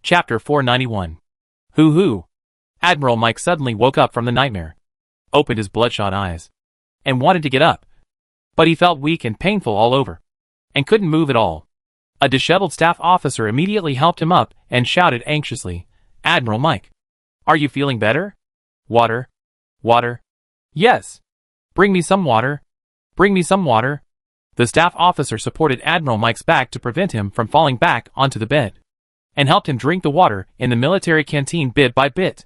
Chapter 491. Hoo-hoo. Admiral Mike suddenly woke up from the nightmare, opened his bloodshot eyes, and wanted to get up. But he felt weak and painful all over, and couldn't move at all. A disheveled staff officer immediately helped him up and shouted anxiously, "Admiral Mike, are you feeling better? Water? Water? Yes. Bring me some water. Bring me some water." The staff officer supported Admiral Mike's back to prevent him from falling back onto the bed, and helped him drink the water in the military canteen bit by bit.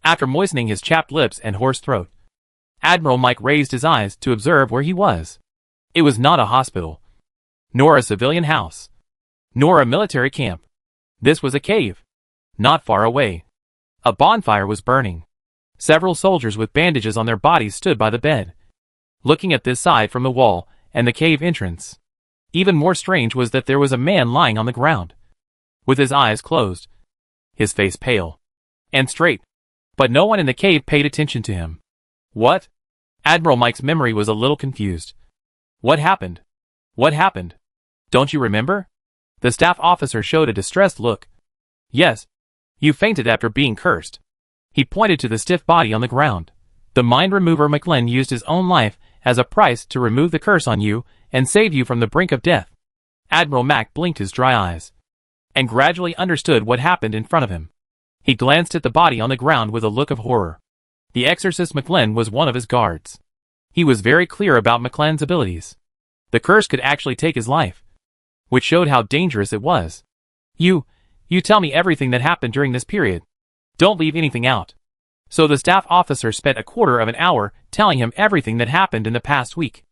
After moistening his chapped lips and hoarse throat, Admiral Mike raised his eyes to observe where he was. It was not a hospital, nor a civilian house, nor a military camp. This was a cave. Not far away, a bonfire was burning. Several soldiers with bandages on their bodies stood by the bed, looking at this side from the wall and the cave entrance. Even more strange was that there was a man lying on the ground, with his eyes closed, his face pale and straight, but no one in the cave paid attention to him. What? Admiral Mike's memory was a little confused. What happened? What happened? Don't you remember? The staff officer showed a distressed look. Yes. You fainted after being cursed. He pointed to the stiff body on the ground. The mind remover McLean used his own life as a price to remove the curse on you and save you from the brink of death. Admiral Mac blinked his dry eyes, and gradually understood what happened in front of him. He glanced at the body on the ground with a look of horror. The exorcist McLean was one of his guards. He was very clear about McLean's abilities. The curse could actually take his life, which showed how dangerous it was. You tell me everything that happened during this period. Don't leave anything out. So the staff officer spent a quarter of an hour telling him everything that happened in the past week.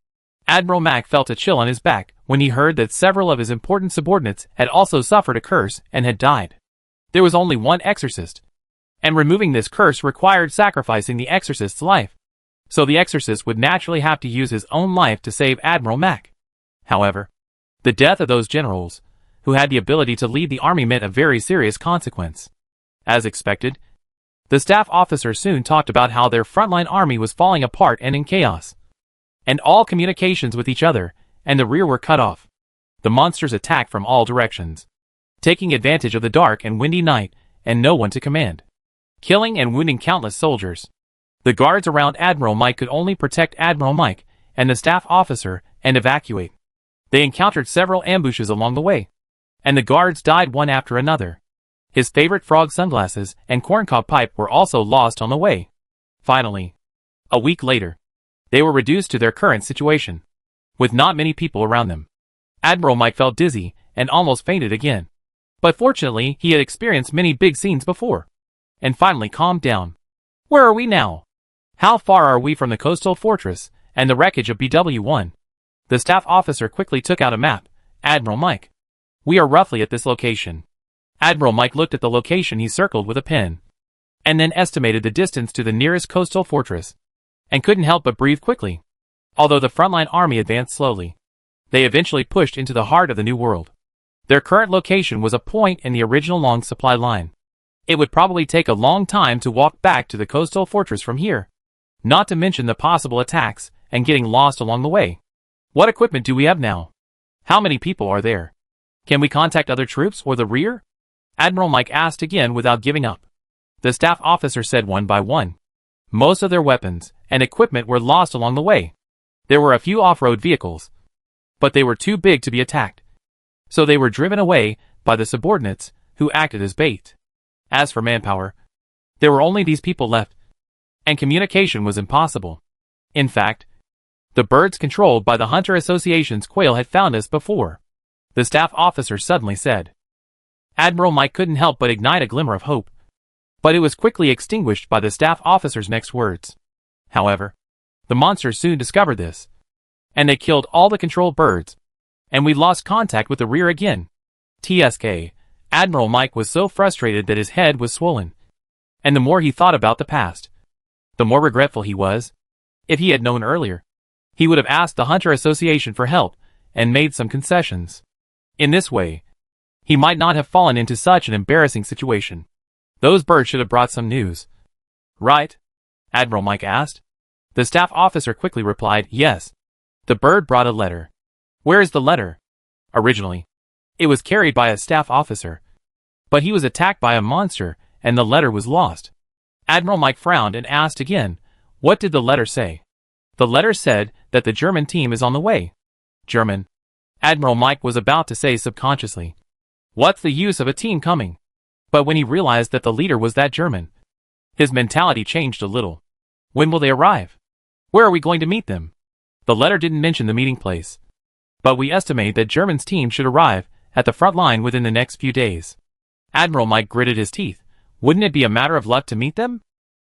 Admiral Mac felt a chill on his back when he heard that several of his important subordinates had also suffered a curse and had died. There was only one exorcist, and removing this curse required sacrificing the exorcist's life. So the exorcist would naturally have to use his own life to save Admiral Mac. However, the death of those generals, who had the ability to lead the army, meant a very serious consequence. As expected, the staff officer soon talked about how their frontline army was falling apart and in chaos, and all communications with each other and the rear were cut off. The monsters attacked from all directions, taking advantage of the dark and windy night and no one to command, killing and wounding countless soldiers. The guards around Admiral Mike could only protect Admiral Mike and the staff officer and evacuate. They encountered several ambushes along the way, and the guards died one after another. His favorite frog sunglasses and corncob pipe were also lost on the way. Finally, a week later, they were reduced to their current situation, with not many people around them. Admiral Mike felt dizzy and almost fainted again. But fortunately, he had experienced many big scenes before, and finally calmed down. Where are we now? How far are we from the coastal fortress and the wreckage of BW-1? The staff officer quickly took out a map. Admiral Mike, we are roughly at this location. Admiral Mike looked at the location he circled with a pen, and then estimated the distance to the nearest coastal fortress, and couldn't help but breathe quickly. Although the frontline army advanced slowly, they eventually pushed into the heart of the New World. Their current location was a point in the original long supply line. It would probably take a long time to walk back to the coastal fortress from here, not to mention the possible attacks and getting lost along the way. What equipment do we have now? How many people are there? Can we contact other troops or the rear? Admiral Mike asked again without giving up. The staff officer said one by one. Most of their weapons and equipment were lost along the way. There were a few off-road vehicles, but they were too big to be attacked, so they were driven away by the subordinates who acted as bait. As for manpower, there were only these people left, and communication was impossible. In fact, the birds controlled by the Hunter Association's quail had found us before, the staff officer suddenly said. Admiral Mike couldn't help but ignite a glimmer of hope, but it was quickly extinguished by the staff officer's next words. However, the monsters soon discovered this, and they killed all the controlled birds, and we lost contact with the rear again. TSK, Admiral Mike was so frustrated that his head was swollen, and the more he thought about the past, the more regretful he was. If he had known earlier, he would have asked the Hunter Association for help and made some concessions. In this way, he might not have fallen into such an embarrassing situation. Those birds should have brought some news. Right? Admiral Mike asked. The staff officer quickly replied, yes. The bird brought a letter. Where is the letter? Originally, it was carried by a staff officer, But he was attacked by a monster, and the letter was lost. Admiral Mike frowned and asked again, "What did the letter say?" "The letter said that the German team is on the way." "German?" Admiral Mike was about to say subconsciously. "What's the use of a team coming?" But when he realized that the leader was that German, his mentality changed a little. "When will they arrive? Where are we going to meet them?" The letter didn't mention the meeting place, but we estimate that German's team should arrive at the front line within the next few days. Admiral Mike gritted his teeth. Wouldn't it be a matter of luck to meet them?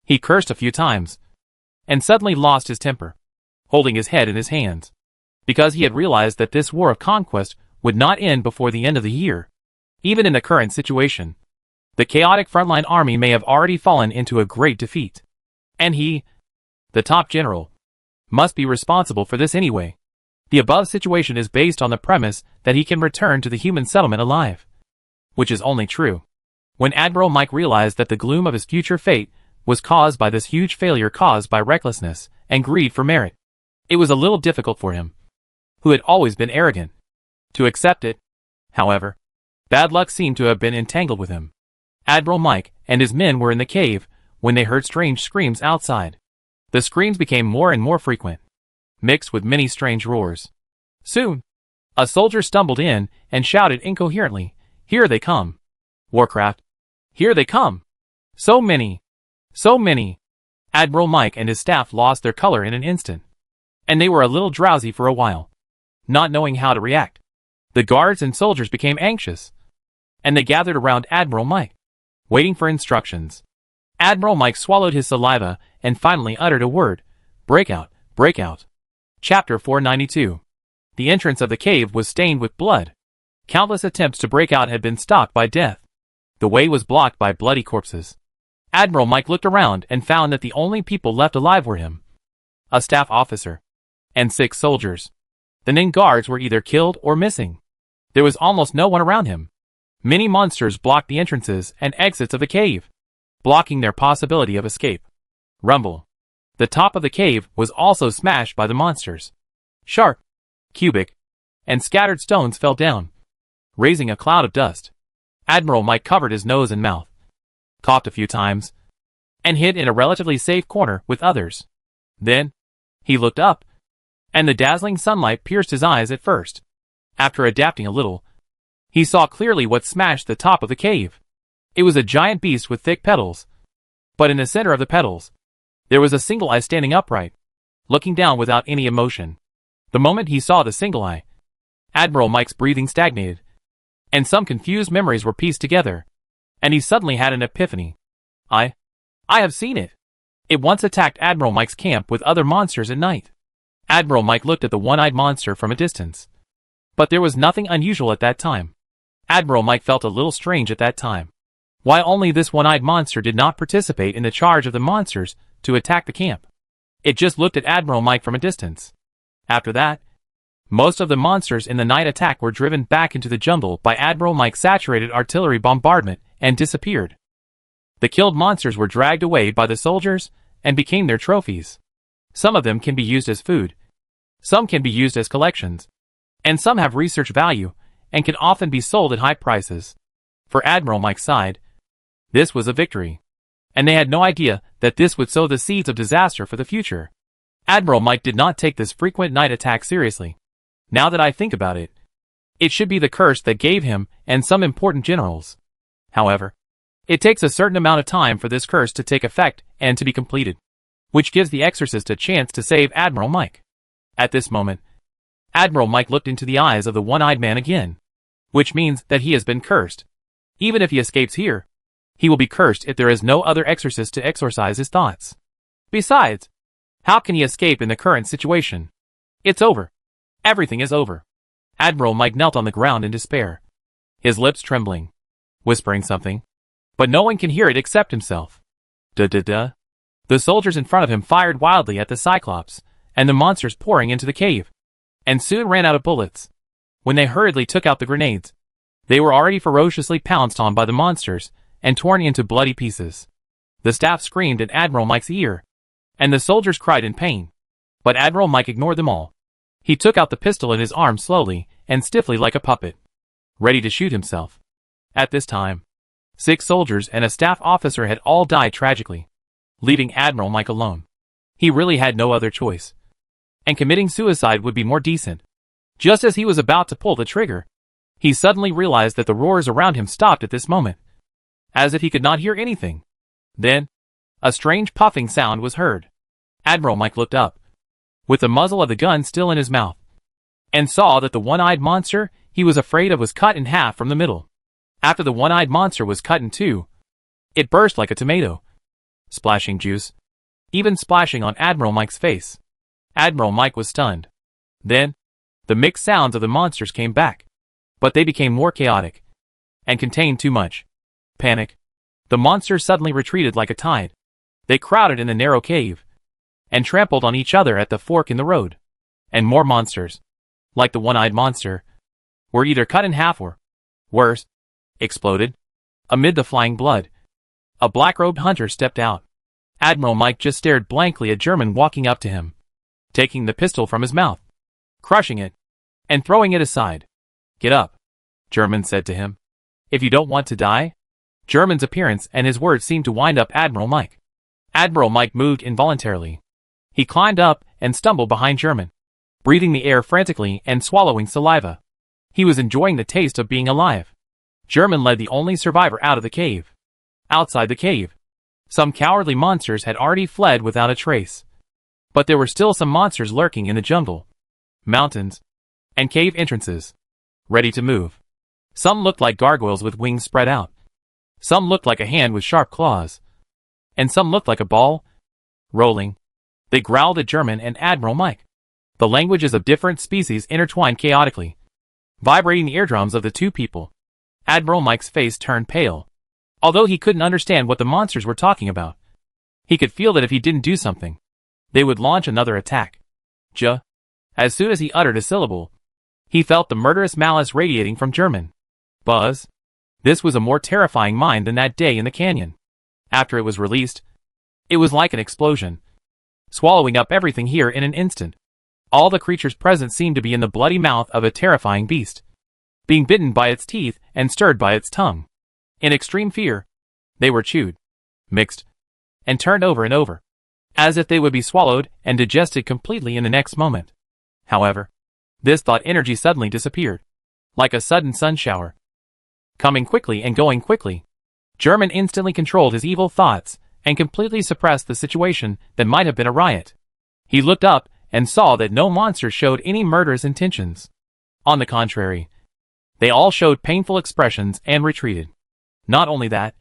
He cursed a few times, and suddenly lost his temper, holding his head in his hands, because he had realized that this war of conquest would not end before the end of the year. Even in the current situation, the chaotic frontline army may have already fallen into a great defeat. And he, the top general, must be responsible for this anyway. The above situation is based on the premise that he can return to the human settlement alive, which is only true. When Admiral Mike realized that the gloom of his future fate was caused by this huge failure caused by recklessness and greed for merit, it was a little difficult for him, who had always been arrogant, to accept it. However, bad luck seemed to have been entangled with him. Admiral Mike and his men were in the cave when they heard strange screams outside. The screams became more and more frequent, mixed with many strange roars. Soon, a soldier stumbled in and shouted incoherently, "Here they come! Warcraft! Here they come! So many! So many!" Admiral Mike and his staff lost their color in an instant, and they were a little drowsy for a while, not knowing how to react. The guards and soldiers became anxious, and they gathered around Admiral Mike, waiting for instructions. Admiral Mike swallowed his saliva and finally uttered a word, "Breakout, breakout." Chapter 492. The entrance of the cave was stained with blood. Countless attempts to break out had been stopped by death. The way was blocked by bloody corpses. Admiral Mike looked around and found that the only people left alive were him, a staff officer, and 6 soldiers. The named guards were either killed or missing. There was almost no one around him. Many monsters blocked the entrances and exits of the cave, blocking their possibility of escape. Rumble. The top of the cave was also smashed by the monsters. Sharp, cubic, and scattered stones fell down, raising a cloud of dust. Admiral Mike covered his nose and mouth, coughed a few times, and hid in a relatively safe corner with others. Then, he looked up, and the dazzling sunlight pierced his eyes at first. After adapting a little, he saw clearly what smashed the top of the cave. It was a giant beast with thick petals, but in the center of the petals, there was a single eye standing upright, looking down without any emotion. The moment he saw the single eye, Admiral Mike's breathing stagnated, and some confused memories were pieced together, and he suddenly had an epiphany. I have seen it. It once attacked Admiral Mike's camp with other monsters at night. Admiral Mike looked at the one-eyed monster from a distance, but there was nothing unusual at that time. Admiral Mike felt a little strange at that time. Why only this one-eyed monster did not participate in the charge of the monsters to attack the camp? It just looked at Admiral Mike from a distance. After that, most of the monsters in the night attack were driven back into the jungle by Admiral Mike's saturated artillery bombardment and disappeared. The killed monsters were dragged away by the soldiers and became their trophies. Some of them can be used as food, some can be used as collections, and some have research value and can often be sold at high prices. For Admiral Mike's side, this was a victory, and they had no idea that this would sow the seeds of disaster for the future. Admiral Mike did not take this frequent night attack seriously. Now that I think about it, it should be the curse that gave him and some important generals. However, it takes a certain amount of time for this curse to take effect and to be completed, which gives the exorcist a chance to save Admiral Mike. At this moment, Admiral Mike looked into the eyes of the one-eyed man again, which means that he has been cursed. Even if he escapes here, he will be cursed if there is no other exorcist to exorcise his thoughts. Besides, how can he escape in the current situation? It's over. Everything is over. Admiral Mike knelt on the ground in despair, his lips trembling, whispering something, but no one can hear it except himself. Da-da-da. The soldiers in front of him fired wildly at the Cyclops and the monsters pouring into the cave, and soon ran out of bullets. When they hurriedly took out the grenades, they were already ferociously pounced on by the monsters and torn into bloody pieces. The staff screamed in Admiral Mike's ear, and the soldiers cried in pain. But Admiral Mike ignored them all. He took out the pistol in his arm slowly and stiffly like a puppet, ready to shoot himself. At this time, 6 soldiers and a staff officer had all died tragically, leaving Admiral Mike alone. He really had no other choice. And committing suicide would be more decent. Just as he was about to pull the trigger, he suddenly realized that the roars around him stopped at this moment, as if he could not hear anything. Then, a strange puffing sound was heard. Admiral Mike looked up, with the muzzle of the gun still in his mouth, and saw that the one-eyed monster he was afraid of was cut in half from the middle. After the one-eyed monster was cut in two, it burst like a tomato, splashing juice, even splashing on Admiral Mike's face. Admiral Mike was stunned. Then, the mixed sounds of the monsters came back, but they became more chaotic, and contained too much panic. The monsters suddenly retreated like a tide. They crowded in the narrow cave, and trampled on each other at the fork in the road. And more monsters, like the one-eyed monster, were either cut in half or, worse, exploded. Amid the flying blood, a black-robed hunter stepped out. Admiral Mike just stared blankly at German walking up to him, taking the pistol from his mouth, crushing it, and throwing it aside. "Get up," German said to him. "If you don't want to die." German's appearance and his words seemed to wind up Admiral Mike. Admiral Mike moved involuntarily. He climbed up and stumbled behind German, breathing the air frantically and swallowing saliva. He was enjoying the taste of being alive. German led the only survivor out of the cave. Outside the cave, some cowardly monsters had already fled without a trace. But there were still some monsters lurking in the jungle, mountains, and cave entrances, ready to move. Some looked like gargoyles with wings spread out. Some looked like a hand with sharp claws. And some looked like a ball, rolling. They growled at German and Admiral Mike. The languages of different species intertwined chaotically, vibrating the eardrums of the two people. Admiral Mike's face turned pale. Although he couldn't understand what the monsters were talking about, he could feel that if he didn't do something, they would launch another attack. As soon as he uttered a syllable, he felt the murderous malice radiating from German. Buzz. This was a more terrifying mind than that day in the canyon. After it was released, it was like an explosion, swallowing up everything here in an instant. All the creatures present seemed to be in the bloody mouth of a terrifying beast, being bitten by its teeth and stirred by its tongue. In extreme fear, they were chewed, mixed, and turned over and over, as if they would be swallowed and digested completely in the next moment. However, this thought energy suddenly disappeared, like a sudden sun shower, coming quickly and going quickly. German instantly controlled his evil thoughts and completely suppressed the situation that might have been a riot. He looked up and saw that no monster showed any murderous intentions. On the contrary, they all showed painful expressions and retreated. Not only that,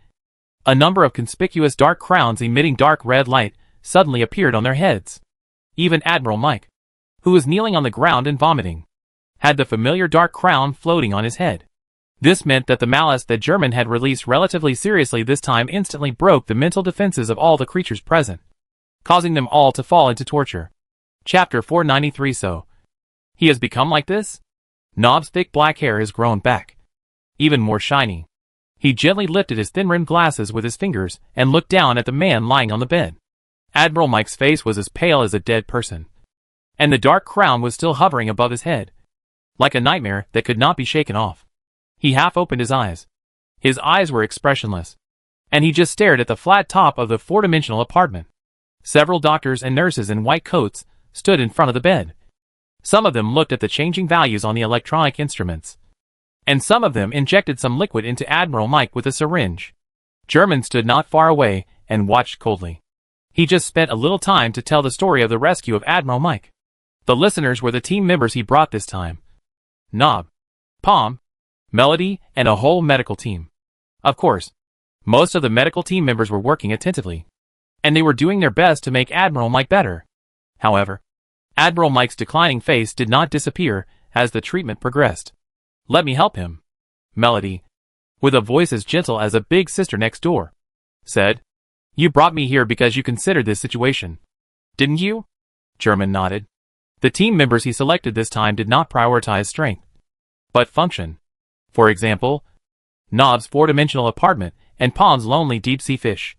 a number of conspicuous dark crowns emitting dark red light suddenly appeared on their heads. Even Admiral Mike, who was kneeling on the ground and vomiting, had the familiar dark crown floating on his head. This meant that the malice that German had released relatively seriously this time instantly broke the mental defenses of all the creatures present, causing them all to fall into torture. Chapter 493. So, he has become like this? Nob's thick black hair has grown back, even more shiny. He gently lifted his thin-rimmed glasses with his fingers and looked down at the man lying on the bed. Admiral Mike's face was as pale as a dead person, and the dark crown was still hovering above his head, like a nightmare that could not be shaken off. He half opened his eyes. His eyes were expressionless, and he just stared at the flat top of the four-dimensional apartment. Several doctors and nurses in white coats stood in front of the bed. Some of them looked at the changing values on the electronic instruments, and some of them injected some liquid into Admiral Mike with a syringe. German stood not far away and watched coldly. He just spent a little time to tell the story of the rescue of Admiral Mike. The listeners were the team members he brought this time: Nob, Palm, Melody, and a whole medical team. Of course, most of the medical team members were working attentively, and they were doing their best to make Admiral Mike better. However, Admiral Mike's declining face did not disappear as the treatment progressed. "Let me help him," Melody, with a voice as gentle as a big sister next door, said. "You brought me here because you considered this situation, didn't you?" German nodded. The team members he selected this time did not prioritize strength, but function. For example, Nob's four-dimensional apartment and Palm's lonely deep-sea fish.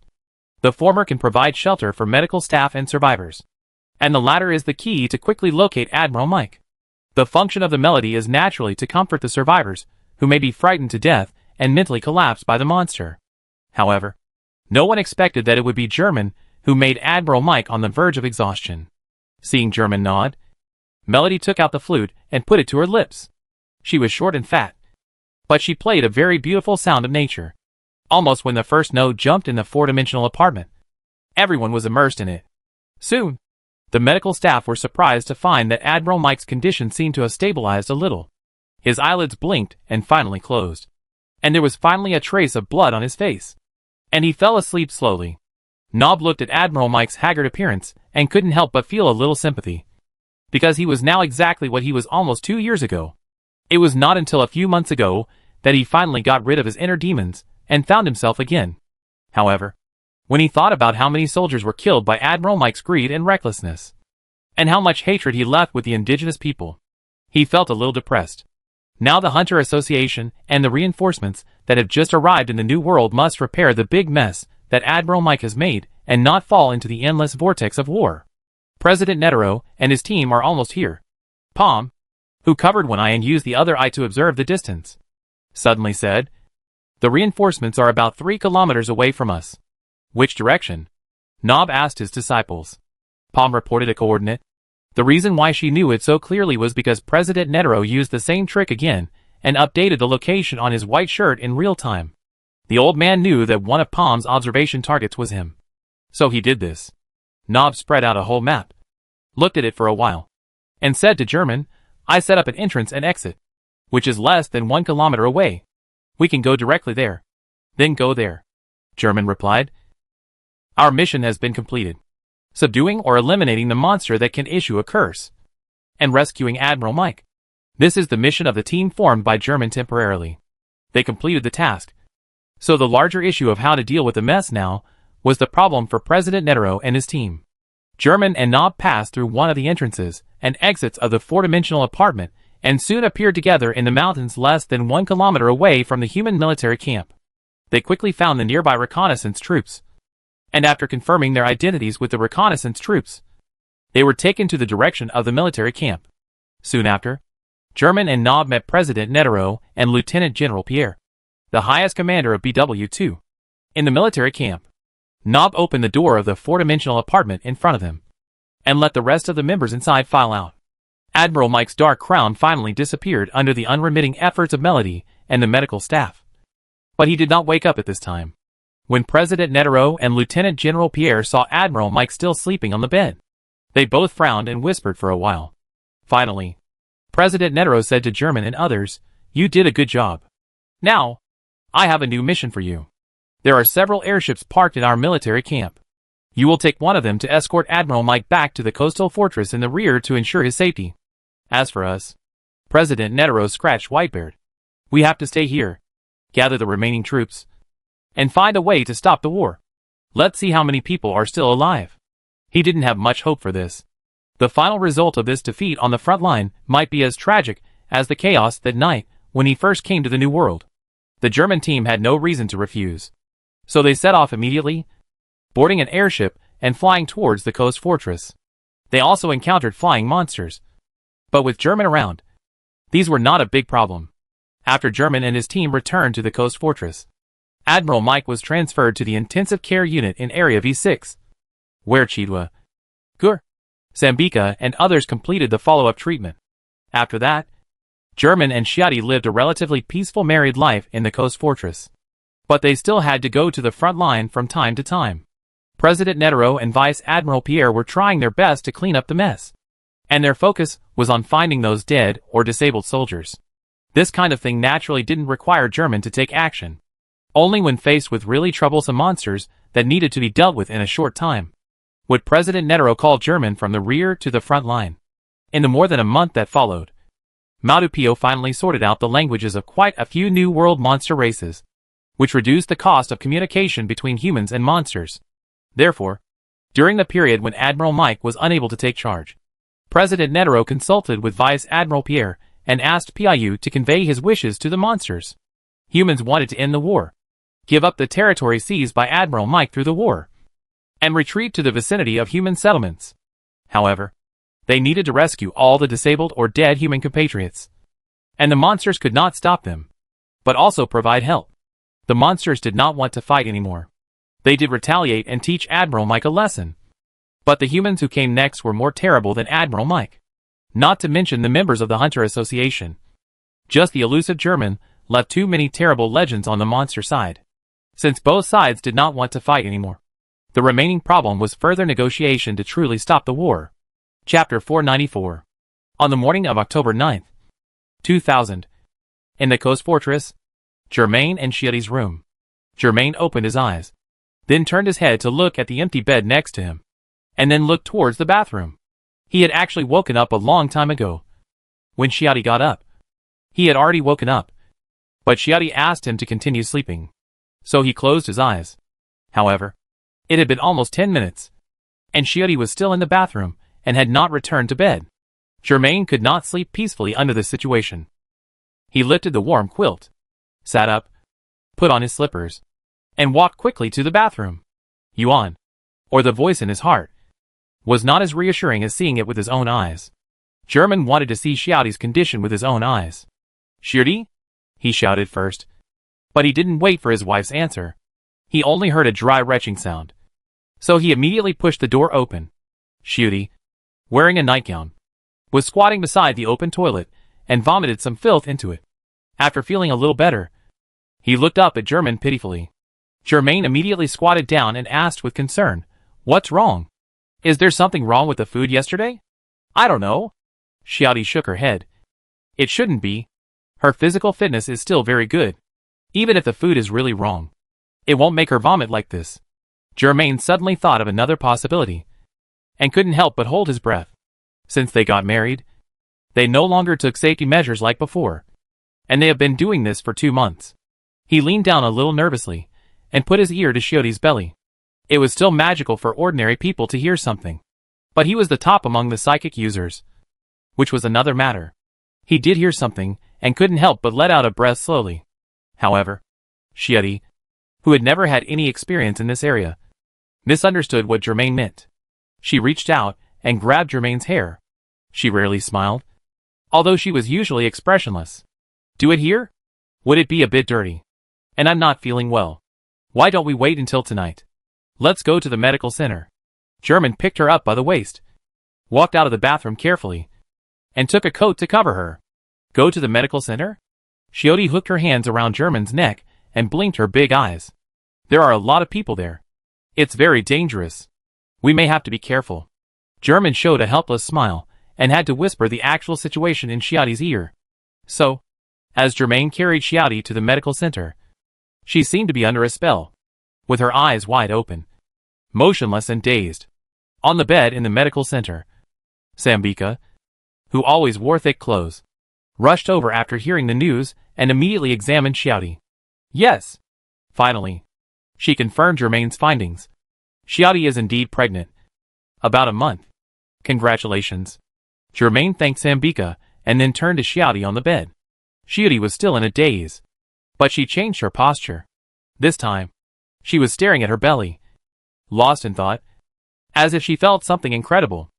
The former can provide shelter for medical staff and survivors, and the latter is the key to quickly locate Admiral Mike. The function of the Melody is naturally to comfort the survivors, who may be frightened to death and mentally collapsed by the monster. However, no one expected that it would be German who made Admiral Mike on the verge of exhaustion. Seeing German nod, Melody took out the flute and put it to her lips. She was short and fat, but she played a very beautiful sound of nature. Almost when the first note jumped in the four-dimensional apartment, everyone was immersed in it. Soon, the medical staff were surprised to find that Admiral Mike's condition seemed to have stabilized a little. His eyelids blinked and finally closed, and there was finally a trace of blood on his face, and he fell asleep slowly. Nob looked at Admiral Mike's haggard appearance and couldn't help but feel a little sympathy, because he was now exactly what he was almost 2 years ago. It was not until a few months ago that he finally got rid of his inner demons and found himself again. However, when he thought about how many soldiers were killed by Admiral Mike's greed and recklessness, and how much hatred he left with the indigenous people, he felt a little depressed. Now the Hunter Association and the reinforcements that have just arrived in the New World must repair the big mess that Admiral Mike has made and not fall into the endless vortex of war. President Netero and his team are almost here. Palm, who covered one eye and used the other eye to observe the distance, suddenly said, "The reinforcements are about 3 kilometers away from us." "Which direction?" Nob asked his disciples. Palm reported a coordinate. The reason why she knew it so clearly was because President Netero used the same trick again and updated the location on his white shirt in real time. The old man knew that one of Palm's observation targets was him, so he did this. Nob spread out a whole map, looked at it for a while, and said to German, "I set up an entrance and exit, which is less than 1 kilometer away. We can go directly there, then go there." German replied, "Our mission has been completed. Subduing or eliminating the monster that can issue a curse, and rescuing Admiral Mike. This is the mission of the team formed by German temporarily." They completed the task. So the larger issue of how to deal with the mess now was the problem for President Netero and his team. German and Nob passed through one of the entrances and exits of the four-dimensional apartment and soon appeared together in the mountains less than 1 kilometer away from the human military camp. They quickly found the nearby reconnaissance troops, and after confirming their identities with the reconnaissance troops, they were taken to the direction of the military camp. Soon after, German and Nob met President Netero and Lieutenant General Pierre, the highest commander of BW2. In the military camp, Nob opened the door of the four-dimensional apartment in front of him, and let the rest of the members inside file out. Admiral Mike's dark crown finally disappeared under the unremitting efforts of Melody and the medical staff. But he did not wake up at this time. When President Netero and Lieutenant General Pierre saw Admiral Mike still sleeping on the bed, they both frowned and whispered for a while. Finally, President Netero said to German and others, "You did a good job. Now, I have a new mission for you. There are several airships parked in our military camp. You will take one of them to escort Admiral Mike back to the coastal fortress in the rear to ensure his safety. As for us," President Netero scratched Whitebeard, "we have to stay here, gather the remaining troops, and find a way to stop the war. Let's see how many people are still alive." He didn't have much hope for this. The final result of this defeat on the front line might be as tragic as the chaos that night when he first came to the New World. The German team had no reason to refuse, so they set off immediately, boarding an airship and flying towards the coast fortress. They also encountered flying monsters, but with German around, these were not a big problem. After German and his team returned to the coast fortress, Admiral Mike was transferred to the intensive care unit in Area V6, where Chidwa, Gur, Sambika and others completed the follow-up treatment. After that, German and Shiati lived a relatively peaceful married life in the coast fortress. But they still had to go to the front line from time to time. President Netero and Vice Admiral Pierre were trying their best to clean up the mess, and their focus was on finding those dead or disabled soldiers. This kind of thing naturally didn't require German to take action. Only when faced with really troublesome monsters that needed to be dealt with in a short time would President Netero call German from the rear to the front line. In the more than a month that followed, Maudupio finally sorted out the languages of quite a few New World monster races, which reduced the cost of communication between humans and monsters. Therefore, during the period when Admiral Mike was unable to take charge, President Netero consulted with Vice Admiral Pierre and asked Piu to convey his wishes to the monsters. Humans wanted to end the war, give up the territory seized by Admiral Mike through the war, and retreat to the vicinity of human settlements. However, they needed to rescue all the disabled or dead human compatriots, and the monsters could not stop them, but also provide help. The monsters did not want to fight anymore. They did retaliate and teach Admiral Mike a lesson. But the humans who came next were more terrible than Admiral Mike. Not to mention the members of the Hunter Association. Just the elusive German left too many terrible legends on the monster side. Since both sides did not want to fight anymore, the remaining problem was further negotiation to truly stop the war. Chapter 494. On the morning of October 9th, 2000, in the Coast Fortress, Germain and Shiati's room. Germain opened his eyes, then turned his head to look at the empty bed next to him, and then looked towards the bathroom. He had actually woken up a long time ago. When Shiati got up, he had already woken up, but Shiati asked him to continue sleeping, so he closed his eyes. However, it had been almost 10 minutes, and Shiati was still in the bathroom and had not returned to bed. Germain could not sleep peacefully under this situation. He lifted the warm quilt, sat up, put on his slippers, and walked quickly to the bathroom. Yuan, or the voice in his heart, was not as reassuring as seeing it with his own eyes. German wanted to see Shiati's condition with his own eyes. "Shiati?" he shouted first. But he didn't wait for his wife's answer. He only heard a dry retching sound. So he immediately pushed the door open. Shiati, wearing a nightgown, was squatting beside the open toilet and vomited some filth into it. After feeling a little better, he looked up at Germain pitifully. Germain immediately squatted down and asked with concern, "What's wrong? Is there something wrong with the food yesterday?" "I don't know." Shiati shook her head. "It shouldn't be. Her physical fitness is still very good. Even if the food is really wrong, it won't make her vomit like this." Germain suddenly thought of another possibility, and couldn't help but hold his breath. Since they got married, they no longer took safety measures like before, and they have been doing this for 2 months. He leaned down a little nervously, and put his ear to Shiati's belly. It was still magical for ordinary people to hear something, but he was the top among the psychic users, which was another matter. He did hear something, and couldn't help but let out a breath slowly. However, Shiati, who had never had any experience in this area, misunderstood what Germain meant. She reached out and grabbed Germain's hair. She rarely smiled, although she was usually expressionless. "Do it here? Would it be a bit dirty? And I'm not feeling well. Why don't we wait until tonight? Let's go to the medical center." Germain picked her up by the waist, walked out of the bathroom carefully, and took a coat to cover her. "Go to the medical center?" Shiati hooked her hands around Germain's neck and blinked her big eyes. "There are a lot of people there. It's very dangerous. We may have to be careful." Germain showed a helpless smile and had to whisper the actual situation in Shiati's ear. So, as Germain carried Shiati to the medical center, she seemed to be under a spell, with her eyes wide open, motionless and dazed. On the bed in the medical center, Sambika, who always wore thick clothes, rushed over after hearing the news and immediately examined Shiati. "Yes." Finally, she confirmed Germain's findings. "Shiati is indeed pregnant. About a month. Congratulations." Germain thanked Sambika and then turned to Shiati on the bed. Shiati was still in a daze, but she changed her posture. This time, she was staring at her belly, lost in thought, as if she felt something incredible.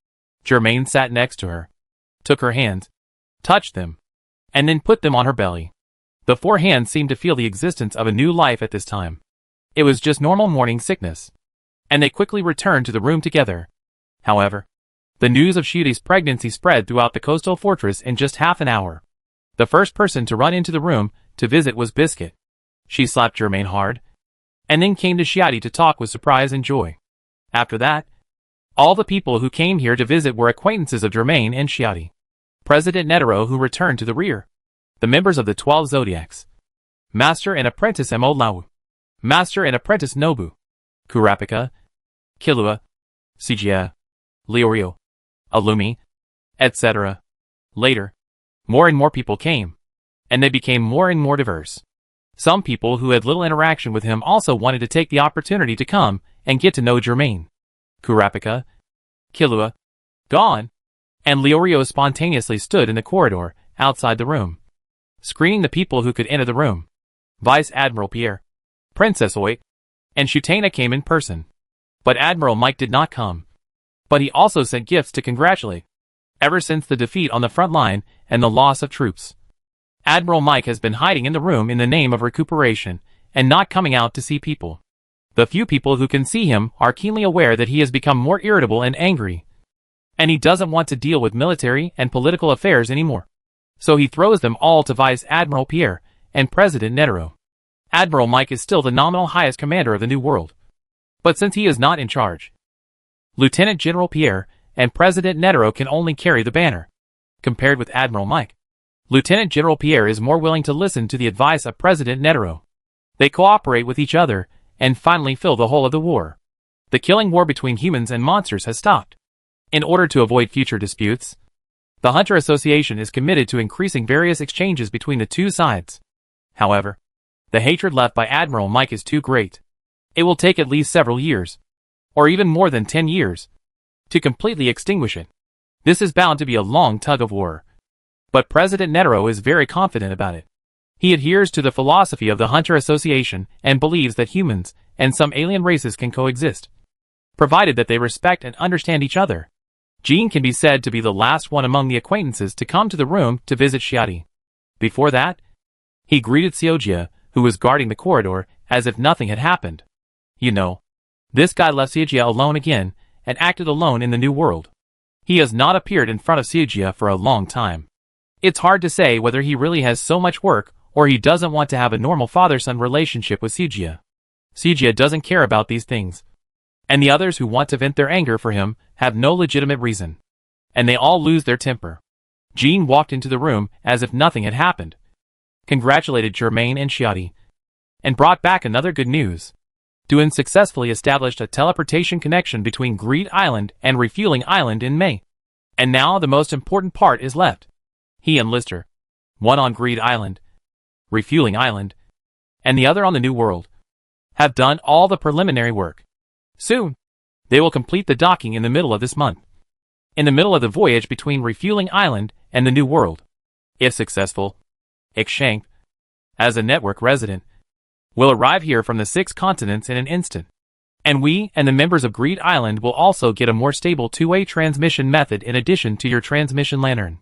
Germain sat next to her, took her hands, touched them, and then put them on her belly. The 4 hands seemed to feel the existence of a new life at this time. It was just normal morning sickness, and they quickly returned to the room together. However, the news of Shiati's pregnancy spread throughout the coastal fortress in just half an hour. The first person to run into the room to visit was Biscuit. She slapped Germain hard, and then came to Shiati to talk with surprise and joy. After that, all the people who came here to visit were acquaintances of Germain and Shiati. President Netero, who returned to the rear. The members of the 12 Zodiacs. Master and Apprentice Mo Lau. Master and Apprentice Nobu. Kurapika. Killua. Sijia. Leorio. Alumi. Etc. Later, more and more people came, and they became more and more diverse. Some people who had little interaction with him also wanted to take the opportunity to come and get to know Germain. Kurapika, Killua, gone, and Leorio spontaneously stood in the corridor outside the room, screening the people who could enter the room. Vice Admiral Pierre, Princess Oit, and Shutena came in person. But Admiral Mike did not come. But he also sent gifts to congratulate. Ever since the defeat on the front line and the loss of troops, Admiral Mike has been hiding in the room in the name of recuperation and not coming out to see people. The few people who can see him are keenly aware that he has become more irritable and angry. And he doesn't want to deal with military and political affairs anymore. So he throws them all to Vice Admiral Pierre and President Netero. Admiral Mike is still the nominal highest commander of the New World. But since he is not in charge, Lieutenant General Pierre and President Netero can only carry the banner. Compared with Admiral Mike, Lieutenant General Pierre is more willing to listen to the advice of President Netero. They cooperate with each other and finally fill the whole of the war. The killing war between humans and monsters has stopped. In order to avoid future disputes, the Hunter Association is committed to increasing various exchanges between the two sides. However, the hatred left by Admiral Mike is too great. It will take at least several years, or even more than 10 years, to completely extinguish it. This is bound to be a long tug of war. But President Netero is very confident about it. He adheres to the philosophy of the Hunter Association and believes that humans and some alien races can coexist, provided that they respect and understand each other. Jean can be said to be the last one among the acquaintances to come to the room to visit Shiati. Before that, he greeted Seojia, who was guarding the corridor, as if nothing had happened. You know, this guy left Seojia alone again and acted alone in the New World. He has not appeared in front of Seojia for a long time. It's hard to say whether he really has so much work or he doesn't want to have a normal father-son relationship with Seojia. Seojia doesn't care about these things. And the others who want to vent their anger for him have no legitimate reason. And they all lose their temper. Jean walked into the room as if nothing had happened, congratulated Germain and Shiati, and brought back another good news. Duan successfully established a teleportation connection between Greed Island and Refueling Island in May. And now the most important part is left. He and Lister, one on Greed Island, Refueling Island, and the other on the New World, have done all the preliminary work. Soon, they will complete the docking in the middle of this month, in the middle of the voyage between Refueling Island and the New World. If successful, Ixshank, as a network resident, will arrive here from the 6 continents in an instant. And we and the members of Greed Island will also get a more stable two-way transmission method in addition to your transmission lantern.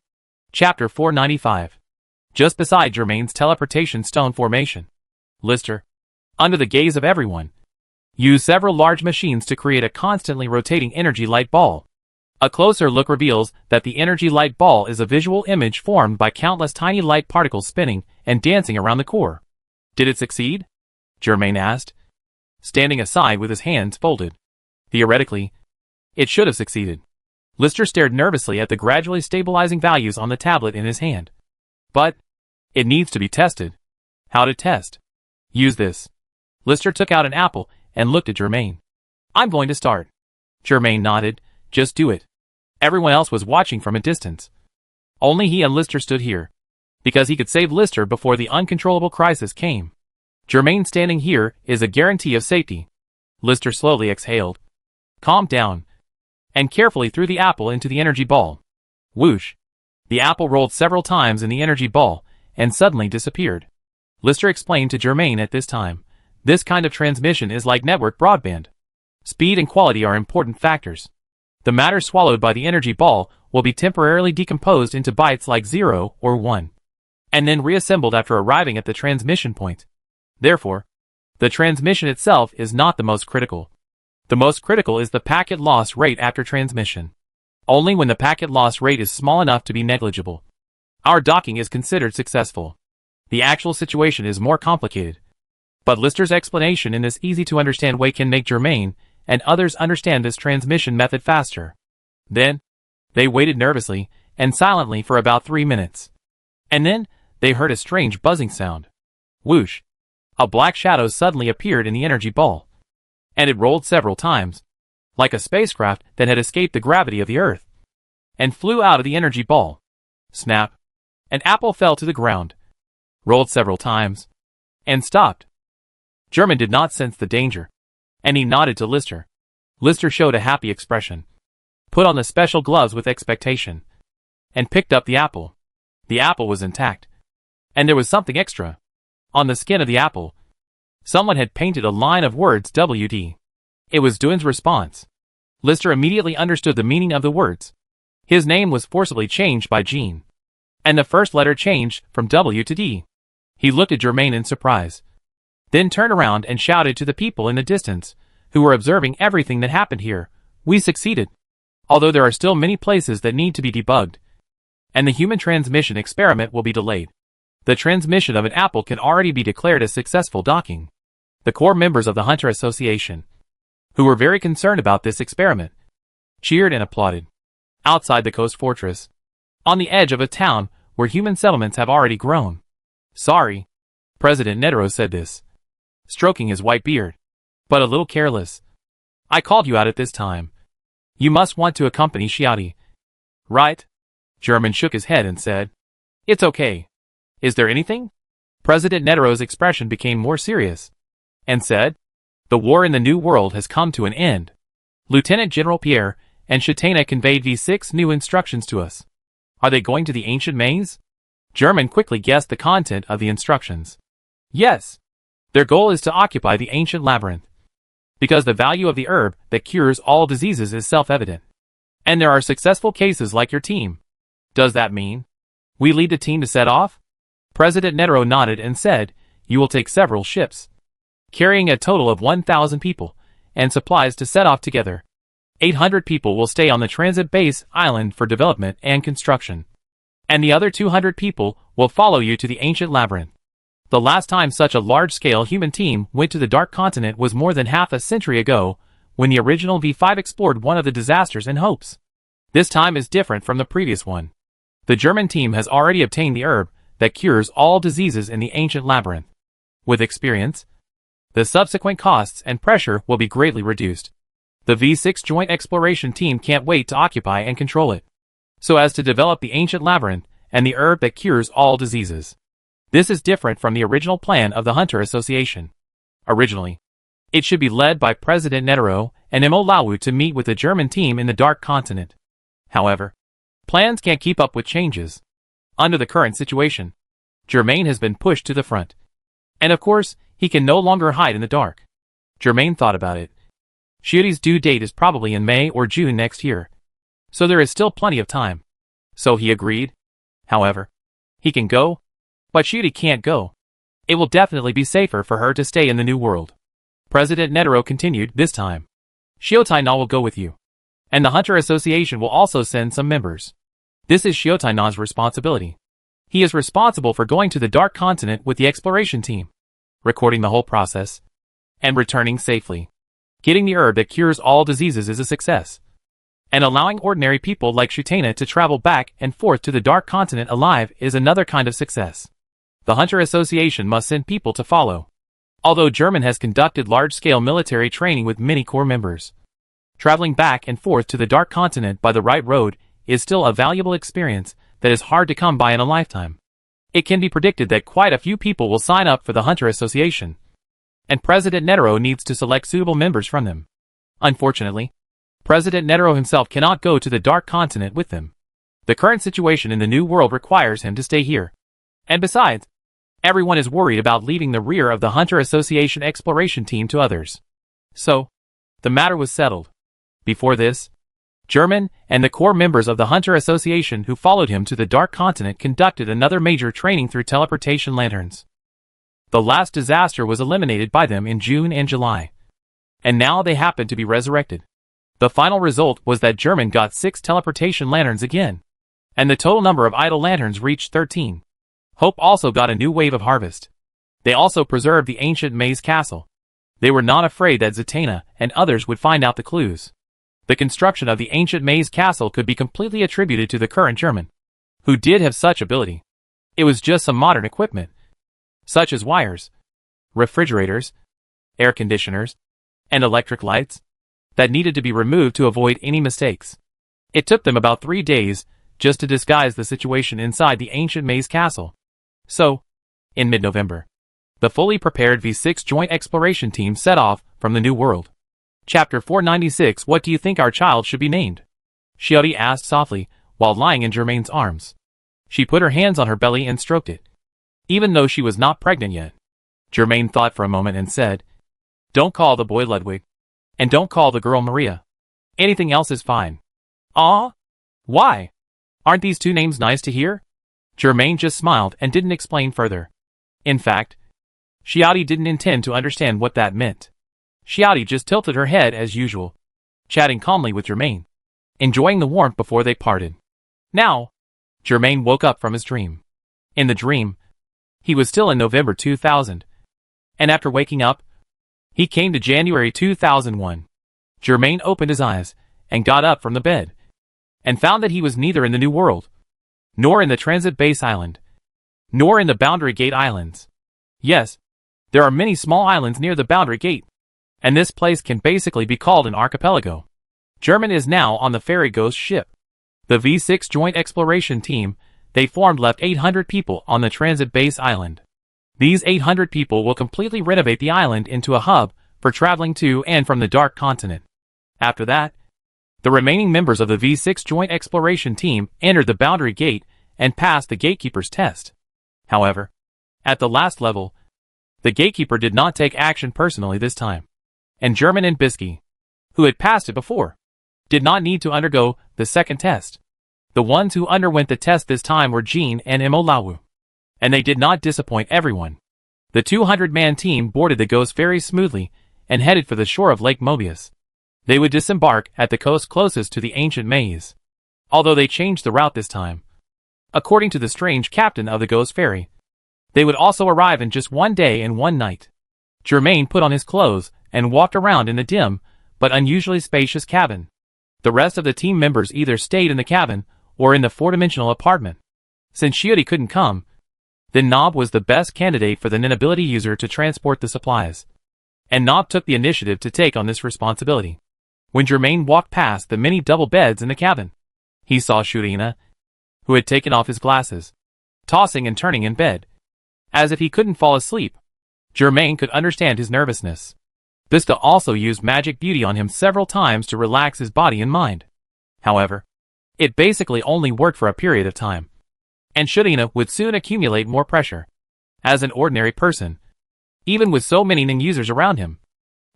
Chapter 495. Just beside Germain's teleportation stone formation, Lister, under the gaze of everyone, used several large machines to create a constantly rotating energy light ball. A closer look reveals that the energy light ball is a visual image formed by countless tiny light particles spinning and dancing around the core. Did it succeed? Germain asked, standing aside with his hands folded. Theoretically, it should have succeeded. Lister stared nervously at the gradually stabilizing values on the tablet in his hand. But it needs to be tested. How to test? Use this. Lister took out an apple and looked at Germain. I'm going to start. Germain nodded. Just do it. Everyone else was watching from a distance. Only he and Lister stood here, because he could save Lister before the uncontrollable crisis came. Germain standing here is a guarantee of safety. Lister slowly exhaled, calmed down, and carefully threw the apple into the energy ball. Whoosh! The apple rolled several times in the energy ball, and suddenly disappeared. Lister explained to Germain at this time, this kind of transmission is like network broadband. Speed and quality are important factors. The matter swallowed by the energy ball will be temporarily decomposed into bytes like 0 or 1, and then reassembled after arriving at the transmission point. Therefore, the transmission itself is not the most critical. The most critical is the packet loss rate after transmission. Only when the packet loss rate is small enough to be negligible, our docking is considered successful. The actual situation is more complicated, but Lister's explanation in this easy-to-understand way can make Germain and others understand this transmission method faster. Then, they waited nervously and silently for about 3 minutes. And then, they heard a strange buzzing sound. Whoosh! A black shadow suddenly appeared in the energy ball, and it rolled several times, like a spacecraft that had escaped the gravity of the Earth, and flew out of the energy ball. Snap! An apple fell to the ground, rolled several times, and stopped. Germain did not sense the danger, and he nodded to Lister. Lister showed a happy expression, put on the special gloves with expectation, and picked up the apple. The apple was intact, and there was something extra. On the skin of the apple, someone had painted a line of words WD. It was Duan's response. Lister immediately understood the meaning of the words. His name was forcibly changed by Jean, and the first letter changed from W to D. He looked at Germain in surprise. then turned around and shouted to the people in the distance, who were observing everything that happened here. We succeeded. Although there are still many places that need to be debugged, and the human transmission experiment will be delayed. The transmission of an apple can already be declared a successful docking. The core members of the Hunter Association, who were very concerned about this experiment, cheered and applauded. Outside the coast fortress, on the edge of a town where human settlements have already grown. Sorry, President Netero said this, stroking his white beard, but a little careless. I called you out at this time. You must want to accompany Shiati. Right? German shook his head and said, It's okay. Is there anything? President Netero's expression became more serious, and said, The war in the New World has come to an end. Lieutenant General Pierre and Shatana conveyed these 6 new instructions to us. Are they going to the ancient maze? German quickly guessed the content of the instructions. Yes. Their goal is to occupy the ancient labyrinth, because the value of the herb that cures all diseases is self-evident. And there are successful cases like your team. Does that mean we lead the team to set off? President Netero nodded and said, You will take several ships, carrying a total of 1,000 people, and supplies to set off together. 800 people will stay on the transit base island for development and construction, and the other 200 people will follow you to the ancient labyrinth. The last time such a large-scale human team went to the Dark Continent was more than half a century ago, when the original V5 explored one of the disasters and hopes. This time is different from the previous one. The German team has already obtained the herb that cures all diseases in the ancient labyrinth. With experience, the subsequent costs and pressure will be greatly reduced. The V6 Joint Exploration Team can't wait to occupy and control it, so as to develop the ancient labyrinth and the herb that cures all diseases. This is different from the original plan of the Hunter Association. Originally, it should be led by President Netero and Mo Lawu to meet with the German team in the Dark Continent. However, plans can't keep up with changes. Under the current situation, Germain has been pushed to the front. And of course, he can no longer hide in the dark. Germain thought about it. Shiati's due date is probably in May or June next year, so there is still plenty of time. So he agreed. However, he can go, but Shiati can't go. It will definitely be safer for her to stay in the New World. President Netero continued this time. Shiotaina will go with you, and the Hunter Association will also send some members. This is Shiotaina's responsibility. He is responsible for going to the Dark Continent with the exploration team, recording the whole process, and returning safely. Getting the herb that cures all diseases is a success, and allowing ordinary people like Shutana to travel back and forth to the Dark Continent alive is another kind of success. The Hunter Association must send people to follow. Although German has conducted large-scale military training with many core members, traveling back and forth to the Dark Continent by the right road is still a valuable experience that is hard to come by in a lifetime. It can be predicted that quite a few people will sign up for the Hunter Association, and President Netero needs to select suitable members from them. Unfortunately, President Netero himself cannot go to the Dark Continent with them. The current situation in the New World requires him to stay here. And besides, everyone is worried about leaving the rear of the Hunter Association exploration team to others. So, the matter was settled. Before this, German and the core members of the Hunter Association who followed him to the Dark Continent conducted another major training through teleportation lanterns. The last disaster was eliminated by them in June and July, and now they happened to be resurrected. The final result was that German got 6 teleportation lanterns again, and the total number of idle lanterns reached 13. Hope also got a new wave of harvest. They also preserved the ancient maze castle. They were not afraid that Zatanna and others would find out the clues. The construction of the ancient maze castle could be completely attributed to the current German, who did have such ability. It was just some modern equipment, such as wires, refrigerators, air conditioners, and electric lights, that needed to be removed to avoid any mistakes. It took them about 3 days just to disguise the situation inside the ancient maze castle. So, in mid-November, the fully prepared V6 Joint Exploration Team set off from the New World. Chapter 496. What do you think our child should be named? Shiori asked softly, while lying in Germain's arms. She put her hands on her belly and stroked it. Even though she was not pregnant yet. Germain thought for a moment and said, Don't call the boy Ludwig. And don't call the girl Maria. Anything else is fine. Ah? Why? Aren't these 2 names nice to hear? Germain just smiled and didn't explain further. In fact, Xiaodi didn't intend to understand what that meant. Xiaodi just tilted her head as usual, chatting calmly with Germain, enjoying the warmth before they parted. Now, Germain woke up from his dream. In the dream, he was still in November 2000. And after waking up, he came to January 2001. Germain opened his eyes and got up from the bed, and found that he was neither in the New World, nor in the Transit Base Island, nor in the Boundary Gate Islands. Yes, there are many small islands near the Boundary Gate, and this place can basically be called an archipelago. German is now on the Fairy Ghost ship. The V6 Joint Exploration Team they formed left 800 people on the Transit Base Island. These 800 people will completely renovate the island into a hub for traveling to and from the Dark Continent. After that, the remaining members of the V6 Joint Exploration Team entered the Boundary Gate and passed the Gatekeeper's test. However, at the last level, the Gatekeeper did not take action personally this time, and German and Bisky, who had passed it before, did not need to undergo the second test. The ones who underwent the test this time were Jean and Imolawu, and they did not disappoint everyone. The 200-man team boarded the Ghost Ferry smoothly and headed for the shore of Lake Mobius. They would disembark at the coast closest to the ancient maze, although they changed the route this time. According to the strange captain of the Ghost Ferry, they would also arrive in just 1 day and 1 night. Germain put on his clothes and walked around in the dim but unusually spacious cabin. The rest of the team members either stayed in the cabin or in the 4-dimensional apartment. Since Xiaodi couldn't come, then Nob was the best candidate for the Ninability user to transport the supplies, and Nob took the initiative to take on this responsibility. When Germain walked past the many double beds in the cabin, he saw Shurina, who had taken off his glasses, tossing and turning in bed, as if he couldn't fall asleep. Germain could understand his nervousness. Biska also used magic beauty on him several times to relax his body and mind. However, it basically only worked for a period of time, and Shurina would soon accumulate more pressure. As an ordinary person, even with so many Ning users around him,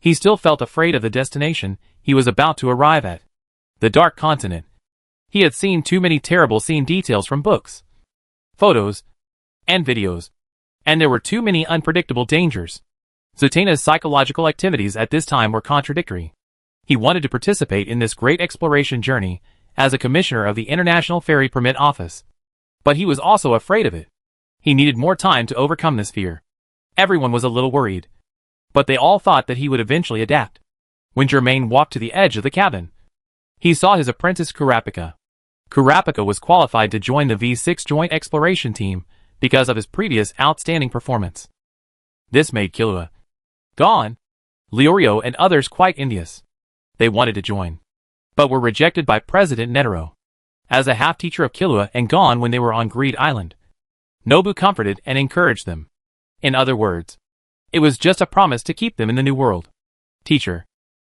he still felt afraid of the destination he was about to arrive at, the Dark Continent. He had seen too many terrible scene details from books, photos, and videos, and there were too many unpredictable dangers. Zatanna's psychological activities at this time were contradictory. He wanted to participate in this great exploration journey as a commissioner of the International Ferry Permit Office, but he was also afraid of it. He needed more time to overcome this fear. Everyone was a little worried, but they all thought that he would eventually adapt. When Germain walked to the edge of the cabin, he saw his apprentice Kurapika. Kurapika was qualified to join the V6 Joint Exploration Team because of his previous outstanding performance. This made Killua, Gon, Leorio and others quite envious. They wanted to join, but were rejected by President Netero. As a half-teacher of Killua and Gon when they were on Greed Island, Nobu comforted and encouraged them. In other words, it was just a promise to keep them in the New World. Teacher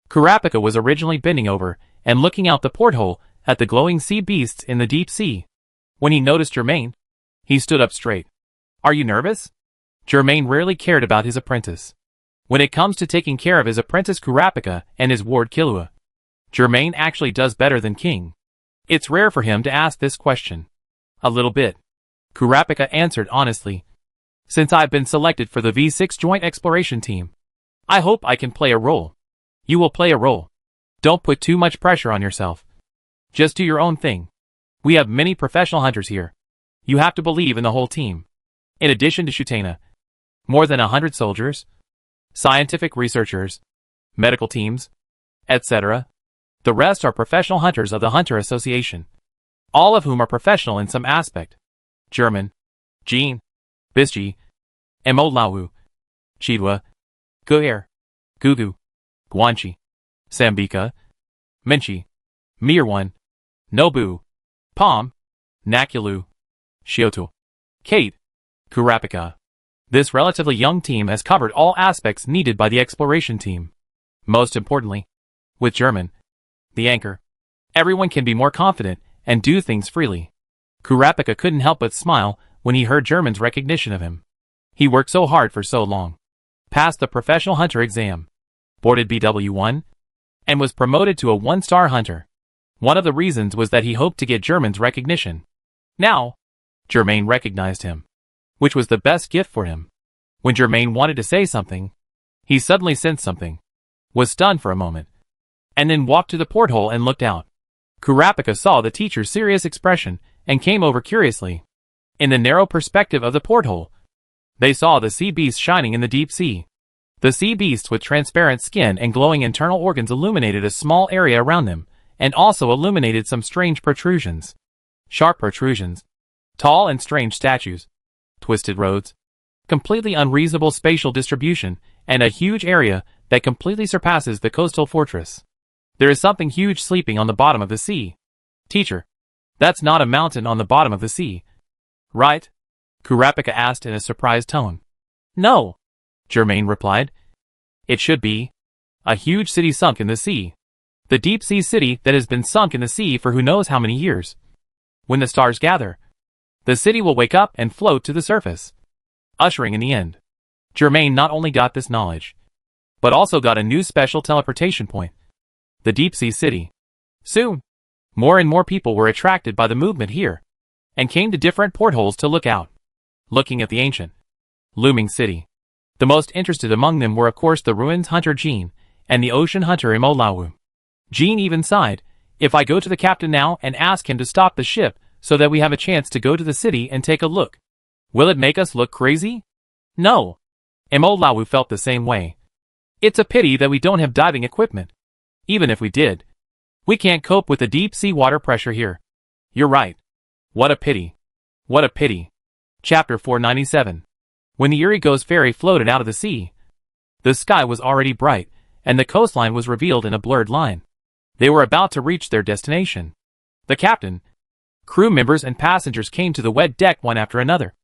Kurapika was originally bending over and looking out the porthole at the glowing sea beasts in the deep sea. When he noticed Germain, he stood up straight. Are you nervous? Germain rarely cared about his apprentice. When it comes to taking care of his apprentice Kurapika and his ward Killua, Germain actually does better than King. It's rare for him to ask this question. A little bit, Kurapika answered honestly. Since I've been selected for the V6 Joint Exploration Team, I hope I can play a role. You will play a role. Don't put too much pressure on yourself. Just do your own thing. We have many professional hunters here. You have to believe in the whole team. In addition to Shutana, more than 100 soldiers, scientific researchers, medical teams, etc. The rest are professional hunters of the Hunter Association, all of whom are professional in some aspect. German, Jean, Bisji, Imolawu, Chidwa, Guer, Gugu, Guanchi, Sambika, Minchi, Mirwan, Nobu, Palm, Nakulu, Shioto, Kate, Kurapika. This relatively young team has covered all aspects needed by the exploration team. Most importantly, with German, the anchor, everyone can be more confident and do things freely. Kurapika couldn't help but smile when he heard German's recognition of him. He worked so hard for so long, passed the professional hunter exam, boarded BW1, and was promoted to a 1-star hunter. One of the reasons was that he hoped to get German's recognition. Now, Germain recognized him, which was the best gift for him. When Germain wanted to say something, he suddenly sensed something, was stunned for a moment, and then walked to the porthole and looked out. Kurapika saw the teacher's serious expression and came over curiously. In the narrow perspective of the porthole, they saw the sea beasts shining in the deep sea. The sea beasts with transparent skin and glowing internal organs illuminated a small area around them, and also illuminated some strange protrusions. Sharp protrusions. Tall and strange statues. Twisted roads. Completely unreasonable spatial distribution, and a huge area that completely surpasses the coastal fortress. There is something huge sleeping on the bottom of the sea. Teacher, that's not a mountain on the bottom of the sea, right? Kurapika asked in a surprised tone. No, Germain replied. It should be a huge city sunk in the sea. The deep sea city that has been sunk in the sea for who knows how many years. When the stars gather, the city will wake up and float to the surface, ushering in the end. Germain not only got this knowledge, but also got a new special teleportation point. The deep sea city. Soon, more and more people were attracted by the movement here, and came to different portholes to look out, looking at the ancient, looming city. The most interested among them were of course the ruins hunter Jean, and the ocean hunter Imolawu. Jean even sighed, if I go to the captain now and ask him to stop the ship so that we have a chance to go to the city and take a look, will it make us look crazy? No. Imolawu felt the same way. It's a pity that we don't have diving equipment. Even if we did, we can't cope with the deep sea water pressure here. You're right. What a pity. What a pity. Chapter 497. When the Erie Ghost ferry floated out of the sea, the sky was already bright, and the coastline was revealed in a blurred line. They were about to reach their destination. The captain, crew members and passengers came to the wet deck one after another,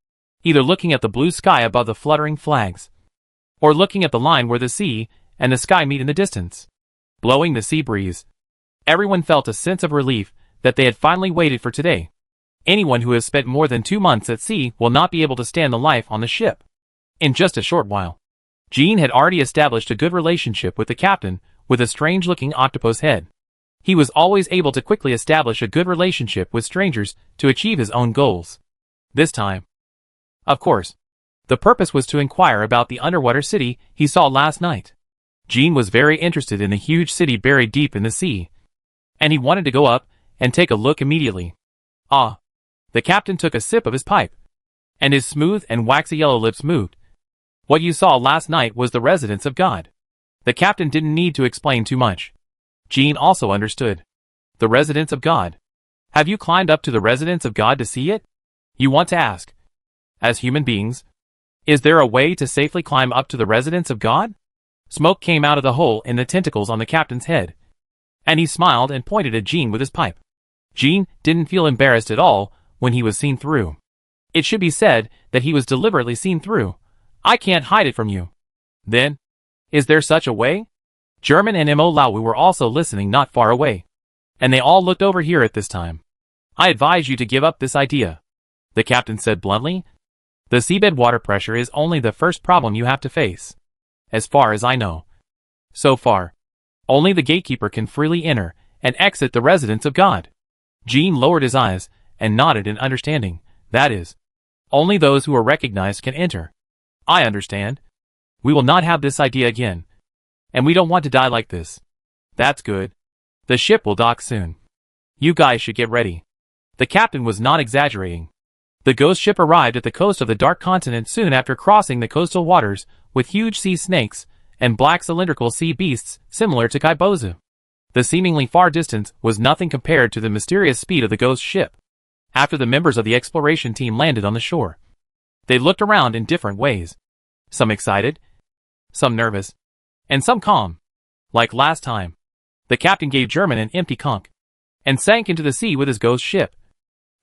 either looking at the blue sky above the fluttering flags, or looking at the line where the sea and the sky meet in the distance, blowing the sea breeze. Everyone felt a sense of relief that they had finally waited for today. Anyone who has spent more than 2 months at sea will not be able to stand the life on the ship. In just a short while, Jean had already established a good relationship with the captain with a strange-looking octopus head. He was always able to quickly establish a good relationship with strangers to achieve his own goals. This time, of course, the purpose was to inquire about the underwater city he saw last night. Jean was very interested in the huge city buried deep in the sea, and he wanted to go up and take a look immediately. Ah! The captain took a sip of his pipe, and his smooth and waxy yellow lips moved. What you saw last night was the residence of God. The captain didn't need to explain too much. Jean also understood. The residence of God. Have you climbed up to the residence of God to see it? You want to ask. As human beings, is there a way to safely climb up to the residence of God? Smoke came out of the hole in the tentacles on the captain's head, and he smiled and pointed at Jean with his pipe. Jean didn't feel embarrassed at all when he was seen through. It should be said that he was deliberately seen through. I can't hide it from you. Then, is there such a way? German and Imolawu were also listening not far away, and they all looked over here at this time. I advise you to give up this idea, the captain said bluntly. The seabed water pressure is only the first problem you have to face. As far as I know. So far, only the gatekeeper can freely enter and exit the residence of God. Jean lowered his eyes and nodded in understanding. That is, only those who are recognized can enter. I understand. We will not have this idea again. And we don't want to die like this. That's good. The ship will dock soon. You guys should get ready. The captain was not exaggerating. The ghost ship arrived at the coast of the Dark Continent soon after crossing the coastal waters with huge sea snakes and black cylindrical sea beasts similar to Kaibozu. The seemingly far distance was nothing compared to the mysterious speed of the ghost ship. After the members of the exploration team landed on the shore, they looked around in different ways. Some excited, some nervous, and some calm. Like last time, the captain gave German an empty conch and sank into the sea with his ghost ship,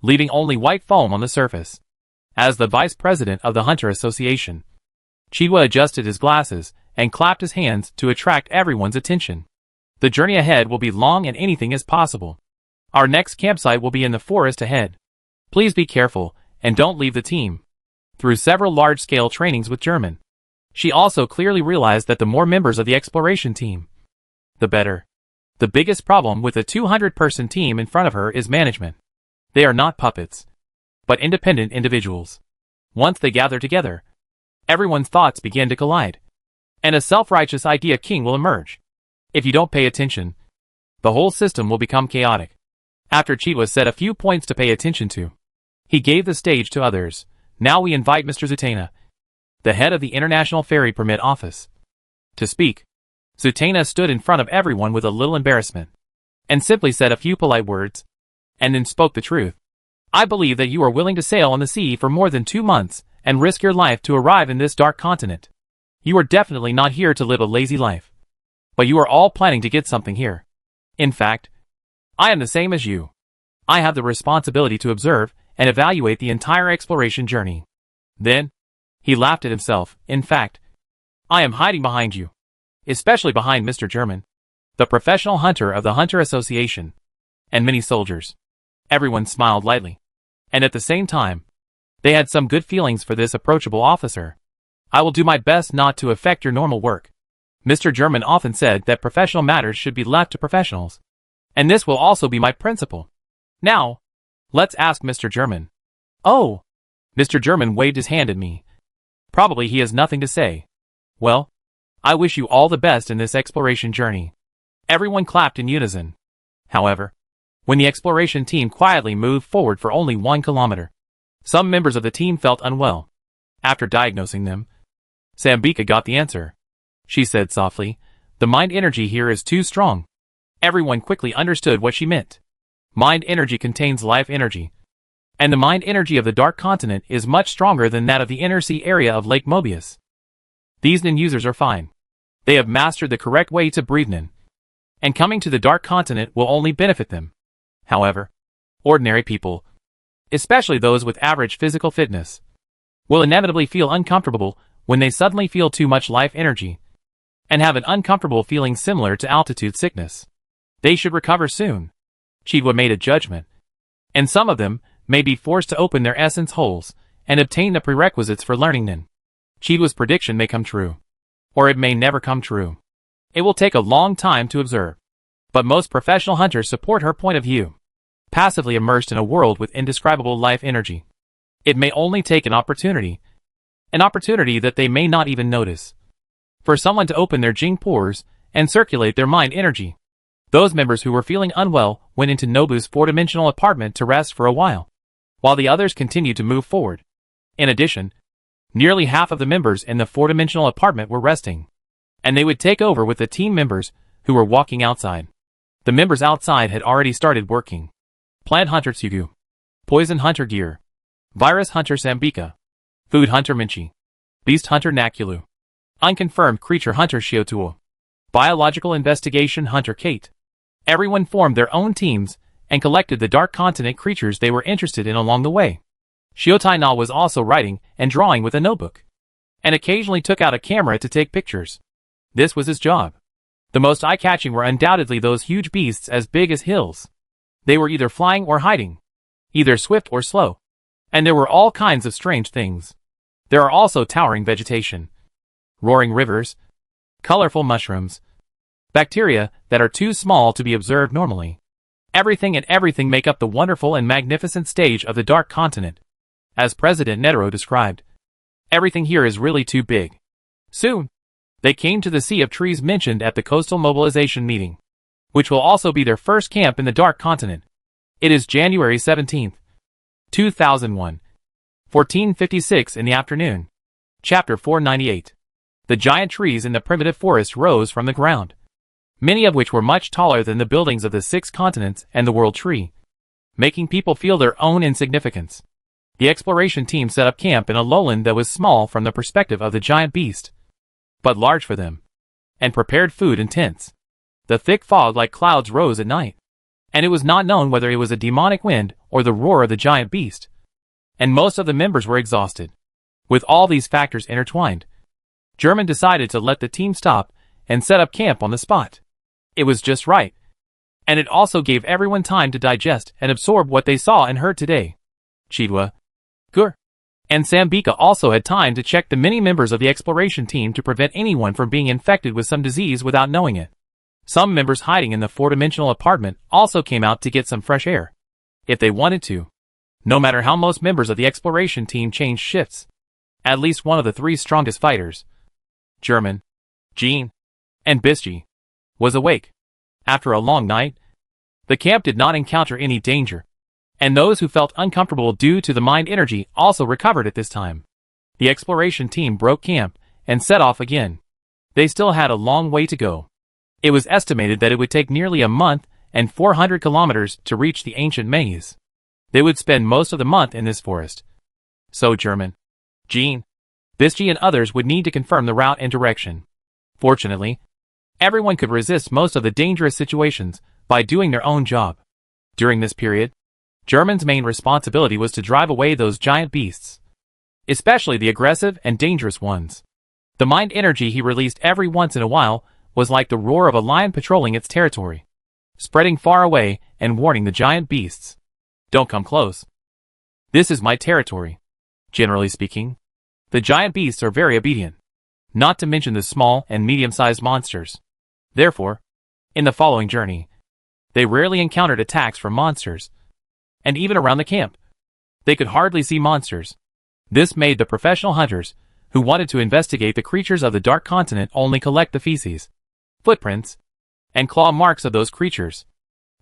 leaving only white foam on the surface. As the vice president of the Hunter Association, Chidwa adjusted his glasses and clapped his hands to attract everyone's attention. The journey ahead will be long and anything is possible. Our next campsite will be in the forest ahead. Please be careful and don't leave the team. Through several large-scale trainings with German, she also clearly realized that the more members of the exploration team, the better. The biggest problem with a 200-person team in front of her is management. They are not puppets, but independent individuals. Once they gather together, Everyone's thoughts begin to collide. And a self-righteous idea king will emerge. If you don't pay attention, the whole system will become chaotic. After Chitwa said a few points to pay attention to, he gave the stage to others. Now we invite Mr. Zutana, the head of the International Ferry Permit Office, to speak. Zutana stood in front of everyone with a little embarrassment, and simply said a few polite words, and then spoke the truth. I believe that you are willing to sail on the sea for more than 2 months, and risk your life to arrive in this dark continent. You are definitely not here to live a lazy life. But you are all planning to get something here. In fact, I am the same as you. I have the responsibility to observe and evaluate the entire exploration journey. Then, he laughed at himself. In fact, I am hiding behind you. Especially behind Mr. German, the professional hunter of the Hunter Association, and many soldiers. Everyone smiled lightly. And at the same time, they had some good feelings for this approachable officer. I will do my best not to affect your normal work. Mr. German often said that professional matters should be left to professionals. And this will also be my principle. Now, let's ask Mr. German. Oh! Mr. German waved his hand at me. Probably he has nothing to say. Well, I wish you all the best in this exploration journey. Everyone clapped in unison. However, when the exploration team quietly moved forward for only 1 kilometer, some members of the team felt unwell. After diagnosing them, Sambika got the answer. She said softly, the mind energy here is too strong. Everyone quickly understood what she meant. Mind energy contains life energy. And the mind energy of the Dark Continent is much stronger than that of the inner sea area of Lake Mobius. These Nin users are fine. They have mastered the correct way to breathe Nin. And coming to the Dark Continent will only benefit them. However, ordinary people, especially those with average physical fitness, will inevitably feel uncomfortable when they suddenly feel too much life energy, and have an uncomfortable feeling similar to altitude sickness. They should recover soon. Chitwa made a judgment. And some of them may be forced to open their essence holes and obtain the prerequisites for learning Nin. Chitwa's prediction may come true. Or it may never come true. It will take a long time to observe. But most professional hunters support her point of view. Passively immersed in a world with indescribable life energy, it may only take an opportunity that they may not even notice, for someone to open their Jing pores and circulate their mind energy. Those members who were feeling unwell went into Nobu's 4-dimensional apartment to rest for a while the others continued to move forward. In addition, nearly half of the members in the 4-dimensional apartment were resting, and they would take over with the team members who were walking outside. The members outside had already started working. Plant Hunter Tsugu, Poison Hunter Gear, Virus Hunter Sambika, Food Hunter Minchi, Beast Hunter Nakulu, Unconfirmed Creature Hunter Shiotuo, Biological Investigation Hunter Kate. Everyone formed their own teams and collected the Dark Continent creatures they were interested in along the way. Shiotai Na was also writing and drawing with a notebook, and occasionally took out a camera to take pictures. This was his job. The most eye-catching were undoubtedly those huge beasts as big as hills. They were either flying or hiding, either swift or slow. And there were all kinds of strange things. There are also towering vegetation, roaring rivers, colorful mushrooms, bacteria that are too small to be observed normally. Everything make up the wonderful and magnificent stage of the Dark Continent. As President Netero described, everything here is really too big. Soon, they came to the Sea of Trees mentioned at the Coastal Mobilization meeting, which will also be their first camp in the Dark Continent. It is January 17th, 2001, 14:56 in the afternoon. Chapter 498. The giant trees in the primitive forest rose from the ground, many of which were much taller than the buildings of the 6 continents and the World Tree, making people feel their own insignificance. The exploration team set up camp in a lowland that was small from the perspective of the giant beast, but large for them, and prepared food in tents. The thick fog like clouds rose at night, and it was not known whether it was a demonic wind or the roar of the giant beast. And most of the members were exhausted. With all these factors intertwined, German decided to let the team stop and set up camp on the spot. It was just right. And it also gave everyone time to digest and absorb what they saw and heard today. Chitwa, Gur, and Sambika also had time to check the many members of the exploration team to prevent anyone from being infected with some disease without knowing it. Some members hiding in the 4-dimensional apartment also came out to get some fresh air, if they wanted to, no matter how most members of the exploration team changed shifts. At least one of the three strongest fighters, German, Jean, and Bischi, was awake. After a long night, the camp did not encounter any danger, and those who felt uncomfortable due to the mind energy also recovered at this time. The exploration team broke camp and set off again. They still had a long way to go. It was estimated that it would take nearly a month and 400 kilometers to reach the ancient maze. They would spend most of the month in this forest. So German, Jean, Bischi and others would need to confirm the route and direction. Fortunately, everyone could resist most of the dangerous situations by doing their own job. During this period, German's main responsibility was to drive away those giant beasts, especially the aggressive and dangerous ones. The mind energy he released every once in a while was like the roar of a lion patrolling its territory, spreading far away and warning the giant beasts. Don't come close. This is my territory. Generally speaking, the giant beasts are very obedient, not to mention the small and medium-sized monsters. Therefore, in the following journey, they rarely encountered attacks from monsters, and even around the camp, they could hardly see monsters. This made the professional hunters, who wanted to investigate the creatures of the Dark Continent, only collect the feces, footprints, and claw marks of those creatures,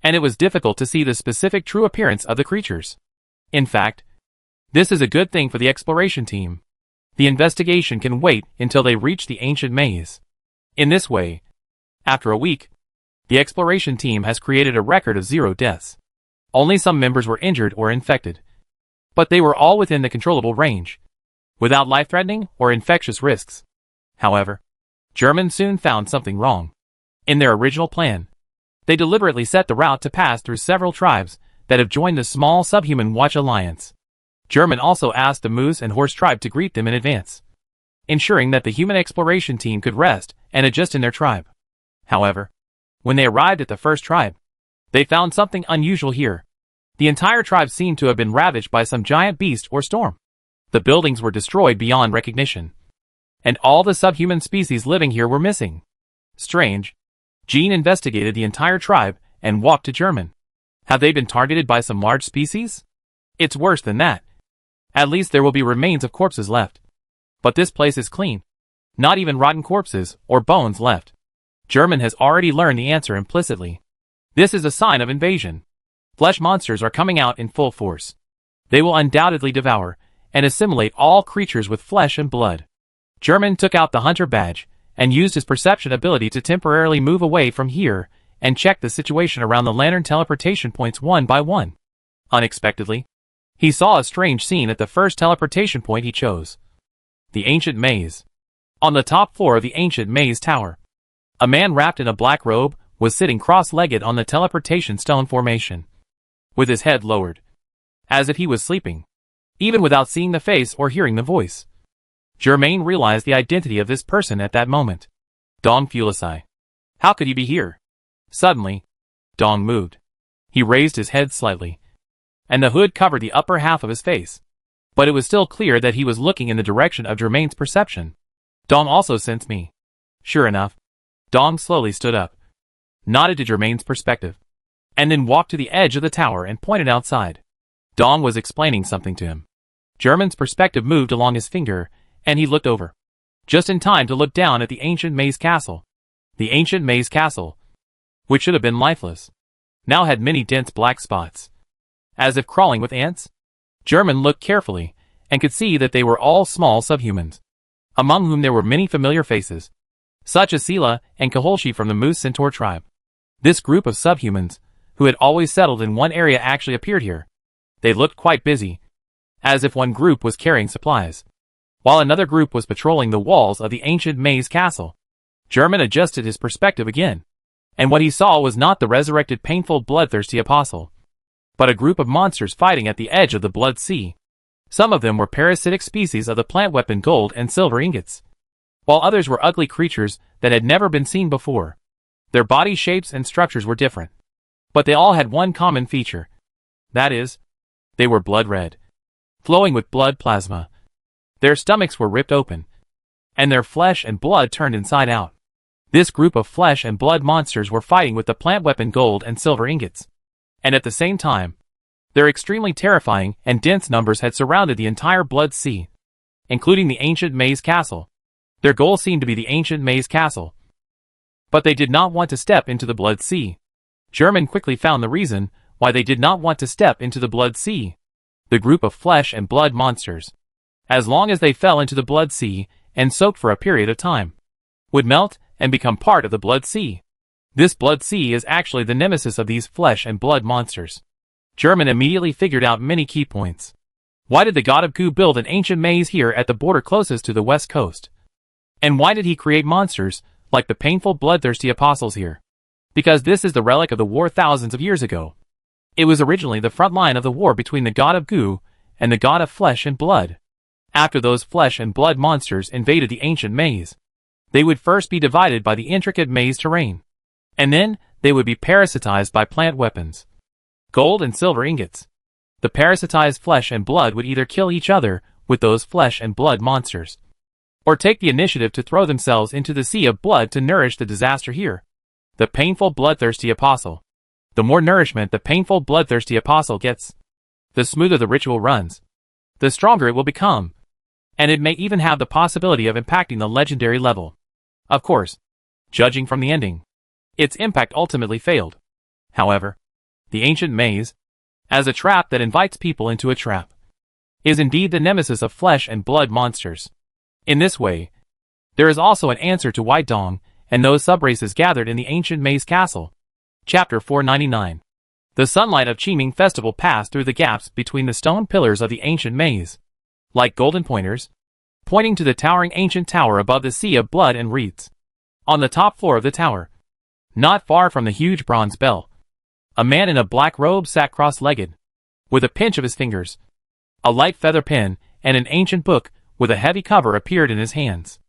and it was difficult to see the specific true appearance of the creatures. In fact, this is a good thing for the exploration team. The investigation can wait until they reach the ancient maze. In this way, after a week, the exploration team has created a record of 0 deaths. Only some members were injured or infected, but they were all within the controllable range, without life-threatening or infectious risks. However, Germans soon found something wrong. In their original plan, they deliberately set the route to pass through several tribes that have joined the small subhuman Watch Alliance. German also asked the Moose and Horse tribe to greet them in advance, ensuring that the human exploration team could rest and adjust in their tribe. However, when they arrived at the first tribe, they found something unusual here. The entire tribe seemed to have been ravaged by some giant beast or storm. The buildings were destroyed beyond recognition, and all the subhuman species living here were missing. Strange. Jean investigated the entire tribe and walked to German. Have they been targeted by some large species? It's worse than that. At least there will be remains of corpses left. But this place is clean. Not even rotten corpses or bones left. German has already learned the answer implicitly. This is a sign of invasion. Flesh monsters are coming out in full force. They will undoubtedly devour and assimilate all creatures with flesh and blood. German took out the hunter badge and used his perception ability to temporarily move away from here and check the situation around the lantern teleportation points one by one. Unexpectedly, he saw a strange scene at the first teleportation point he chose. The ancient maze. On the top floor of the ancient maze tower, a man wrapped in a black robe was sitting cross-legged on the teleportation stone formation, with his head lowered, as if he was sleeping, even without seeing the face or hearing the voice. Germain realized the identity of this person at that moment. Dong Fulisai. How could he be here? Suddenly, Dong moved. He raised his head slightly, and the hood covered the upper half of his face. But it was still clear that he was looking in the direction of Germain's perception. Dong also sensed me. Sure enough, Dong slowly stood up, nodded to Germain's perspective, and then walked to the edge of the tower and pointed outside. Dong was explaining something to him. Germain's perspective moved along his finger, and he looked over, just in time to look down at the ancient maze castle. The ancient maze castle, which should have been lifeless, now had many dense black spots, as if crawling with ants. German looked carefully, and could see that they were all small subhumans, among whom there were many familiar faces, such as Sela and Kaholshi from the Moose Centaur tribe. This group of subhumans, who had always settled in one area, actually appeared here. They looked quite busy, as if one group was carrying supplies, while another group was patrolling the walls of the ancient maze castle. German adjusted his perspective again, and what he saw was not the resurrected painful bloodthirsty apostle, but a group of monsters fighting at the edge of the blood sea. Some of them were parasitic species of the plant weapon gold and silver ingots, while others were ugly creatures that had never been seen before. Their body shapes and structures were different, but they all had one common feature. That is, they were blood red, flowing with blood plasma. Their stomachs were ripped open, and their flesh and blood turned inside out. This group of flesh and blood monsters were fighting with the plant weapon gold and silver ingots, and at the same time, their extremely terrifying and dense numbers had surrounded the entire blood sea. including the ancient maze castle. Their goal seemed to be the ancient maze castle. But they did not want to step into the Blood Sea. German quickly found the reason why they did not want to step into the Blood Sea. The group of flesh and blood monsters, as long as they fell into the Blood Sea and soaked for a period of time, would melt and become part of the Blood Sea. This Blood Sea is actually the nemesis of these flesh and blood monsters. German immediately figured out many key points. Why did the god of goo build an ancient maze here at the border closest to the west coast? And why did he create monsters like the painful bloodthirsty apostles here? Because this is the relic of the war thousands of years ago. It was originally the front line of the war between the god of goo and the god of flesh and blood. After those flesh and blood monsters invaded the ancient maze, they would first be divided by the intricate maze terrain. And then, they would be parasitized by plant weapons. Gold and silver ingots. The parasitized flesh and blood would either kill each other with those flesh and blood monsters, or take the initiative to throw themselves into the sea of blood to nourish the disaster here. The painful bloodthirsty apostle. The more nourishment the painful bloodthirsty apostle gets, the smoother the ritual runs, the stronger it will become, and it may even have the possibility of impacting the legendary level. Of course, judging from the ending, its impact ultimately failed. However, the ancient maze, as a trap that invites people into a trap, is indeed the nemesis of flesh and blood monsters. In this way, there is also an answer to why Dong and those subraces gathered in the ancient maze castle. Chapter 499. The sunlight of Qiming Festival passed through the gaps between the stone pillars of the ancient maze, like golden pointers, pointing to the towering ancient tower above the sea of blood and reeds. On the top floor of the tower, not far from the huge bronze bell, a man in a black robe sat cross-legged, with a pinch of his fingers. A light feather pen and an ancient book with a heavy cover appeared in his hands.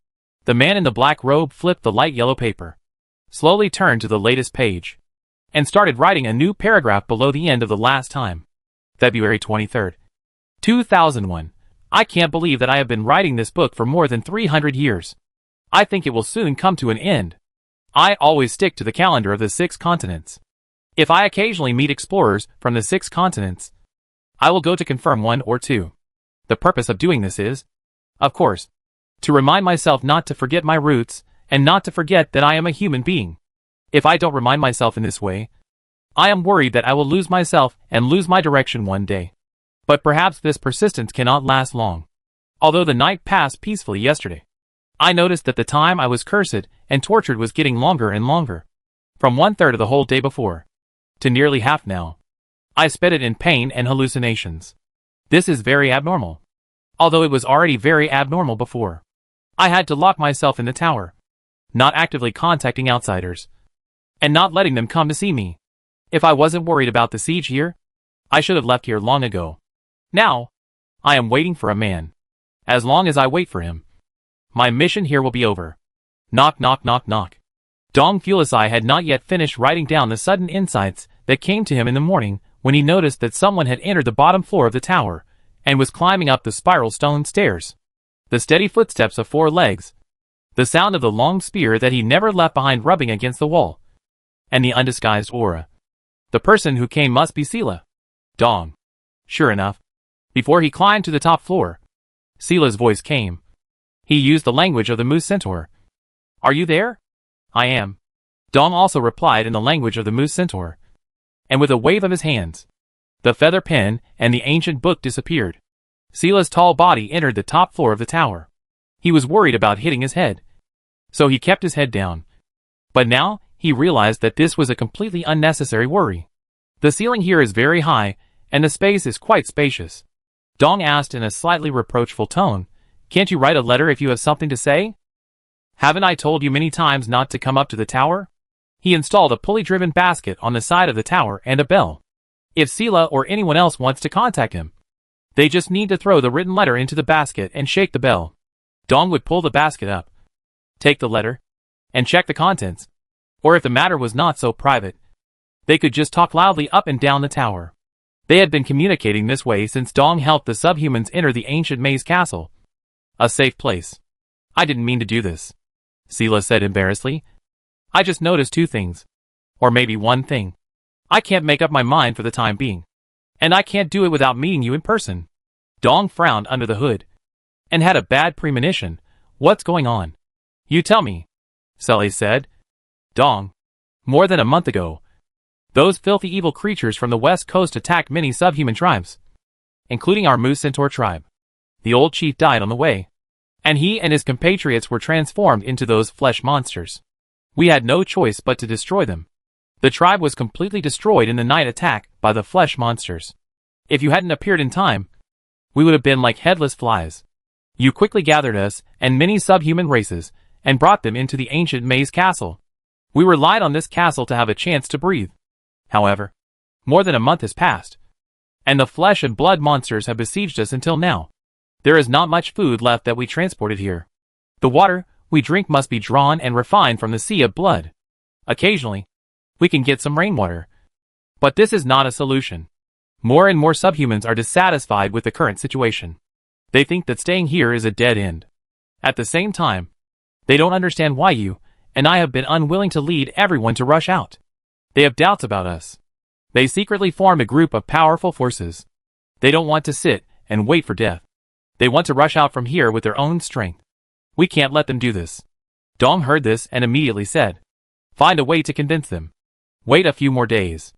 The man in the black robe flipped the light yellow paper, slowly turned to the latest page, and started writing a new paragraph below the end of the last time. February 23rd, 2001. I can't believe that I have been writing this book for more than 300 years. I think it will soon come to an end. I always stick to the calendar of the 6 continents. If I occasionally meet explorers from the 6 continents, I will go to confirm 1 or 2. The purpose of doing this is, of course, to remind myself not to forget my roots and not to forget that I am a human being. If I don't remind myself in this way, I am worried that I will lose myself and lose my direction one day. But perhaps this persistence cannot last long. Although the night passed peacefully yesterday, I noticed that the time I was cursed and tortured was getting longer and longer. From 1/3 of the whole day before, to nearly half now. I spent it in pain and hallucinations. This is very abnormal. Although it was already very abnormal before. I had to lock myself in the tower, not actively contacting outsiders, and not letting them come to see me. If I wasn't worried about the siege here, I should have left here long ago. Now, I am waiting for a man. As long as I wait for him, my mission here will be over. Knock knock knock knock. Dong Fulisai had not yet finished writing down the sudden insights that came to him in the morning when he noticed that someone had entered the bottom floor of the tower and was climbing up the spiral stone stairs. The steady footsteps of 4 legs, the sound of the long spear that he never left behind rubbing against the wall, and the undisguised aura. The person who came must be Sila. Dong. Sure enough, before he climbed to the top floor, Sila's voice came. He used the language of the Moose Centaur. Are you there? I am. Dong also replied in the language of the Moose Centaur. And with a wave of his hands, the feather pen and the ancient book disappeared. Sila's tall body entered the top floor of the tower. He was worried about hitting his head, so he kept his head down. But now, he realized that this was a completely unnecessary worry. The ceiling here is very high, and the space is quite spacious. Dong asked in a slightly reproachful tone, "Can't you write a letter if you have something to say? Haven't I told you many times not to come up to the tower?" He installed a pulley-driven basket on the side of the tower and a bell. If Sila or anyone else wants to contact him, they just need to throw the written letter into the basket and shake the bell. Dong would pull the basket up, take the letter, and check the contents. Or if the matter was not so private, they could just talk loudly up and down the tower. They had been communicating this way since Dong helped the subhumans enter the ancient maze castle. A safe place. I didn't mean to do this, Sila said embarrassedly. I just noticed 2 things. Or maybe 1 thing. I can't make up my mind for the time being. And I can't do it without meeting you in person. Dong frowned under the hood. and had a bad premonition. What's going on? You tell me, Sully said. Dong. More than a month ago, those filthy evil creatures from the west coast attacked many subhuman tribes, including our Moose Centaur tribe. The old chief died on the way, and he and his compatriots were transformed into those flesh monsters. We had no choice but to destroy them. The tribe was completely destroyed in the night attack by the flesh monsters. If you hadn't appeared in time, we would have been like headless flies. You quickly gathered us and many subhuman races and brought them into the ancient maze castle. We relied on this castle to have a chance to breathe. However, more than a month has passed, and the flesh and blood monsters have besieged us until now. There is not much food left that we transported here. The water we drink must be drawn and refined from the sea of blood. Occasionally, we can get some rainwater. But this is not a solution. More and more subhumans are dissatisfied with the current situation. They think that staying here is a dead end. At the same time, they don't understand why you and I have been unwilling to lead everyone to rush out. They have doubts about us. They secretly formed a group of powerful forces. They don't want to sit and wait for death. They want to rush out from here with their own strength. We can't let them do this. Dong heard this and immediately said, find a way to convince them. Wait a few more days.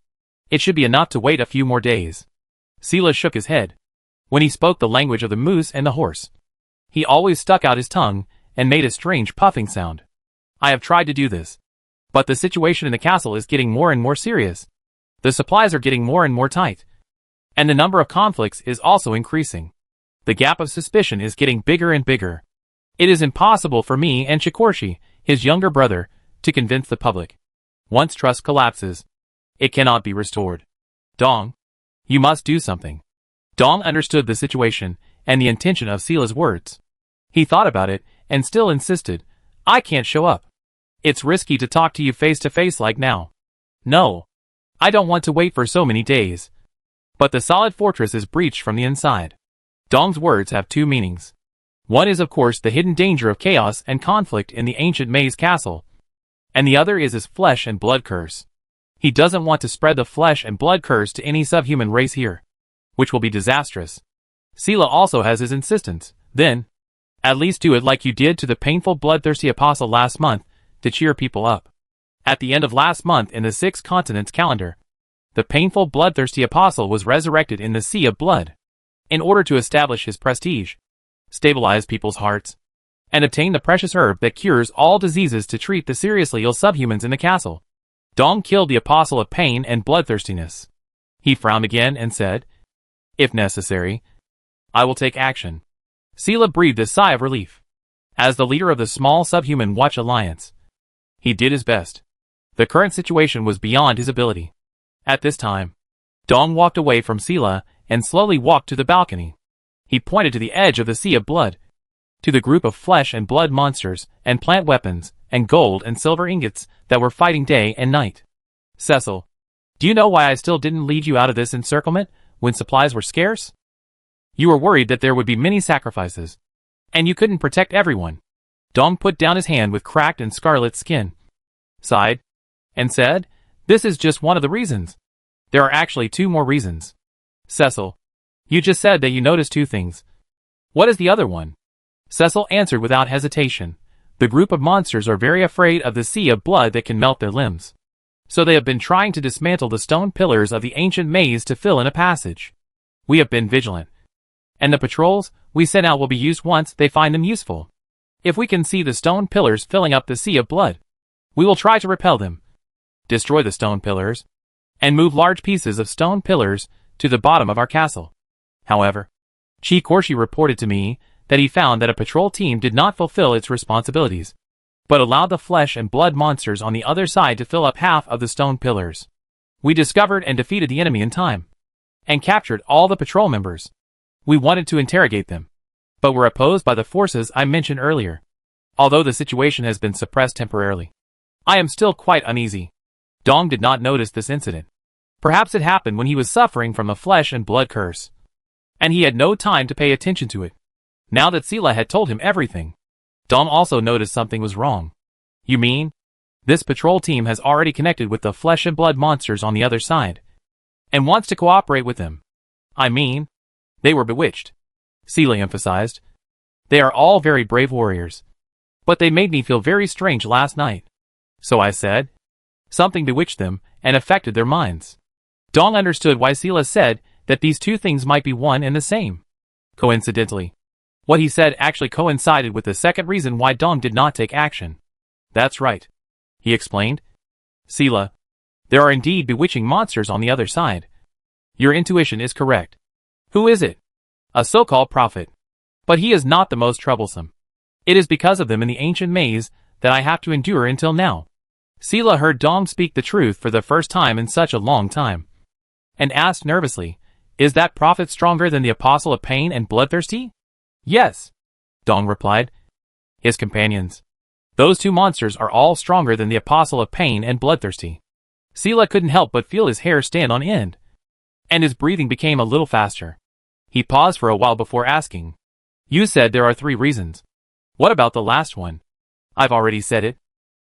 It should be enough to wait a few more days. Sila shook his head. When he spoke the language of the moose and the horse, he always stuck out his tongue and made a strange puffing sound. I have tried to do this, but the situation in the castle is getting more and more serious. The supplies are getting more and more tight, and the number of conflicts is also increasing. The gap of suspicion is getting bigger and bigger. It is impossible for me and Chikorshi, his younger brother, to convince the public. Once trust collapses, it cannot be restored. Dong, you must do something. Dong understood the situation and the intention of Sila's words. He thought about it and still insisted, I can't show up. It's risky to talk to you face to face like now. No, I don't want to wait for so many days. But the solid fortress is breached from the inside. Dong's words have two meanings. One is of course the hidden danger of chaos and conflict in the ancient maze castle, and the other is his flesh and blood curse. He doesn't want to spread the flesh and blood curse to any subhuman race here, which will be disastrous. Sila also has his insistence. Then, at least do it like you did to the painful bloodthirsty apostle last month to cheer people up. At the end of last month in the 6 continents calendar, the painful bloodthirsty apostle was resurrected in the sea of blood. In order to establish his prestige, stabilize people's hearts, and obtain the precious herb that cures all diseases to treat the seriously ill subhumans in the castle, Dong killed the apostle of pain and bloodthirstiness. He frowned again and said, if necessary, I will take action. Sila breathed a sigh of relief. As the leader of the small subhuman watch alliance, he did his best. The current situation was beyond his ability. At this time, Dong walked away from Sila and slowly walked to the balcony. He pointed to the edge of the sea of blood, to the group of flesh and blood monsters and plant weapons and gold and silver ingots that were fighting day and night. Cecil, do you know why I still didn't lead you out of this encirclement when supplies were scarce? You were worried that there would be many sacrifices, and you couldn't protect everyone. Dong put down his hand with cracked and scarlet skin, sighed, and said, this is just one of the reasons. There are actually 2 more reasons. Cecil, you just said that you noticed 2 things. What is the other one? Cecil answered without hesitation. The group of monsters are very afraid of the sea of blood that can melt their limbs. So they have been trying to dismantle the stone pillars of the ancient maze to fill in a passage. We have been vigilant, and the patrols we sent out will be used once they find them useful. If we can see the stone pillars filling up the sea of blood, we will try to repel them, destroy the stone pillars, and move large pieces of stone pillars to the bottom of our castle. However, Chikorshi reported to me that he found that a patrol team did not fulfill its responsibilities, but allowed the flesh and blood monsters on the other side to fill up half of the stone pillars. We discovered and defeated the enemy in time, and captured all the patrol members. We wanted to interrogate them, but were opposed by the forces I mentioned earlier. Although the situation has been suppressed temporarily, I am still quite uneasy. Dong did not notice this incident. Perhaps it happened when he was suffering from a flesh and blood curse, and he had no time to pay attention to it. Now that Sila had told him everything, Dong also noticed something was wrong. You mean, this patrol team has already connected with the flesh and blood monsters on the other side, and wants to cooperate with them? I mean, they were bewitched, Sila emphasized. They are all very brave warriors. But they made me feel very strange last night. So I said. Something bewitched them and affected their minds. Dong understood why Sila said that these two things might be one and the same. Coincidentally, what he said actually coincided with the second reason why Dong did not take action. That's right, he explained. Sila, there are indeed bewitching monsters on the other side. Your intuition is correct. Who is it? A so-called prophet. But he is not the most troublesome. It is because of them in the ancient maze that I have to endure until now. Sila heard Dong speak the truth for the first time in such a long time, and asked nervously, is that prophet stronger than the apostle of pain and bloodthirsty? Yes, Dong replied. His companions. Those two monsters are all stronger than the apostle of pain and bloodthirsty. Sila couldn't help but feel his hair stand on end, and his breathing became a little faster. He paused for a while before asking, you said there are 3 reasons. What about the last one? I've already said it,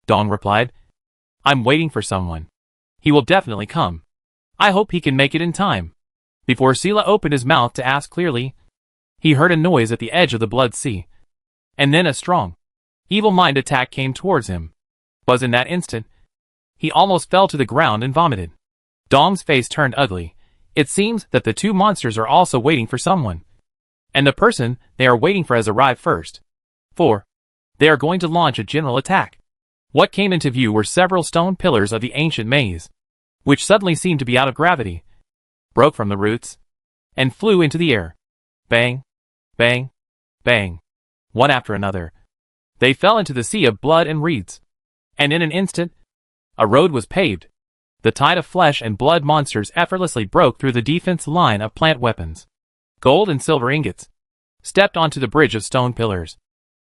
Dong replied. I'm waiting for someone. He will definitely come. I hope he can make it in time. Before Sila opened his mouth to ask clearly, he heard a noise at the edge of the blood sea. And then a strong, evil mind attack came towards him. Was in that instant, he almost fell to the ground and vomited. Dong's face turned ugly. It seems that the two monsters are also waiting for someone. And the person they are waiting for has arrived first. 4. They are going to launch a general attack. What came into view were several stone pillars of the ancient maze, which suddenly seemed to be out of gravity, broke from the roots, and flew into the air. Bang, bang, bang, one after another. They fell into the sea of blood and reeds. And in an instant, a road was paved. The tide of flesh and blood monsters effortlessly broke through the defense line of plant weapons. Gold and silver ingots stepped onto the bridge of stone pillars,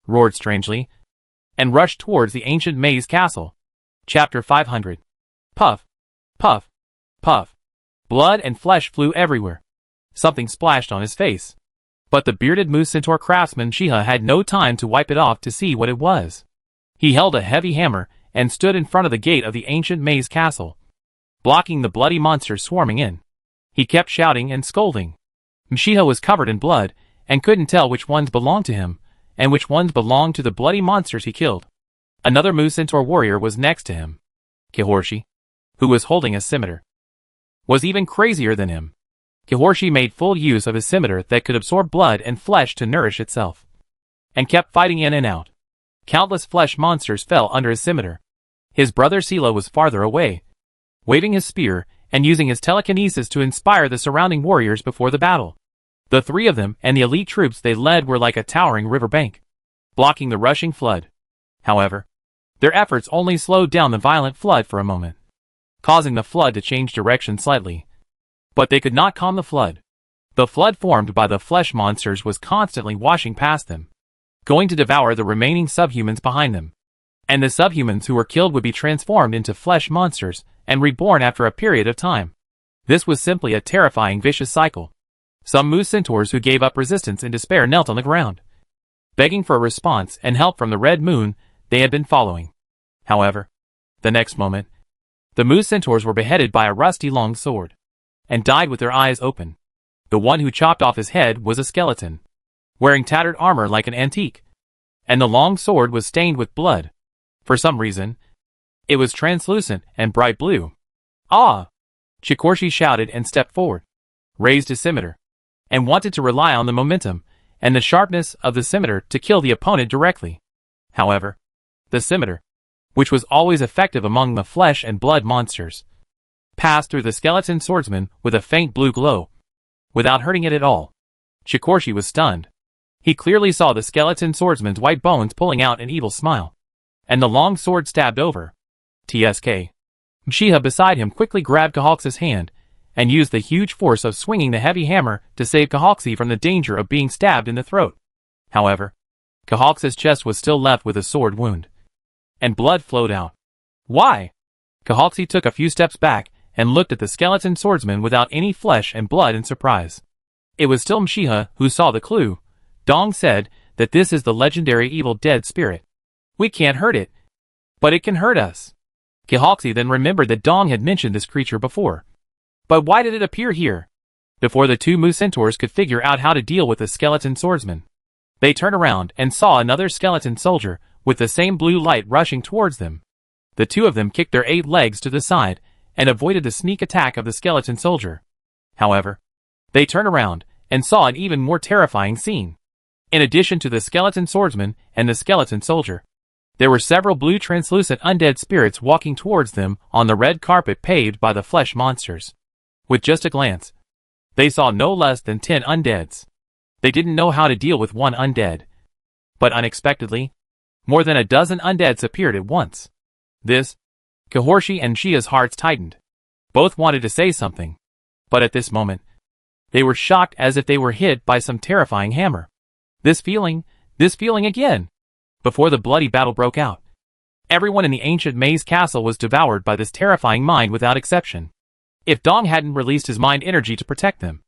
roared strangely, and rushed towards the ancient maze castle. Chapter 500. Puff, puff, puff. Blood and flesh flew everywhere. Something splashed on his face. But the bearded moose centaur craftsman Shiha had no time to wipe it off to see what it was. He held a heavy hammer and stood in front of the gate of the ancient maze castle, blocking the bloody monsters swarming in. He kept shouting and scolding. Mshiha was covered in blood and couldn't tell which ones belonged to him and which ones belonged to the bloody monsters he killed. Another moose centaur warrior was next to him. Kihorshi, who was holding a scimitar, was even crazier than him. Kihorshi made full use of his scimitar that could absorb blood and flesh to nourish itself, and kept fighting in and out. Countless flesh monsters fell under his scimitar. His brother Sila was farther away, waving his spear and using his telekinesis to inspire the surrounding warriors before the battle. The 3 of them and the elite troops they led were like a towering riverbank, blocking the rushing flood. However, their efforts only slowed down the violent flood for a moment, causing the flood to change direction slightly. But they could not calm the flood. The flood formed by the flesh monsters was constantly washing past them, going to devour the remaining subhumans behind them. And the subhumans who were killed would be transformed into flesh monsters and reborn after a period of time. This was simply a terrifying vicious cycle. Some moose centaurs who gave up resistance in despair knelt on the ground, begging for a response and help from the red moon they had been following. However, the next moment, the moose centaurs were beheaded by a rusty long sword, and died with their eyes open. The one who chopped off his head was a skeleton, wearing tattered armor like an antique, and the long sword was stained with blood. For some reason, it was translucent and bright blue. Ah! Chikorshi shouted and stepped forward, raised his scimitar, and wanted to rely on the momentum and the sharpness of the scimitar to kill the opponent directly. However, the scimitar, which was always effective among the flesh and blood monsters, passed through the skeleton swordsman with a faint blue glow, without hurting it at all. Chikorshi was stunned. He clearly saw the skeleton swordsman's white bones pulling out an evil smile, and the long sword stabbed over. TSK. Mshiha beside him quickly grabbed Kahox's hand and used the huge force of swinging the heavy hammer to save Kahoxi from the danger of being stabbed in the throat. However, Kahox's chest was still left with a sword wound, and blood flowed out. Why? Kahoxi took a few steps back and looked at the skeleton swordsman without any flesh and blood in surprise. It was still Mshiha who saw the clue. Dong said that this is the legendary evil dead spirit. We can't hurt it, but it can hurt us. Kahoxi then remembered that Dong had mentioned this creature before. But why did it appear here? Before the two moose centaurs could figure out how to deal with the skeleton swordsman, They turned around and saw another skeleton soldier with the same blue light rushing towards them. The two of them kicked their 8 legs to the side and avoided the sneak attack of the skeleton soldier. However, they turned around and saw an even more terrifying scene. In addition to the skeleton swordsman and the skeleton soldier, there were several blue translucent undead spirits walking towards them on the red carpet paved by the flesh monsters. With just a glance, they saw no less than 10 undeads. They didn't know how to deal with one undead. But unexpectedly, more than a dozen undeads appeared at once. This, Kahorshi and Shia's hearts tightened. Both wanted to say something, but at this moment, they were shocked as if they were hit by some terrifying hammer. This feeling again! Before the bloody battle broke out, everyone in the ancient maze castle was devoured by this terrifying mind without exception. If Dong hadn't released his mind energy to protect them,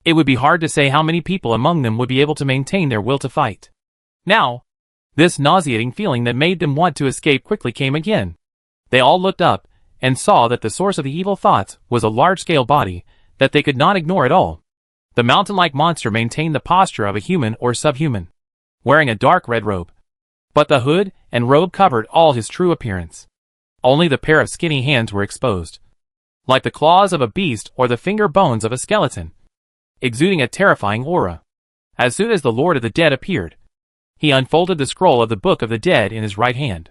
it would be hard to say how many people among them would be able to maintain their will to fight. Now, this nauseating feeling that made them want to escape quickly came again. They all looked up and saw that the source of the evil thoughts was a large-scale body that they could not ignore at all. The mountain-like monster maintained the posture of a human or subhuman, wearing a dark red robe. But the hood and robe covered all his true appearance. Only the pair of skinny hands were exposed, like the claws of a beast or the finger bones of a skeleton, exuding a terrifying aura. As soon as the Lord of the Dead appeared, he unfolded the scroll of the Book of the Dead in his right hand.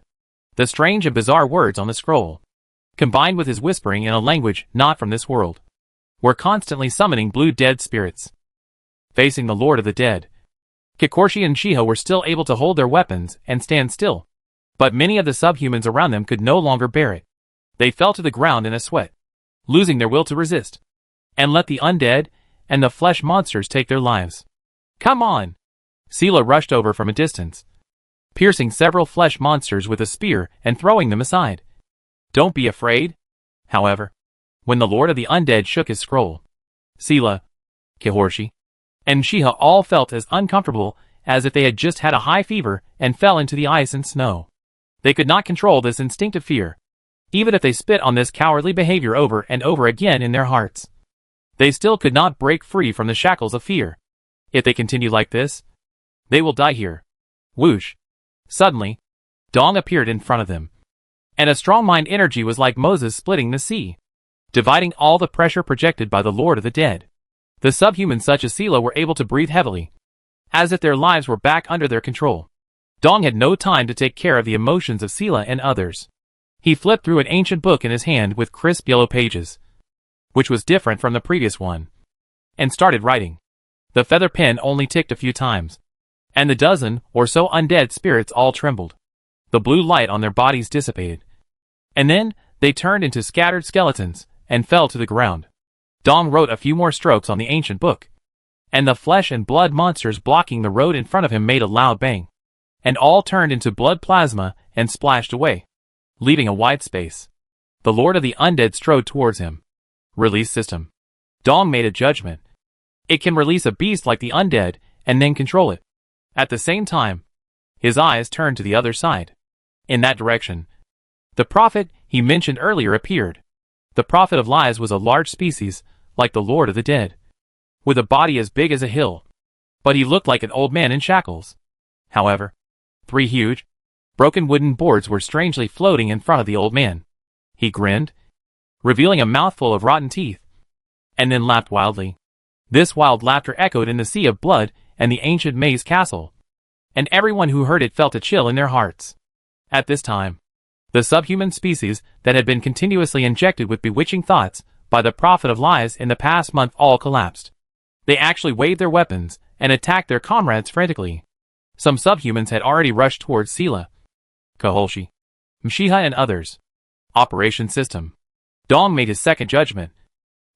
The strange and bizarre words on the scroll, combined with his whispering in a language not from this world, were constantly summoning blue dead spirits. Facing the Lord of the Dead, Kikoshi and Shiho were still able to hold their weapons and stand still, but many of the subhumans around them could no longer bear it. They fell to the ground in a sweat, losing their will to resist, and let the undead and the flesh monsters take their lives. Come on! Sela rushed over from a distance, piercing several flesh monsters with a spear and throwing them aside. Don't be afraid. However, when the Lord of the Undead shook his scroll, Sela, Kihorshi, and Shiha all felt as uncomfortable as if they had just had a high fever and fell into the ice and snow. They could not control this instinctive fear, even if they spit on this cowardly behavior over and over again in their hearts. They still could not break free from the shackles of fear. If they continue like this, they will die here. Whoosh! Suddenly, Dong appeared in front of them, and a strong mind energy was like Moses splitting the sea, dividing all the pressure projected by the Lord of the Dead. The subhumans such as Sela were able to breathe heavily, as if their lives were back under their control. Dong had no time to take care of the emotions of Sela and others. He flipped through an ancient book in his hand with crisp yellow pages, which was different from the previous one, and started writing. The feather pen only ticked a few times, and the dozen or so undead spirits all trembled. The blue light on their bodies dissipated, and then they turned into scattered skeletons and fell to the ground. Dong wrote a few more strokes on the ancient book, and the flesh and blood monsters blocking the road in front of him made a loud bang, and all turned into blood plasma and splashed away, leaving a wide space. The Lord of the Undead strode towards him. Release system. Dong made a judgment. It can release a beast like the undead and then control it. At the same time, his eyes turned to the other side. In that direction, the prophet he mentioned earlier appeared. The prophet of lies was a large species, like the Lord of the Dead, with a body as big as a hill, but he looked like an old man in shackles. However, 3 huge, broken wooden boards were strangely floating in front of the old man. He grinned, revealing a mouthful of rotten teeth, and then laughed wildly. This wild laughter echoed in the sea of blood and the ancient maze castle, and everyone who heard it felt a chill in their hearts. At this time, the subhuman species that had been continuously injected with bewitching thoughts by the prophet of lies in the past month all collapsed. They actually waved their weapons and attacked their comrades frantically. Some subhumans had already rushed towards Sela, Kaholshi, Mshiha and others. Operation system. Dong made his second judgment,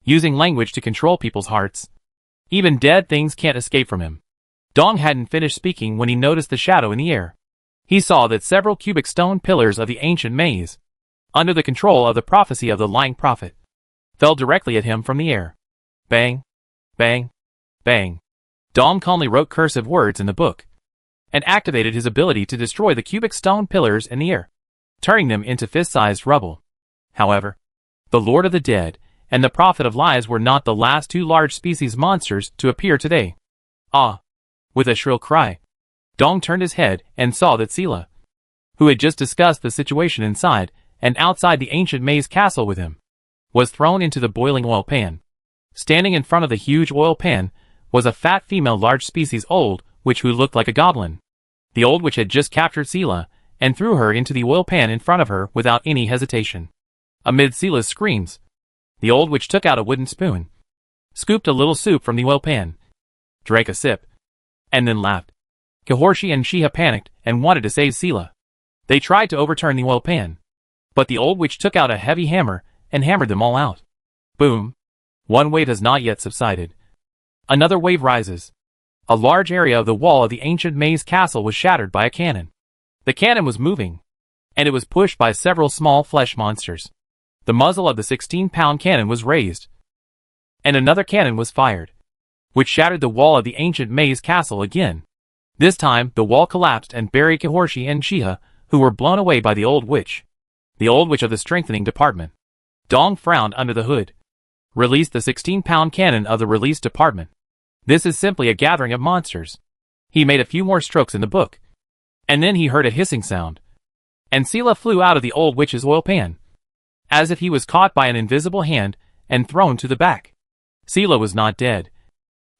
using language to control people's hearts. Even dead things can't escape from him. Dong hadn't finished speaking when he noticed the shadow in the air. He saw that several cubic stone pillars of the ancient maze, under the control of the prophecy of the lying prophet, fell directly at him from the air. Bang, bang, bang. Dong calmly wrote cursive words in the book, and activated his ability to destroy the cubic stone pillars in the air, turning them into fist-sized rubble. However, the Lord of the Dead and the Prophet of Lies were not the last 2 large species monsters to appear today. Ah! With a shrill cry, Dong turned his head and saw that Sela, who had just discussed the situation inside and outside the ancient maze castle with him, was thrown into the boiling oil pan. Standing in front of the huge oil pan was a fat female large species old witch who looked like a goblin. The old witch had just captured Sela and threw her into the oil pan in front of her without any hesitation. Amid Sela's screams, the old witch took out a wooden spoon, scooped a little soup from the oil pan, drank a sip, and then laughed. Kihorshi and Shiha panicked and wanted to save Sela. They tried to overturn the oil pan, but the old witch took out a heavy hammer and hammered them all out. Boom! One wave has not yet subsided. Another wave rises. A large area of the wall of the ancient maze castle was shattered by a cannon. The cannon was moving, and it was pushed by several small flesh monsters. The muzzle of the 16-pound cannon was raised, and another cannon was fired, which shattered the wall of the ancient maze castle again. This time, the wall collapsed and buried Kihorshi and Shiha, who were blown away by the old witch of the strengthening department. Dong frowned under the hood. Release the 16-pound cannon of the release department. This is simply a gathering of monsters. He made a few more strokes in the book, and then he heard a hissing sound, and Sela flew out of the old witch's oil pan, as if he was caught by an invisible hand and thrown to the back. Sela was not dead.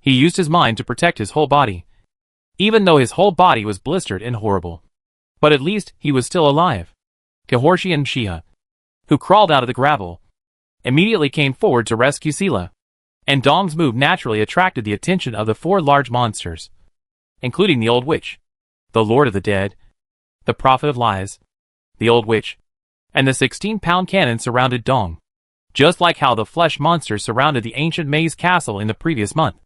He used his mind to protect his whole body, even though his whole body was blistered and horrible. But at least he was still alive. Kihorshi and Shiha, who crawled out of the gravel, immediately came forward to rescue Sela, and Dong's move naturally attracted the attention of the four large monsters, including the old witch, the Lord of the Dead, the Prophet of Lies, the old witch, and the 16-pound cannon surrounded Dong, just like how the flesh monsters surrounded the ancient maze castle in the previous month.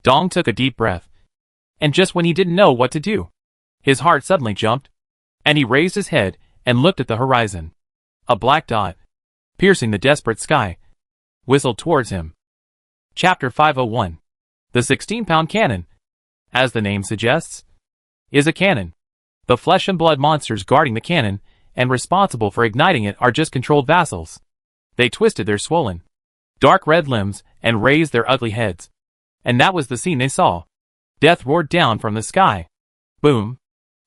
Dong took a deep breath, and just when he didn't know what to do, his heart suddenly jumped, and he raised his head and looked at the horizon. A black dot, piercing the desperate sky, whistled towards him. Chapter 501. The 16-pound cannon, as the name suggests, is a cannon. The flesh and blood monsters guarding the cannon and responsible for igniting it are just controlled vassals. They twisted their swollen, dark red limbs and raised their ugly heads. And that was the scene they saw. Death roared down from the sky. Boom!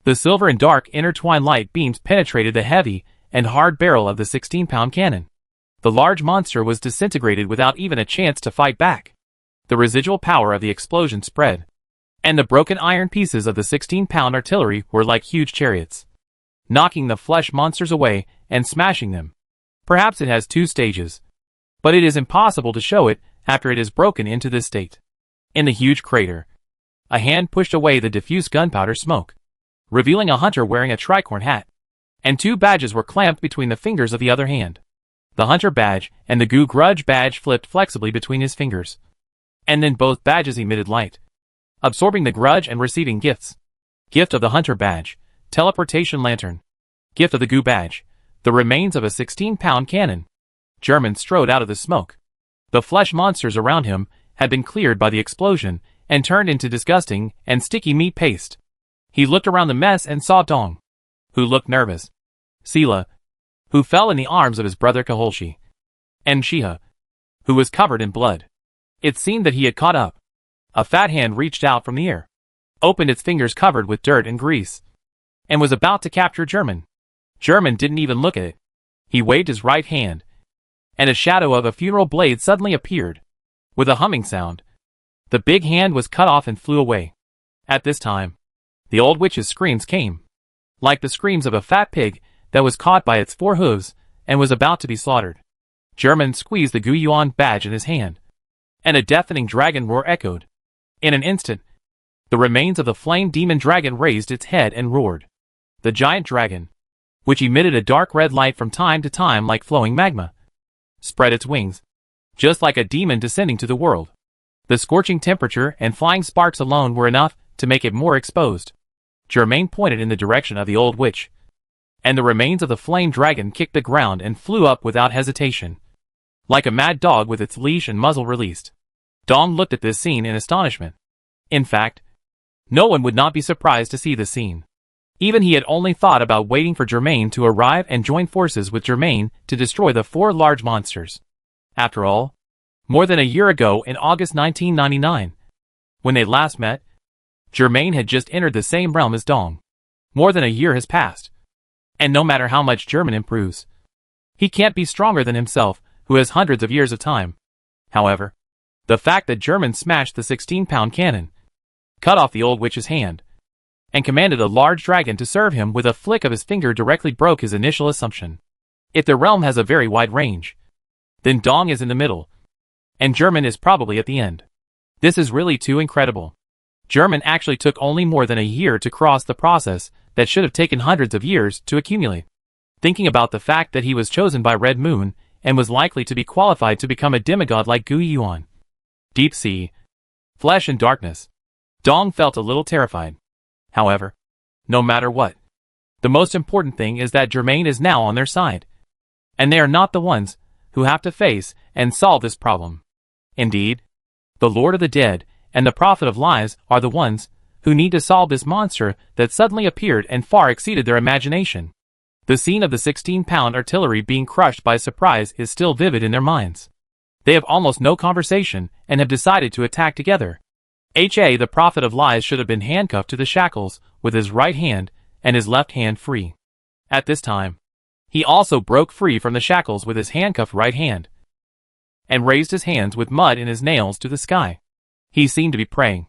The silver and dark intertwined light beams penetrated the heavy and hard barrel of the 16-pound cannon. The large monster was disintegrated without even a chance to fight back. The residual power of the explosion spread, and the broken iron pieces of the 16-pound artillery were like huge chariots, knocking the flesh monsters away and smashing them. Perhaps it has two stages, but it is impossible to show it after it is broken into this state. In the huge crater, a hand pushed away the diffuse gunpowder smoke, revealing a hunter wearing a tricorn hat, and two badges were clamped between the fingers of the other hand. The hunter badge and the Goo Grudge badge flipped flexibly between his fingers, and then both badges emitted light, absorbing the grudge and receiving gifts. Gift of the hunter badge, teleportation lantern. Gift of the Goo badge, the remains of a 16-pound cannon. German strode out of the smoke. The flesh monsters around him had been cleared by the explosion and turned into disgusting and sticky meat paste. He looked around the mess and saw Dong, who looked nervous, Sela, who fell in the arms of his brother Kihorshi, and Shiha, who was covered in blood. It seemed that he had caught up. A fat hand reached out from the air, opened its fingers covered with dirt and grease, and was about to capture German. German didn't even look at it. He waved his right hand, and a shadow of a funeral blade suddenly appeared. With a humming sound, the big hand was cut off and flew away. At this time, the old witch's screams came, like the screams of a fat pig that was caught by its four hooves and was about to be slaughtered. German squeezed the Gu Yuan badge in his hand, and a deafening dragon roar echoed. In an instant, the remains of the flame demon dragon raised its head and roared. The giant dragon, which emitted a dark red light from time to time like flowing magma, spread its wings, just like a demon descending to the world. The scorching temperature and flying sparks alone were enough to make it more exposed. Germain pointed in the direction of the old witch, and the remains of the flame dragon kicked the ground and flew up without hesitation, like a mad dog with its leash and muzzle released. Dong looked at this scene in astonishment. In fact, no one would not be surprised to see this scene. Even he had only thought about waiting for Germain to arrive and join forces with Germain to destroy the four large monsters. After all, more than a year ago in August 1999, when they last met, Germain had just entered the same realm as Dong. More than a year has passed. And no matter how much Germain improves, he can't be stronger than himself, who has hundreds of years of time. However, the fact that Germain smashed the 16-pound cannon, cut off the old witch's hand, and commanded a large dragon to serve him with a flick of his finger directly broke his initial assumption. If the realm has a very wide range, then Dong is in the middle, and Germain is probably at the end. This is really too incredible. Germain actually took only more than a year to cross the process that should have taken hundreds of years to accumulate. Thinking about the fact that he was chosen by Red Moon and was likely to be qualified to become a demigod like Gu Yuan, Deep Sea, Flesh and Darkness, Dong felt a little terrified. However, no matter what, the most important thing is that Germain is now on their side, and they are not the ones who have to face and solve this problem. Indeed, the Lord of the Dead and the Prophet of Lies are the ones who need to solve this monster that suddenly appeared and far exceeded their imagination. The scene of the 16-pound artillery being crushed by surprise is still vivid in their minds. They have almost no conversation and have decided to attack together. The Prophet of Lies should have been handcuffed to the shackles with his right hand and his left hand free. At this time, he also broke free from the shackles with his handcuffed right hand and raised his hands with mud in his nails to the sky. He seemed to be praying.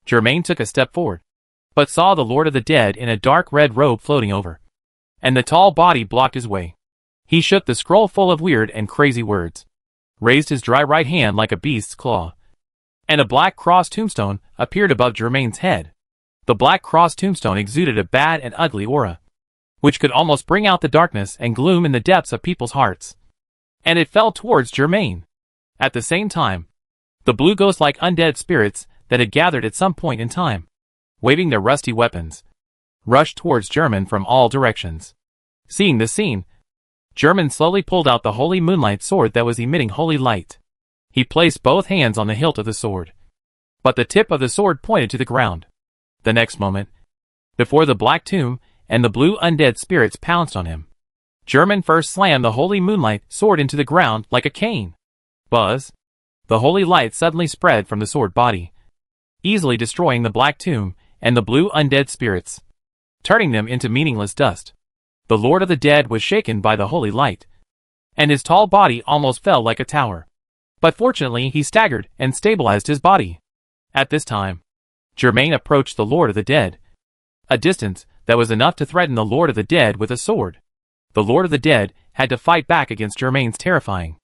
Germain took a step forward, but saw the Lord of the Dead in a dark red robe floating over, and the tall body blocked his way. He shook the scroll full of weird and crazy words, raised his dry right hand like a beast's claw, and a black cross tombstone appeared above Germain's head. The black cross tombstone exuded a bad and ugly aura, which could almost bring out the darkness and gloom in the depths of people's hearts. And it fell towards Germain. At the same time, the blue ghost-like undead spirits that had gathered at some point in time, waving their rusty weapons, rushed towards Germain from all directions. Seeing the scene, Germain slowly pulled out the holy moonlight sword that was emitting holy light. He placed both hands on the hilt of the sword, but the tip of the sword pointed to the ground. The next moment, before the black tomb and the blue undead spirits pounced on him, Germain first slammed the holy moonlight sword into the ground like a cane. Buzz! The holy light suddenly spread from the sword body, easily destroying the black tomb and the blue undead spirits, turning them into meaningless dust. The Lord of the Dead was shaken by the holy light, and his tall body almost fell like a tower. But fortunately he staggered and stabilized his body. At this time, Germain approached the Lord of the Dead, a distance that was enough to threaten the Lord of the Dead with a sword. The Lord of the Dead had to fight back against Germain's terrifying,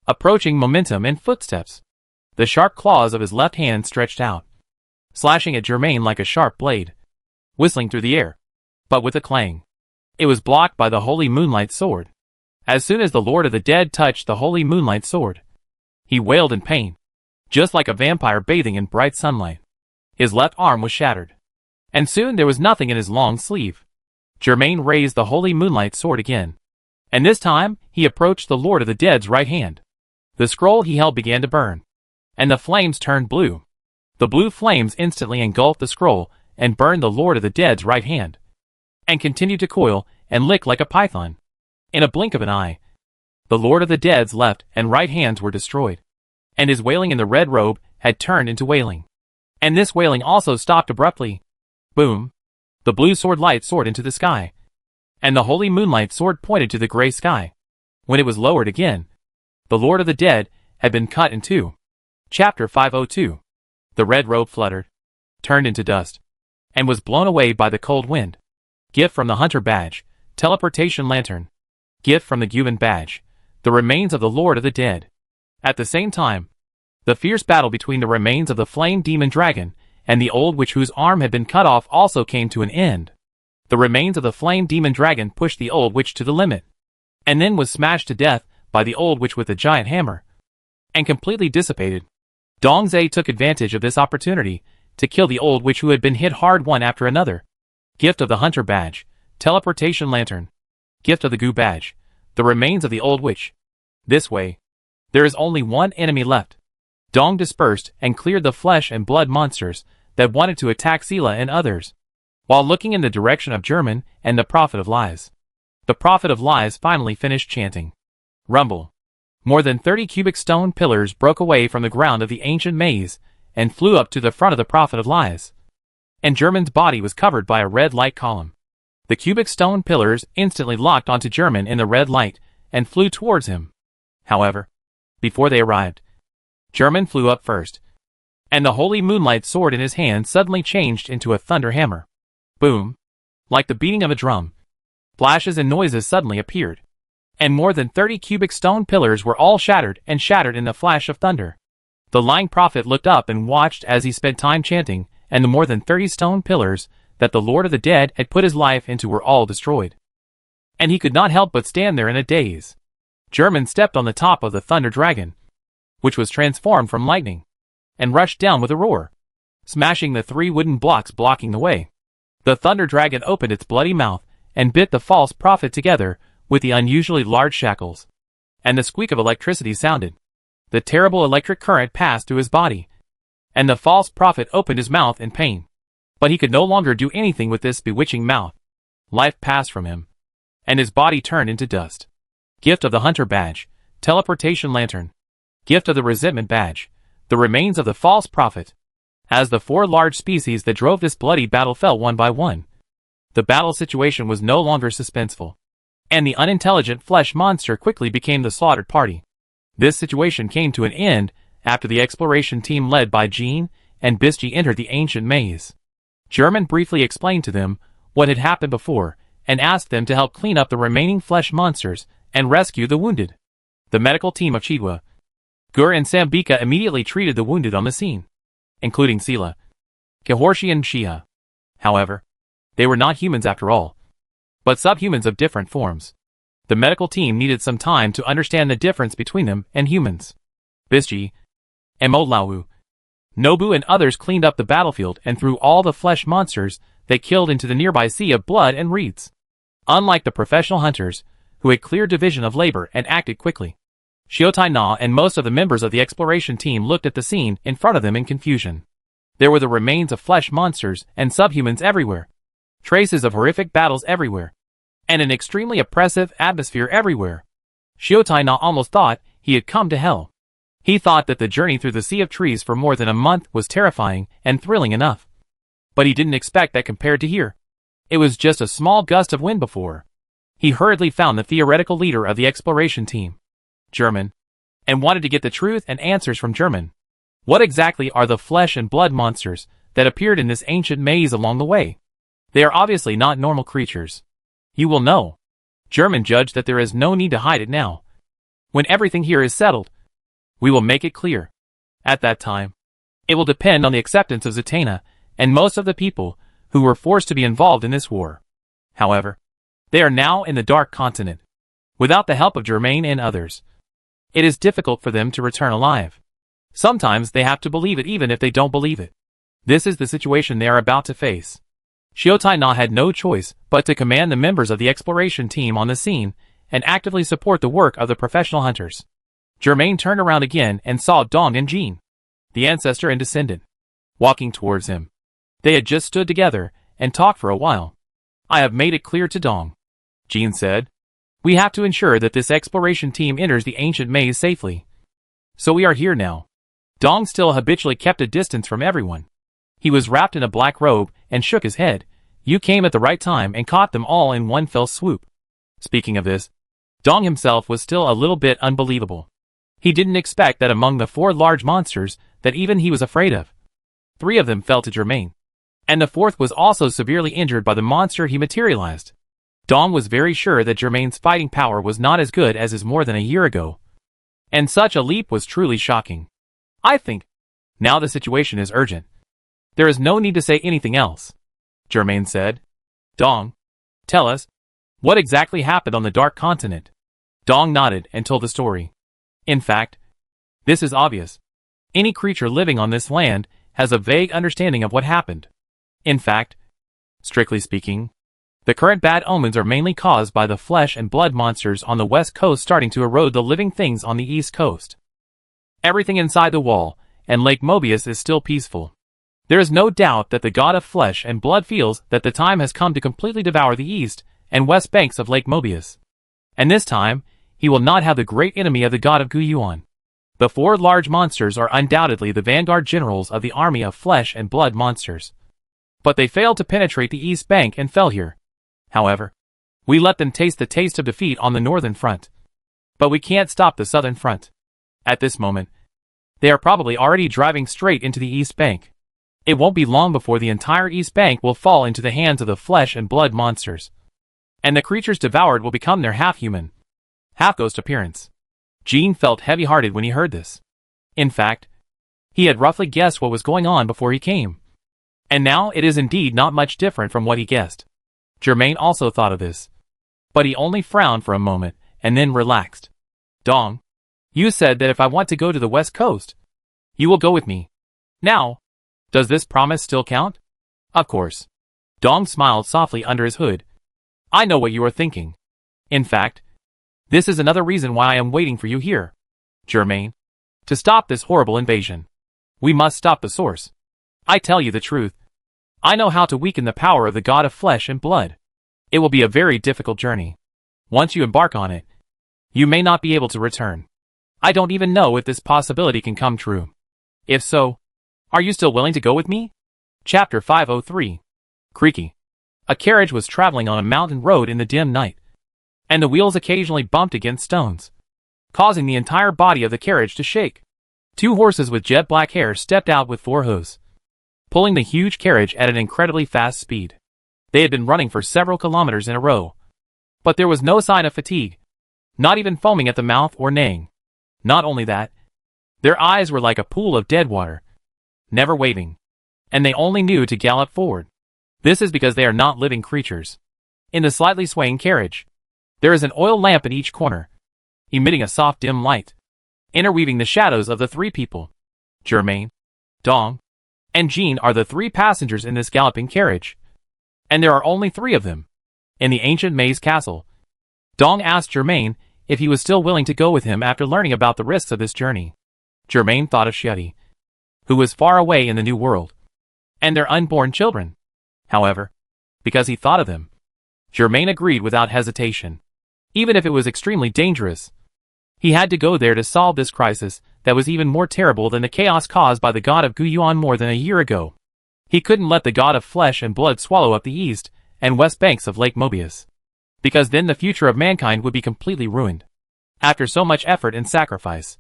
approaching momentum and footsteps. The sharp claws of his left hand stretched out, slashing at Germain like a sharp blade, whistling through the air, but with a clang. It was blocked by the holy moonlight sword. As soon as the Lord of the Dead touched the holy moonlight sword, he wailed in pain, just like a vampire bathing in bright sunlight. His left arm was shattered, and soon there was nothing in his long sleeve. Germain raised the holy moonlight sword again, and this time he approached the Lord of the Dead's right hand. The scroll he held began to burn, and the flames turned blue. The blue flames instantly engulfed the scroll and burned the Lord of the Dead's right hand, and continued to coil and lick like a python. In a blink of an eye, the Lord of the Dead's left and right hands were destroyed, and his wailing in the red robe had turned into wailing. And this wailing also stopped abruptly. Boom! The blue sword light soared into the sky, and the holy moonlight sword pointed to the gray sky. When it was lowered again, the Lord of the Dead had been cut in two. Chapter 502. The red robe fluttered, turned into dust, and was blown away by the cold wind. Gift from the Hunter Badge, Teleportation Lantern. Gift from the Guban Badge, the remains of the Lord of the Dead. At the same time, the fierce battle between the remains of the Flame Demon Dragon and the old witch whose arm had been cut off also came to an end. The remains of the Flame Demon Dragon pushed the old witch to the limit, and then was smashed to death by the old witch with a giant hammer, and completely dissipated. Dongzhe took advantage of this opportunity to kill the old witch who had been hit hard one after another. Gift of the Hunter Badge, Teleportation Lantern. Gift of the Gu Badge, the remains of the old witch. This way, there is only one enemy left. Dong dispersed and cleared the flesh and blood monsters that wanted to attack Sela and others, while looking in the direction of Germain and the Prophet of Lies. The Prophet of Lies finally finished chanting. Rumble. More than 30 cubic stone pillars broke away from the ground of the ancient maze and flew up to the front of the Prophet of Lies. and German's body was covered by a red light column. The cubic stone pillars instantly locked onto German in the red light and flew towards him. However, before they arrived, German flew up first, and the holy moonlight sword in his hand suddenly changed into a thunder hammer. Boom! Like the beating of a drum, flashes and noises suddenly appeared, and more than 30 cubic stone pillars were all shattered in the flash of thunder. The lying prophet looked up and watched as he spent time chanting, and the more than 30 stone pillars that the Lord of the Dead had put his life into were all destroyed. And he could not help but stand there in a daze. German stepped on the top of the thunder dragon, which was transformed from lightning, and rushed down with a roar, smashing the 3 wooden blocks blocking the way. The thunder dragon opened its bloody mouth and bit the false prophet together with the unusually large shackles, and the squeak of electricity sounded. The terrible electric current passed through his body, and the false prophet opened his mouth in pain. But he could no longer do anything with this bewitching mouth. Life passed from him, and his body turned into dust. Gift of the Hunter Badge, Teleportation Lantern. Gift of the Resentment Badge, the remains of the false prophet. As the 4 large species that drove this bloody battle fell one by one, the battle situation was no longer suspenseful, and the unintelligent flesh monster quickly became the slaughtered party. This situation came to an end after the exploration team led by Jean and Bisji entered the ancient maze. German briefly explained to them what had happened before and asked them to help clean up the remaining flesh monsters and rescue the wounded. The medical team of Chidwa, Gur and Sambika immediately treated the wounded on the scene, including Sila, Kahorshi and Shia. However, they were not humans after all, but subhumans of different forms. The medical team needed some time to understand the difference between them and humans. Bisji, Emolawu, Nobu and others cleaned up the battlefield and threw all the flesh monsters they killed into the nearby sea of blood and reeds. Unlike the professional hunters, who had clear division of labor and acted quickly, Shiotai Na and most of the members of the exploration team looked at the scene in front of them in confusion. There were the remains of flesh monsters and subhumans everywhere, traces of horrific battles everywhere, and an extremely oppressive atmosphere everywhere. Shiotai Na almost thought he had come to hell. He thought that the journey through the sea of trees for more than a month was terrifying and thrilling enough. But he didn't expect that compared to here. It was just a small gust of wind before. He hurriedly found the theoretical leader of the exploration team, German, and wanted to get the truth and answers from German. What exactly are the flesh and blood monsters that appeared in this ancient maze along the way? They are obviously not normal creatures. You will know. German judged that there is no need to hide it now. When everything here is settled, we will make it clear. At that time, it will depend on the acceptance of Zatanna and most of the people who were forced to be involved in this war. However, they are now in the Dark Continent. Without the help of Germain and others, it is difficult for them to return alive. Sometimes they have to believe it even if they don't believe it. This is the situation they are about to face. Shiotai Na had no choice but to command the members of the exploration team on the scene and actively support the work of the professional hunters. Germain turned around again and saw Dong and Jean, the ancestor and descendant, walking towards him. They had just stood together and talked for a while. I have made it clear to Dong, Jean said. We have to ensure that this exploration team enters the ancient maze safely. So we are here now. Dong still habitually kept a distance from everyone. He was wrapped in a black robe and shook his head. You came at the right time and caught them all in one fell swoop. Speaking of this, Dong himself was still a little bit unbelievable. He didn't expect that among the 4 large monsters that even he was afraid of, 3 of them fell to Germain, and the 4th was also severely injured by the monster he materialized. Dong was very sure that Germain's fighting power was not as good as his more than a year ago, and such a leap was truly shocking. I think now the situation is urgent. There is no need to say anything else, Germain said. Dong, tell us, what exactly happened on the Dark Continent? Dong nodded and told the story. In fact, this is obvious. Any creature living on this land has a vague understanding of what happened. In fact, strictly speaking, the current bad omens are mainly caused by the flesh and blood monsters on the west coast starting to erode the living things on the east coast. Everything inside the wall and Lake Mobius is still peaceful. There is no doubt that the god of flesh and blood feels that the time has come to completely devour the east and west banks of Lake Mobius. And this time, he will not have the great enemy of the god of Guyuan. The 4 large monsters are undoubtedly the vanguard generals of the army of flesh and blood monsters. But they failed to penetrate the east bank and fell here. However, we let them taste the taste of defeat on the northern front. But we can't stop the southern front. At this moment, they are probably already driving straight into the east bank. It won't be long before the entire east bank will fall into the hands of the flesh and blood monsters. And the creatures devoured will become their half-human, half-ghost appearance. Gene felt heavy-hearted when he heard this. In fact, he had roughly guessed what was going on before he came. And now it is indeed not much different from what he guessed. Germain also thought of this. But he only frowned for a moment, and then relaxed. Dong, you said that if I want to go to the west coast, you will go with me. Now, does this promise still count? Of course. Dong smiled softly under his hood. I know what you are thinking. In fact, this is another reason why I am waiting for you here, Germain. To stop this horrible invasion. We must stop the source. I tell you the truth. I know how to weaken the power of the god of flesh and blood. It will be a very difficult journey. Once you embark on it, you may not be able to return. I don't even know if this possibility can come true. If so, are you still willing to go with me? Chapter 503. Creaky. A carriage was traveling on a mountain road in the dim night, and the wheels occasionally bumped against stones, causing the entire body of the carriage to shake. Two horses with jet black hair stepped out with 4 hooves, pulling the huge carriage at an incredibly fast speed. They had been running for several kilometers in a row, but there was no sign of fatigue, not even foaming at the mouth or neighing. Not only that, their eyes were like a pool of dead water, never waving, and they only knew to gallop forward. This is because they are not living creatures. In the slightly swaying carriage, there is an oil lamp in each corner, emitting a soft dim light, interweaving the shadows of the 3 people. Germain, Dong, and Jean are the 3 passengers in this galloping carriage, and there are only 3 of them. In the ancient maze castle, Dong asked Germain if he was still willing to go with him after learning about the risks of this journey. Germain thought of Xieti, who was far away in the new world, and their unborn children. However, because he thought of them, Germain agreed without hesitation. Even if it was extremely dangerous, he had to go there to solve this crisis that was even more terrible than the chaos caused by the god of Guyuan more than a year ago. He couldn't let the god of flesh and blood swallow up the east and west banks of Lake Mobius, because then the future of mankind would be completely ruined. After so much effort and sacrifice,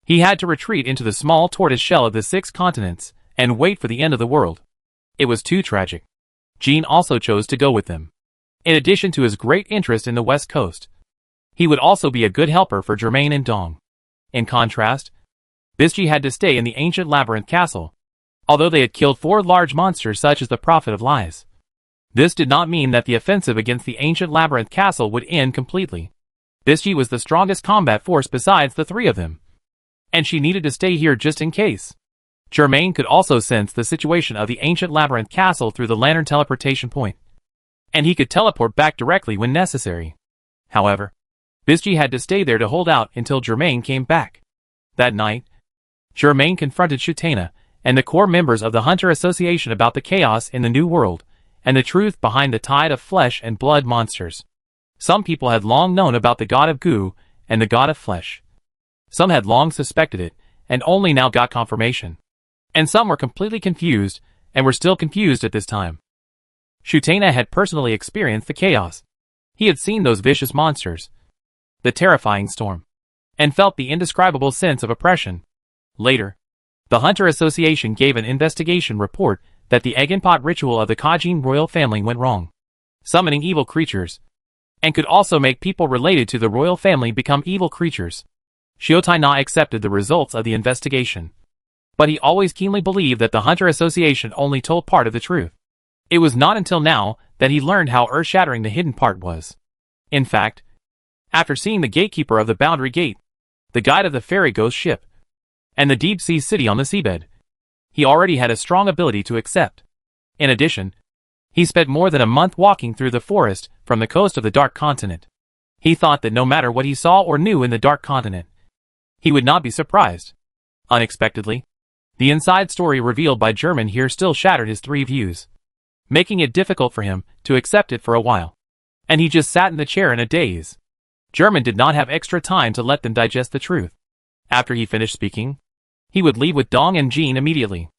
he had to retreat into the small tortoise shell of the 6 continents and wait for the end of the world. It was too tragic. Jean also chose to go with them. In addition to his great interest in the west coast, he would also be a good helper for Germain and Dong. In contrast, Bisji had to stay in the ancient labyrinth castle, although they had killed 4 large monsters such as the Prophet of Lies. This did not mean that the offensive against the ancient labyrinth castle would end completely. Bisji was the strongest combat force besides the 3 of them, and she needed to stay here just in case. Germain could also sense the situation of the ancient labyrinth castle through the lantern teleportation point, and he could teleport back directly when necessary. However, Bisji had to stay there to hold out until Germain came back. That night, Germain confronted Shutena and the core members of the Hunter Association about the chaos in the New World, and the truth behind the tide of flesh and blood monsters. Some people had long known about the god of Gu and the god of flesh. Some had long suspected it, and only now got confirmation. And some were completely confused, and were still confused at this time. Shutena had personally experienced the chaos. He had seen those vicious monsters, the terrifying storm, and felt the indescribable sense of oppression. Later, the Hunter Association gave an investigation report that the egg and pot ritual of the Kajin royal family went wrong, summoning evil creatures, and could also make people related to the royal family become evil creatures. Shiotai-na accepted the results of the investigation, but he always keenly believed that the Hunter Association only told part of the truth. It was not until now that he learned how earth-shattering the hidden part was. In fact, after seeing the gatekeeper of the Boundary Gate, the guide of the ferry ghost ship, and the deep-sea city on the seabed, he already had a strong ability to accept. In addition, he spent more than a month walking through the forest from the coast of the Dark Continent. He thought that no matter what he saw or knew in the Dark Continent, he would not be surprised. Unexpectedly, the inside story revealed by German here still shattered his 3 views, making it difficult for him to accept it for a while. And he just sat in the chair in a daze. German did not have extra time to let them digest the truth. After he finished speaking, he would leave with Dong and Jean immediately.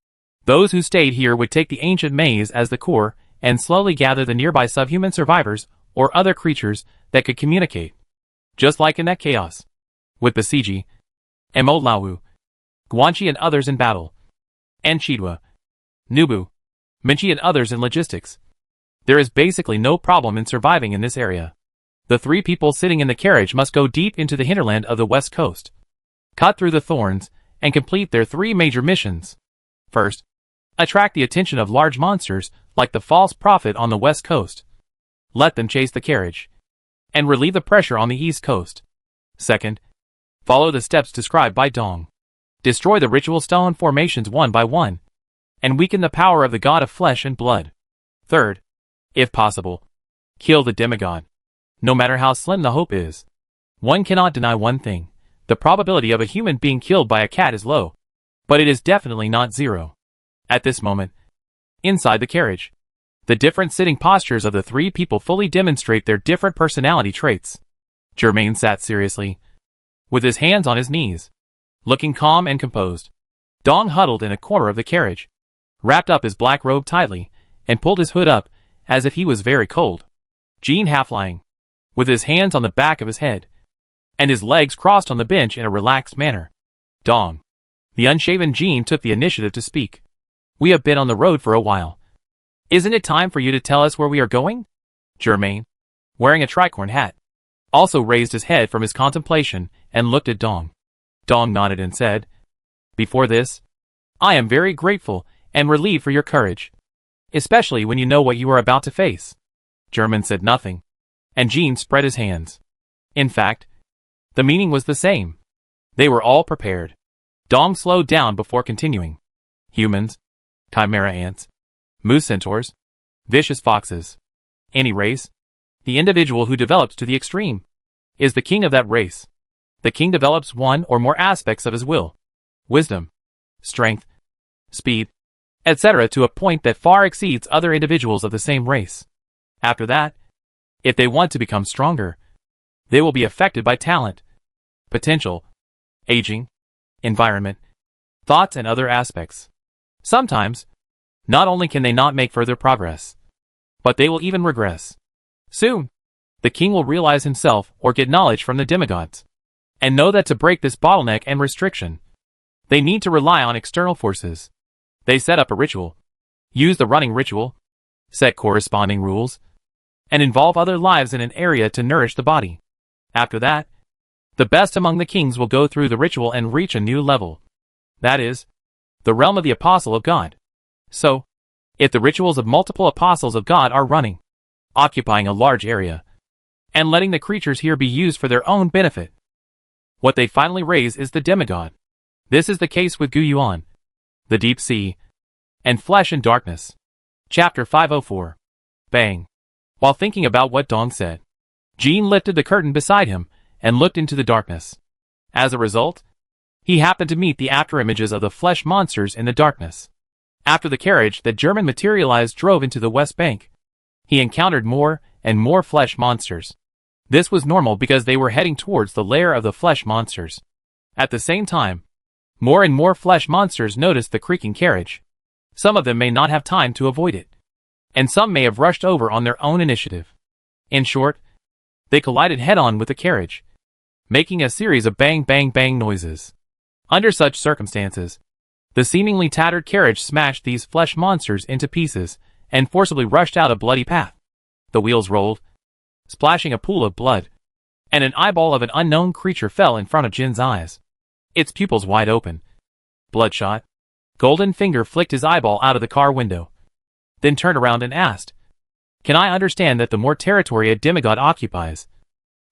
Those who stayed here would take the ancient maze as the core and slowly gather the nearby subhuman survivors or other creatures that could communicate. Just like in that chaos. With Basiji, Emolawu, Guanchi and others in battle. And Chidwa, Nubu, Minchi and others in logistics. There is basically no problem in surviving in this area. The 3 people sitting in the carriage must go deep into the hinterland of the west coast, cut through the thorns, and complete their 3 major missions. First, attract the attention of large monsters like the false prophet on the west coast. Let them chase the carriage, and relieve the pressure on the east coast. Second, follow the steps described by Dong. Destroy the ritual stone formations one by one, and weaken the power of the god of flesh and blood. Third, if possible, kill the demigod. No matter how slim the hope is. One cannot deny one thing. The probability of a human being killed by a cat is low, but it is definitely not zero. At this moment, inside the carriage, the different sitting postures of the 3 people fully demonstrate their different personality traits. Germain sat seriously, with his hands on his knees, looking calm and composed. Dong huddled in a corner of the carriage, wrapped up his black robe tightly, and pulled his hood up, as if he was very cold. Jean half lying, with his hands on the back of his head, and his legs crossed on the bench in a relaxed manner. Dong, the unshaven Jean, took the initiative to speak. We have been on the road for a while. Isn't it time for you to tell us where we are going? Germain, wearing a tricorn hat, also raised his head from his contemplation and looked at Dong. Dong nodded and said, Before this, I am very grateful and relieved for your courage, especially when you know what you are about to face. Germain said nothing, and Jean spread his hands. In fact, the meaning was the same. They were all prepared. Dong slowed down before continuing. Humans, chimera ants, moose centaurs, vicious foxes. Any race, the individual who develops to the extreme, is the king of that race. The king develops one or more aspects of his will, wisdom, strength, speed, etc. to a point that far exceeds other individuals of the same race. After that, if they want to become stronger, they will be affected by talent, potential, aging, environment, thoughts and other aspects. Sometimes, not only can they not make further progress, but they will even regress. Soon, the king will realize himself or get knowledge from the demigods, and know that to break this bottleneck and restriction, they need to rely on external forces. They set up a ritual, use the running ritual, set corresponding rules, and involve other lives in an area to nourish the body. After that, the best among the kings will go through the ritual and reach a new level. That is, the realm of the Apostle of God. So, if the rituals of multiple Apostles of God are running, occupying a large area, and letting the creatures here be used for their own benefit, what they finally raise is the demigod. This is the case with Gu Yuan, the deep sea, and flesh and darkness. Chapter 504. Bang. While thinking about what Dong said, Jean lifted the curtain beside him and looked into the darkness. As a result, he happened to meet the afterimages of the flesh monsters in the darkness. After the carriage that German materialized drove into the west bank, he encountered more and more flesh monsters. This was normal because they were heading towards the lair of the flesh monsters. At the same time, more and more flesh monsters noticed the creaking carriage. Some of them may not have time to avoid it, and some may have rushed over on their own initiative. In short, they collided head-on with the carriage, making a series of bang-bang-bang noises. Under such circumstances, the seemingly tattered carriage smashed these flesh monsters into pieces and forcibly rushed out a bloody path. The wheels rolled, splashing a pool of blood, and an eyeball of an unknown creature fell in front of Jin's eyes, its pupils wide open. Bloodshot, Golden Finger flicked his eyeball out of the car window, then turned around and asked, Can I understand that the more territory a demigod occupies,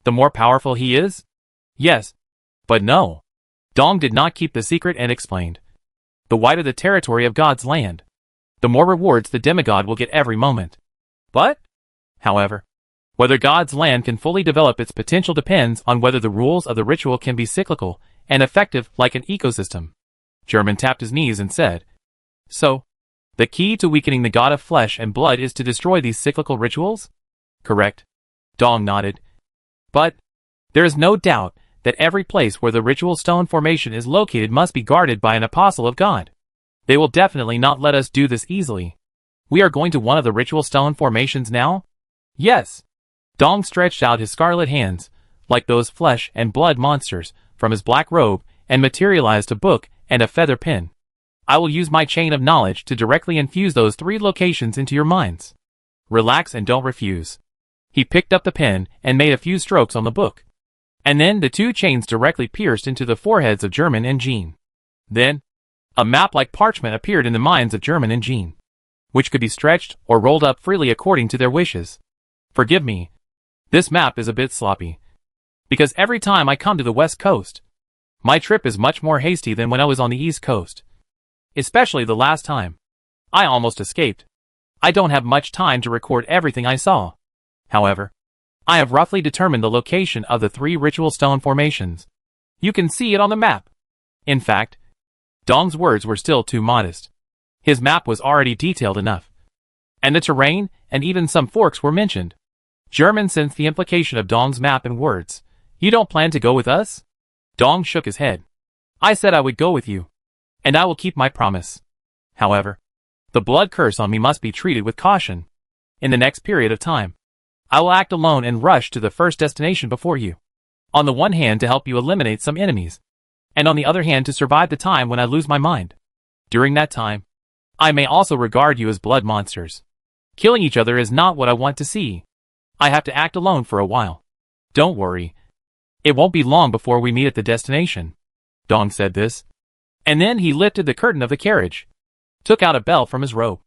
the more powerful he is? Yes, but no. Dong did not keep the secret and explained. The wider the territory of God's land, the more rewards the demigod will get every moment. But, however, whether God's land can fully develop its potential depends on whether the rules of the ritual can be cyclical and effective like an ecosystem. German tapped his knees and said, So, the key to weakening the god of flesh and blood is to destroy these cyclical rituals? Correct. Dong nodded. But, there is no doubt that every place where the ritual stone formation is located must be guarded by an apostle of God. They will definitely not let us do this easily. We are going to one of the ritual stone formations now? Yes. Dong stretched out his scarlet hands, like those flesh and blood monsters, from his black robe, and materialized a book and a feather pen. I will use my chain of knowledge to directly infuse those 3 locations into your minds. Relax and don't refuse. He picked up the pen and made a few strokes on the book. And then the 2 chains directly pierced into the foreheads of German and Jean. Then, a map like parchment appeared in the minds of German and Jean, which could be stretched or rolled up freely according to their wishes. Forgive me. This map is a bit sloppy. Because every time I come to the West Coast, my trip is much more hasty than when I was on the East Coast. Especially the last time. I almost escaped. I don't have much time to record everything I saw. However, I have roughly determined the location of the 3 ritual stone formations. You can see it on the map. In fact, Dong's words were still too modest. His map was already detailed enough. And the terrain and even some forks were mentioned. German sensed the implication of Dong's map and words. You don't plan to go with us? Dong shook his head. I said I would go with you. And I will keep my promise. However, the blood curse on me must be treated with caution. In the next period of time, I will act alone and rush to the first destination before you. On the one hand to help you eliminate some enemies, and on the other hand to survive the time when I lose my mind. During that time, I may also regard you as blood monsters. Killing each other is not what I want to see. I have to act alone for a while. Don't worry. It won't be long before we meet at the destination. Dong said this. And then he lifted the curtain of the carriage, took out a bell from his robe,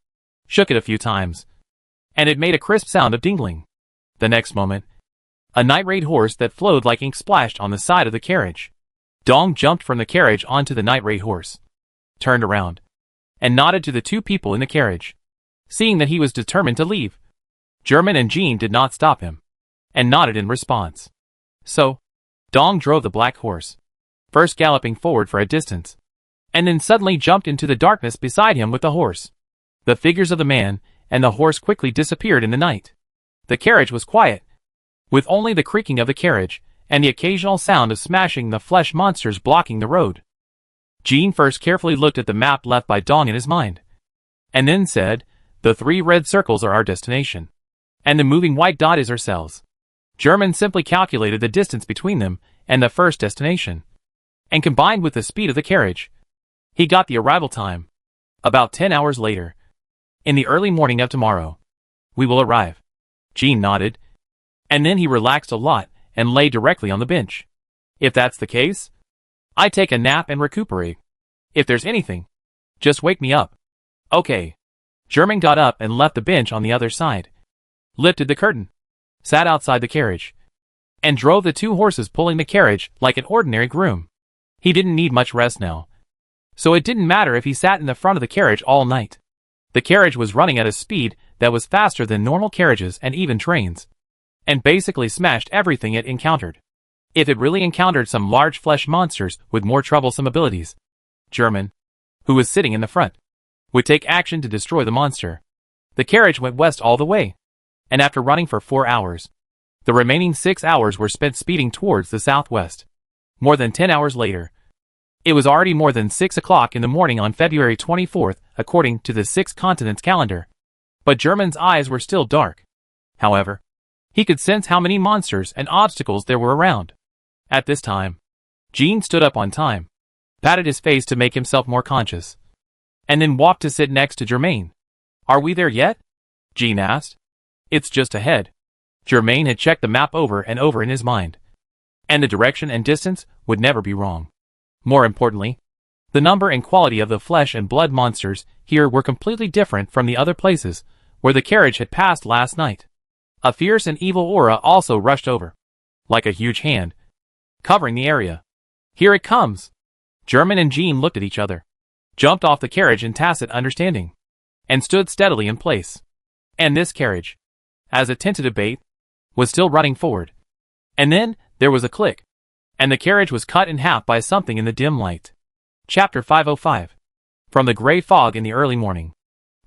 shook it a few times, and it made a crisp sound of dingling. The next moment, a night raid horse that flowed like ink splashed on the side of the carriage. Dong jumped from the carriage onto the night raid horse, turned around, and nodded to the 2 people in the carriage. Seeing that he was determined to leave, German and Jean did not stop him, and nodded in response. So, Dong drove the black horse, first galloping forward for a distance, and then suddenly jumped into the darkness beside him with the horse. The figures of the man and the horse quickly disappeared in the night. The carriage was quiet, with only the creaking of the carriage and the occasional sound of smashing the flesh monsters blocking the road. Jean first carefully looked at the map left by Dong in his mind, and then said, the 3 red circles are our destination, and the moving white dot is ourselves. German simply calculated the distance between them and the first destination, and combined with the speed of the carriage, he got the arrival time. About 10 hours later. In the early morning of tomorrow, we will arrive. Jean nodded, and then he relaxed a lot and lay directly on the bench. If that's the case, I take a nap and recuperate. If there's anything, just wake me up. Okay. German got up and left the bench on the other side, lifted the curtain, sat outside the carriage, and drove the 2 horses pulling the carriage like an ordinary groom. He didn't need much rest now, so it didn't matter if he sat in the front of the carriage all night. The carriage was running at a speed that was faster than normal carriages and even trains, and basically smashed everything it encountered. If it really encountered some large flesh monsters with more troublesome abilities, German, who was sitting in the front, would take action to destroy the monster. The carriage went west all the way, and after running for 4 hours, the remaining 6 hours were spent speeding towards the southwest. More than 10 hours later, it was already more than 6 o'clock in the morning on February 24th, according to the 6 continents calendar. But German's eyes were still dark. However, he could sense how many monsters and obstacles there were around. At this time, Jean stood up on time, patted his face to make himself more conscious, and then walked to sit next to Germain. Are we there yet? Jean asked. It's just ahead. Germain had checked the map over and over in his mind, and the direction and distance would never be wrong. More importantly, the number and quality of the flesh and blood monsters here were completely different from the other places where the carriage had passed last night. A fierce and evil aura also rushed over, like a huge hand, covering the area. Here it comes! German and Jean looked at each other, jumped off the carriage in tacit understanding, and stood steadily in place. And this carriage, as a tentative bait, was still running forward. And then, there was a click, and the carriage was cut in half by something in the dim light. Chapter 505. From the gray fog in the early morning,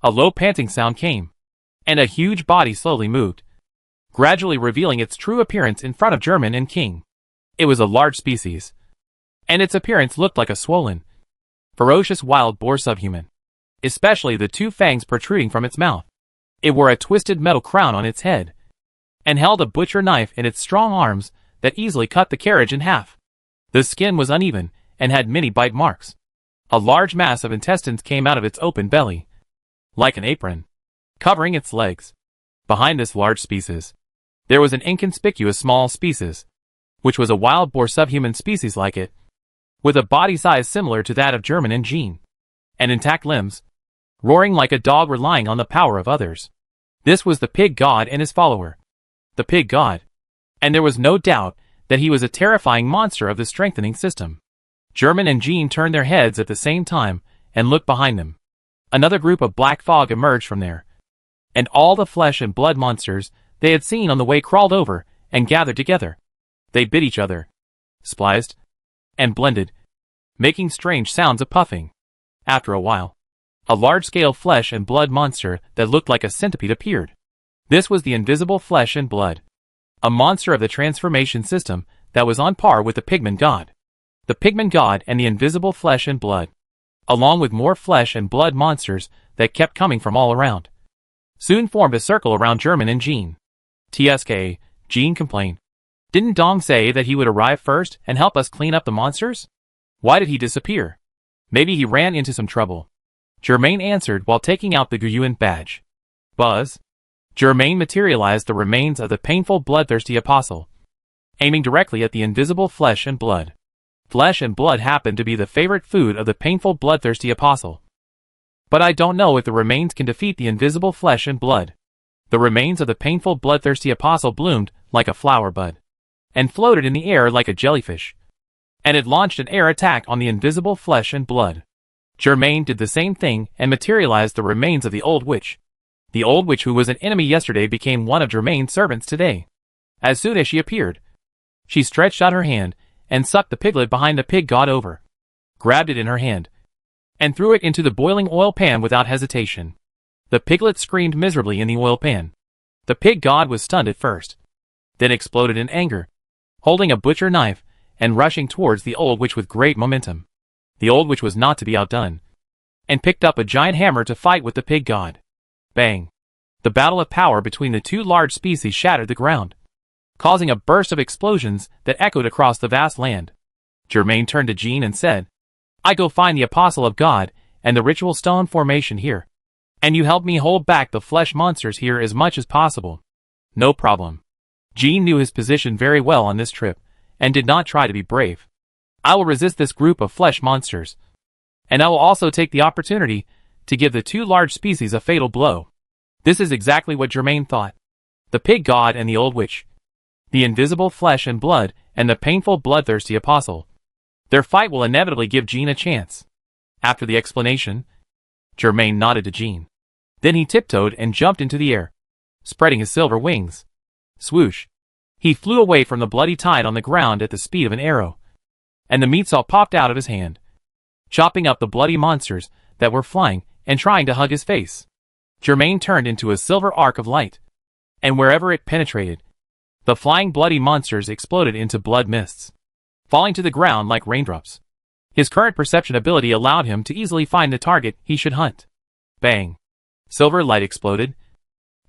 a low panting sound came, and a huge body slowly moved, gradually revealing its true appearance in front of German and King. It was a large species, and its appearance looked like a swollen, ferocious wild boar subhuman. especially the two fangs protruding from its mouth. It wore a twisted metal crown on its head, and held a butcher knife in its strong arms that easily cut the carriage in half. The skin was uneven, and had many bite marks. A large mass of intestines came out of its open belly, like an apron, covering its legs. Behind this large species, there was an inconspicuous small species, which was a wild boar subhuman species like it, with a body size similar to that of German and Jean, and intact limbs, roaring like a dog relying on the power of others. This was the pig god and his follower, the pig god, and there was no doubt that he was a terrifying monster of the strengthening system. German and Jean turned their heads at the same time and looked behind them. Another group of black fog emerged from there, and all the flesh and blood monsters they had seen on the way crawled over and gathered together. They bit each other, spliced, and blended, making strange sounds of puffing. After a while, a large-scale flesh and blood monster that looked like a centipede appeared. This was the invisible flesh and blood, a monster of the transformation system that was on par with the pigman god. The pigman god and the invisible flesh and blood, along with more flesh and blood monsters that kept coming from all around, soon formed a circle around German and Jean. TSK, Jean complained. Didn't Dong say that he would arrive first and help us clean up the monsters? Why did he disappear? Maybe he ran into some trouble. Germain answered while taking out the Guyuan badge. Buzz. Germain materialized the remains of the painful bloodthirsty apostle, aiming directly at the invisible flesh and blood. Flesh and blood happened to be the favorite food of the painful bloodthirsty apostle. But I don't know if the remains can defeat the invisible flesh and blood. The remains of the painful bloodthirsty apostle bloomed like a flower bud, and floated in the air like a jellyfish, and it launched an air attack on the invisible flesh and blood. Germain did the same thing and materialized the remains of the old witch. The old witch who was an enemy yesterday became one of Germain's servants today. As soon as she appeared, she stretched out her hand and sucked the piglet behind the pig god over, grabbed it in her hand, and threw it into the boiling oil pan without hesitation. The piglet screamed miserably in the oil pan. The pig god was stunned at first, then exploded in anger, holding a butcher knife and rushing towards the old witch with great momentum. The old witch was not to be outdone, and picked up a giant hammer to fight with the pig god. Bang! The battle of power between the two large species shattered the ground, causing a burst of explosions that echoed across the vast land. Germain turned to Jean and said, I go find the apostle of God and the ritual stone formation here, and you help me hold back the flesh monsters here as much as possible. No problem. Jean knew his position very well on this trip, and did not try to be brave. I will resist this group of flesh monsters, and I will also take the opportunity to give the two large species a fatal blow. This is exactly what Germain thought. The pig god and the old witch, the invisible flesh and blood, and the painful bloodthirsty apostle. Their fight will inevitably give Jean a chance. After the explanation, Germain nodded to Jean. Then he tiptoed and jumped into the air, spreading his silver wings. Swoosh! He flew away from the bloody tide on the ground at the speed of an arrow, and the meat saw popped out of his hand, chopping up the bloody monsters that were flying and trying to hug his face. Germain turned into a silver arc of light, and wherever it penetrated, the flying bloody monsters exploded into blood mists, falling to the ground like raindrops. His current perception ability allowed him to easily find the target he should hunt. Bang! Silver light exploded,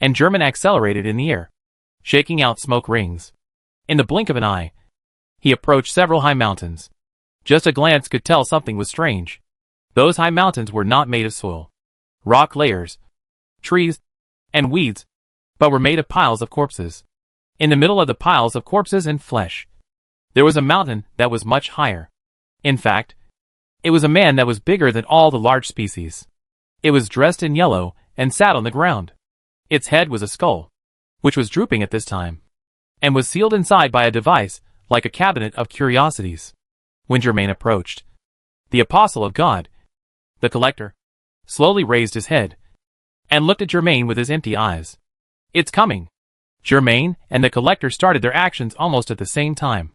and German accelerated in the air, shaking out smoke rings. In the blink of an eye, he approached several high mountains. Just a glance could tell something was strange. Those high mountains were not made of soil, rock layers, trees, and weeds, but were made of piles of corpses. In the middle of the piles of corpses and flesh, there was a mountain that was much higher. In fact, it was a man that was bigger than all the large species. It was dressed in yellow and sat on the ground. Its head was a skull, which was drooping at this time, and was sealed inside by a device like a cabinet of curiosities. When Germain approached, the apostle of God, the collector, slowly raised his head and looked at Germain with his empty eyes. It's coming! Germain and the collector started their actions almost at the same time.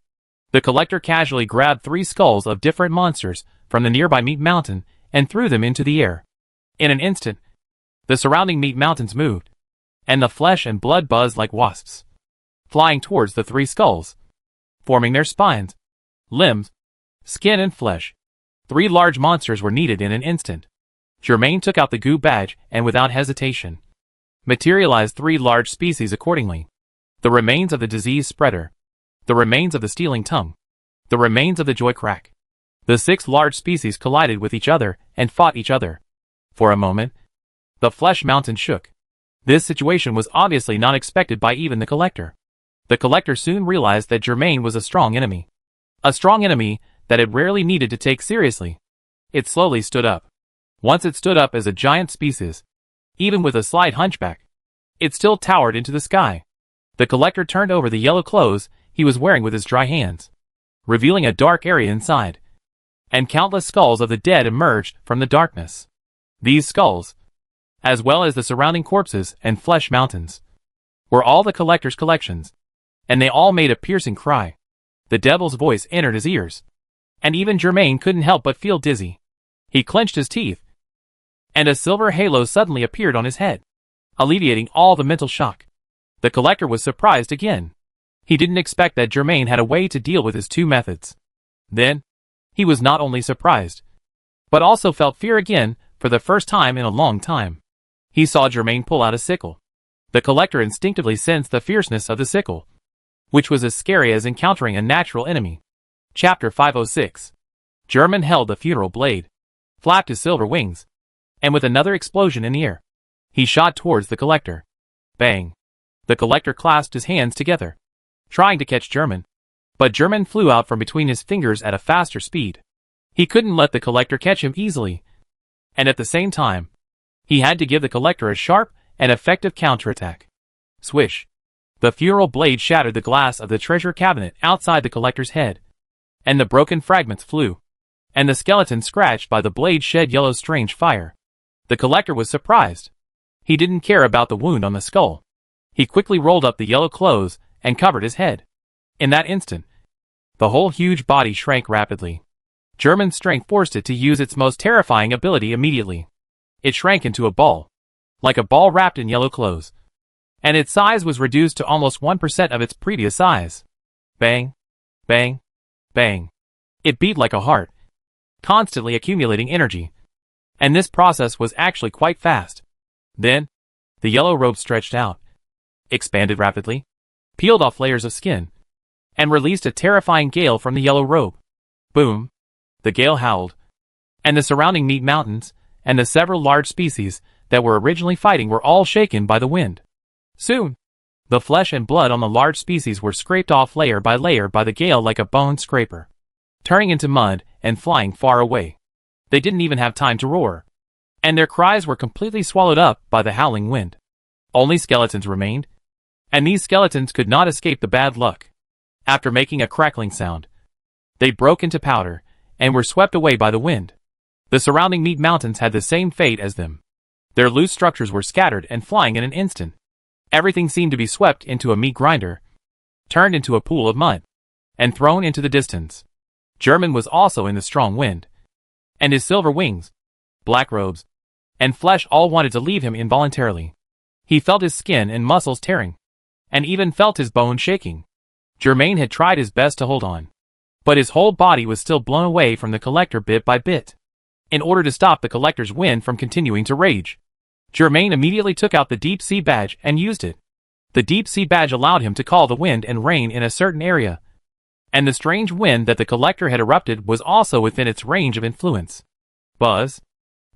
The collector casually grabbed 3 skulls of different monsters from the nearby meat mountain and threw them into the air. In an instant, the surrounding meat mountains moved, and the flesh and blood buzzed like wasps, flying towards the 3 skulls, forming their spines, limbs, skin and flesh. 3 large monsters were needed in an instant. Germain took out the goo badge and without hesitation materialized 3 large species accordingly. The remains of the disease spreader, the remains of the stealing tongue, the remains of the joy crack. The 6 large species collided with each other and fought each other. For a moment, the flesh mountain shook. This situation was obviously not expected by even the collector. The collector soon realized that Germain was a strong enemy. A strong enemy that it rarely needed to take seriously. It slowly stood up. Once it stood up as a giant species, even with a slight hunchback, it still towered into the sky. The collector turned over the yellow clothes he was wearing with his dry hands, revealing a dark area inside. And countless skulls of the dead emerged from the darkness. These skulls, as well as the surrounding corpses and flesh mountains, were all the collector's collections, and they all made a piercing cry. The devil's voice entered his ears, and even Germain couldn't help but feel dizzy. He clenched his teeth, and a silver halo suddenly appeared on his head, alleviating all the mental shock. The collector was surprised again. He didn't expect that Germain had a way to deal with his 2 methods. Then, he was not only surprised, but also felt fear again for the first time in a long time. He saw Germain pull out a sickle. The collector instinctively sensed the fierceness of the sickle, which was as scary as encountering a natural enemy. Chapter 506. Germain held the funeral blade, flapped his silver wings, and with another explosion in the air, he shot towards the collector. Bang! The collector clasped his hands together, trying to catch Germain. But Germain flew out from between his fingers at a faster speed. He couldn't let the collector catch him easily. And at the same time, he had to give the collector a sharp and effective counterattack. Swish! The funeral blade shattered the glass of the treasure cabinet outside the collector's head, and the broken fragments flew, and the skeleton scratched by the blade shed yellow strange fire. The collector was surprised. He didn't care about the wound on the skull. He quickly rolled up the yellow clothes and covered his head. In that instant, the whole huge body shrank rapidly. Germain's strength forced it to use its most terrifying ability immediately. It shrank into a ball, like a ball wrapped in yellow clothes, and its size was reduced to almost 1% of its previous size. Bang, bang, bang. It beat like a heart, constantly accumulating energy, and this process was actually quite fast. Then, the yellow robe stretched out, expanded rapidly, peeled off layers of skin, and released a terrifying gale from the yellow robe. Boom! The gale howled, and the surrounding meat mountains, and the several large species that were originally fighting were all shaken by the wind. Soon, the flesh and blood on the large species were scraped off layer by layer by the gale like a bone scraper, turning into mud and flying far away. They didn't even have time to roar, and their cries were completely swallowed up by the howling wind. Only skeletons remained, and these skeletons could not escape the bad luck. After making a crackling sound, they broke into powder and were swept away by the wind. The surrounding meat mountains had the same fate as them. Their loose structures were scattered and flying in an instant. Everything seemed to be swept into a meat grinder, turned into a pool of mud, and thrown into the distance. Germain was also in the strong wind, and his silver wings, black robes, and flesh all wanted to leave him involuntarily. He felt his skin and muscles tearing, and even felt his bones shaking. Germain had tried his best to hold on, but his whole body was still blown away from the collector bit by bit. In order to stop the collector's wind from continuing to rage, Germain immediately took out the deep sea badge and used it. The deep sea badge allowed him to call the wind and rain in a certain area, and the strange wind that the collector had erupted was also within its range of influence. Buzz!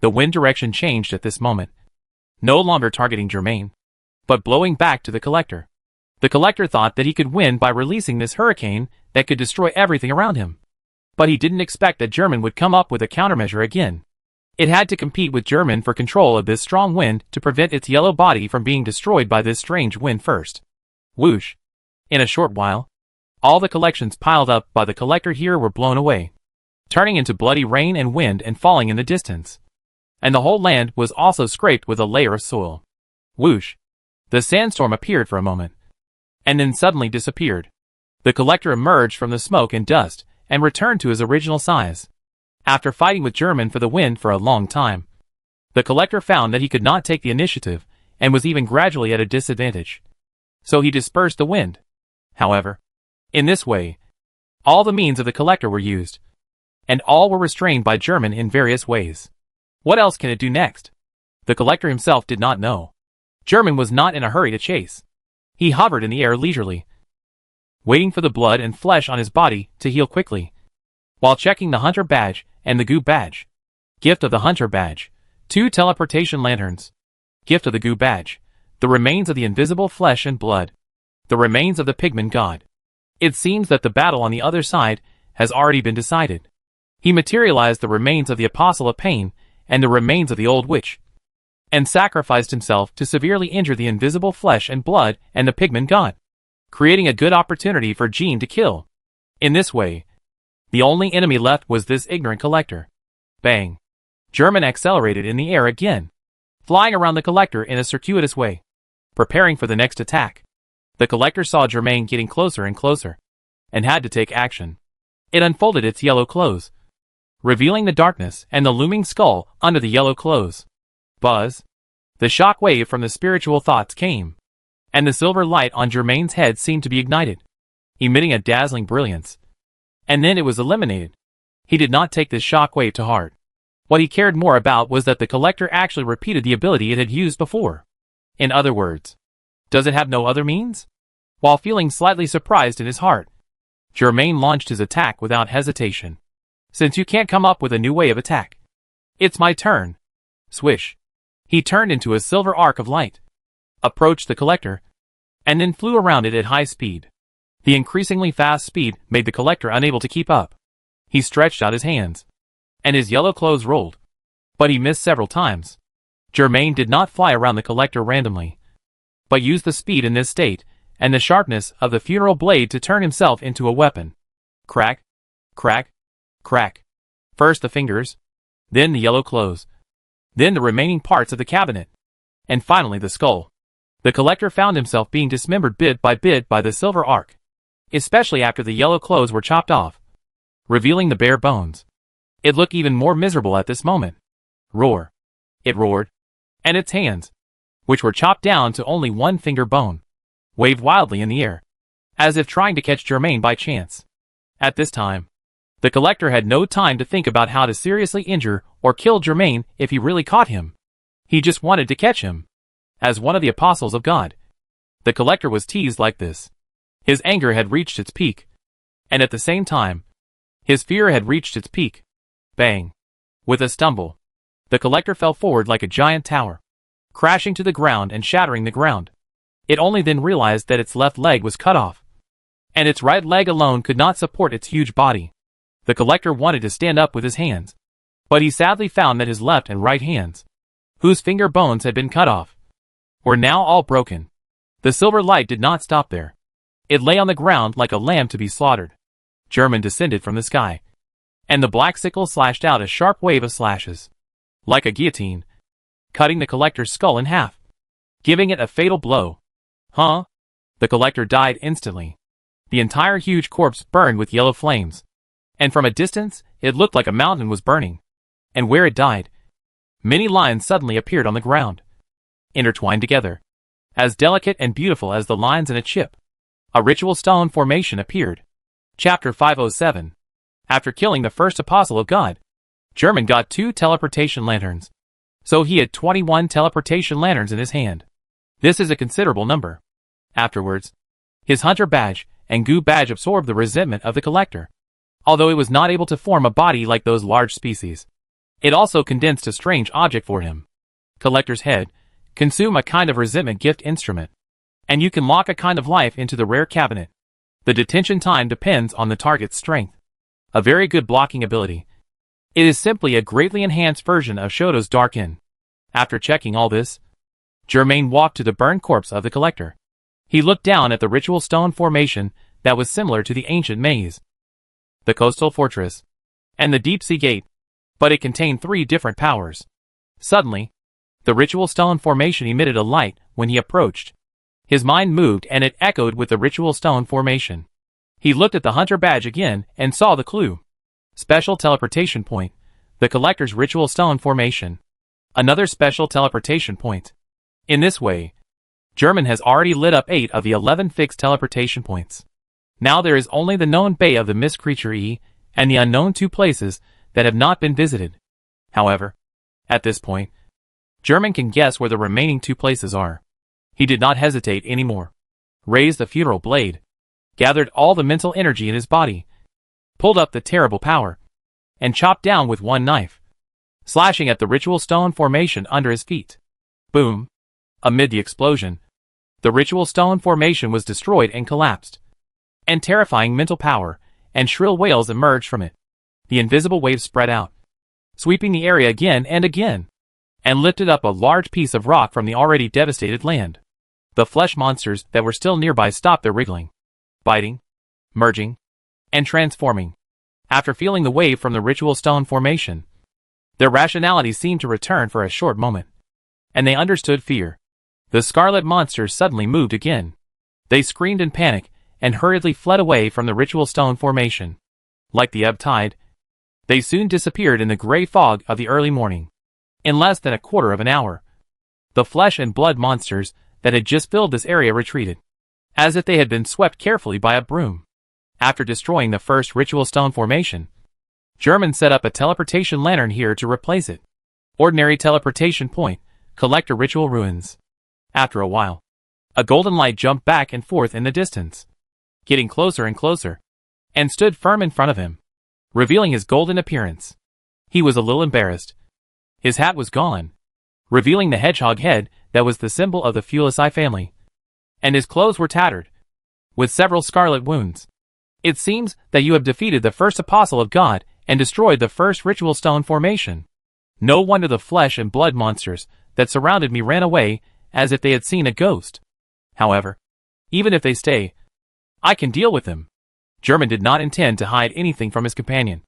The wind direction changed at this moment, no longer targeting Germain, but blowing back to the collector. The collector thought that he could win by releasing this hurricane that could destroy everything around him. But he didn't expect that Germain would come up with a countermeasure again. It had to compete with Germain for control of this strong wind to prevent its yellow body from being destroyed by this strange wind first. Whoosh! In a short while, all the collections piled up by the collector here were blown away, turning into bloody rain and wind and falling in the distance. And the whole land was also scraped with a layer of soil. Whoosh! The sandstorm appeared for a moment, and then suddenly disappeared. The collector emerged from the smoke and dust, and returned to his original size. After fighting with Germain for the wind for a long time, the collector found that he could not take the initiative, and was even gradually at a disadvantage. So he dispersed the wind. However, in this way, all the means of the collector were used, and all were restrained by Germain in various ways. What else can it do next? The collector himself did not know. German was not in a hurry to chase. He hovered in the air leisurely, waiting for the blood and flesh on his body to heal quickly, while checking the hunter badge and the goo badge. Gift of the hunter badge. 2 teleportation lanterns. Gift of the goo badge. The remains of the invisible flesh and blood. The remains of the pigman god. It seems that the battle on the other side has already been decided. He materialized the remains of the Apostle of Pain and the remains of the old witch, and sacrificed himself to severely injure the invisible flesh and blood and the pigman god, creating a good opportunity for Jean to kill. In this way, the only enemy left was this ignorant collector. Bang! German accelerated in the air again, flying around the collector in a circuitous way, preparing for the next attack. The collector saw Germain getting closer and closer, and had to take action. It unfolded its yellow clothes, revealing the darkness and the looming skull under the yellow clothes. Buzz! The shock wave from the spiritual thoughts came, and the silver light on Germain's head seemed to be ignited, emitting a dazzling brilliance. And then it was eliminated. He did not take this shock wave to heart. What he cared more about was that the collector actually repeated the ability it had used before. In other words, does it have no other means? While feeling slightly surprised in his heart, Germain launched his attack without hesitation. Since you can't come up with a new way of attack, it's my turn. Swish. He turned into a silver arc of light, approached the collector, and then flew around it at high speed. The increasingly fast speed made the collector unable to keep up. He stretched out his hands, and his yellow clothes rolled, but he missed several times. Germain did not fly around the collector randomly, but used the speed in this state and the sharpness of the funeral blade to turn himself into a weapon. Crack, crack, crack. First the fingers, then the yellow clothes, then the remaining parts of the cabinet, and finally the skull. The collector found himself being dismembered bit by the silver arc, especially after the yellow clothes were chopped off, revealing the bare bones. It looked even more miserable at this moment. Roar. It roared, and its hands, which were chopped down to only one finger bone, waved wildly in the air, as if trying to catch Germain by chance. At this time, the collector had no time to think about how to seriously injure or kill Germain if he really caught him. He just wanted to catch him. As one of the apostles of God, the collector was teased like this. His anger had reached its peak, and at the same time, his fear had reached its peak. Bang! With a stumble, the collector fell forward like a giant tower, crashing to the ground and shattering the ground. It only then realized that its left leg was cut off, and its right leg alone could not support its huge body. The collector wanted to stand up with his hands, but he sadly found that his left and right hands, whose finger bones had been cut off, were now all broken. The silver light did not stop there. It lay on the ground like a lamb to be slaughtered. German descended from the sky, and the black sickle slashed out a sharp wave of slashes, like a guillotine, cutting the collector's skull in half, giving it a fatal blow. Huh? The collector died instantly. The entire huge corpse burned with yellow flames, and from a distance, it looked like a mountain was burning. And where it died, many lines suddenly appeared on the ground, intertwined together, as delicate and beautiful as the lines in a chip. A ritual stone formation appeared. Chapter 507. After killing the first apostle of God, German got 2 teleportation lanterns. So he had 21 teleportation lanterns in his hand. This is a considerable number. Afterwards, his hunter badge and goo badge absorbed the resentment of the collector. Although it was not able to form a body like those large species, it also condensed a strange object for him. Collector's head. Consume a kind of resentment gift instrument, and you can lock a kind of life into the rare cabinet. The detention time depends on the target's strength. A very good blocking ability. It is simply a greatly enhanced version of Shoto's Dark Inn. After checking all this, Germain walked to the burned corpse of the collector. He looked down at the ritual stone formation that was similar to the ancient maze, the coastal fortress, and the deep-sea gate, but it contained 3 different powers. Suddenly, the ritual stone formation emitted a light when he approached. His mind moved and it echoed with the ritual stone formation. He looked at the hunter badge again and saw the clue. Special teleportation point. The collector's ritual stone formation. Another special teleportation point. In this way, German has already lit up 8 of the 11 fixed teleportation points. Now there is only the known Bay of the Mist Creature E and the unknown 2 places that have not been visited. However, At this point, German can guess where the remaining two places are. He did not hesitate anymore. Raised the funeral blade, gathered all the mental energy in his body, pulled up the terrible power, and chopped down with one knife, slashing at the ritual stone formation under his feet. Boom! Amid the explosion, the ritual stone formation was destroyed and collapsed, and terrifying mental power and shrill wails emerged from it. The invisible waves spread out, sweeping the area again and again, and lifted up a large piece of rock from the already devastated land. The flesh monsters that were still nearby stopped their wriggling, biting, merging, and transforming. After feeling the wave from the ritual stone formation, their rationality seemed to return for a short moment, and they understood fear. The scarlet monsters suddenly moved again. They screamed in panic and hurriedly fled away from the ritual stone formation. Like the ebb tide, they soon disappeared in the gray fog of the early morning. In less than a quarter of an hour, the flesh and blood monsters that had just filled this area retreated, as if they had been swept carefully by a broom. After destroying the first ritual stone formation, German set up a teleportation lantern here to replace it. Ordinary teleportation point, collector ritual ruins. After a while, a golden light jumped back and forth in the distance, getting closer and closer, and stood firm in front of him, revealing his golden appearance. He was a little embarrassed. His hat was gone, revealing the hedgehog head that was the symbol of the Fulisai family, and his clothes were tattered, with several scarlet wounds. It seems that you have defeated the first apostle of God and destroyed the first ritual stone formation. No wonder the flesh and blood monsters that surrounded me ran away as if they had seen a ghost. However, even if they stay, I can deal with them. German did not intend to hide anything from his companion,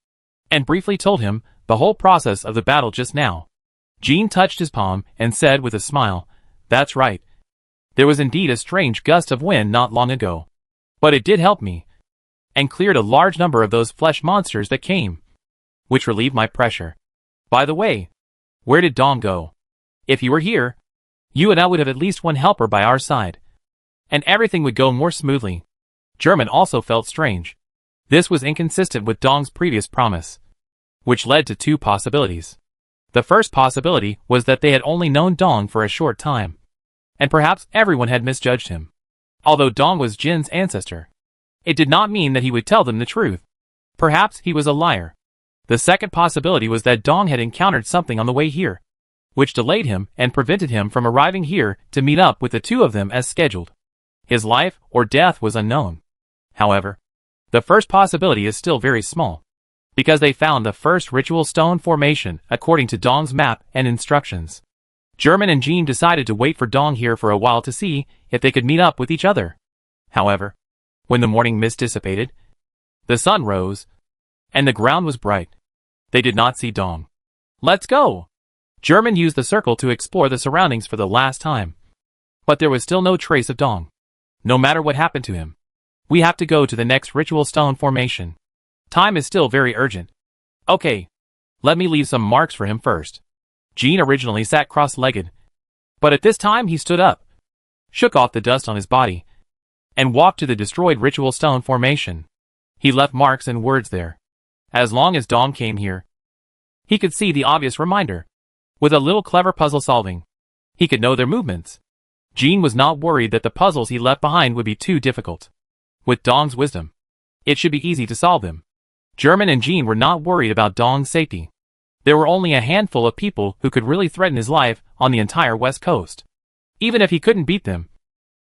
and briefly told him the whole process of the battle just now. Jean touched his palm and said with a smile, "That's right. There was indeed a strange gust of wind not long ago. But it did help me, and cleared a large number of those flesh monsters that came, which relieved my pressure. By the way, where did Dong go? If he were here, you and I would have at least one helper by our side, and everything would go more smoothly." German also felt strange. This was inconsistent with Dong's previous promise, which led to two possibilities. The first possibility was that they had only known Dong for a short time, and perhaps everyone had misjudged him. Although Dong was Jin's ancestor, it did not mean that he would tell them the truth. Perhaps he was a liar. The second possibility was that Dong had encountered something on the way here, which delayed him and prevented him from arriving here to meet up with the two of them as scheduled. His life or death was unknown. However, the first possibility is still very small, because they found the first ritual stone formation according to Dong's map and instructions. German and Jean decided to wait for Dong here for a while to see if they could meet up with each other. However, when the morning mist dissipated, the sun rose, and the ground was bright. They did not see Dong. "Let's go!" German used the circle to explore the surroundings for the last time. But there was still no trace of Dong. No matter what happened to him, we have to go to the next ritual stone formation. Time is still very urgent. Okay, let me leave some marks for him first. Jean originally sat cross-legged, but at this time he stood up, shook off the dust on his body, and walked to the destroyed ritual stone formation. He left marks and words there. As long as Dong came here, he could see the obvious reminder. With a little clever puzzle solving, he could know their movements. Jean was not worried that the puzzles he left behind would be too difficult. With Dong's wisdom, it should be easy to solve them. German and Jean were not worried about Dong's safety. There were only a handful of people who could really threaten his life on the entire West Coast. Even if he couldn't beat them,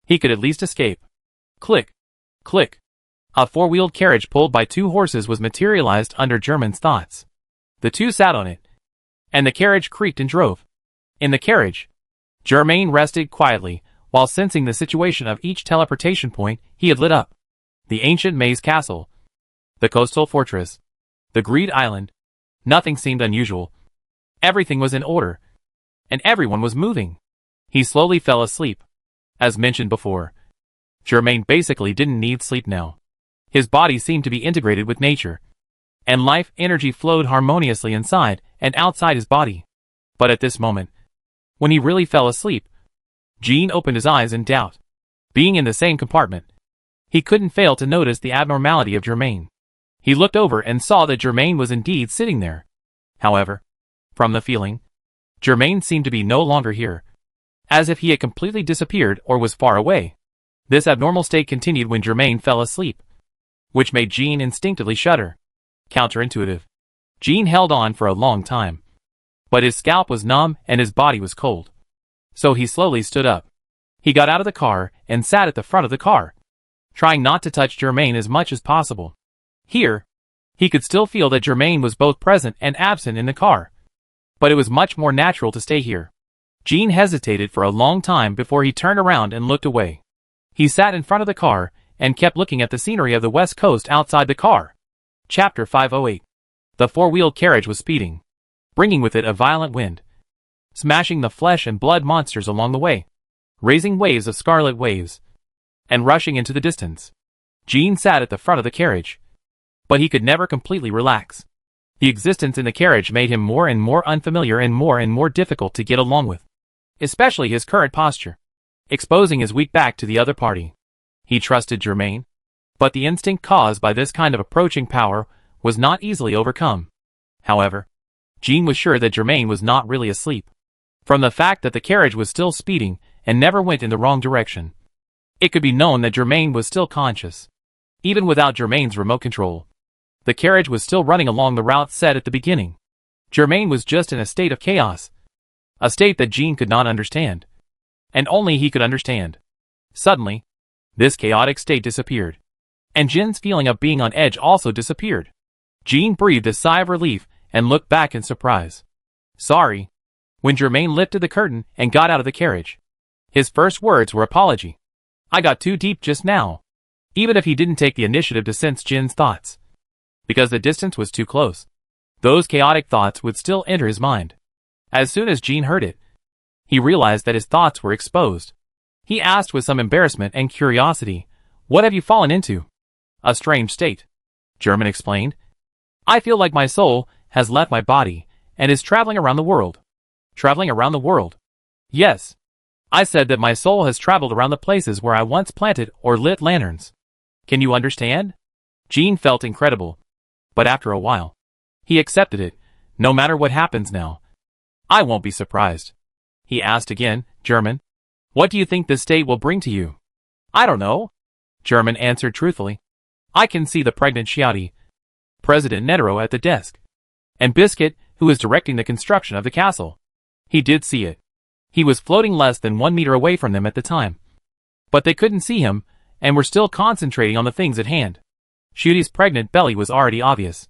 he could at least escape. Click, click. A four-wheeled carriage pulled by two horses was materialized under German's thoughts. The two sat on it, and the carriage creaked and drove. In the carriage, Germain rested quietly while sensing the situation of each teleportation point he had lit up. The ancient maze castle, the coastal fortress, the Greed Island. Nothing seemed unusual. Everything was in order, and everyone was moving. He slowly fell asleep. As mentioned before, Germain basically didn't need sleep now. His body seemed to be integrated with nature, and life energy flowed harmoniously inside and outside his body. But at this moment, when he really fell asleep, Jean opened his eyes in doubt. Being in the same compartment, he couldn't fail to notice the abnormality of Germain. He looked over and saw that Germain was indeed sitting there. However, from the feeling, Germain seemed to be no longer here, as if he had completely disappeared or was far away. This abnormal state continued when Germain fell asleep, which made Jean instinctively shudder. Counterintuitive. Jean held on for a long time, but his scalp was numb and his body was cold. So he slowly stood up. He got out of the car and sat at the front of the car, trying not to touch Germain as much as possible. Here, he could still feel that Germain was both present and absent in the car, but it was much more natural to stay here. Jean hesitated for a long time before he turned around and looked away. He sat in front of the car and kept looking at the scenery of the west coast outside the car. Chapter 508. The four-wheeled carriage was speeding, bringing with it a violent wind, smashing the flesh and blood monsters along the way, raising waves of scarlet waves, and rushing into the distance. Jean sat at the front of the carriage, but he could never completely relax. The existence in the carriage made him more and more unfamiliar and more difficult to get along with, especially his current posture, exposing his weak back to the other party. He trusted Germain, but the instinct caused by this kind of approaching power was not easily overcome. However, Jean was sure that Germain was not really asleep, from the fact that the carriage was still speeding and never went in the wrong direction. It could be known that Germain was still conscious, even without Germain's remote control. The carriage was still running along the route set at the beginning. Germain was just in a state of chaos, a state that Jean could not understand, and only he could understand. Suddenly, this chaotic state disappeared, and Jean's feeling of being on edge also disappeared. Jean breathed a sigh of relief and looked back in surprise. Sorry. When Germain lifted the curtain and got out of the carriage, his first words were apology. I got too deep just now. Even if he didn't take the initiative to sense Jean's thoughts, because the distance was too close, those chaotic thoughts would still enter his mind. As soon as Jean heard it, he realized that his thoughts were exposed. He asked with some embarrassment and curiosity, What have you fallen into? A strange state, Germain explained. I feel like my soul has left my body and is traveling around the world. Traveling around the world? Yes. I said that my soul has traveled around the places where I once planted or lit lanterns. Can you understand? Jean felt incredible, but after a while, he accepted it. No matter what happens now, I won't be surprised. He asked again, Germain, what do you think this state will bring to you? I don't know, Germain answered truthfully. I can see the pregnant Chiati, President Netero at the desk, and Biscuit, who is directing the construction of the castle. He did see it. He was floating less than 1 meter away from them at the time, but they couldn't see him and were still concentrating on the things at hand. Chiati's pregnant belly was already obvious.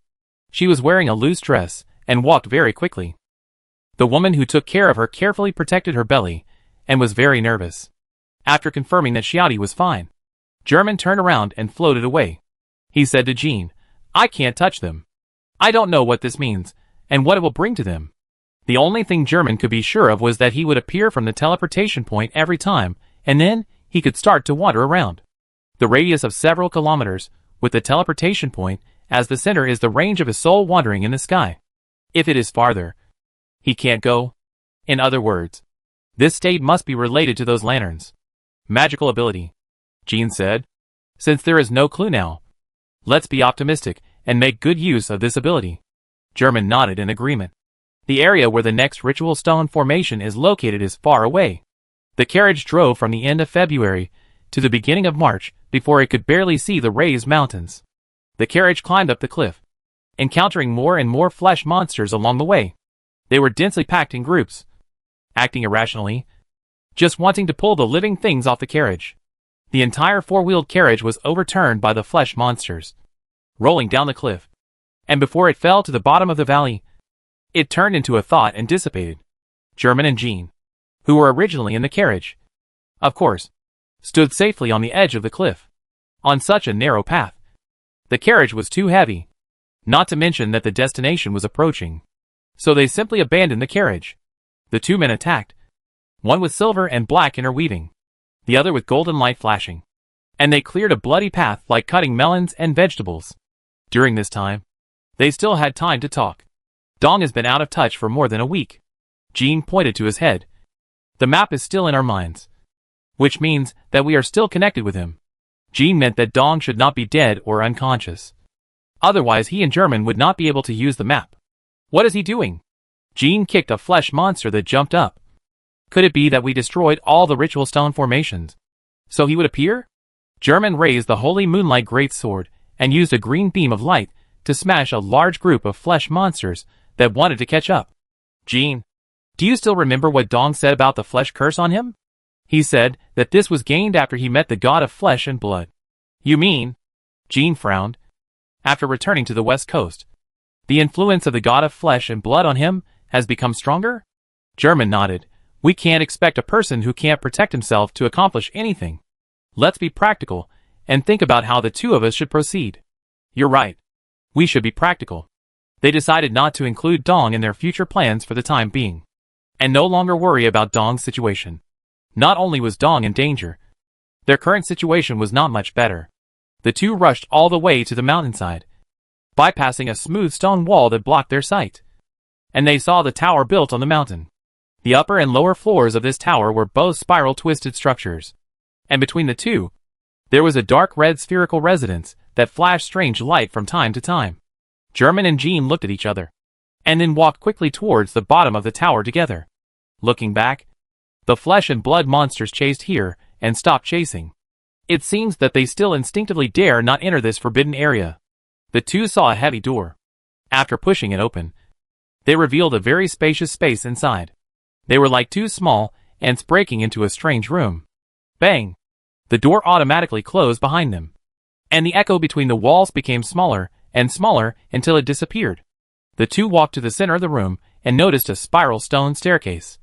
She was wearing a loose dress and walked very quickly. The woman who took care of her carefully protected her belly and was very nervous. After confirming that Chiati was fine, Germain turned around and floated away. He said to Jean, I can't touch them. I don't know what this means and what it will bring to them. The only thing Germain could be sure of was that he would appear from the teleportation point every time, and then he could start to wander around. The radius of several kilometers, with the teleportation point as the center, is the range of his soul wandering in the sky. If it is farther, he can't go. In other words, this state must be related to those lanterns. Magical ability, Jean said. Since there is no clue now, let's be optimistic and make good use of this ability. Germain nodded in agreement. The area where the next ritual stone formation is located is far away. The carriage drove from the end of February to the beginning of March before it could barely see the raised mountains. The carriage climbed up the cliff, encountering more and more flesh monsters along the way. They were densely packed in groups, acting irrationally, just wanting to pull the living things off the carriage. The entire four-wheeled carriage was overturned by the flesh monsters, rolling down the cliff, and before it fell to the bottom of the valley, it turned into a thought and dissipated. Germain and Jean, who were originally in the carriage, of course, stood safely on the edge of the cliff. On such a narrow path, the carriage was too heavy, not to mention that the destination was approaching. So they simply abandoned the carriage. The two men attacked, one with silver and black interweaving, the other with golden light flashing, and they cleared a bloody path like cutting melons and vegetables. During this time, they still had time to talk. Dong has been out of touch for more than a week. Jean pointed to his head. The map is still in our minds, which means that we are still connected with him. Jean meant that Dong should not be dead or unconscious. Otherwise he and Germain would not be able to use the map. What is he doing? Jean kicked a flesh monster that jumped up. Could it be that we destroyed all the ritual stone formations, so he would appear? German raised the holy moonlight greatsword and used a green beam of light to smash a large group of flesh monsters that wanted to catch up. Jean, do you still remember what Dong said about the flesh curse on him? He said that this was gained after he met the god of flesh and blood. You mean? Jean frowned. After returning to the west coast, the influence of the god of flesh and blood on him has become stronger? German nodded. We can't expect a person who can't protect himself to accomplish anything. Let's be practical and think about how the two of us should proceed. You're right. We should be practical. They decided not to include Dong in their future plans for the time being, and no longer worry about Dong's situation. Not only was Dong in danger, their current situation was not much better. The two rushed all the way to the mountainside, bypassing a smooth stone wall that blocked their sight, and they saw the tower built on the mountain. The upper and lower floors of this tower were both spiral twisted structures, and between the two, there was a dark red spherical residence that flashed strange light from time to time. German and Jean looked at each other, and then walked quickly towards the bottom of the tower together. Looking back, the flesh and blood monsters chased here and stopped chasing. It seems that they still instinctively dare not enter this forbidden area. The two saw a heavy door. After pushing it open, they revealed a very spacious space inside. They were like two small ants breaking into a strange room. Bang! The door automatically closed behind them, and the echo between the walls became smaller and smaller until it disappeared. The two walked to the center of the room and noticed a spiral stone staircase,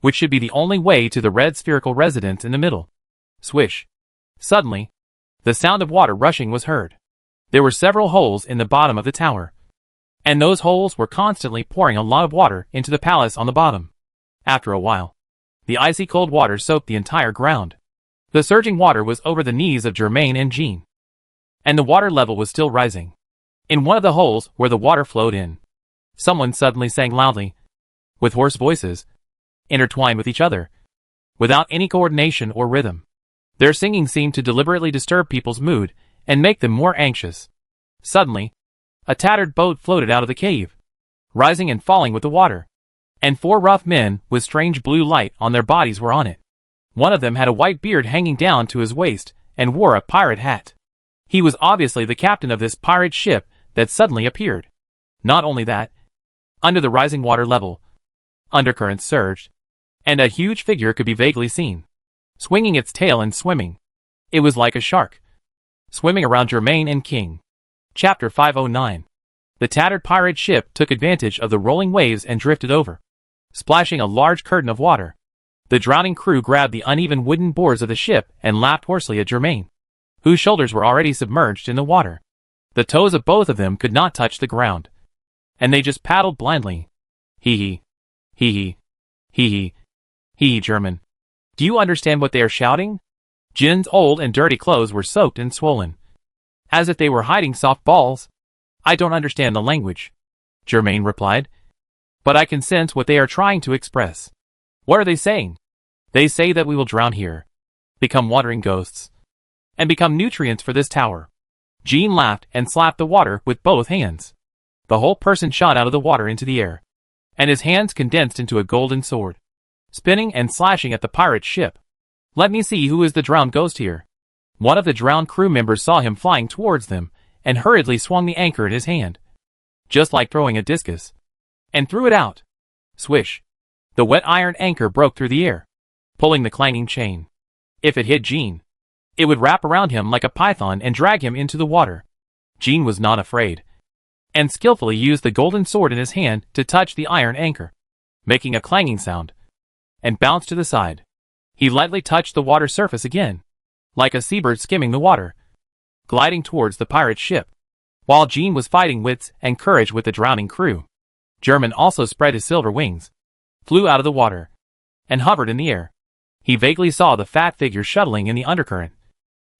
which should be the only way to the red spherical residence in the middle. Swish! Suddenly, the sound of water rushing was heard. There were several holes in the bottom of the tower, and those holes were constantly pouring a lot of water into the palace on the bottom. After a while, the icy cold water soaked the entire ground. The surging water was over the knees of Germain and Jean, and the water level was still rising. In one of the holes where the water flowed in, someone suddenly sang loudly, with hoarse voices, intertwined with each other, without any coordination or rhythm. Their singing seemed to deliberately disturb people's mood and make them more anxious. Suddenly, a tattered boat floated out of the cave, rising and falling with the water, and four rough men with strange blue light on their bodies were on it. One of them had a white beard hanging down to his waist and wore a pirate hat. He was obviously the captain of this pirate ship that suddenly appeared. Not only that, under the rising water level, undercurrents surged, and a huge figure could be vaguely seen, swinging its tail and swimming. It was like a shark, swimming around Germain and King. Chapter 509. The tattered pirate ship took advantage of the rolling waves and drifted over, splashing a large curtain of water. The drowning crew grabbed the uneven wooden boards of the ship and laughed hoarsely at Germain, whose shoulders were already submerged in the water. The toes of both of them could not touch the ground, and they just paddled blindly. Hee hee. Hee hee. Hee hee. Hee hee. German, do you understand what they are shouting? Jin's old and dirty clothes were soaked and swollen, as if they were hiding soft balls. I don't understand the language, Germain replied, but I can sense what they are trying to express. What are they saying? They say that we will drown here, become wandering ghosts, and become nutrients for this tower. Jean laughed and slapped the water with both hands. The whole person shot out of the water into the air, and his hands condensed into a golden sword, spinning and slashing at the pirate ship. Let me see who is the drowned ghost here. One of the drowned crew members saw him flying towards them and hurriedly swung the anchor in his hand, just like throwing a discus, and threw it out. Swish! The wet iron anchor broke through the air, pulling the clanging chain. If it hit Jean, it would wrap around him like a python and drag him into the water. Jean was not afraid, and skillfully used the golden sword in his hand to touch the iron anchor, making a clanging sound, and bounced to the side. He lightly touched the water surface again, like a seabird skimming the water, gliding towards the pirate ship. While Jean was fighting wits and courage with the drowning crew, German also spread his silver wings, flew out of the water, and hovered in the air. He vaguely saw the fat figure shuttling in the undercurrent,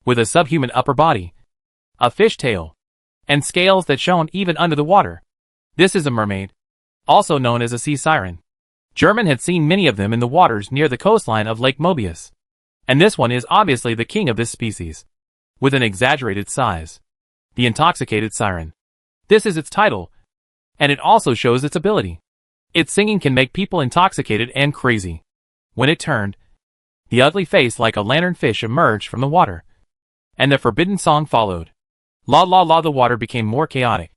with a subhuman upper body, a fish tail, and scales that shone even under the water. This is a mermaid, also known as a sea siren. German had seen many of them in the waters near the coastline of Lake Mobius, and this one is obviously the king of this species, with an exaggerated size. The intoxicated siren. This is its title, and it also shows its ability. Its singing can make people intoxicated and crazy. When it turned, the ugly face like a lanternfish emerged from the water, and the forbidden song followed. La la la. The water became more chaotic,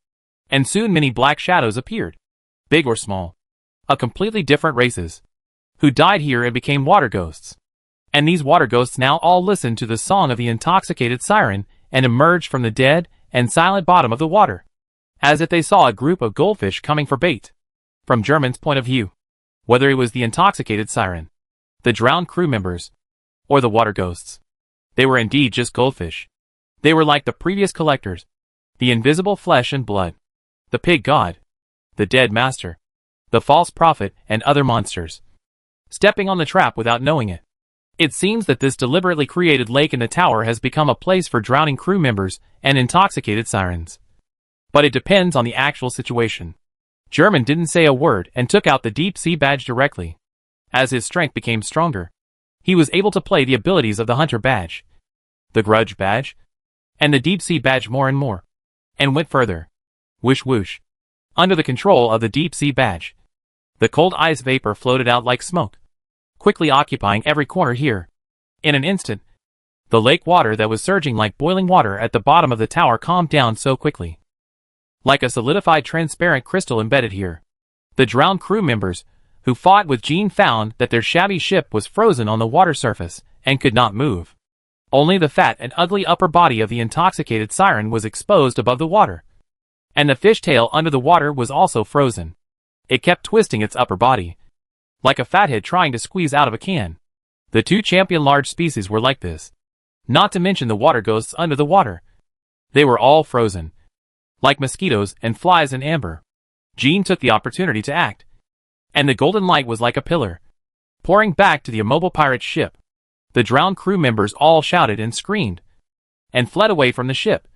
and soon many black shadows appeared, big or small, of completely different races, who died here and became water ghosts. And these water ghosts now all listened to the song of the intoxicated siren and emerged from the dead and silent bottom of the water, as if they saw a group of goldfish coming for bait. From Germain's point of view, whether it was the intoxicated siren, the drowned crew members, or the water ghosts, they were indeed just goldfish. They were like the previous collectors, the invisible flesh and blood, the pig god, the dead master, the false prophet, and other monsters, stepping on the trap without knowing it. It seems that this deliberately created lake in the tower has become a place for drowning crew members and intoxicated sirens. But it depends on the actual situation. Germain didn't say a word and took out the deep sea badge directly. As his strength became stronger, he was able to play the abilities of the hunter badge, the grudge badge, and the deep sea badge more and more, and went further. Whoosh whoosh. Under the control of the deep sea badge, the cold ice vapor floated out like smoke, quickly occupying every corner here. In an instant, the lake water that was surging like boiling water at the bottom of the tower calmed down so quickly, like a solidified transparent crystal embedded here. The drowned crew members who fought with Jean found that their shabby ship was frozen on the water surface and could not move. Only the fat and ugly upper body of the intoxicated siren was exposed above the water, and the fishtail under the water was also frozen. It kept twisting its upper body, like a fathead trying to squeeze out of a can. The two champion large species were like this, not to mention the water ghosts under the water. They were all frozen, like mosquitoes and flies in amber. Jean took the opportunity to act, and the golden light was like a pillar, pouring back to the immobile pirate ship. The drowned crew members all shouted and screamed, and fled away from the ship.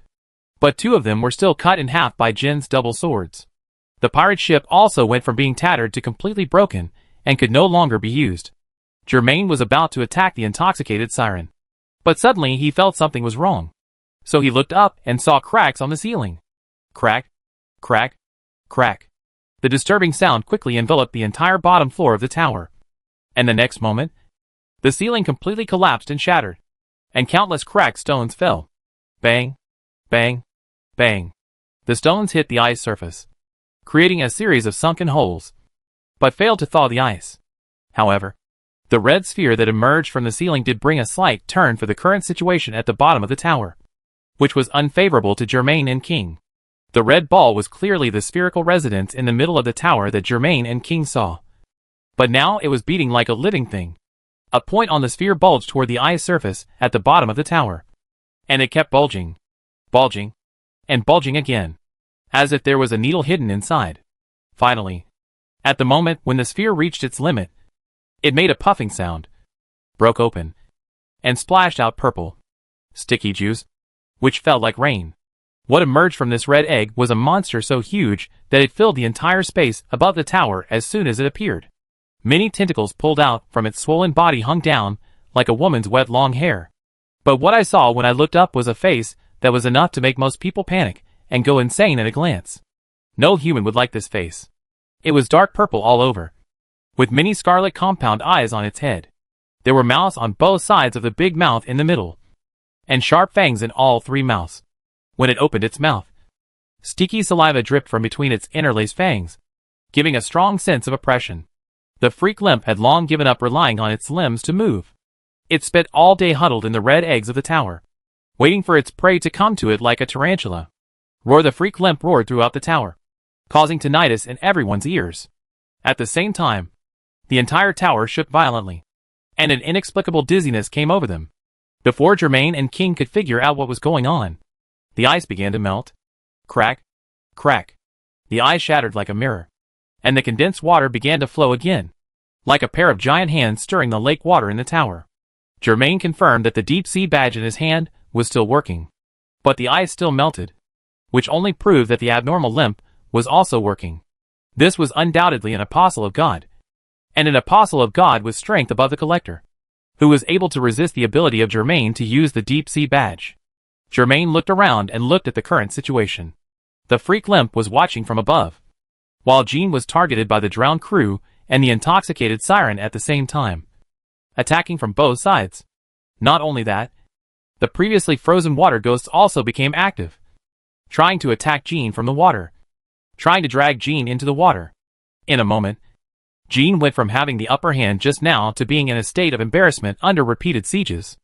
But two of them were still cut in half by Jin's double swords. The pirate ship also went from being tattered to completely broken, and could no longer be used. Germain was about to attack the intoxicated siren, but suddenly he felt something was wrong. So he looked up and saw cracks on the ceiling. Crack, crack, crack. The disturbing sound quickly enveloped the entire bottom floor of the tower, and the next moment, the ceiling completely collapsed and shattered, and countless cracked stones fell. Bang, bang, bang. The stones hit the ice surface, creating a series of sunken holes, but failed to thaw the ice. However, the red sphere that emerged from the ceiling did bring a slight turn for the current situation at the bottom of the tower, which was unfavorable to Germain and King. The red ball was clearly the spherical residence in the middle of the tower that Germain and King saw. But now it was beating like a living thing. A point on the sphere bulged toward the ice surface at the bottom of the tower, and it kept bulging, bulging, and bulging again, as if there was a needle hidden inside. Finally, at the moment when the sphere reached its limit, it made a puffing sound, broke open, and splashed out purple, sticky juice, which felt like rain. What emerged from this red egg was a monster so huge that it filled the entire space above the tower as soon as it appeared. Many tentacles pulled out from its swollen body hung down like a woman's wet long hair. But what I saw when I looked up was a face that was enough to make most people panic and go insane at a glance. No human would like this face. It was dark purple all over, with many scarlet compound eyes on its head. There were mouths on both sides of the big mouth in the middle, and sharp fangs in all three mouths. When it opened its mouth, sticky saliva dripped from between its interlaced fangs, giving a strong sense of oppression. The freak limp had long given up relying on its limbs to move. It spent all day huddled in the red eggs of the tower, waiting for its prey to come to it like a tarantula. Roar! The freak limp roared throughout the tower, causing tinnitus in everyone's ears. At the same time, the entire tower shook violently, and an inexplicable dizziness came over them. Before Germain and King could figure out what was going on, the ice began to melt. Crack, crack. The ice shattered like a mirror, and the condensed water began to flow again, like a pair of giant hands stirring the lake water in the tower. Germain confirmed that the deep sea badge in his hand was still working, but the ice still melted, which only proved that the abnormal limp was also working. This was undoubtedly an apostle of God, and an apostle of God with strength above the collector, who was able to resist the ability of Germain to use the deep sea badge. Germain looked around and looked at the current situation. The freak limp was watching from above, while Jean was targeted by the drowned crew and the intoxicated siren at the same time, attacking from both sides. Not only that, the previously frozen water ghosts also became active, trying to attack Jean from the water, trying to drag Jean into the water. In a moment, Jean went from having the upper hand just now to being in a state of embarrassment under repeated sieges.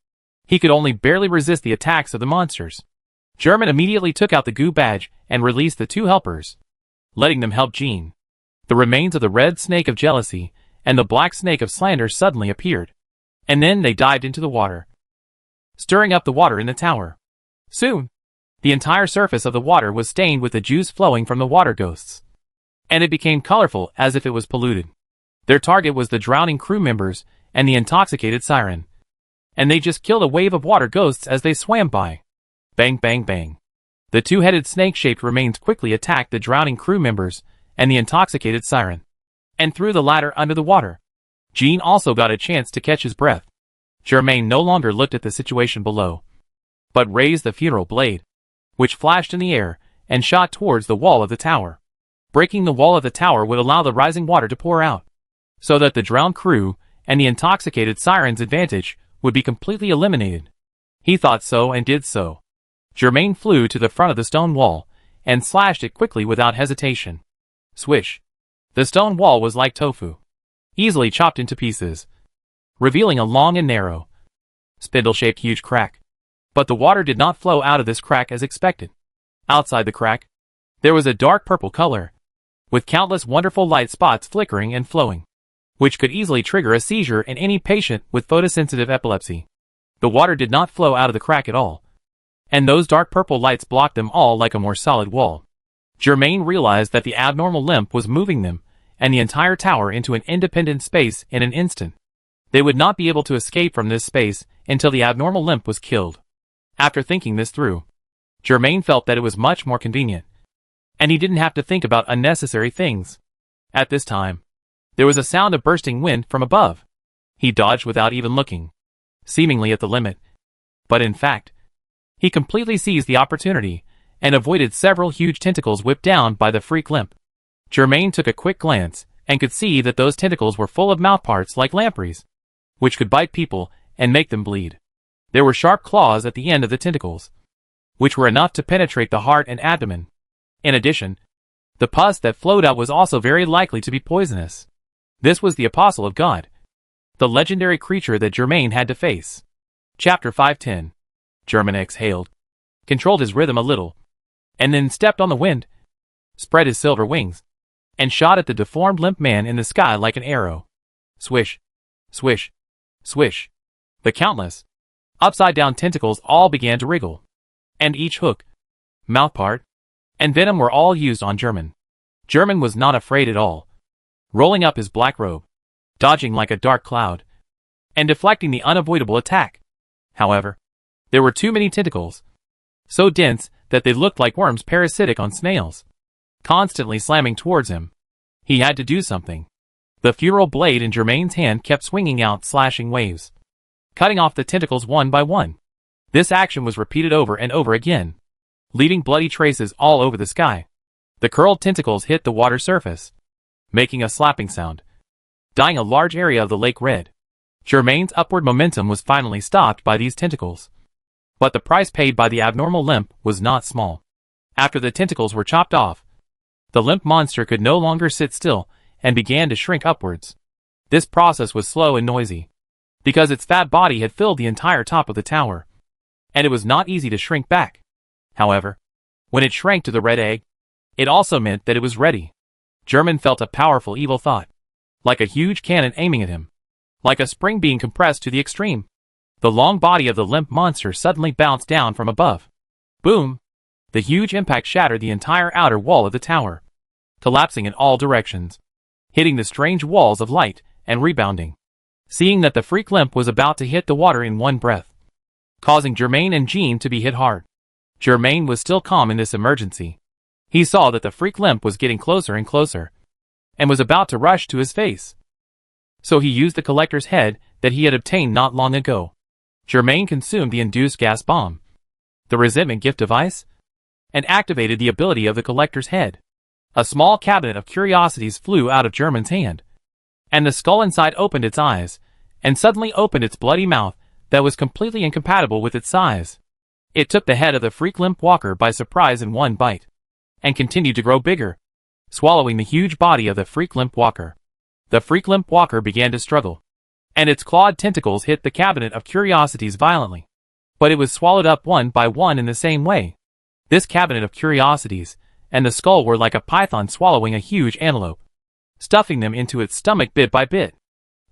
He could only barely resist the attacks of the monsters. German immediately took out the goo badge and released the two helpers, letting them help Jean. The remains of the red snake of jealousy and the black snake of slander suddenly appeared, and then they dived into the water, stirring up the water in the tower. Soon, the entire surface of the water was stained with the juice flowing from the water ghosts, and it became colorful as if it was polluted. Their target was the drowning crew members and the intoxicated siren, and they just killed a wave of water ghosts as they swam by. Bang bang bang. The two-headed snake-shaped remains quickly attacked the drowning crew members and the intoxicated siren, and threw the latter under the water. Jean also got a chance to catch his breath. Germain no longer looked at the situation below, but raised the funeral blade, which flashed in the air and shot towards the wall of the tower. Breaking the wall of the tower would allow the rising water to pour out, so that the drowned crew and the intoxicated siren's advantage would be completely eliminated. He thought so and did so. Germain flew to the front of the stone wall and slashed it quickly without hesitation. Swish. The stone wall was like tofu, easily chopped into pieces, revealing a long and narrow, spindle-shaped huge crack. But the water did not flow out of this crack as expected. Outside the crack, there was a dark purple color, with countless wonderful light spots flickering and flowing, which could easily trigger a seizure in any patient with photosensitive epilepsy. The water did not flow out of the crack at all, and those dark purple lights blocked them all like a more solid wall. Germain realized that the abnormal limp was moving them and the entire tower into an independent space in an instant. They would not be able to escape from this space until the abnormal limp was killed. After thinking this through, Germain felt that it was much more convenient, and he didn't have to think about unnecessary things. At this time, there was a sound of bursting wind from above. He dodged without even looking, seemingly at the limit. But in fact, he completely seized the opportunity and avoided several huge tentacles whipped down by the freak limp. Germain took a quick glance and could see that those tentacles were full of mouthparts like lampreys, which could bite people and make them bleed. There were sharp claws at the end of the tentacles, which were enough to penetrate the heart and abdomen. In addition, the pus that flowed out was also very likely to be poisonous. This was the Apostle of God, the legendary creature that Germain had to face. Chapter 510. Germain exhaled, controlled his rhythm a little, and then stepped on the wind, spread his silver wings, and shot at the deformed limp man in the sky like an arrow. Swish, swish, swish. The countless, upside-down tentacles all began to wriggle, and each hook, mouthpart, and venom were all used on Germain. Germain was not afraid at all, rolling up his black robe, dodging like a dark cloud, and deflecting the unavoidable attack. However, there were too many tentacles, so dense that they looked like worms parasitic on snails, constantly slamming towards him. He had to do something. The funeral blade in Germain's hand kept swinging out slashing waves, cutting off the tentacles one by one. This action was repeated over and over again, leaving bloody traces all over the sky. The curled tentacles hit the water surface, making a slapping sound, dyeing a large area of the lake red. Germain's upward momentum was finally stopped by these tentacles, but the price paid by the abnormal limp was not small. After the tentacles were chopped off, the limp monster could no longer sit still and began to shrink upwards. This process was slow and noisy, because its fat body had filled the entire top of the tower, and it was not easy to shrink back. However, when it shrank to the red egg, it also meant that it was ready. Germain felt a powerful evil thought, like a huge cannon aiming at him, like a spring being compressed to the extreme. The long body of the limp monster suddenly bounced down from above. Boom! The huge impact shattered the entire outer wall of the tower, collapsing in all directions, hitting the strange walls of light and rebounding. Seeing that the freak limp was about to hit the water in one breath, causing Germain and Jean to be hit hard. Germain was still calm in this emergency. He saw that the freak limp was getting closer and closer, and was about to rush to his face. So he used the collector's head that he had obtained not long ago. Germain consumed the induced gas bomb, the resentment gift device, and activated the ability of the collector's head. A small cabinet of curiosities flew out of German's hand, and the skull inside opened its eyes, and suddenly opened its bloody mouth that was completely incompatible with its size. It took the head of the freak limp walker by surprise in one bite, and continued to grow bigger, swallowing the huge body of the freak limp walker. The freak limp walker began to struggle, and its clawed tentacles hit the cabinet of curiosities violently. But it was swallowed up one by one in the same way. This cabinet of curiosities and the skull were like a python swallowing a huge antelope, stuffing them into its stomach bit by bit,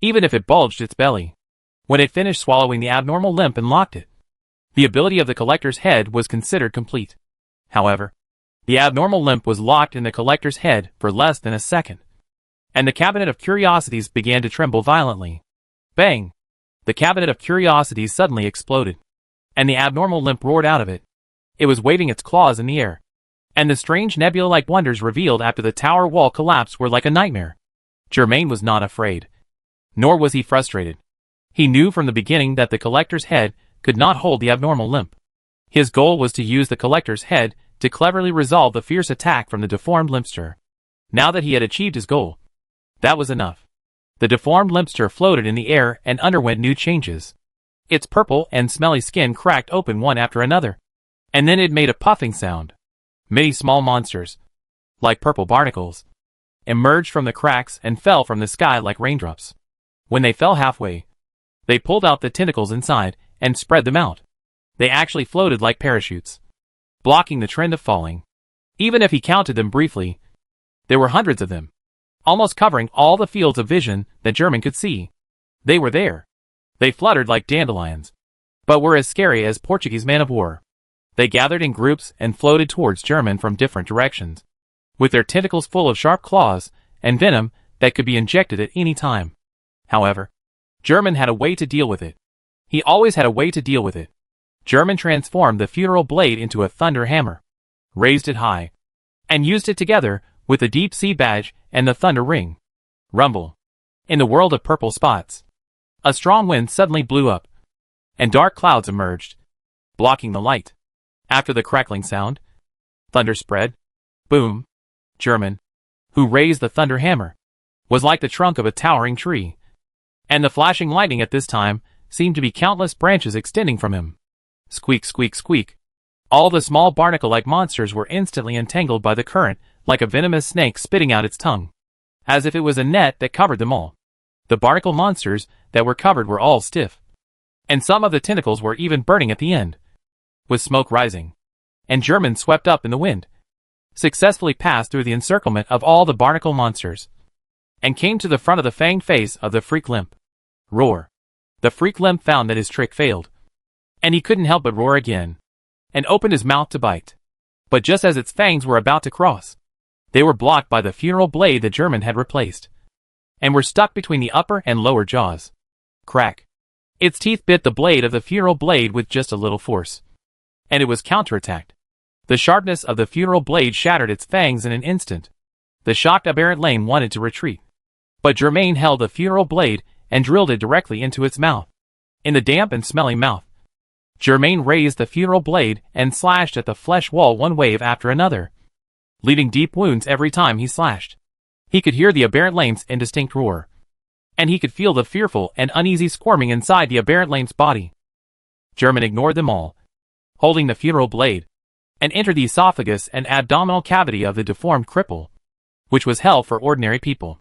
even if it bulged its belly. When it finished swallowing the abnormal limp and locked it, the ability of the collector's head was considered complete. However, the abnormal limp was locked in the collector's head for less than a second, and the cabinet of curiosities began to tremble violently. Bang! The cabinet of curiosities suddenly exploded, and the abnormal limp roared out of it. It was waving its claws in the air, and the strange nebula-like wonders revealed after the tower wall collapsed were like a nightmare. Germain was not afraid, nor was he frustrated. He knew from the beginning that the collector's head could not hold the abnormal limp. His goal was to use the collector's head to cleverly resolve the fierce attack from the deformed limpster. Now that he had achieved his goal, that was enough. The deformed limpster floated in the air and underwent new changes. Its purple and smelly skin cracked open one after another, and then it made a puffing sound. Many small monsters, like purple barnacles, emerged from the cracks and fell from the sky like raindrops. When they fell halfway, they pulled out the tentacles inside and spread them out. They actually floated like parachutes, blocking the trend of falling. Even if he counted them briefly, there were hundreds of them, almost covering all the fields of vision that German could see. They were there. They fluttered like dandelions, but were as scary as Portuguese man-of-war. They gathered in groups and floated towards German from different directions, with their tentacles full of sharp claws and venom that could be injected at any time. However, German had a way to deal with it. He always had a way to deal with it. German transformed the funeral blade into a thunder hammer, raised it high, and used it together with the deep sea badge and the thunder ring. Rumble. In the world of purple spots, a strong wind suddenly blew up, and dark clouds emerged, blocking the light. After the crackling sound, thunder spread. Boom. German, who raised the thunder hammer, was like the trunk of a towering tree, and the flashing lightning at this time seemed to be countless branches extending from him. Squeak, squeak, squeak. All the small barnacle-like monsters were instantly entangled by the current like a venomous snake spitting out its tongue, as if it was a net that covered them all. The barnacle monsters that were covered were all stiff, and some of the tentacles were even burning at the end, with smoke rising. And German swept up in the wind, successfully passed through the encirclement of all the barnacle monsters, and came to the front of the fanged face of the freak limp. Roar. The freak limp found that his trick failed, and he couldn't help but roar again, and opened his mouth to bite. But just as its fangs were about to cross, they were blocked by the funeral blade that German had replaced, and were stuck between the upper and lower jaws. Crack. Its teeth bit the blade of the funeral blade with just a little force, and it was counterattacked. The sharpness of the funeral blade shattered its fangs in an instant. The shocked aberrant lame wanted to retreat, but Germain held the funeral blade and drilled it directly into its mouth. In the damp and smelly mouth, Germain raised the funeral blade and slashed at the flesh wall one wave after another, leaving deep wounds every time he slashed. He could hear the aberrant lame's indistinct roar, and he could feel the fearful and uneasy squirming inside the aberrant lame's body. German ignored them all, holding the funeral blade, and entered the esophagus and abdominal cavity of the deformed cripple, which was hell for ordinary people.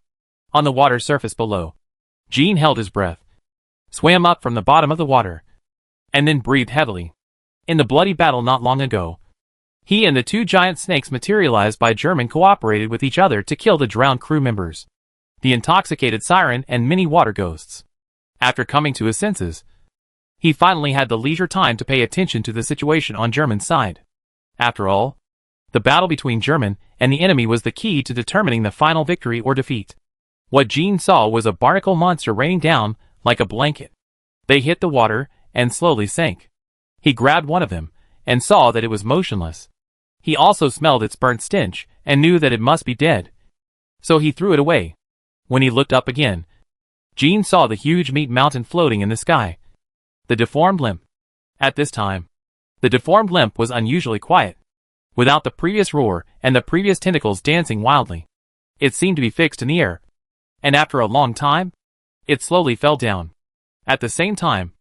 On the water surface below, Jean held his breath, swam up from the bottom of the water, and then breathed heavily. In the bloody battle not long ago, he and the two giant snakes materialized by German cooperated with each other to kill the drowned crew members, the intoxicated siren and many water ghosts. After coming to his senses, he finally had the leisure time to pay attention to the situation on German's side. After all, the battle between German and the enemy was the key to determining the final victory or defeat. What Jean saw was a barnacle monster raining down like a blanket. They hit the water and slowly sank. He grabbed one of them and saw that it was motionless. He also smelled its burnt stench and knew that it must be dead, so he threw it away. When he looked up again, Jean saw the huge meat mountain floating in the sky. The deformed limp. At this time, the deformed limp was unusually quiet, without the previous roar and the previous tentacles dancing wildly. It seemed to be fixed in the air, and after a long time, it slowly fell down. At the same time,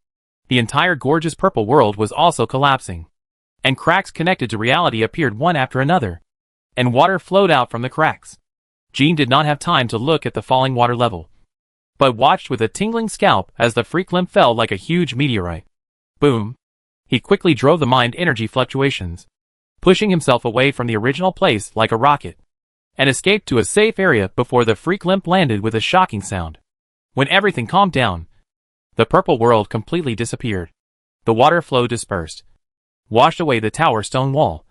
the entire gorgeous purple world was also collapsing, and cracks connected to reality appeared one after another, and water flowed out from the cracks. Jean did not have time to look at the falling water level, but watched with a tingling scalp as the freak limp fell like a huge meteorite. Boom! He quickly drove the mind energy fluctuations, pushing himself away from the original place like a rocket, and escaped to a safe area before the freak limp landed with a shocking sound. When everything calmed down, the purple world completely disappeared. The water flow dispersed, washed away the tower stone wall,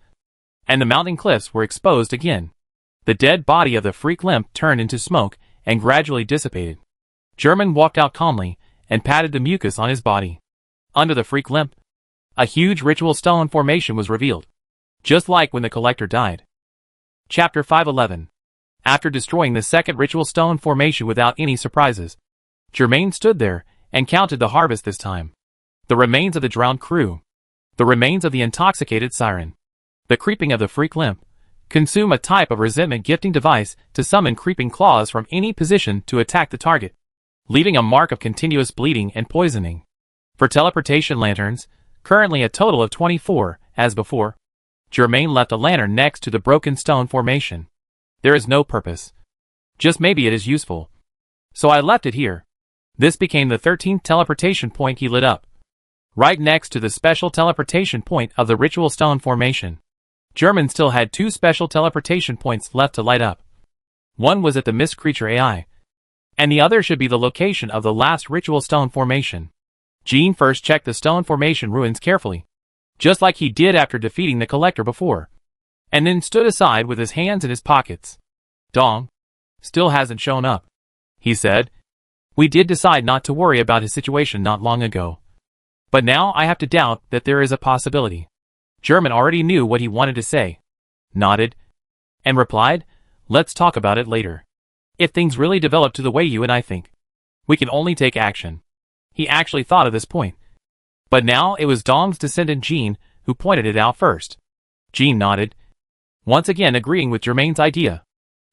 and the mountain cliffs were exposed again. The dead body of the freak limp turned into smoke and gradually dissipated. German walked out calmly and patted the mucus on his body. Under the freak limp, a huge ritual stone formation was revealed, just like when the collector died. Chapter 511. After destroying the second ritual stone formation without any surprises, Germain stood there and counted the harvest this time. The remains of the drowned crew, the remains of the intoxicated siren, the creeping of the freak limp, consume a type of resentment gifting device to summon creeping claws from any position to attack the target, leaving a mark of continuous bleeding and poisoning. For teleportation lanterns, currently a total of 24, as before, Germain left a lantern next to the broken stone formation. There is no purpose. Just maybe it is useful. So I left it here. This became the 13th teleportation point he lit up, right next to the special teleportation point of the ritual stone formation. German still had 2 special teleportation points left to light up. One was at the Mist Creature AI, and the other should be the location of the last ritual stone formation. Jean first checked the stone formation ruins carefully, just like he did after defeating the collector before, and then stood aside with his hands in his pockets. Dong still hasn't shown up, he said. We did decide not to worry about his situation not long ago, but now I have to doubt that there is a possibility. German already knew what he wanted to say, nodded, and replied, let's talk about it later. If things really develop to the way you and I think, we can only take action. He actually thought of this point. But now it was Dong's descendant Jean who pointed it out first. Jean nodded, once again agreeing with Germain's idea.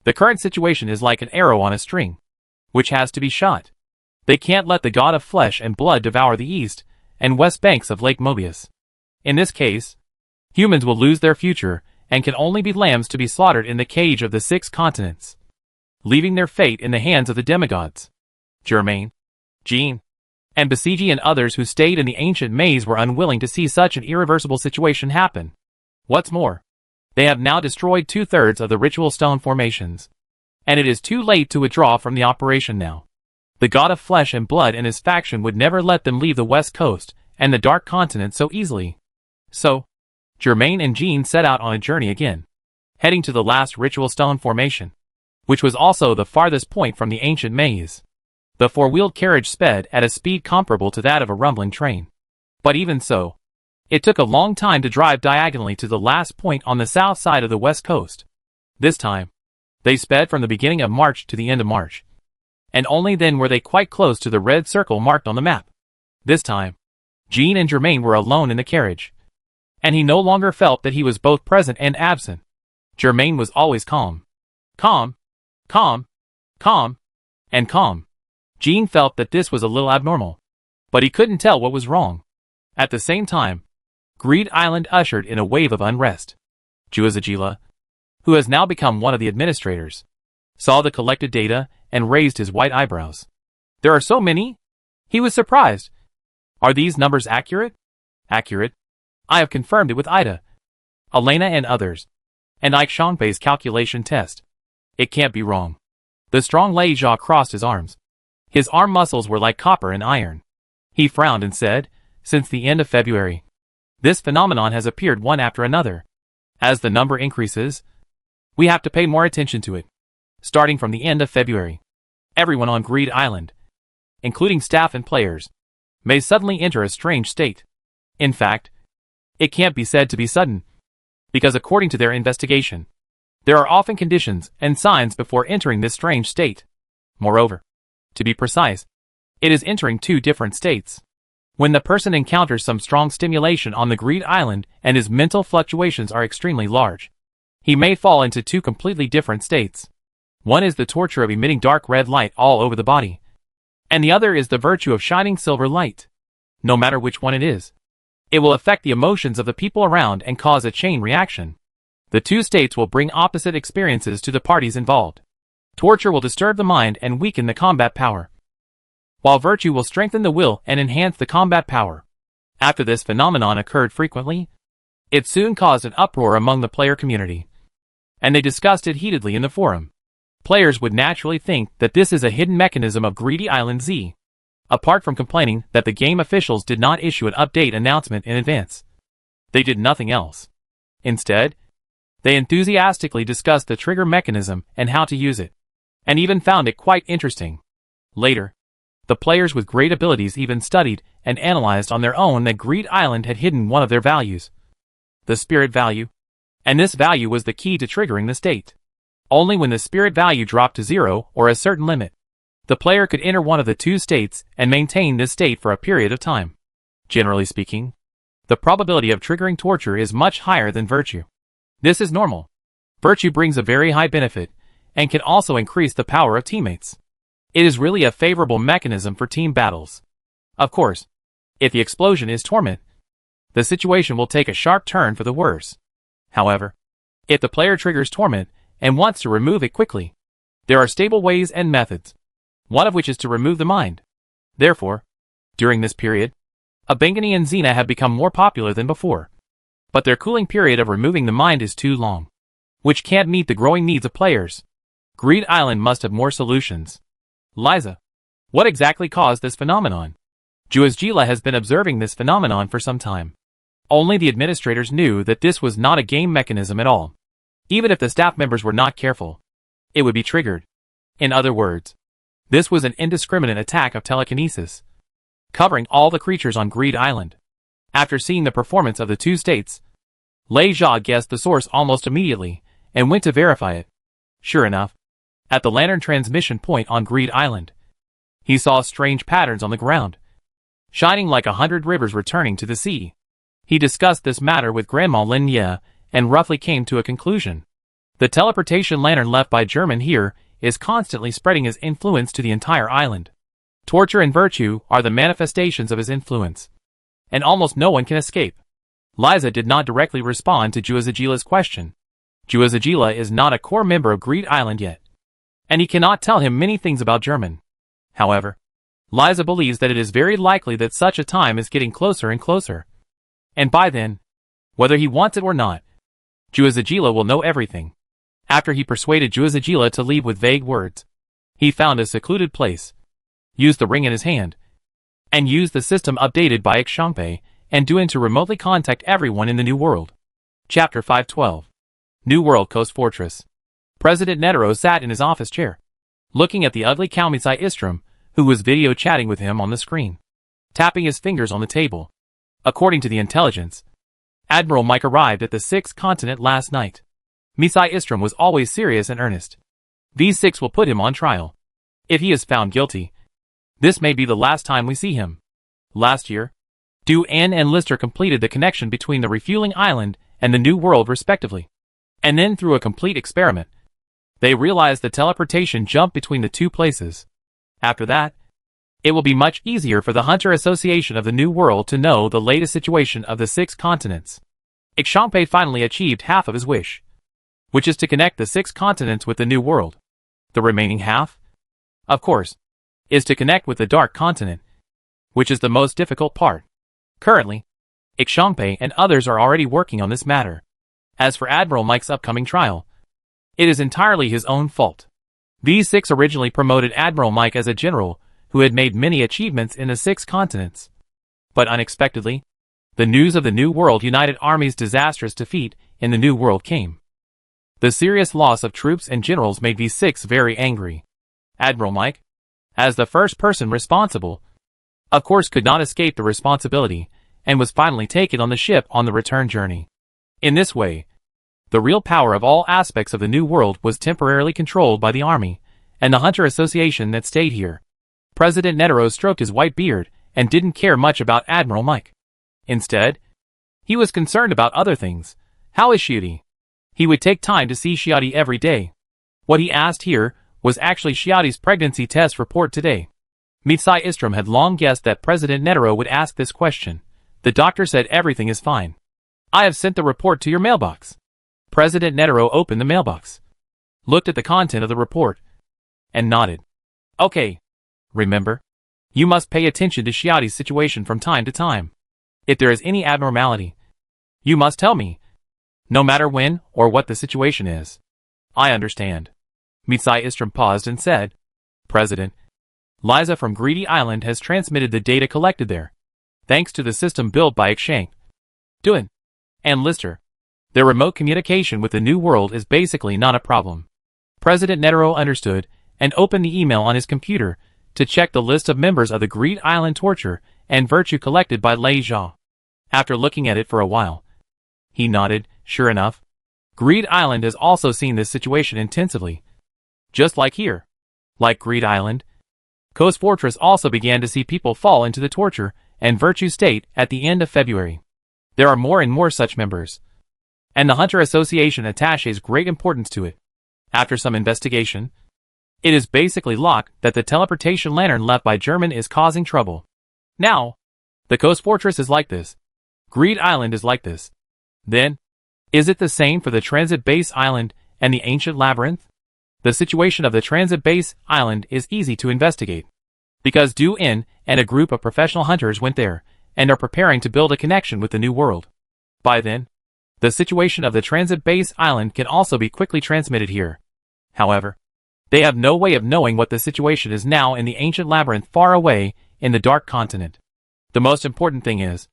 The current situation is like an arrow on a string, which has to be shot. They can't let the god of flesh and blood devour the east and west banks of Lake Mobius. In this case, humans will lose their future and can only be lambs to be slaughtered in the cage of the 6 continents, leaving their fate in the hands of the demigods. Germain, Jean, and Basiji and others who stayed in the ancient maze were unwilling to see such an irreversible situation happen. What's more, they have now destroyed 2/3 of the ritual stone formations, and it is too late to withdraw from the operation now. The god of flesh and blood and his faction would never let them leave the west coast and the dark continent so easily. So, Germain and Jean set out on a journey again, heading to the last ritual stone formation, which was also the farthest point from the ancient maze. The 4-wheeled carriage sped at a speed comparable to that of a rumbling train. But even so, it took a long time to drive diagonally to the last point on the south side of the west coast. This time, they sped from the beginning of March to the end of March, and only then were they quite close to the red circle marked on the map. This time, Jean and Germain were alone in the carriage, and he no longer felt that he was both present and absent. Germain was always calm. Calm, calm, calm, and calm. Jean felt that this was a little abnormal, but he couldn't tell what was wrong. At the same time, Greed Island ushered in a wave of unrest. Juazajila, who has now become one of the administrators, saw the collected data and raised his white eyebrows. There are so many? He was surprised. Are these numbers accurate? Accurate. I have confirmed it with Ida, Elena and others, and Ike Xiangfei's calculation test. It can't be wrong. The strong Lei Jia crossed his arms. His arm muscles were like copper and iron. He frowned and said, since the end of February, this phenomenon has appeared one after another. As the number increases, we have to pay more attention to it. Starting from the end of February, everyone on Greed Island, including staff and players, may suddenly enter a strange state. In fact, it can't be said to be sudden, because according to their investigation, there are often conditions and signs before entering this strange state. Moreover, to be precise, it is entering 2 different states. When the person encounters some strong stimulation on the Greed Island and his mental fluctuations are extremely large, he may fall into two completely different states. One is the torture of emitting dark red light all over the body, and the other is the virtue of shining silver light. No matter which one it is, it will affect the emotions of the people around and cause a chain reaction. The two states will bring opposite experiences to the parties involved. Torture will disturb the mind and weaken the combat power, while virtue will strengthen the will and enhance the combat power. After this phenomenon occurred frequently, it soon caused an uproar among the player community, and they discussed it heatedly in the forum. Players would naturally think that this is a hidden mechanism of Greedy Island Z. Apart from complaining that the game officials did not issue an update announcement in advance, they did nothing else. Instead, they enthusiastically discussed the trigger mechanism and how to use it, and even found it quite interesting. Later, the players with great abilities even studied and analyzed on their own that Greed Island had hidden one of their values, the spirit value, and this value was the key to triggering the state. Only when the spirit value dropped to 0 or a certain limit, the player could enter one of the two states and maintain this state for a period of time. Generally speaking, the probability of triggering torture is much higher than virtue. This is normal. Virtue brings a very high benefit and can also increase the power of teammates. It is really a favorable mechanism for team battles. Of course, if the explosion is torment, the situation will take a sharp turn for the worse. However, if the player triggers torment and wants to remove it quickly, there are stable ways and methods, one of which is to remove the mind. Therefore, during this period, Abengani and Xena have become more popular than before, but their cooling period of removing the mind is too long, which can't meet the growing needs of players. Greed Island must have more solutions. Liza, what exactly caused this phenomenon? Juazjila has been observing this phenomenon for some time. Only the administrators knew that this was not a game mechanism at all. Even if the staff members were not careful, it would be triggered. In other words, this was an indiscriminate attack of telekinesis, covering all the creatures on Greed Island. After seeing the performance of the two states, Lei Jia guessed the source almost immediately and went to verify it. Sure enough, at the lantern transmission point on Greed Island, he saw strange patterns on the ground, shining like 100 rivers returning to the sea. He discussed this matter with Grandma Lin Ye and roughly came to a conclusion. The teleportation lantern left by German here is constantly spreading his influence to the entire island. Torture and virtue are the manifestations of his influence, and almost no one can escape. Liza did not directly respond to Juazjila's question. Juazjila is not a core member of Greed Island yet, and he cannot tell him many things about German. However, Liza believes that it is very likely that such a time is getting closer and closer. And by then, whether he wants it or not, Juazjila will know everything. After he persuaded Juazjila to leave with vague words, he found a secluded place, used the ring in his hand, and used the system updated by Ixangpei and Duan to remotely contact everyone in the New World. Chapter 512. New World Coast Fortress. President Netero sat in his office chair, looking at the ugly Kalmisai Istrom, who was video chatting with him on the screen, tapping his fingers on the table. According to the intelligence, Admiral Mike arrived at the 6th continent last night. Misai Istrom was always serious and earnest. V6 will put him on trial. If he is found guilty, this may be the last time we see him. Last year, Du An and Lister completed the connection between the refueling island and the New World respectively. And then through a complete experiment, they realized the teleportation jump between the two places. After that, it will be much easier for the Hunter Association of the New World to know the latest situation of the 6 continents. Ixangpei finally achieved half of his wish, which is to connect the 6 continents with the New World. The remaining half, of course, is to connect with the Dark Continent, which is the most difficult part. Currently, Ixangpei and others are already working on this matter. As for Admiral Mike's upcoming trial, it is entirely his own fault. V6 originally promoted Admiral Mike as a general who had made many achievements in the 6 continents. But unexpectedly, the news of the New World United Army's disastrous defeat in the New World came. The serious loss of troops and generals made V6 very angry. Admiral Mike, as the first person responsible, of course could not escape the responsibility, and was finally taken on the ship on the return journey. In this way, the real power of all aspects of the New World was temporarily controlled by the Army and the Hunter Association that stayed here. President Netero stroked his white beard and didn't care much about Admiral Mike. Instead, he was concerned about other things. How is Shioti? He would take time to see Shioti every day. What he asked here was actually Shioti's pregnancy test report today. Mitsai Istrom had long guessed that President Netero would ask this question. The doctor said everything is fine. I have sent the report to your mailbox. President Netero opened the mailbox, looked at the content of the report, and nodded. Okay. Remember, you must pay attention to Shioti's situation from time to time. If there is any abnormality, you must tell me, no matter when or what the situation is. I understand. Mitsai Istrom paused and said, President, Liza from Greedy Island has transmitted the data collected there, thanks to the system built by Xshank, Duan, and Lister. Their remote communication with the New World is basically not a problem. President Netero understood and opened the email on his computer to check the list of members of the Greed Island torture and virtue collected by Lei Zhao. After looking at it for a while, he nodded. Sure enough, Greed Island has also seen this situation intensively. Just like here. Like Greed Island, Coast Fortress also began to see people fall into the torture and virtue state at the end of February. There are more and more such members, and the Hunter Association attaches great importance to it. After some investigation, it is basically locked that the teleportation lantern left by German is causing trouble. Now, the Coast Fortress is like this. Greed Island is like this. Then, is it the same for the Transit Base Island and the Ancient Labyrinth? The situation of the Transit Base Island is easy to investigate, because Du In and a group of professional hunters went there and are preparing to build a connection with the New World. By then, the situation of the Transit Base Island can also be quickly transmitted here. However, they have no way of knowing what the situation is now in the Ancient Labyrinth far away in the Dark Continent. The most important thing is,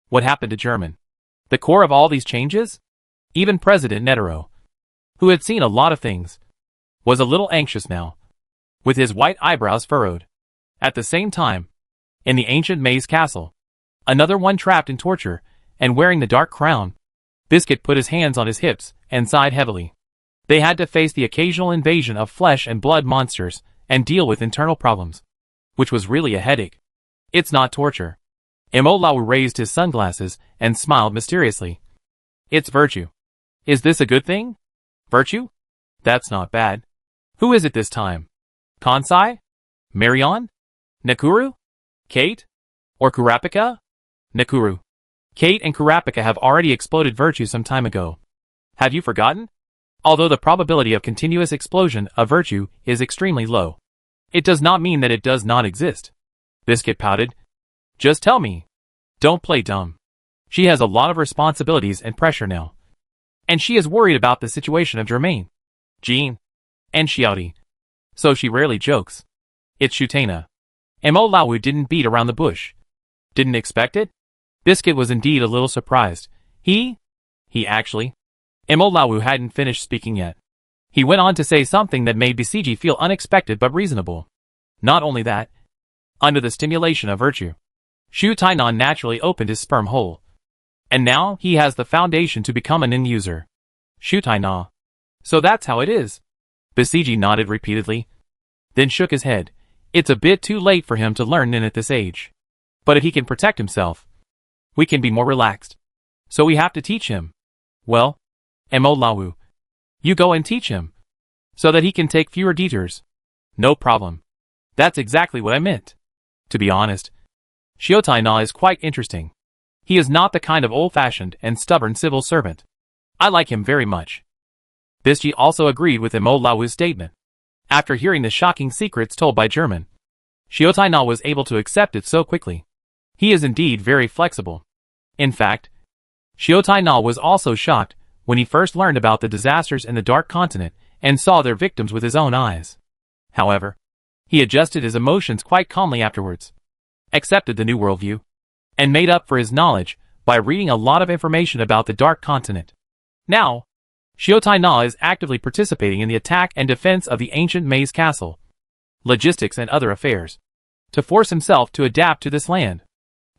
what happened to German? The core of all these changes? Even President Netero, who had seen a lot of things, was a little anxious now, with his white eyebrows furrowed. At the same time, in the ancient maze castle, another one trapped in torture and wearing the dark crown, Biscuit put his hands on his hips and sighed heavily. They had to face the occasional invasion of flesh and blood monsters and deal with internal problems, which was really a headache. It's not torture. Imolau raised his sunglasses and smiled mysteriously. It's virtue. Is this a good thing? Virtue? That's not bad. Who is it this time? Kansai? Marion? Nakuru? Kate? Or Kurapika? Nakuru. Kate and Kurapika have already exploded virtue some time ago. Have you forgotten? Although the probability of continuous explosion of virtue is extremely low, it does not mean that it does not exist. Biscuit pouted. Just tell me. Don't play dumb. She has a lot of responsibilities and pressure now. And she is worried about the situation of Germain, Jean, and Shioti. So she rarely jokes. It's Shutena. Imolau didn't beat around the bush. Didn't expect it? Biscuit was indeed a little surprised. He actually. Imolau hadn't finished speaking yet. He went on to say something that made Bisiji feel unexpected but reasonable. Not only that, under the stimulation of virtue, Shu Tainan naturally opened his sperm hole. And now he has the foundation to become an in-user. Shu Tainan. So that's how it is. Bisiji nodded repeatedly, then shook his head. It's a bit too late for him to learn Nin at this age. But if he can protect himself, we can be more relaxed. So we have to teach him. Well, Imolau, you go and teach him, so that he can take fewer detours. No problem. That's exactly what I meant. To be honest, Shiotaina is quite interesting. He is not the kind of old-fashioned and stubborn civil servant. I like him very much. Bisji also agreed with Imolau's statement. After hearing the shocking secrets told by German, Shiotaina was able to accept it so quickly. He is indeed very flexible. In fact, Shiotaina was also shocked when he first learned about the disasters in the Dark Continent and saw their victims with his own eyes. However, he adjusted his emotions quite calmly afterwards, accepted the new worldview, and made up for his knowledge by reading a lot of information about the Dark Continent. Now, Shiotaina is actively participating in the attack and defense of the ancient Maze Castle, logistics and other affairs, to force himself to adapt to this land.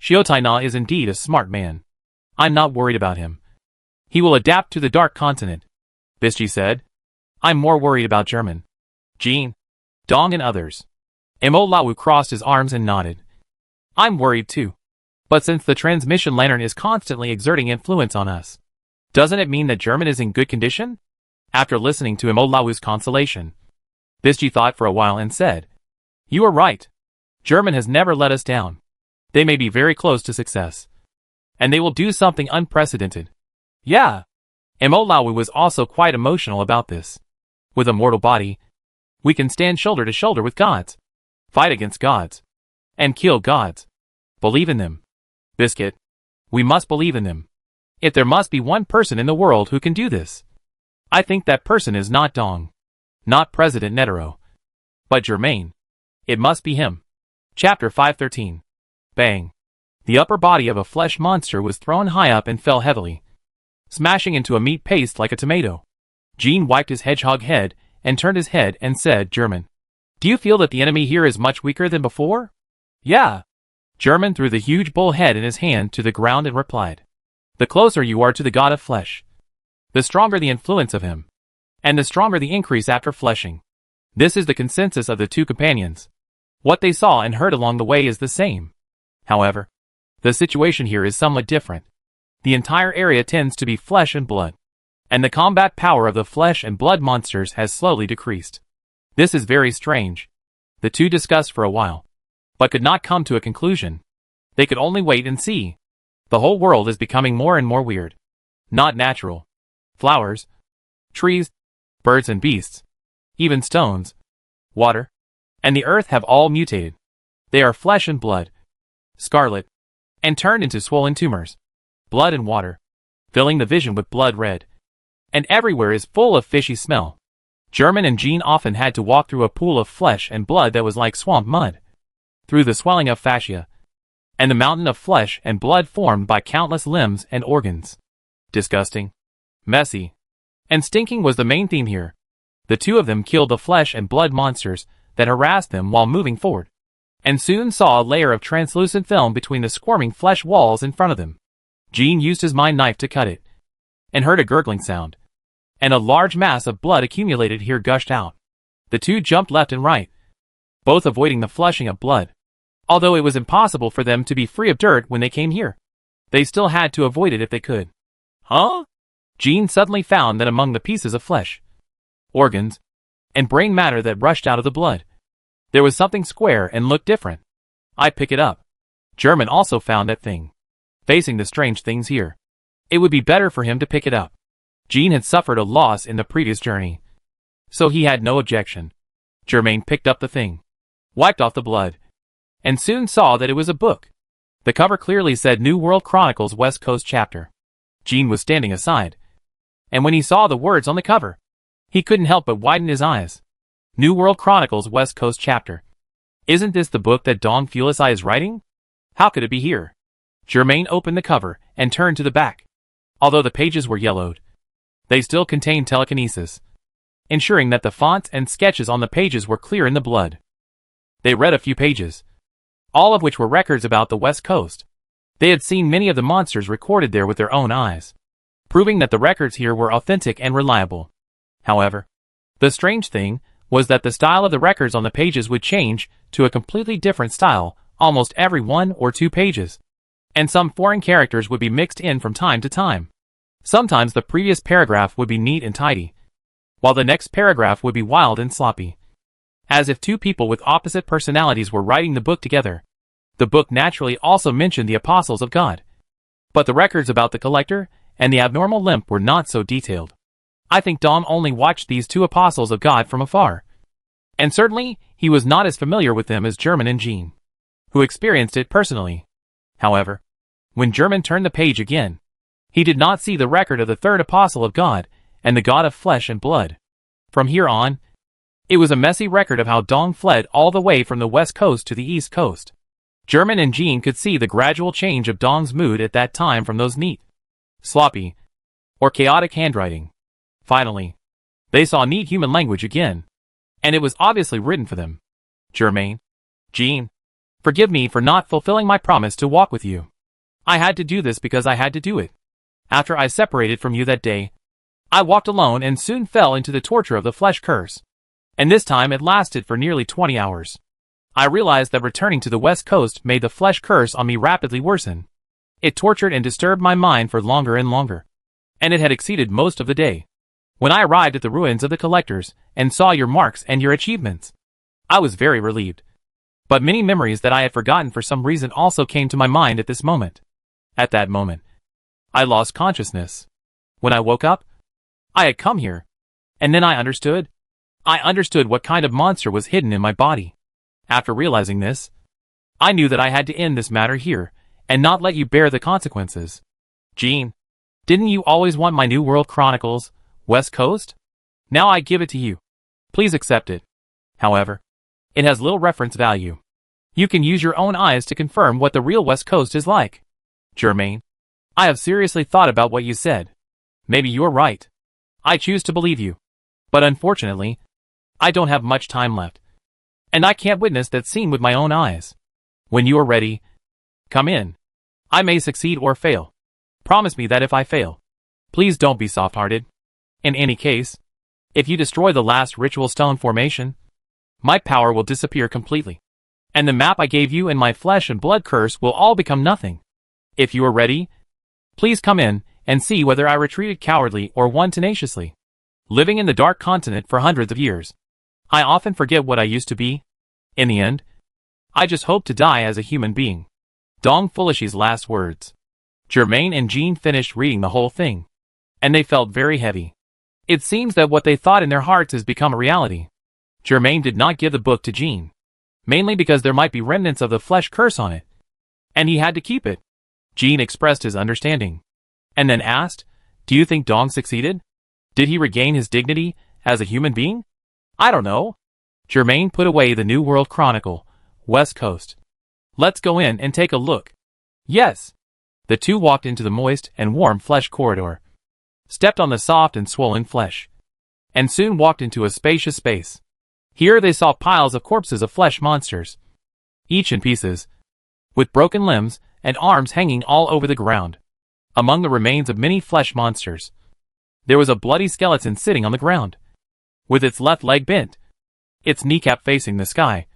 Shiotaina is indeed a smart man. I'm not worried about him. He will adapt to the Dark Continent, Bisji said. I'm more worried about German, Jean, Dong and others. Imolao crossed his arms and nodded. I'm worried too. But since the transmission lantern is constantly exerting influence on us, doesn't it mean that German is in good condition? After listening to Imolawu's consolation, Bisji thought for a while and said, "You are right. German has never let us down. They may be very close to success. And they will do something unprecedented." Yeah. Imolawu was also quite emotional about this. With a mortal body, we can stand shoulder to shoulder with gods, fight against gods, and kill gods. Believe in them. Biscuit. We must believe in them. If there must be one person in the world who can do this, I think that person is not Dong, not President Netero, but Germain. It must be him. Chapter 513. Bang. The upper body of a flesh monster was thrown high up and fell heavily, smashing into a meat paste like a tomato. Jean wiped his hedgehog head and turned his head and said, "German, do you feel that the enemy here is much weaker than before?" "Yeah." German threw the huge bull head in his hand to the ground and replied, "The closer you are to the god of flesh, the stronger the influence of him, and the stronger the increase after fleshing. This is the consensus of the two companions. What they saw and heard along the way is the same. However, the situation here is somewhat different. The entire area tends to be flesh and blood, and the combat power of the flesh and blood monsters has slowly decreased. This is very strange." The two discussed for a while, but could not come to a conclusion. They could only wait and see. The whole world is becoming more and more weird. Not natural. Flowers, trees, birds and beasts, even stones, water, and the earth have all mutated. They are flesh and blood, scarlet, and turned into swollen tumors. Blood and water, filling the vision with blood red. And everywhere is full of fishy smell. German and Jean often had to walk through a pool of flesh and blood that was like swamp mud, through the swelling of fascia, and the mountain of flesh and blood formed by countless limbs and organs. Disgusting, messy, and stinking was the main theme here. The two of them killed the flesh and blood monsters that harassed them while moving forward, and soon saw a layer of translucent film between the squirming flesh walls in front of them. Jean used his mind knife to cut it, and heard a gurgling sound, and a large mass of blood accumulated here gushed out. The two jumped left and right, both avoiding the flushing of blood. Although it was impossible for them to be free of dirt when they came here, they still had to avoid it if they could. Huh? Jean suddenly found that among the pieces of flesh, organs, and brain matter that rushed out of the blood, there was something square and looked different. I pick it up. German also found that thing. Facing the strange things here, it would be better for him to pick it up. Jean had suffered a loss in the previous journey, so he had no objection. Germain picked up the thing, wiped off the blood, and soon saw that it was a book. The cover clearly said New World Chronicles West Coast Chapter. Jean was standing aside, and when he saw the words on the cover, he couldn't help but widen his eyes. New World Chronicles West Coast Chapter. Isn't this the book that Dong Fulisai is writing? How could it be here? Germain opened the cover and turned to the back. Although the pages were yellowed, they still contained telekinesis, ensuring that the fonts and sketches on the pages were clear in the blood. They read a few pages, all of which were records about the West Coast. They had seen many of the monsters recorded there with their own eyes, proving that the records here were authentic and reliable. However, the strange thing was that the style of the records on the pages would change to a completely different style almost every 1 or 2 pages, and some foreign characters would be mixed in from time to time. Sometimes the previous paragraph would be neat and tidy, while the next paragraph would be wild and sloppy, as if two people with opposite personalities were writing the book together. The book naturally also mentioned the apostles of God, but the records about the collector and the abnormal limp were not so detailed. I think Dom only watched these two apostles of God from afar, and certainly he was not as familiar with them as German and Jean, who experienced it personally. However, when German turned the page again, he did not see the record of the third apostle of God and the God of flesh and blood. From here on, it was a messy record of how Dong fled all the way from the west coast to the east coast. German and Jean could see the gradual change of Dong's mood at that time from those neat, sloppy, or chaotic handwriting. Finally, they saw neat human language again, and it was obviously written for them. Germain, Jean, forgive me for not fulfilling my promise to walk with you. I had to do this because I had to do it. After I separated from you that day, I walked alone and soon fell into the torture of the flesh curse. And this time it lasted for nearly 20 hours. I realized that returning to the West Coast made the flesh curse on me rapidly worsen. It tortured and disturbed my mind for longer and longer. And it had exceeded most of the day. When I arrived at the ruins of the collectors, and saw your marks and your achievements, I was very relieved. But many memories that I had forgotten for some reason also came to my mind at this moment. At that moment, I lost consciousness. When I woke up, I had come here. And then I understood. I understood what kind of monster was hidden in my body. After realizing this, I knew that I had to end this matter here, and not let you bear the consequences. Jean, didn't you always want my New World Chronicles, West Coast? Now I give it to you. Please accept it. However, it has little reference value. You can use your own eyes to confirm what the real West Coast is like. Germain, I have seriously thought about what you said. Maybe you're right. I choose to believe you. But unfortunately, I don't have much time left. And I can't witness that scene with my own eyes. When you are ready, come in. I may succeed or fail. Promise me that if I fail, please don't be soft-hearted. In any case, if you destroy the last ritual stone formation, my power will disappear completely. And the map I gave you and my flesh and blood curse will all become nothing. If you are ready, please come in and see whether I retreated cowardly or won tenaciously. Living in the dark continent for hundreds of years, I often forget what I used to be. In the end, I just hope to die as a human being. Dong Fulishi's last words. Germain and Jean finished reading the whole thing, and they felt very heavy. It seems that what they thought in their hearts has become a reality. Germain did not give the book to Jean, mainly because there might be remnants of the flesh curse on it, and he had to keep it. Jean expressed his understanding, and then asked, "Do you think Dong succeeded? Did he regain his dignity as a human being?" "I don't know." Germain put away the New World Chronicle, West Coast. "Let's go in and take a look." "Yes." The two walked into the moist and warm flesh corridor, stepped on the soft and swollen flesh, and soon walked into a spacious space. Here they saw piles of corpses of flesh monsters, each in pieces, with broken limbs and arms hanging all over the ground. Among the remains of many flesh monsters, there was a bloody skeleton sitting on the ground, with its left leg bent, its kneecap facing the sky,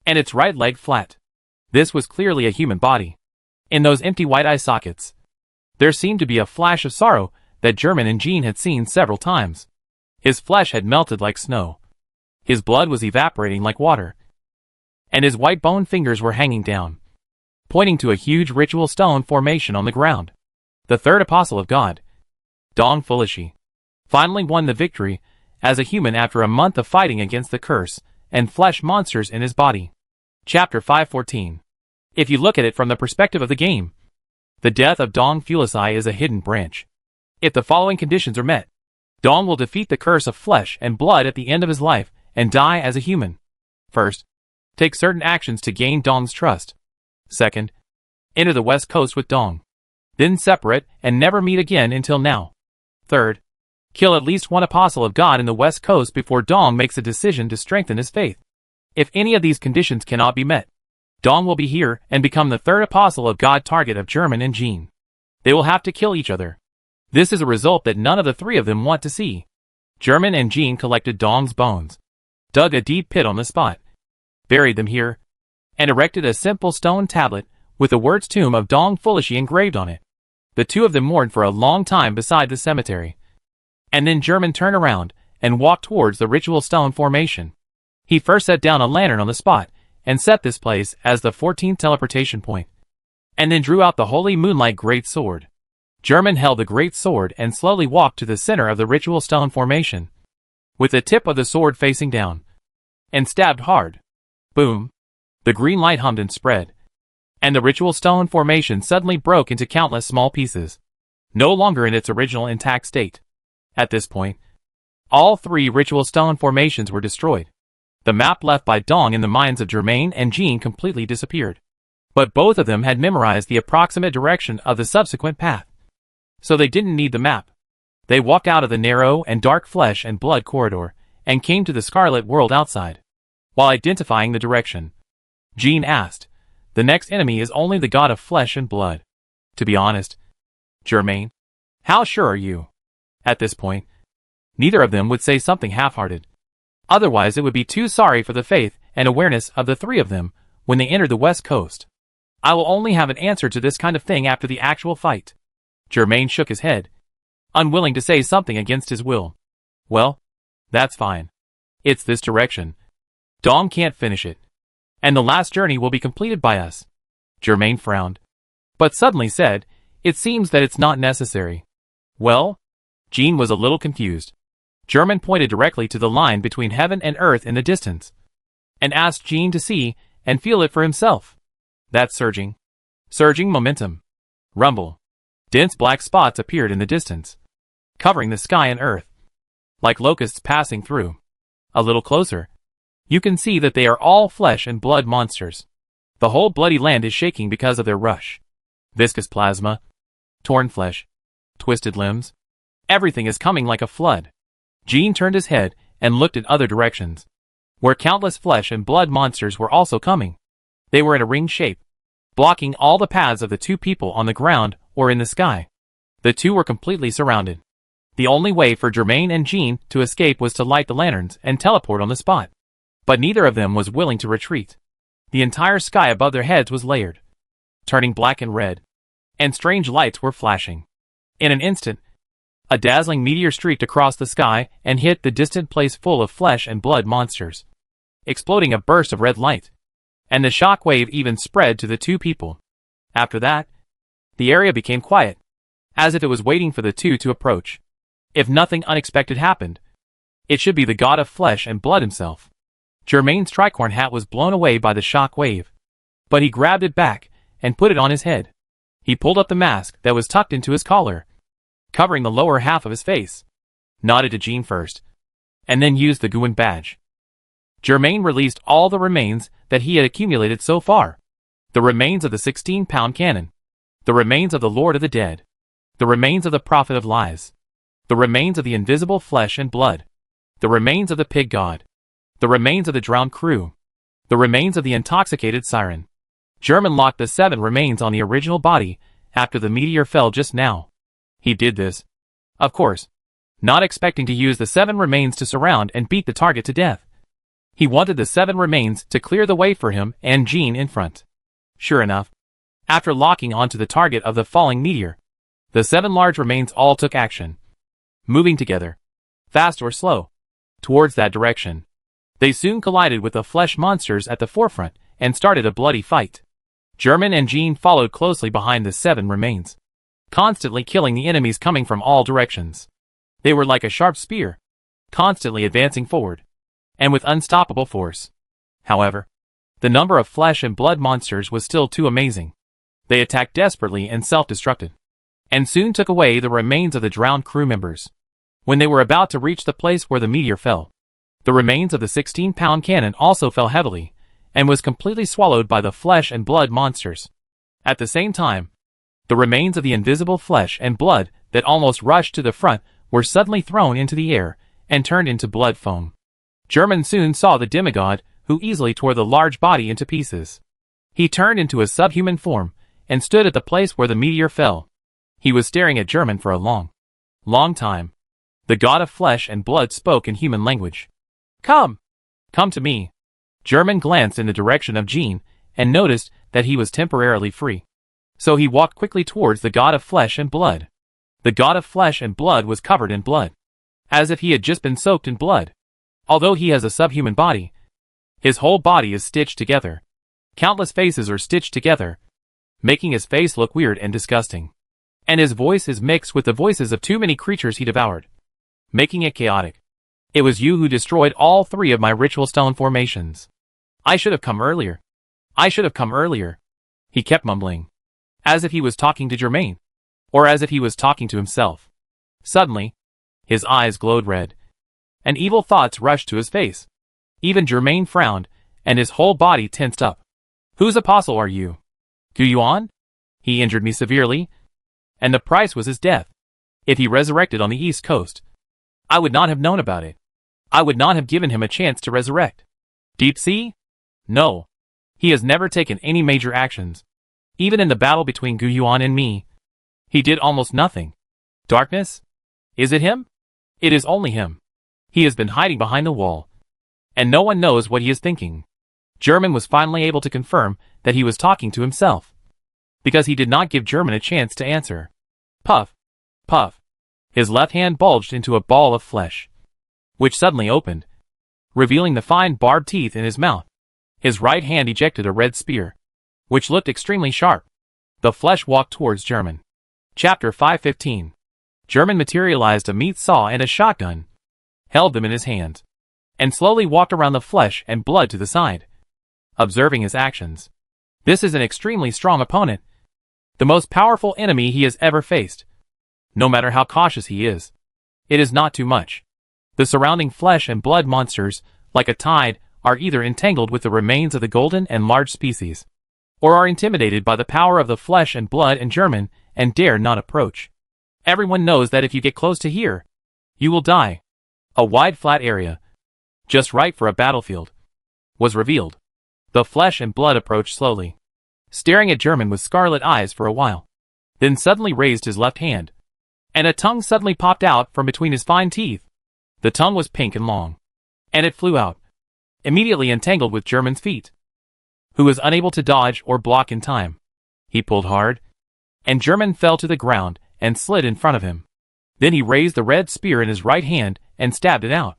and its right leg flat. This was clearly a human body. In those empty white eye sockets, there seemed to be a flash of sorrow that Germain and Jean had seen several times. His flesh had melted like snow. His blood was evaporating like water, and his white bone fingers were hanging down, pointing to a huge ritual stone formation on the ground. The third apostle of God, Dong Fulishi, finally won the victory as a human after a month of fighting against the curse and flesh monsters in his body. Chapter 514. If you look at it from the perspective of the game, the death of Dong Fulishi is a hidden branch. If the following conditions are met, Dong will defeat the curse of flesh and blood at the end of his life and die as a human. First, take certain actions to gain Dong's trust. Second, enter the West Coast with Dong. Then separate and never meet again until now. Third, kill at least one apostle of God in the West Coast before Dong makes a decision to strengthen his faith. If any of these conditions cannot be met, Dong will be here and become the third apostle of God target of Germain and Jean. They will have to kill each other. This is a result that none of the three of them want to see. Germain and Jean collected Dong's bones, dug a deep pit on the spot, buried them here, and erected a simple stone tablet with the words "Tomb of Dong Fulishi" engraved on it. The two of them mourned for a long time beside the cemetery. And then Germain turned around and walked towards the ritual stone formation. He first set down a lantern on the spot and set this place as the 14th teleportation point, and then drew out the holy moonlight great sword. Germain held the great sword and slowly walked to the center of the ritual stone formation, with the tip of the sword facing down, and stabbed hard. Boom! The green light hummed and spread, and the ritual stone formation suddenly broke into countless small pieces, no longer in its original intact state. At this point, all three ritual stone formations were destroyed. The map left by Dong in the minds of Germain and Jean completely disappeared. But both of them had memorized the approximate direction of the subsequent path, so they didn't need the map. They walked out of the narrow and dark flesh and blood corridor and came to the scarlet world outside. While identifying the direction, Jean asked, "The next enemy is only the god of flesh and blood?" "To be honest, Germain, how sure are you?" At this point, neither of them would say something half-hearted. Otherwise it would be too sorry for the faith and awareness of the three of them when they entered the west coast. I will only have an answer to this kind of thing after the actual fight. Germain shook his head, unwilling to say something against his will. Well, that's fine. It's this direction. Dom can't finish it. And the last journey will be completed by us. Germain frowned, but suddenly said, it seems that it's not necessary. Well? Jean was a little confused. Germain pointed directly to the line between heaven and earth in the distance, and asked Jean to see and feel it for himself. That surging momentum. Rumble. Dense black spots appeared in the distance, covering the sky and earth, like locusts passing through. A little closer, you can see that they are all flesh and blood monsters. The whole bloody land is shaking because of their rush. Viscous plasma, torn flesh, twisted limbs. Everything is coming like a flood. Jean turned his head and looked in other directions, where countless flesh and blood monsters were also coming. They were in a ring shape, blocking all the paths of the two people on the ground or in the sky. The two were completely surrounded. The only way for Germain and Jean to escape was to light the lanterns and teleport on the spot. But neither of them was willing to retreat. The entire sky above their heads was layered, turning black and red, and strange lights were flashing. In an instant, a dazzling meteor streaked across the sky and hit the distant place full of flesh and blood monsters, exploding a burst of red light. And the shock wave even spread to the two people. After that, the area became quiet, as if it was waiting for the two to approach. If nothing unexpected happened, it should be the god of flesh and blood himself. Germain's tricorn hat was blown away by the shock wave, but he grabbed it back and put it on his head. He pulled up the mask that was tucked into his collar, covering the lower half of his face, nodded to Jean first, and then used the Guin badge. Germain released all the remains that he had accumulated so far. The remains of the 16-pound cannon, the remains of the Lord of the Dead, the remains of the Prophet of Lies, the remains of the invisible flesh and blood, the remains of the pig god, the remains of the drowned crew, the remains of the intoxicated siren. Germain locked the 7 remains on the original body after the meteor fell just now. He did this, of course, not expecting to use the 7 remains to surround and beat the target to death. He wanted the 7 remains to clear the way for him and Jean in front. Sure enough, after locking onto the target of the falling meteor, the 7 large remains all took action, moving together, fast or slow, towards that direction. They soon collided with the flesh monsters at the forefront and started a bloody fight. Germain and Jean followed closely behind the 7 remains, constantly killing the enemies coming from all directions. They were like a sharp spear, constantly advancing forward, and with unstoppable force. However, the number of flesh and blood monsters was still too amazing. They attacked desperately and self-destructed, and soon took away the remains of the drowned crew members. When they were about to reach the place where the meteor fell, the remains of the 16-pound cannon also fell heavily, and was completely swallowed by the flesh and blood monsters. At the same time, the remains of the invisible flesh and blood that almost rushed to the front were suddenly thrown into the air and turned into blood foam. Germain soon saw the demigod, who easily tore the large body into pieces. He turned into a subhuman form and stood at the place where the meteor fell. He was staring at Germain for a long time. The god of flesh and blood spoke in human language. Come to me. Germain glanced in the direction of Jean and noticed that he was temporarily free. So he walked quickly towards the god of flesh and blood. The god of flesh and blood was covered in blood, as if he had just been soaked in blood. Although he has a subhuman body, his whole body is stitched together. Countless faces are stitched together, making his face look weird and disgusting. And his voice is mixed with the voices of too many creatures he devoured, making it chaotic. It was you who destroyed all 3 of my ritual stone formations. I should have come earlier. He kept mumbling, as if he was talking to Germain, or as if he was talking to himself. Suddenly, his eyes glowed red, and evil thoughts rushed to his face. Even Germain frowned, and his whole body tensed up. Whose apostle are you? Gu Yuan? He injured me severely, and the price was his death. If he resurrected on the East Coast, I would not have known about it. I would not have given him a chance to resurrect. Deep Sea? No. He has never taken any major actions. Even in the battle between Gu Yuan and me, he did almost nothing. Darkness? Is it him? It is only him. He has been hiding behind the wall, and no one knows what he is thinking. German was finally able to confirm that he was talking to himself, because he did not give German a chance to answer. Puff, puff. His left hand bulged into a ball of flesh, which suddenly opened, revealing the fine barbed teeth in his mouth. His right hand ejected a red spear, which looked extremely sharp. The flesh walked towards German. Chapter 515. German materialized a meat saw and a shotgun, held them in his hands, and slowly walked around the flesh and blood to the side, observing his actions. This is an extremely strong opponent, the most powerful enemy he has ever faced. No matter how cautious he is, it is not too much. The surrounding flesh and blood monsters, like a tide, are either entangled with the remains of the golden and large species, or are intimidated by the power of the flesh and blood and German, and dare not approach. Everyone knows that if you get close to here, you will die. A wide flat area, just right for a battlefield, was revealed. The flesh and blood approached slowly, staring at German with scarlet eyes for a while, then suddenly raised his left hand, and a tongue suddenly popped out from between his fine teeth. The tongue was pink and long, and it flew out, immediately entangled with German's feet, who was unable to dodge or block in time. He pulled hard, and German fell to the ground and slid in front of him. Then he raised the red spear in his right hand and stabbed it out,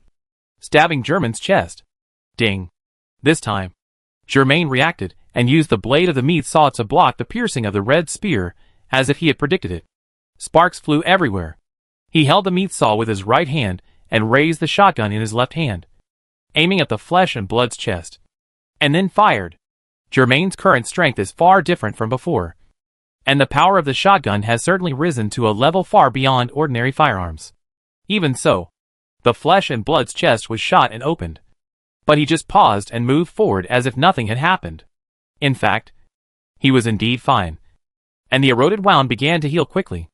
stabbing German's chest. Ding! This time, Germain reacted and used the blade of the meat saw to block the piercing of the red spear, as if he had predicted it. Sparks flew everywhere. He held the meat saw with his right hand and raised the shotgun in his left hand, aiming at the flesh and blood's chest, and then fired. Germain's current strength is far different from before, and the power of the shotgun has certainly risen to a level far beyond ordinary firearms. Even so, the flesh and blood's chest was shot and opened, but he just paused and moved forward as if nothing had happened. In fact, he was indeed fine, and the eroded wound began to heal quickly.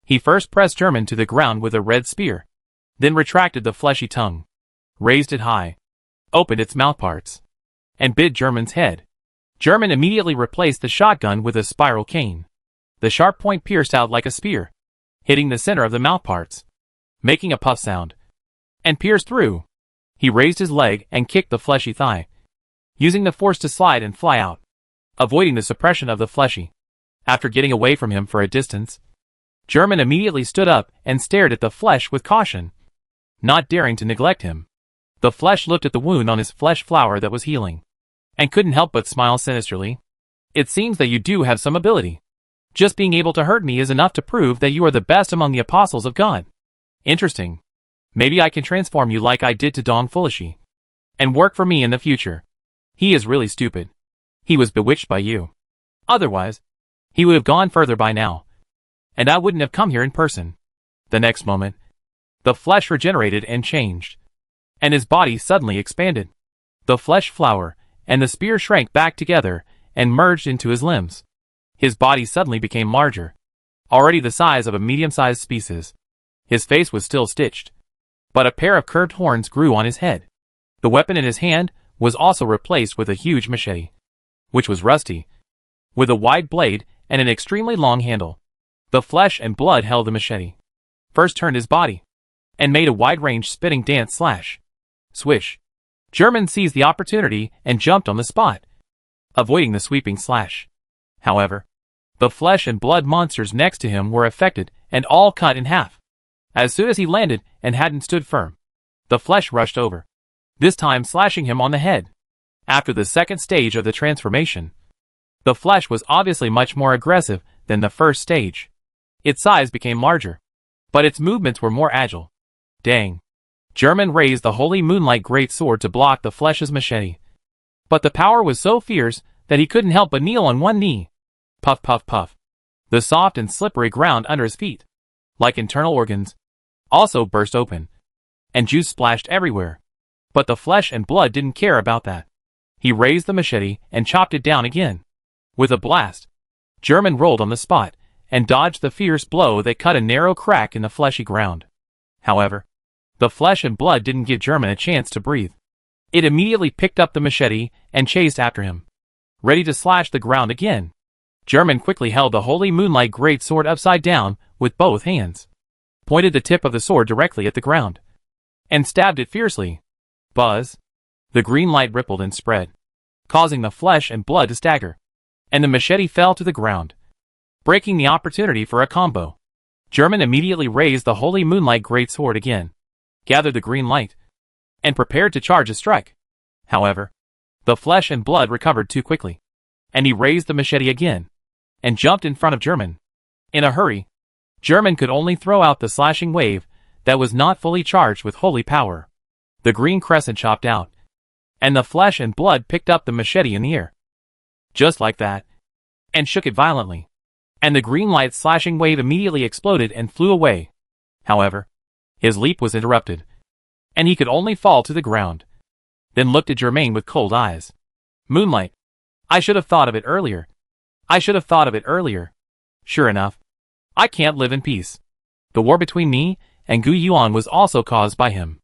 He first pressed German to the ground with a red spear, then retracted the fleshy tongue, raised it high, opened its mouthparts, and bit German's head. German immediately replaced the shotgun with a spiral cane. The sharp point pierced out like a spear, hitting the center of the mouthparts, making a puff sound, and pierced through. He raised his leg and kicked the fleshy thigh, using the force to slide and fly out, avoiding the suppression of the fleshy. After getting away from him for a distance, German immediately stood up and stared at the flesh with caution, not daring to neglect him. The flesh looked at the wound on his flesh flower that was healing, and couldn't help but smile sinisterly. It seems that you do have some ability. Just being able to hurt me is enough to prove that you are the best among the apostles of God. Interesting. Maybe I can transform you like I did to Dong Fulishi, and work for me in the future. He is really stupid. He was bewitched by you. Otherwise, he would have gone further by now, and I wouldn't have come here in person. The next moment, the flesh regenerated and changed, and his body suddenly expanded. The flesh flower and the spear shrank back together and merged into his limbs. His body suddenly became larger, already the size of a medium-sized species. His face was still stitched, but a pair of curved horns grew on his head. The weapon in his hand was also replaced with a huge machete, which was rusty, with a wide blade and an extremely long handle. The flesh and blood held the machete, first turned his body, and made a wide-range spitting dance slash. Swish. German seized the opportunity and jumped on the spot, avoiding the sweeping slash. However, the flesh and blood monsters next to him were affected and all cut in half. As soon as he landed and hadn't stood firm, the flesh rushed over, this time slashing him on the head. After the second stage of the transformation, the flesh was obviously much more aggressive than the first stage. Its size became larger, but its movements were more agile. Dang. German raised the holy moonlight great sword to block the flesh's machete, but the power was so fierce that he couldn't help but kneel on one knee. Puff puff puff. The soft and slippery ground under his feet, like internal organs, also burst open, and juice splashed everywhere. But the flesh and blood didn't care about that. He raised the machete and chopped it down again. With a blast, German rolled on the spot and dodged the fierce blow that cut a narrow crack in the fleshy ground. However, the flesh and blood didn't give German a chance to breathe. It immediately picked up the machete and chased after him, ready to slash the ground again. German quickly held the holy moonlight great sword upside down with both hands, pointed the tip of the sword directly at the ground, and stabbed it fiercely. Buzz. The green light rippled and spread, causing the flesh and blood to stagger, and the machete fell to the ground, breaking the opportunity for a combo. German immediately raised the Holy Moonlight Greatsword again, gathered the green light, and prepared to charge a strike. However, the flesh and blood recovered too quickly, and he raised the machete again, and jumped in front of German. In a hurry, German could only throw out the slashing wave that was not fully charged with holy power. The green crescent chopped out, and the flesh and blood picked up the machete in the air, just like that, and shook it violently, and the green light slashing wave immediately exploded and flew away. However, his leap was interrupted, and he could only fall to the ground, then looked at Germain with cold eyes. Moonlight. I should have thought of it earlier. I should have thought of it earlier. Sure enough, I can't live in peace. The war between me and Gu Yuan was also caused by him.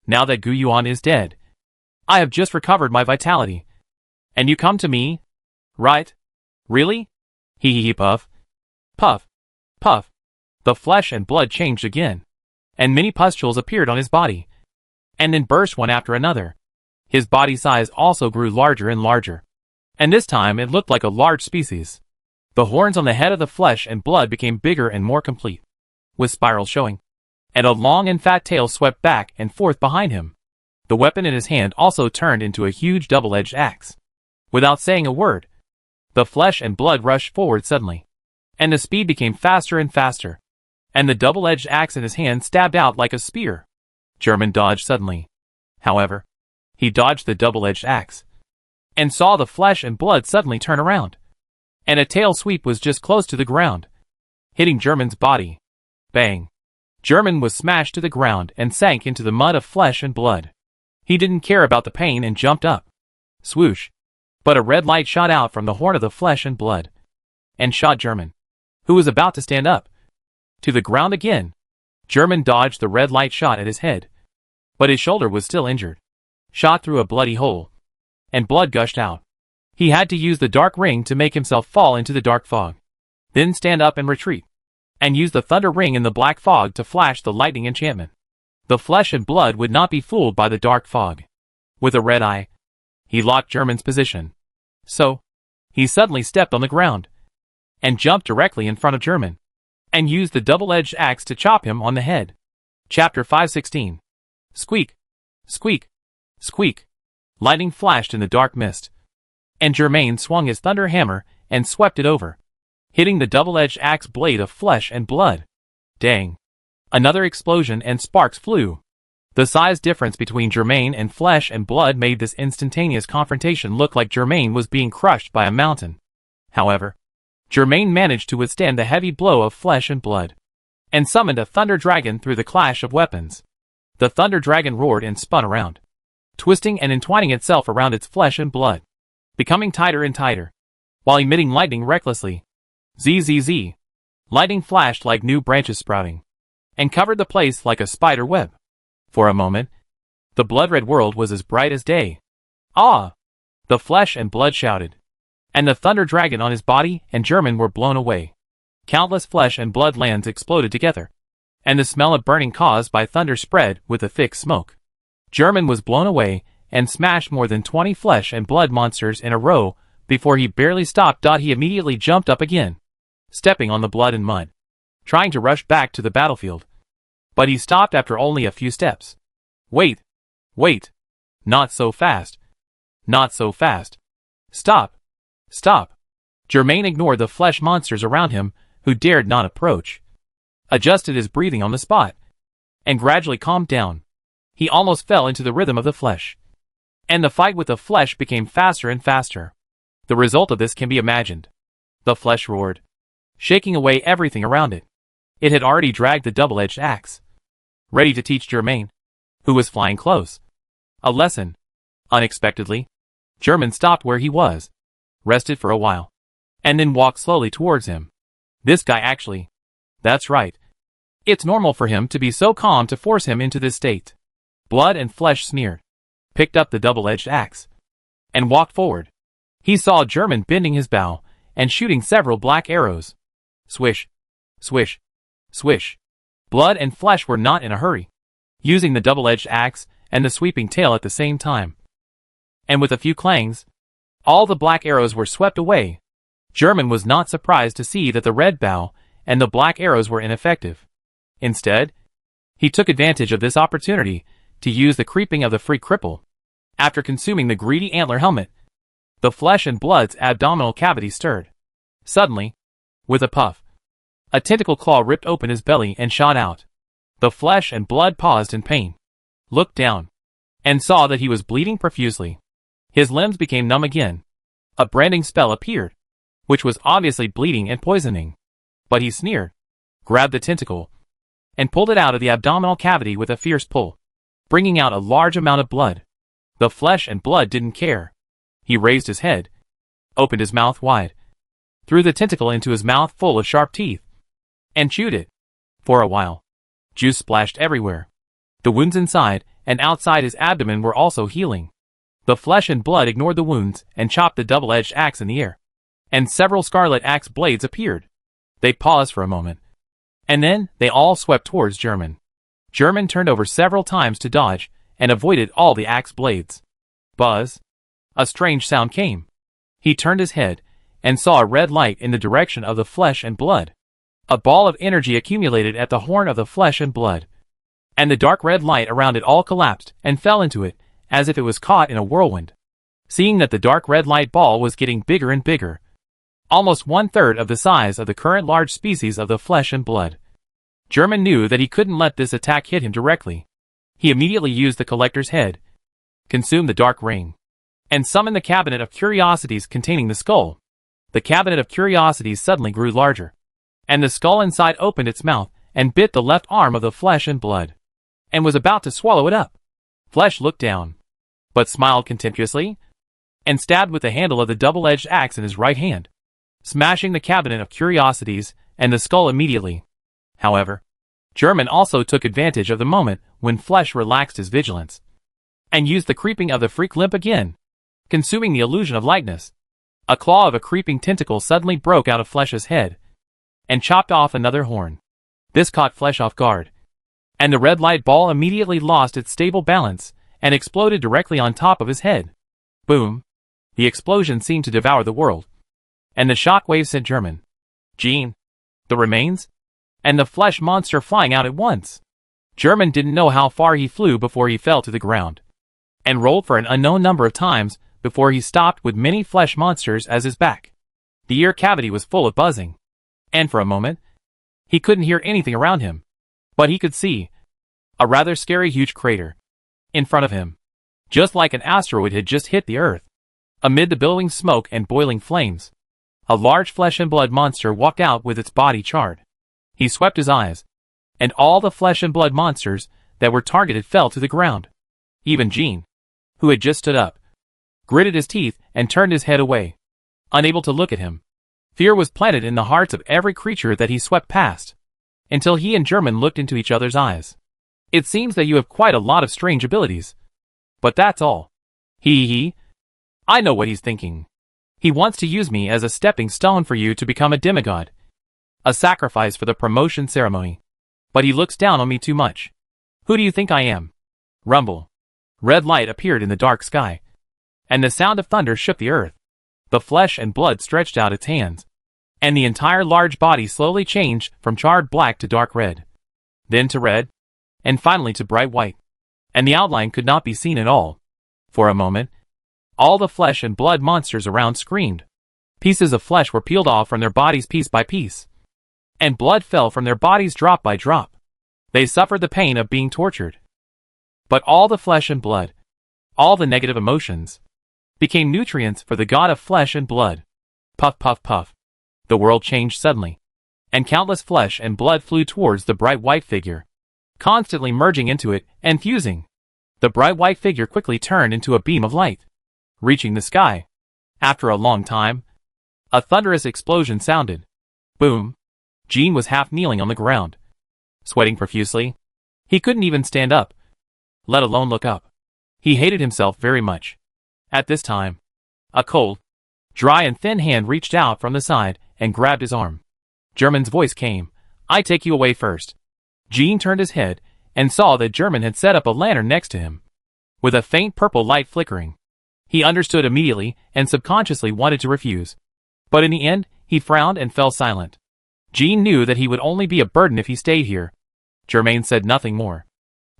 Now that Gu Yuan is dead, I have just recovered my vitality. And you come to me? Right? Really? Hee puff. Puff. Puff. The flesh and blood changed again, and many pustules appeared on his body, and then burst one after another. His body size also grew larger and larger, and this time it looked like a large species. The horns on the head of the flesh and blood became bigger and more complete, with spirals showing, and a long and fat tail swept back and forth behind him. The weapon in his hand also turned into a huge double-edged axe. Without saying a word, the flesh and blood rushed forward suddenly, and the speed became faster and faster, and the double-edged axe in his hand stabbed out like a spear. German dodged suddenly. However, he dodged the double-edged axe, and saw the flesh and blood suddenly turn around, and a tail sweep was just close to the ground, hitting German's body. Bang! German was smashed to the ground and sank into the mud of flesh and blood. He didn't care about the pain and jumped up. Swoosh! But a red light shot out from the horn of the flesh and blood, and shot German, who was about to stand up, to the ground again. German dodged the red light shot at his head, but his shoulder was still injured, shot through a bloody hole, and blood gushed out. He had to use the dark ring to make himself fall into the dark fog, then stand up and retreat, and use the thunder ring in the black fog to flash the lightning enchantment. The flesh and blood would not be fooled by the dark fog. With a red eye, he locked German's position. So, he suddenly stepped on the ground, and jumped directly in front of German, and used the double-edged axe to chop him on the head. Chapter 516. Squeak! Squeak! Squeak! Lightning flashed in the dark mist, and Germain swung his thunder hammer and swept it over, hitting the double-edged axe blade of flesh and blood. Dang! Another explosion and sparks flew. The size difference between Germain and flesh and blood made this instantaneous confrontation look like Germain was being crushed by a mountain. However, Germain managed to withstand the heavy blow of flesh and blood, and summoned a thunder dragon through the clash of weapons. The thunder dragon roared and spun around, twisting and entwining itself around its flesh and blood, becoming tighter and tighter, while emitting lightning recklessly. Zzz. Lightning flashed like new branches sprouting, and covered the place like a spider web. For a moment, the blood-red world was as bright as day. Ah! The flesh and blood shouted, and the thunder dragon on his body and German were blown away. Countless flesh and blood lands exploded together, and the smell of burning caused by thunder spread with a thick smoke. German was blown away and smashed more than 20 flesh and blood monsters in a row before he barely stopped. He immediately jumped up again, stepping on the blood and mud, trying to rush back to the battlefield. But he stopped after only a few steps. Wait! Wait! Not so fast! Not so fast! Stop! Stop! Germain ignored the flesh monsters around him, who dared not approach, adjusted his breathing on the spot, and gradually calmed down. He almost fell into the rhythm of the flesh, and the fight with the flesh became faster and faster. The result of this can be imagined. The flesh roared, shaking away everything around it. It had already dragged the double-edged axe, ready to teach Germain, who was flying close, a lesson. Unexpectedly, German stopped where he was, rested for a while, and then walked slowly towards him. This guy actually. That's right. It's normal for him to be so calm to force him into this state. Blood and flesh sneered, picked up the double-edged axe, and walked forward. He saw German bending his bow and shooting several black arrows. Swish, swish, swish. Blood and flesh were not in a hurry, using the double-edged axe and the sweeping tail at the same time. And with a few clangs, All the black arrows were swept away. German was not surprised to see that the red bow and the black arrows were ineffective. Instead, he took advantage of this opportunity to use the creeping of the free cripple. After consuming the greedy antler helmet, the flesh and blood's abdominal cavity stirred. Suddenly, with a puff, a tentacle claw ripped open his belly and shot out. The flesh and blood paused in pain, looked down, and saw that he was bleeding profusely. His limbs became numb again. A branding spell appeared, which was obviously bleeding and poisoning. But he sneered, grabbed the tentacle, and pulled it out of the abdominal cavity with a fierce pull, bringing out a large amount of blood. The flesh and blood didn't care. He raised his head, opened his mouth wide, threw the tentacle into his mouth full of sharp teeth, and chewed it. For a while, juice splashed everywhere. The wounds inside and outside his abdomen were also healing. The flesh and blood ignored the wounds and chopped the double-edged axe in the air. And several scarlet axe blades appeared. They paused for a moment, and then they all swept towards German. German turned over several times to dodge and avoided all the axe blades. Buzz! A strange sound came. He turned his head and saw a red light in the direction of the flesh and blood. A ball of energy accumulated at the horn of the flesh and blood, and the dark red light around it all collapsed and fell into it as if it was caught in a whirlwind. Seeing that the dark red light ball was getting bigger and bigger, almost 1/3 of the size of the current large species of the flesh and blood, German knew that he couldn't let this attack hit him directly. He immediately used the collector's head, consumed the dark ring, and summoned the cabinet of curiosities containing the skull. The cabinet of curiosities suddenly grew larger, and the skull inside opened its mouth and bit the left arm of the flesh and blood, and was about to swallow it up. Flesh looked down, but smiled contemptuously, and stabbed with the handle of the double-edged axe in his right hand, smashing the cabinet of curiosities and the skull immediately. However, German also took advantage of the moment when Flesh relaxed his vigilance, and used the creeping of the freak limp again, consuming the illusion of lightness. A claw of a creeping tentacle suddenly broke out of Flesh's head, and chopped off another horn. This caught Flesh off guard, and the red light ball immediately lost its stable balance and exploded directly on top of his head. Boom! The explosion seemed to devour the world, and the shockwave sent German, Jean, the remains, and the flesh monster flying out at once. German didn't know how far he flew before he fell to the ground, and rolled for an unknown number of times before he stopped with many flesh monsters as his back. The ear cavity was full of buzzing, and for a moment, he couldn't hear anything around him, but he could see a rather scary huge crater in front of him, just like an asteroid had just hit the Earth. Amid the billowing smoke and boiling flames, a large flesh and blood monster walked out with its body charred. He swept his eyes, and all the flesh and blood monsters that were targeted fell to the ground. Even Jean, who had just stood up, gritted his teeth and turned his head away, unable to look at him. Fear was planted in the hearts of every creature that he swept past, until he and German looked into each other's eyes. It seems that you have quite a lot of strange abilities, but that's all. I know what he's thinking. He wants to use me as a stepping stone for you to become a demigod, a sacrifice for the promotion ceremony. But he looks down on me too much. Who do you think I am? Rumble. Red light appeared in the dark sky, and the sound of thunder shook the earth. The flesh and blood stretched out its hands, and the entire large body slowly changed from charred black to dark red, then to red, and finally to bright white, and the outline could not be seen at all. For a moment, all the flesh and blood monsters around screamed. Pieces of flesh were peeled off from their bodies piece by piece, and blood fell from their bodies drop by drop. They suffered the pain of being tortured. But all the flesh and blood, all the negative emotions, became nutrients for the god of flesh and blood. Puff, puff, puff. The world changed suddenly, and countless flesh and blood flew towards the bright white figure, constantly merging into it and fusing. The bright white figure quickly turned into a beam of light, reaching the sky. After a long time, a thunderous explosion sounded. Boom! Jean was half kneeling on the ground, sweating profusely. He couldn't even stand up, let alone look up. He hated himself very much. At this time, a cold, dry and thin hand reached out from the side and grabbed his arm. German's voice came, "I take you away first." Jean turned his head and saw that German had set up a lantern next to him, with a faint purple light flickering. He understood immediately and subconsciously wanted to refuse. But in the end, he frowned and fell silent. Jean knew that he would only be a burden if he stayed here. Germain said nothing more.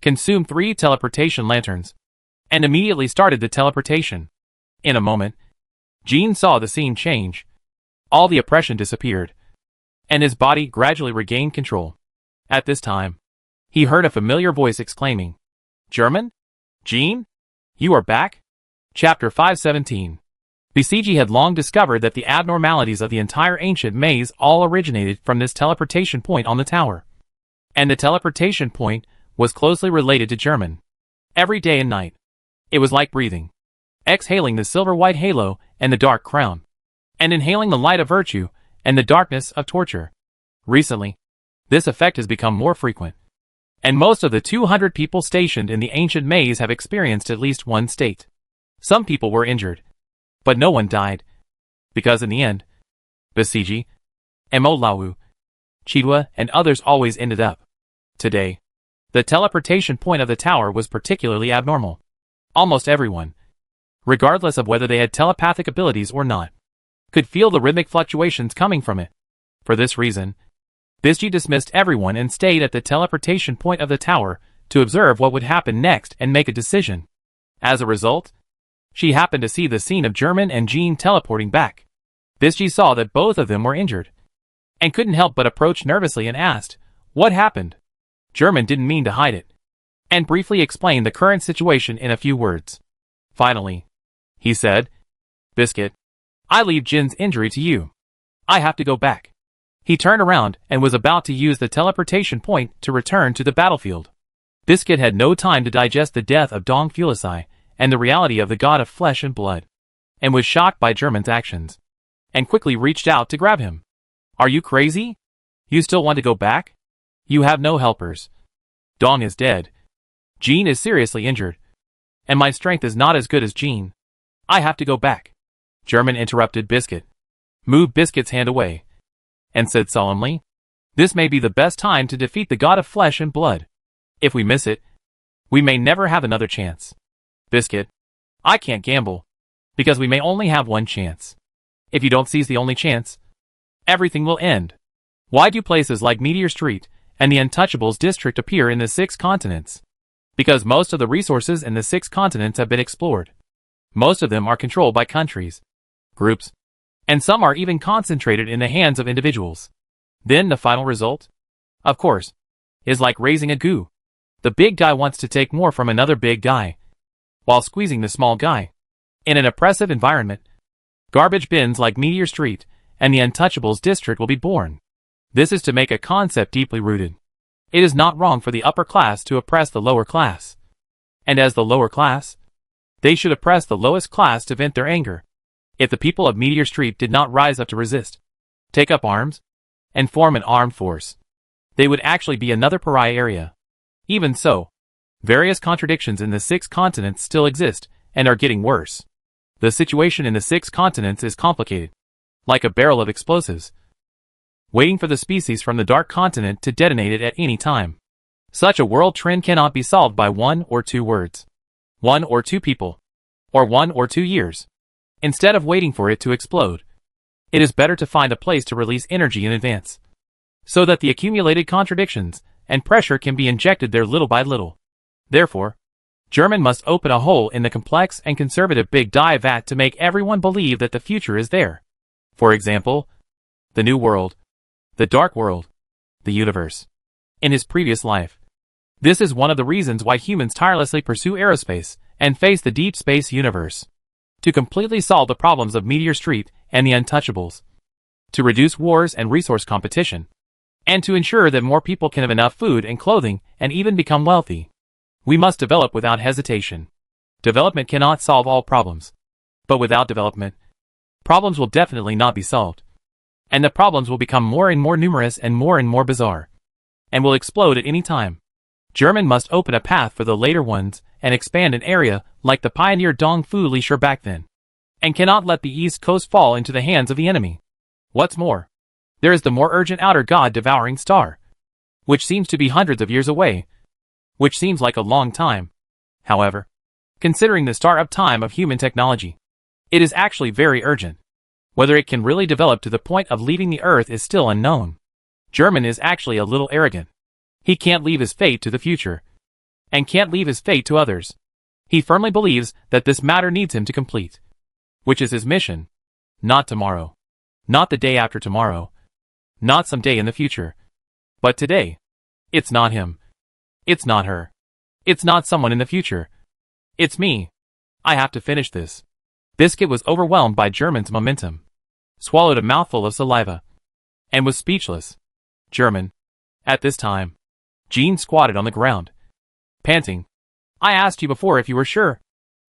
Consumed 3 teleportation lanterns. And immediately started the teleportation. In a moment, Jean saw the scene change. All the oppression disappeared. And his body gradually regained control. At this time, he heard a familiar voice exclaiming, "German? Jean? You are back?" Chapter 517. BCG had long discovered that the abnormalities of the entire ancient maze all originated from this teleportation point on the tower. And the teleportation point was closely related to German. Every day and night, it was like breathing, exhaling the silver-white halo and the dark crown, and inhaling the light of virtue and the darkness of torture. Recently, this effect has become more frequent, and most of the 200 people stationed in the ancient maze have experienced at least one state. Some people were injured, but no one died, because in the end, Basiji, Emolawu, Chidwa, and others always ended up. Today, the teleportation point of the tower was particularly abnormal. Almost everyone, regardless of whether they had telepathic abilities or not, could feel the rhythmic fluctuations coming from it. For this reason, Basiji dismissed everyone and stayed at the teleportation point of the tower to observe what would happen next and make a decision. As a result, she happened to see the scene of German and Jean teleporting back. Basiji saw that both of them were injured, and couldn't help but approach nervously and asked, "What happened?" German didn't mean to hide it, and briefly explained the current situation in a few words. Finally, he said, "Biscuit, I leave Jin's injury to you. I have to go back." He turned around and was about to use the teleportation point to return to the battlefield. Biscuit had no time to digest the death of Dong Fulisai and the reality of the god of flesh and blood, and was shocked by German's actions, and quickly reached out to grab him. "Are you crazy? You still want to go back? You have no helpers. Dong is dead. Jean is seriously injured, and my strength is not as good as Jean. I have to go back." German interrupted Biscuit, moved Biscuit's hand away, and said solemnly, "This may be the best time to defeat the god of flesh and blood. If we miss it, we may never have another chance. Biscuit, I can't gamble, because we may only have one chance. If you don't seize the only chance, everything will end. Why do places like Meteor Street and the Untouchables district appear in the 6 continents? Because most of the resources in the 6 continents have been explored. Most of them are controlled by countries, groups, and some are even concentrated in the hands of individuals. Then the final result, of course, is like raising a goo. The big guy wants to take more from another big guy, while squeezing the small guy. In an oppressive environment, garbage bins like Meteor Street and the Untouchables district will be born. This is to make a concept deeply rooted. It is not wrong for the upper class to oppress the lower class. And as the lower class, they should oppress the lowest class to vent their anger. If the people of Meteor Street did not rise up to resist, take up arms, and form an armed force, they would actually be another pariah area. Even so, various contradictions in the 6 continents still exist and are getting worse. The situation in the 6 continents is complicated, like a barrel of explosives, waiting for the species from the Dark Continent to detonate it at any time. Such a world trend cannot be solved by 1 or 2 words, 1 or 2 people, or 1 or 2 years. Instead of waiting for it to explode, it is better to find a place to release energy in advance, so that the accumulated contradictions and pressure can be injected there little by little. Therefore, German must open a hole in the complex and conservative big die vat to make everyone believe that the future is there. For example, the new world, the dark world, the universe. In his previous life, this is one of the reasons why humans tirelessly pursue aerospace and face the deep space universe. To completely solve the problems of Meteor Street and the Untouchables, to reduce wars and resource competition, and to ensure that more people can have enough food and clothing and even become wealthy. We must develop without hesitation. Development cannot solve all problems, but without development, problems will definitely not be solved. And the problems will become more and more numerous and more bizarre, and will explode at any time. German must open a path for the later ones and expand an area like the pioneer Dong Fu Li Shi back then, and cannot let the East Coast fall into the hands of the enemy. What's more, there is the more urgent outer god-devouring star, which seems to be hundreds of years away, which seems like a long time. However, Considering the start-up time of human technology, it is actually very urgent. Whether it can really develop to the point of leaving the Earth is still unknown. German is actually a little arrogant. He can't leave his fate to the future, and can't leave his fate to others. He firmly believes that this matter needs him to complete, which is his mission. Not tomorrow, not the day after tomorrow, not someday in the future, but today. It's not him. It's not her. It's not someone in the future. It's me. I have to finish this. Biscuit was overwhelmed by German's momentum, swallowed a mouthful of saliva, and was speechless. German. At this time, Jean squatted on the ground, panting. I asked you before if you were sure,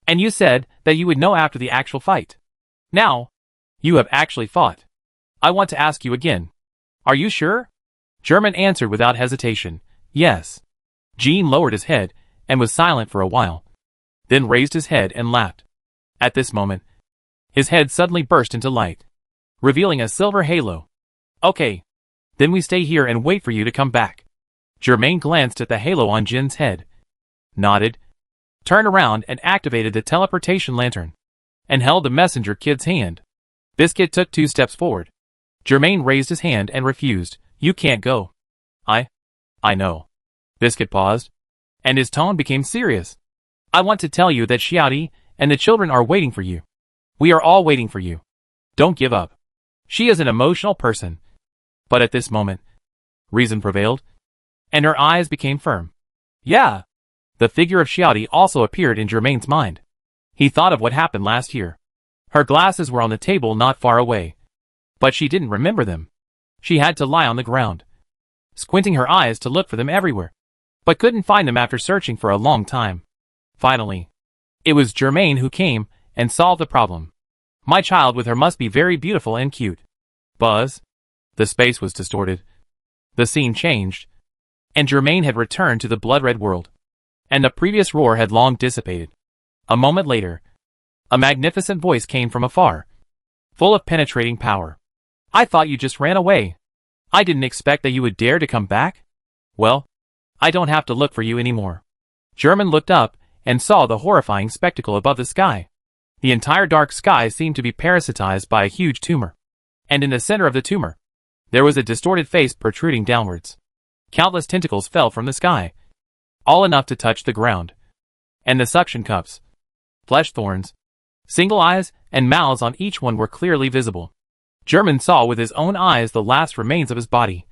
and you said that you would know after the actual fight. Now, you have actually fought. I want to ask you again. Are you sure? German answered without hesitation, yes. Jean lowered his head and was silent for a while, then raised his head and laughed. At this moment, his head suddenly burst into light, revealing a silver halo. Okay. Then we stay here and wait for you to come back. Germain glanced at the halo on Jin's head, nodded, turned around and activated the teleportation lantern, and held the messenger kid's hand. Biscuit took 2 steps forward. Germain raised his hand and refused. You can't go. I know. Biscuit paused, and his tone became serious. I want to tell you that Xiaodi and the children are waiting for you. We are all waiting for you. Don't give up. She is an emotional person. But at this moment, reason prevailed, and her eyes became firm. Yeah. The figure of Xiaodi also appeared in Germain's mind. He thought of what happened last year. Her glasses were on the table not far away, but she didn't remember them. She had to lie on the ground, squinting her eyes to look for them everywhere, but couldn't find them after searching for a long time. Finally, it was Germain who came and solved the problem. My child with her must be very beautiful and cute. Buzz. The space was distorted. The scene changed, and Germain had returned to the blood-red world, and the previous roar had long dissipated. A moment later, a magnificent voice came from afar, full of penetrating power. I thought you just ran away. I didn't expect that you would dare to come back. Well, I don't have to look for you anymore. German looked up and saw the horrifying spectacle above the sky. The entire dark sky seemed to be parasitized by a huge tumor, and in the center of the tumor, there was a distorted face protruding downwards. Countless tentacles fell from the sky, all enough to touch the ground, and the suction cups, flesh thorns, single eyes, and mouths on each one were clearly visible. German saw with his own eyes the last remains of his body,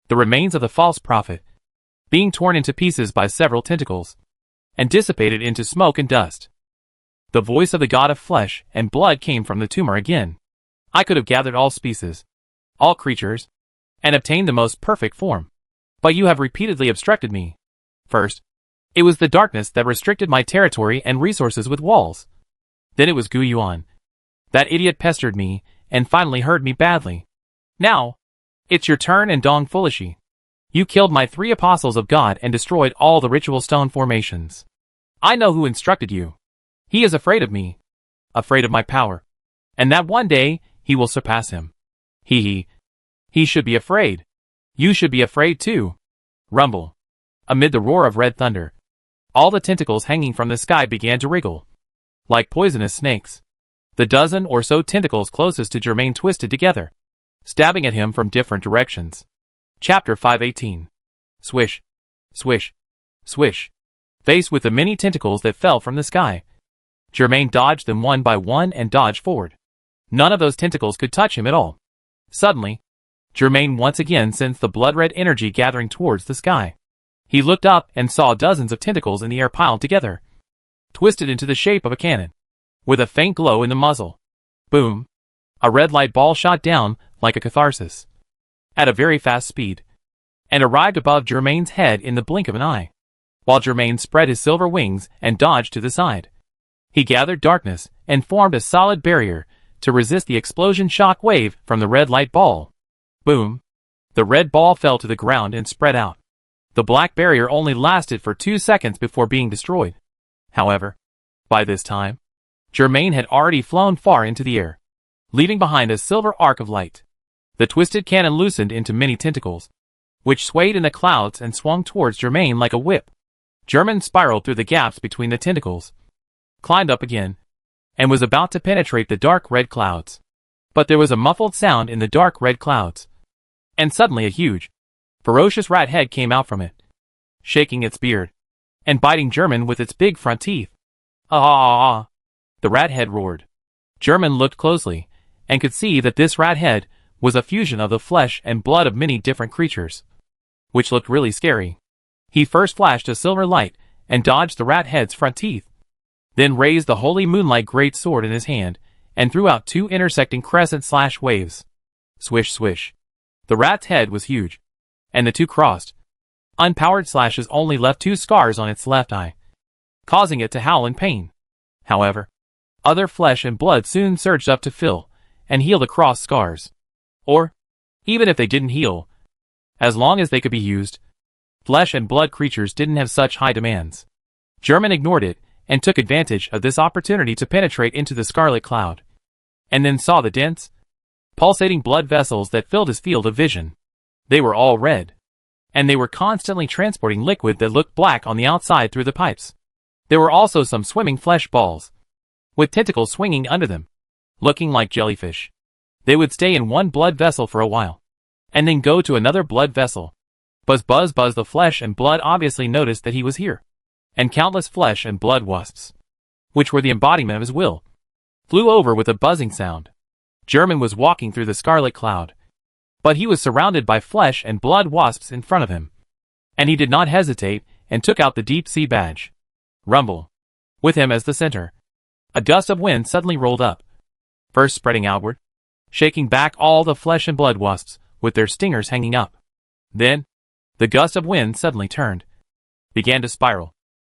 the remains of the false prophet, being torn into pieces by several tentacles, and dissipated into smoke and dust. The voice of the god of flesh and blood came from the tumor again. I could have gathered all species, all creatures, and obtained the most perfect form. But you have repeatedly obstructed me. First, it was the darkness that restricted my territory and resources with walls. Then it was Gu Yuan. That idiot pestered me, and finally hurt me badly. Now, it's your turn and Dong Fulishi. You killed my 3 apostles of God and destroyed all the ritual stone formations. I know who instructed you. He is afraid of me, afraid of my power, and that one day he will surpass him. He should be afraid. You should be afraid too. Rumble. Amid the roar of red thunder, all the tentacles hanging from the sky began to wriggle, like poisonous snakes. The dozen or so tentacles closest to Germain twisted together, stabbing at him from different directions. Chapter 518. Swish. Swish. Swish. Faced with the many tentacles that fell from the sky, Germain dodged them one by one and dodged forward. None of those tentacles could touch him at all. Suddenly, Germain once again sensed the blood-red energy gathering towards the sky. He looked up and saw dozens of tentacles in the air piled together, twisted into the shape of a cannon, with a faint glow in the muzzle. Boom! A red light ball shot down like a catharsis, at a very fast speed, and arrived above Germain's head in the blink of an eye. While Germain spread his silver wings and dodged to the side, he gathered darkness and formed a solid barrier to resist the explosion shock wave from the red light ball. Boom! The red ball fell to the ground and spread out. The black barrier only lasted for 2 seconds before being destroyed. However, by this time, Germain had already flown far into the air, leaving behind a silver arc of light. The twisted cannon loosened into many tentacles, which swayed in the clouds and swung towards Germain like a whip. Germain spiraled through the gaps between the tentacles, climbed up again, and was about to penetrate the dark red clouds. But there was a muffled sound in the dark red clouds. And suddenly a huge, ferocious rat head came out from it, shaking its beard, and biting German with its big front teeth. Ah ah ah! The rat head roared. German looked closely, and could see that this rat head was a fusion of the flesh and blood of many different creatures, which looked really scary. He first flashed a silver light, and dodged the rat head's front teeth, then raised the holy moonlight great sword in his hand, and threw out two intersecting crescent/waves. Swish swish. The rat's head was huge, and the two crossed. Unpowered slashes only left two scars on its left eye, causing it to howl in pain. However, other flesh and blood soon surged up to fill and heal the crossed scars. Or, even if they didn't heal, as long as they could be used, flesh and blood creatures didn't have such high demands. German ignored it and took advantage of this opportunity to penetrate into the scarlet cloud, and then saw the dense, pulsating blood vessels that filled his field of vision. They were all red, and they were constantly transporting liquid that looked black on the outside through the pipes. There were also some swimming flesh balls, with tentacles swinging under them, looking like jellyfish. They would stay in one blood vessel for a while, and then go to another blood vessel. Buzz buzz buzz. The flesh and blood obviously noticed that he was here, and countless flesh and blood wasps, which were the embodiment of his will, flew over with a buzzing sound. German was walking through the scarlet cloud, but he was surrounded by flesh and blood wasps in front of him, and he did not hesitate and took out the deep sea badge. Rumble. With him as the center, a gust of wind suddenly rolled up, first spreading outward, shaking back all the flesh and blood wasps with their stingers hanging up. Then, the gust of wind suddenly turned, began to spiral,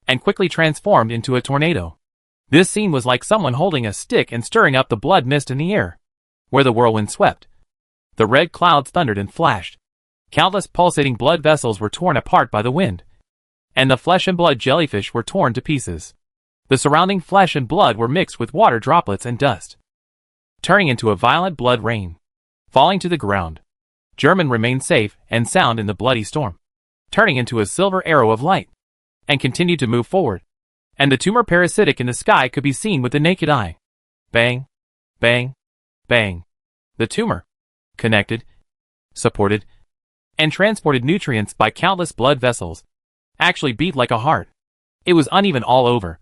and quickly transformed into a tornado. This scene was like someone holding a stick and stirring up the blood mist in the air, where the whirlwind swept. The red clouds thundered and flashed. Countless pulsating blood vessels were torn apart by the wind, and the flesh and blood jellyfish were torn to pieces. The surrounding flesh and blood were mixed with water droplets and dust, turning into a violent blood rain, falling to the ground. German remained safe and sound in the bloody storm, turning into a silver arrow of light, and continued to move forward, and the tumor parasitic in the sky could be seen with the naked eye. Bang, bang, bang. The tumor, connected, supported, and transported nutrients by countless blood vessels, actually beat like a heart. It was uneven all over,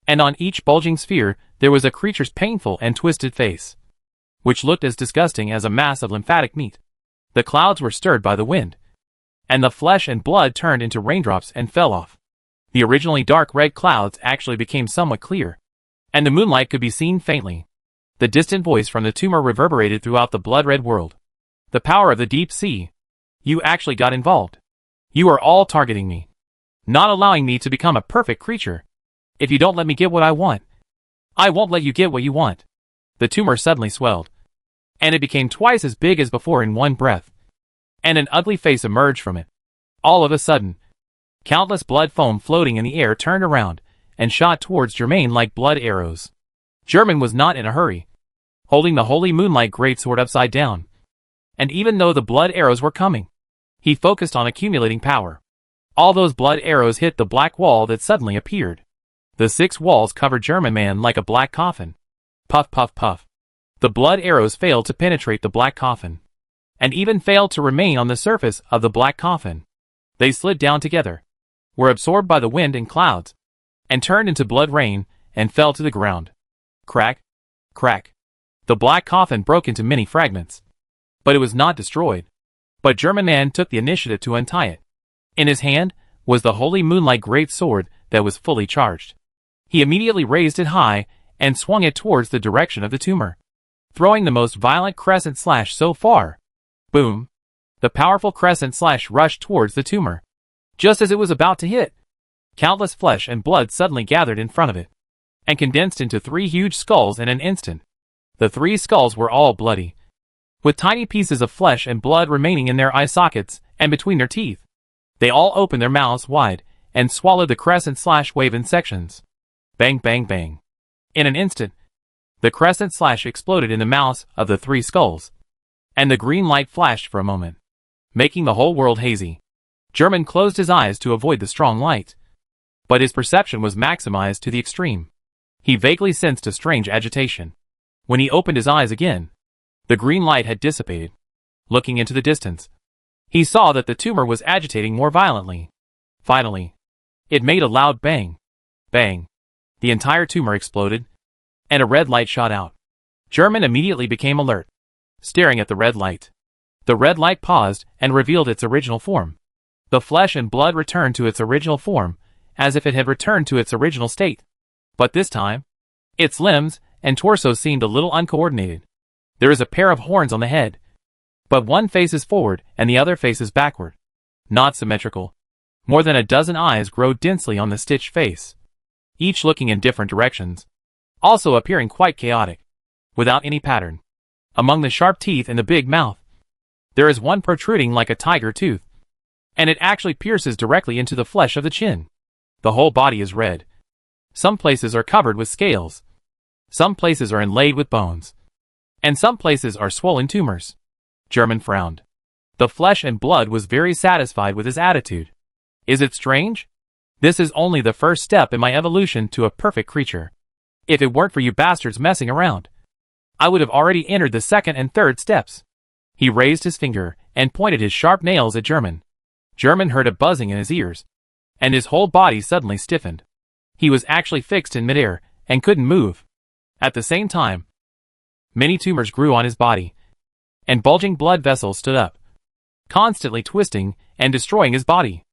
and on each bulging sphere there was a creature's painful and twisted face, which looked as disgusting as a mass of lymphatic meat. The clouds were stirred by the wind, and the flesh and blood turned into raindrops and fell off. The originally dark red clouds actually became somewhat clear, and the moonlight could be seen faintly. The distant voice from the tumor reverberated throughout the blood-red world. The power of the deep sea. You actually got involved. You are all targeting me, not allowing me to become a perfect creature. If you don't let me get what I want, I won't let you get what you want. The tumor suddenly swelled, and it became twice as big as before in one breath, and an ugly face emerged from it. All of a sudden, countless blood foam floating in the air turned around and shot towards Germain like blood arrows. German was not in a hurry, holding the holy moonlight greatsword upside down, and even though the blood arrows were coming, he focused on accumulating power. All those blood arrows hit the black wall that suddenly appeared. The 6 walls covered German man like a black coffin. Puff puff puff. The blood arrows failed to penetrate the black coffin, and even failed to remain on the surface of the black coffin. They slid down together, were absorbed by the wind and clouds, and turned into blood rain, and fell to the ground. Crack, crack. The black coffin broke into many fragments, but it was not destroyed. But German man took the initiative to untie it. In his hand was the holy moonlight great sword that was fully charged. He immediately raised it high and swung it towards the direction of the tumor, throwing the most violent crescent slash so far. Boom! The powerful crescent slash rushed towards the tumor. Just as it was about to hit, countless flesh and blood suddenly gathered in front of it, and condensed into 3 huge skulls in an instant. The 3 skulls were all bloody, with tiny pieces of flesh and blood remaining in their eye sockets and between their teeth. They all opened their mouths wide and swallowed the crescent slash wave in sections. Bang bang bang. In an instant, the crescent slash exploded in the mouths of the 3 skulls, and the green light flashed for a moment, making the whole world hazy. German closed his eyes to avoid the strong light, but his perception was maximized to the extreme. He vaguely sensed a strange agitation. When he opened his eyes again, the green light had dissipated. Looking into the distance, he saw that the tumor was agitating more violently. Finally, it made a loud bang. Bang. The entire tumor exploded, and a red light shot out. German immediately became alert, staring at the red light. The red light paused and revealed its original form. The flesh and blood returned to its original form, as if it had returned to its original state. But this time, its limbs and torso seemed a little uncoordinated. There is a pair of horns on the head, but one faces forward and the other faces backward. Not symmetrical. More than a dozen eyes grow densely on the stitched face, each looking in different directions, also appearing quite chaotic, without any pattern. Among the sharp teeth in the big mouth, there is one protruding like a tiger tooth, and it actually pierces directly into the flesh of the chin. The whole body is red. Some places are covered with scales. Some places are inlaid with bones. And some places are swollen tumors. German frowned. The flesh and blood was very satisfied with his attitude. Is it strange? This is only the first step in my evolution to a perfect creature. If it weren't for you bastards messing around, I would have already entered the second and third steps. He raised his finger and pointed his sharp nails at German. German heard a buzzing in his ears, and his whole body suddenly stiffened. He was actually fixed in midair and couldn't move. At the same time, many tumors grew on his body, and bulging blood vessels stood up, constantly twisting and destroying his body.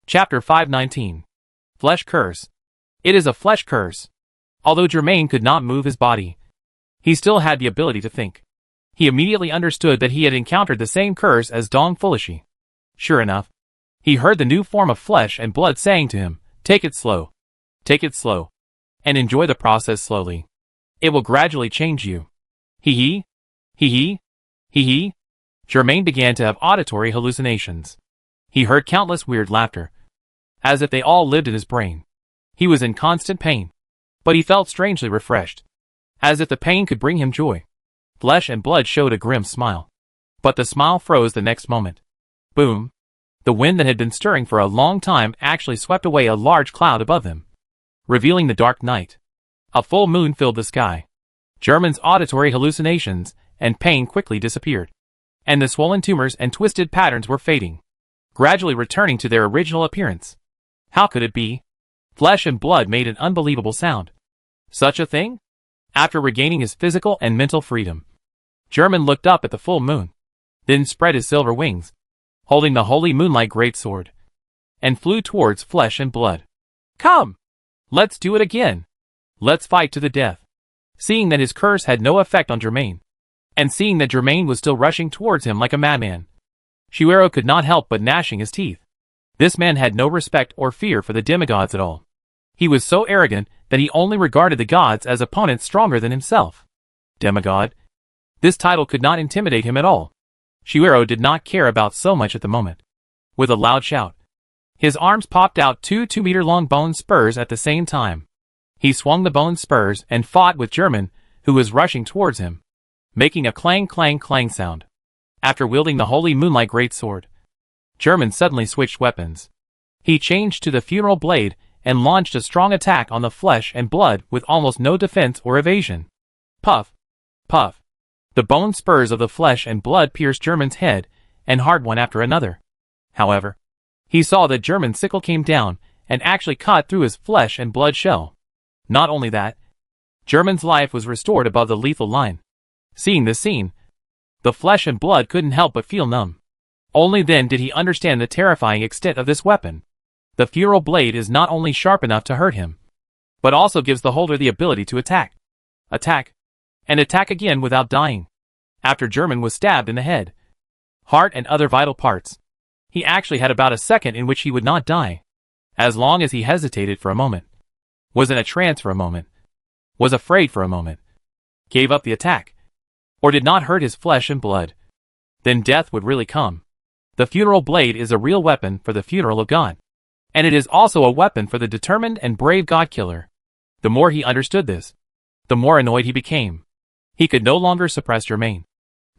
Chapter 519. Flesh Curse. It is a flesh curse. Although Germain could not move his body, he still had the ability to think. He immediately understood that he had encountered the same curse as Dong Fulishi. Sure enough, he heard the new form of flesh and blood saying to him, "Take it slow. Take it slow. And enjoy the process slowly. It will gradually change you." Hee hee. Hee hee. Germain began to have auditory hallucinations. He heard countless weird laughter, as if they all lived in his brain. He was in constant pain, but he felt strangely refreshed, as if the pain could bring him joy. Flesh and blood showed a grim smile, but the smile froze the next moment. Boom! The wind that had been stirring for a long time actually swept away a large cloud above them, revealing the dark night. A full moon filled the sky. German's auditory hallucinations and pain quickly disappeared, and the swollen tumors and twisted patterns were fading, gradually returning to their original appearance. How could it be? Flesh and blood made an unbelievable sound. Such a thing? After regaining his physical and mental freedom, German looked up at the full moon, then spread his silver wings, holding the holy moonlight greatsword, and flew towards flesh and blood. Come! Let's do it again! Let's fight to the death. Seeing that his curse had no effect on Germain, and seeing that Germain was still rushing towards him like a madman, Shuero could not help but gnashing his teeth. This man had no respect or fear for the demigods at all. He was so arrogant that he only regarded the gods as opponents stronger than himself. Demigod? This title could not intimidate him at all. Shuero did not care about so much at the moment. With a loud shout, his arms popped out two 2-meter-long bone spurs at the same time. He swung the bone spurs and fought with German, who was rushing towards him, making a clang clang clang sound. After wielding the holy moonlight greatsword, German suddenly switched weapons. He changed to the funeral blade and launched a strong attack on the flesh and blood with almost no defense or evasion. Puff! Puff! The bone spurs of the flesh and blood pierced German's head and heart one after another. However, he saw that German's sickle came down and actually cut through his flesh and blood shell. Not only that, German's life was restored above the lethal line. Seeing this scene, the flesh and blood couldn't help but feel numb. Only then did he understand the terrifying extent of this weapon. The funeral blade is not only sharp enough to hurt him, but also gives the holder the ability to attack. Attack. And attack again without dying. After German was stabbed in the head, heart and other vital parts, he actually had about a second in which he would not die. As long as he hesitated for a moment, was in a trance for a moment, was afraid for a moment, gave up the attack, or did not hurt his flesh and blood, then death would really come. The funeral blade is a real weapon for the funeral of God, and it is also a weapon for the determined and brave God-killer. The more he understood this, the more annoyed he became. He could no longer suppress Germain,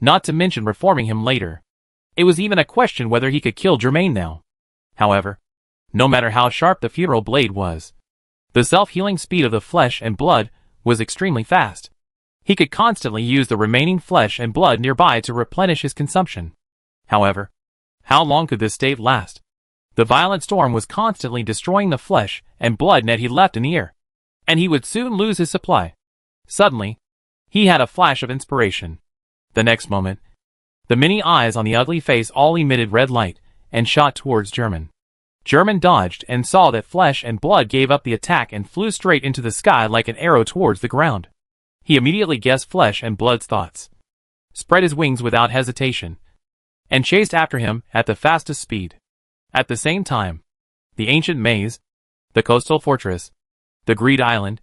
not to mention reforming him later. It was even a question whether he could kill Germain now. However, no matter how sharp the funeral blade was, the self-healing speed of the flesh and blood was extremely fast. He could constantly use the remaining flesh and blood nearby to replenish his consumption. However, how long could this state last? The violent storm was constantly destroying the flesh and blood net he left in the air, and he would soon lose his supply. Suddenly, he had a flash of inspiration. The next moment, the many eyes on the ugly face all emitted red light and shot towards German. German dodged and saw that flesh and blood gave up the attack and flew straight into the sky like an arrow towards the ground. He immediately guessed flesh and blood's thoughts, spread his wings without hesitation, and chased after him at the fastest speed. At the same time, the ancient maze, the coastal fortress, the Greed Island,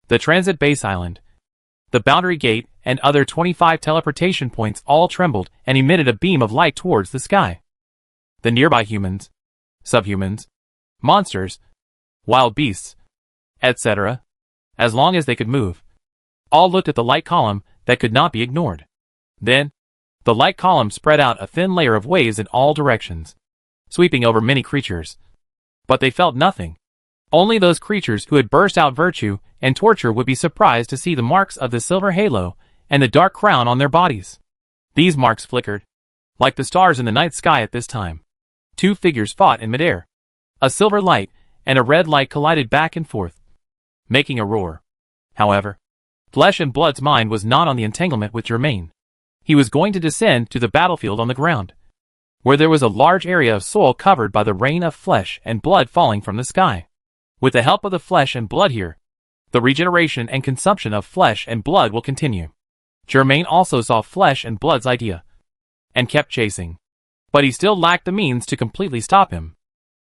the transit base island, the boundary gate, and other 25 teleportation points all trembled and emitted a beam of light towards the sky. The nearby humans, subhumans, monsters, wild beasts, etc., as long as they could move, all looked at the light column that could not be ignored. Then, the light column spread out a thin layer of waves in all directions, sweeping over many creatures. But they felt nothing. Only those creatures who had burst out virtue and torture would be surprised to see the marks of the silver halo and the dark crown on their bodies. These marks flickered, like the stars in the night sky at this time. Two figures fought in midair. A silver light and a red light collided back and forth, making a roar. However, Flesh and Blood's mind was not on the entanglement with Germain. He was going to descend to the battlefield on the ground, where there was a large area of soil covered by the rain of flesh and blood falling from the sky. With the help of the flesh and blood here, the regeneration and consumption of flesh and blood will continue. Germain also saw Flesh and Blood's idea, and kept chasing. But he still lacked the means to completely stop him.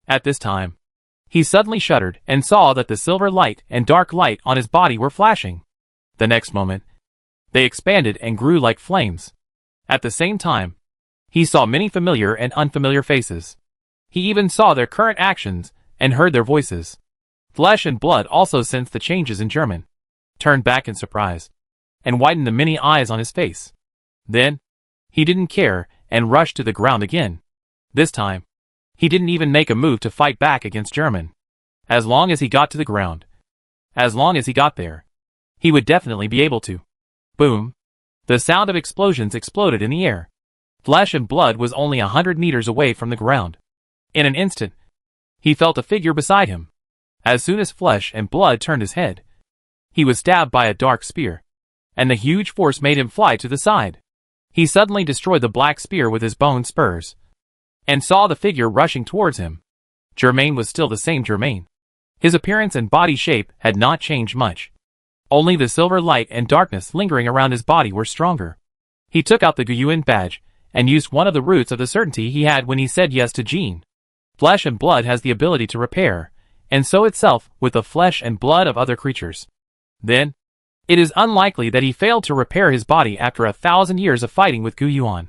At this time, he suddenly shuddered and saw that the silver light and dark light on his body were flashing. The next moment, they expanded and grew like flames. At the same time, he saw many familiar and unfamiliar faces. He even saw their current actions and heard their voices. Flesh and Blood also sensed the changes in German, turned back in surprise, and widened the many eyes on his face. Then, he didn't care and rushed to the ground again. This time, he didn't even make a move to fight back against German. As long as he got to the ground, as long as he got there, he would definitely be able to. Boom! The sound of explosions exploded in the air. Flesh and Blood was only 100 meters away from the ground. In an instant, he felt a figure beside him. As soon as Flesh and Blood turned his head, he was stabbed by a dark spear, and the huge force made him fly to the side. He suddenly destroyed the black spear with his bone spurs, and saw the figure rushing towards him. Germain was still the same Germain. His appearance and body shape had not changed much. Only the silver light and darkness lingering around his body were stronger. He took out the Guyuan badge, and used one of the roots of the certainty he had when he said yes to Jean. Flesh and Blood has the ability to repair, and so itself with the flesh and blood of other creatures. Then, it is unlikely that he failed to repair his body after 1,000 years of fighting with Guyuan.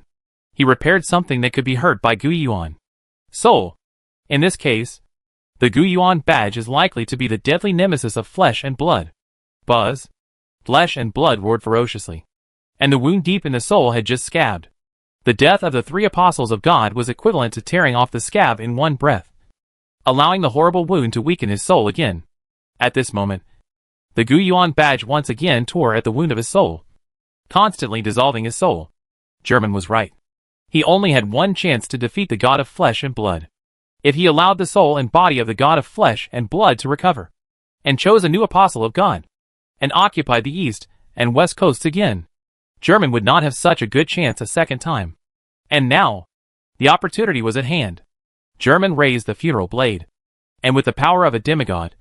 He repaired something that could be hurt by Guyuan. Soul. In this case, the Guyuan badge is likely to be the deadly nemesis of Flesh and Blood. Buzz. Flesh and Blood roared ferociously, and the wound deep in the soul had just scabbed. The death of the 3 apostles of God was equivalent to tearing off the scab in one breath, allowing the horrible wound to weaken his soul again. At this moment, the Guyuan badge once again tore at the wound of his soul, constantly dissolving his soul. German was right. He only had one chance to defeat the god of flesh and blood. If he allowed the soul and body of the god of flesh and blood to recover, and chose a new apostle of God, and occupied the east and west coasts again, German would not have such a good chance a second time. And now, the opportunity was at hand. German raised the funeral blade, and with the power of a demigod,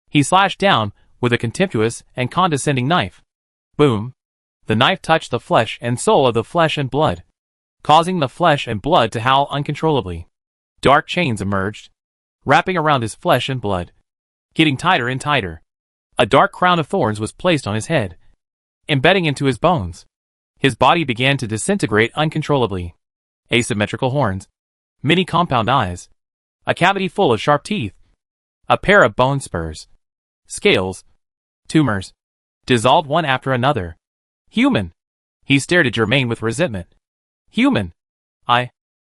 he slashed down with a contemptuous and condescending knife. Boom! The knife touched the flesh and soul of the flesh and blood, causing the flesh and blood to howl uncontrollably. Dark chains emerged, wrapping around his flesh and blood, getting tighter and tighter. A dark crown of thorns was placed on his head, embedding into his bones. His body began to disintegrate uncontrollably. Asymmetrical horns, many compound eyes, a cavity full of sharp teeth, a pair of bone spurs, scales, tumors, dissolved one after another. Human! He stared at Germain with resentment. Human!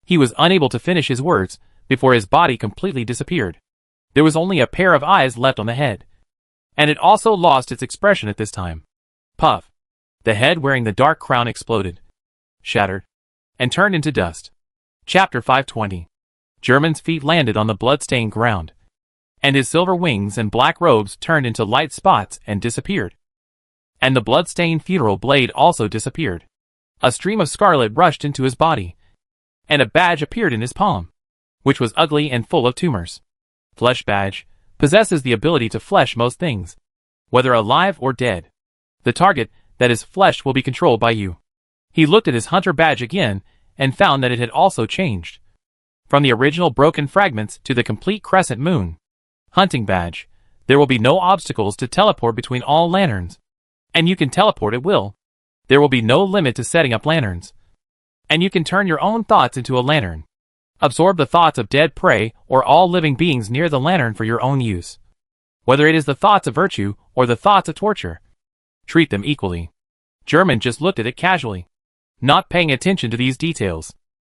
He was unable to finish his words before his body completely disappeared. There was only a pair of eyes left on the head. And it also lost its expression at this time. Puff. The head wearing the dark crown exploded, shattered, and turned into dust. Chapter 520. German's feet landed on the blood-stained ground, and his silver wings and black robes turned into light spots and disappeared. And the blood-stained funeral blade also disappeared. A stream of scarlet rushed into his body, and a badge appeared in his palm, which was ugly and full of tumors. Flesh badge possesses the ability to flesh most things, whether alive or dead. The target that is fleshed will be controlled by you. He looked at his hunter badge again and found that it had also changed. From the original broken fragments to the complete crescent moon. Hunting badge. There will be no obstacles to teleport between all lanterns. And you can teleport at will. There will be no limit to setting up lanterns. And you can turn your own thoughts into a lantern. Absorb the thoughts of dead prey or all living beings near the lantern for your own use. Whether it is the thoughts of virtue or the thoughts of torture. Treat them equally. German just looked at it casually, not paying attention to these details.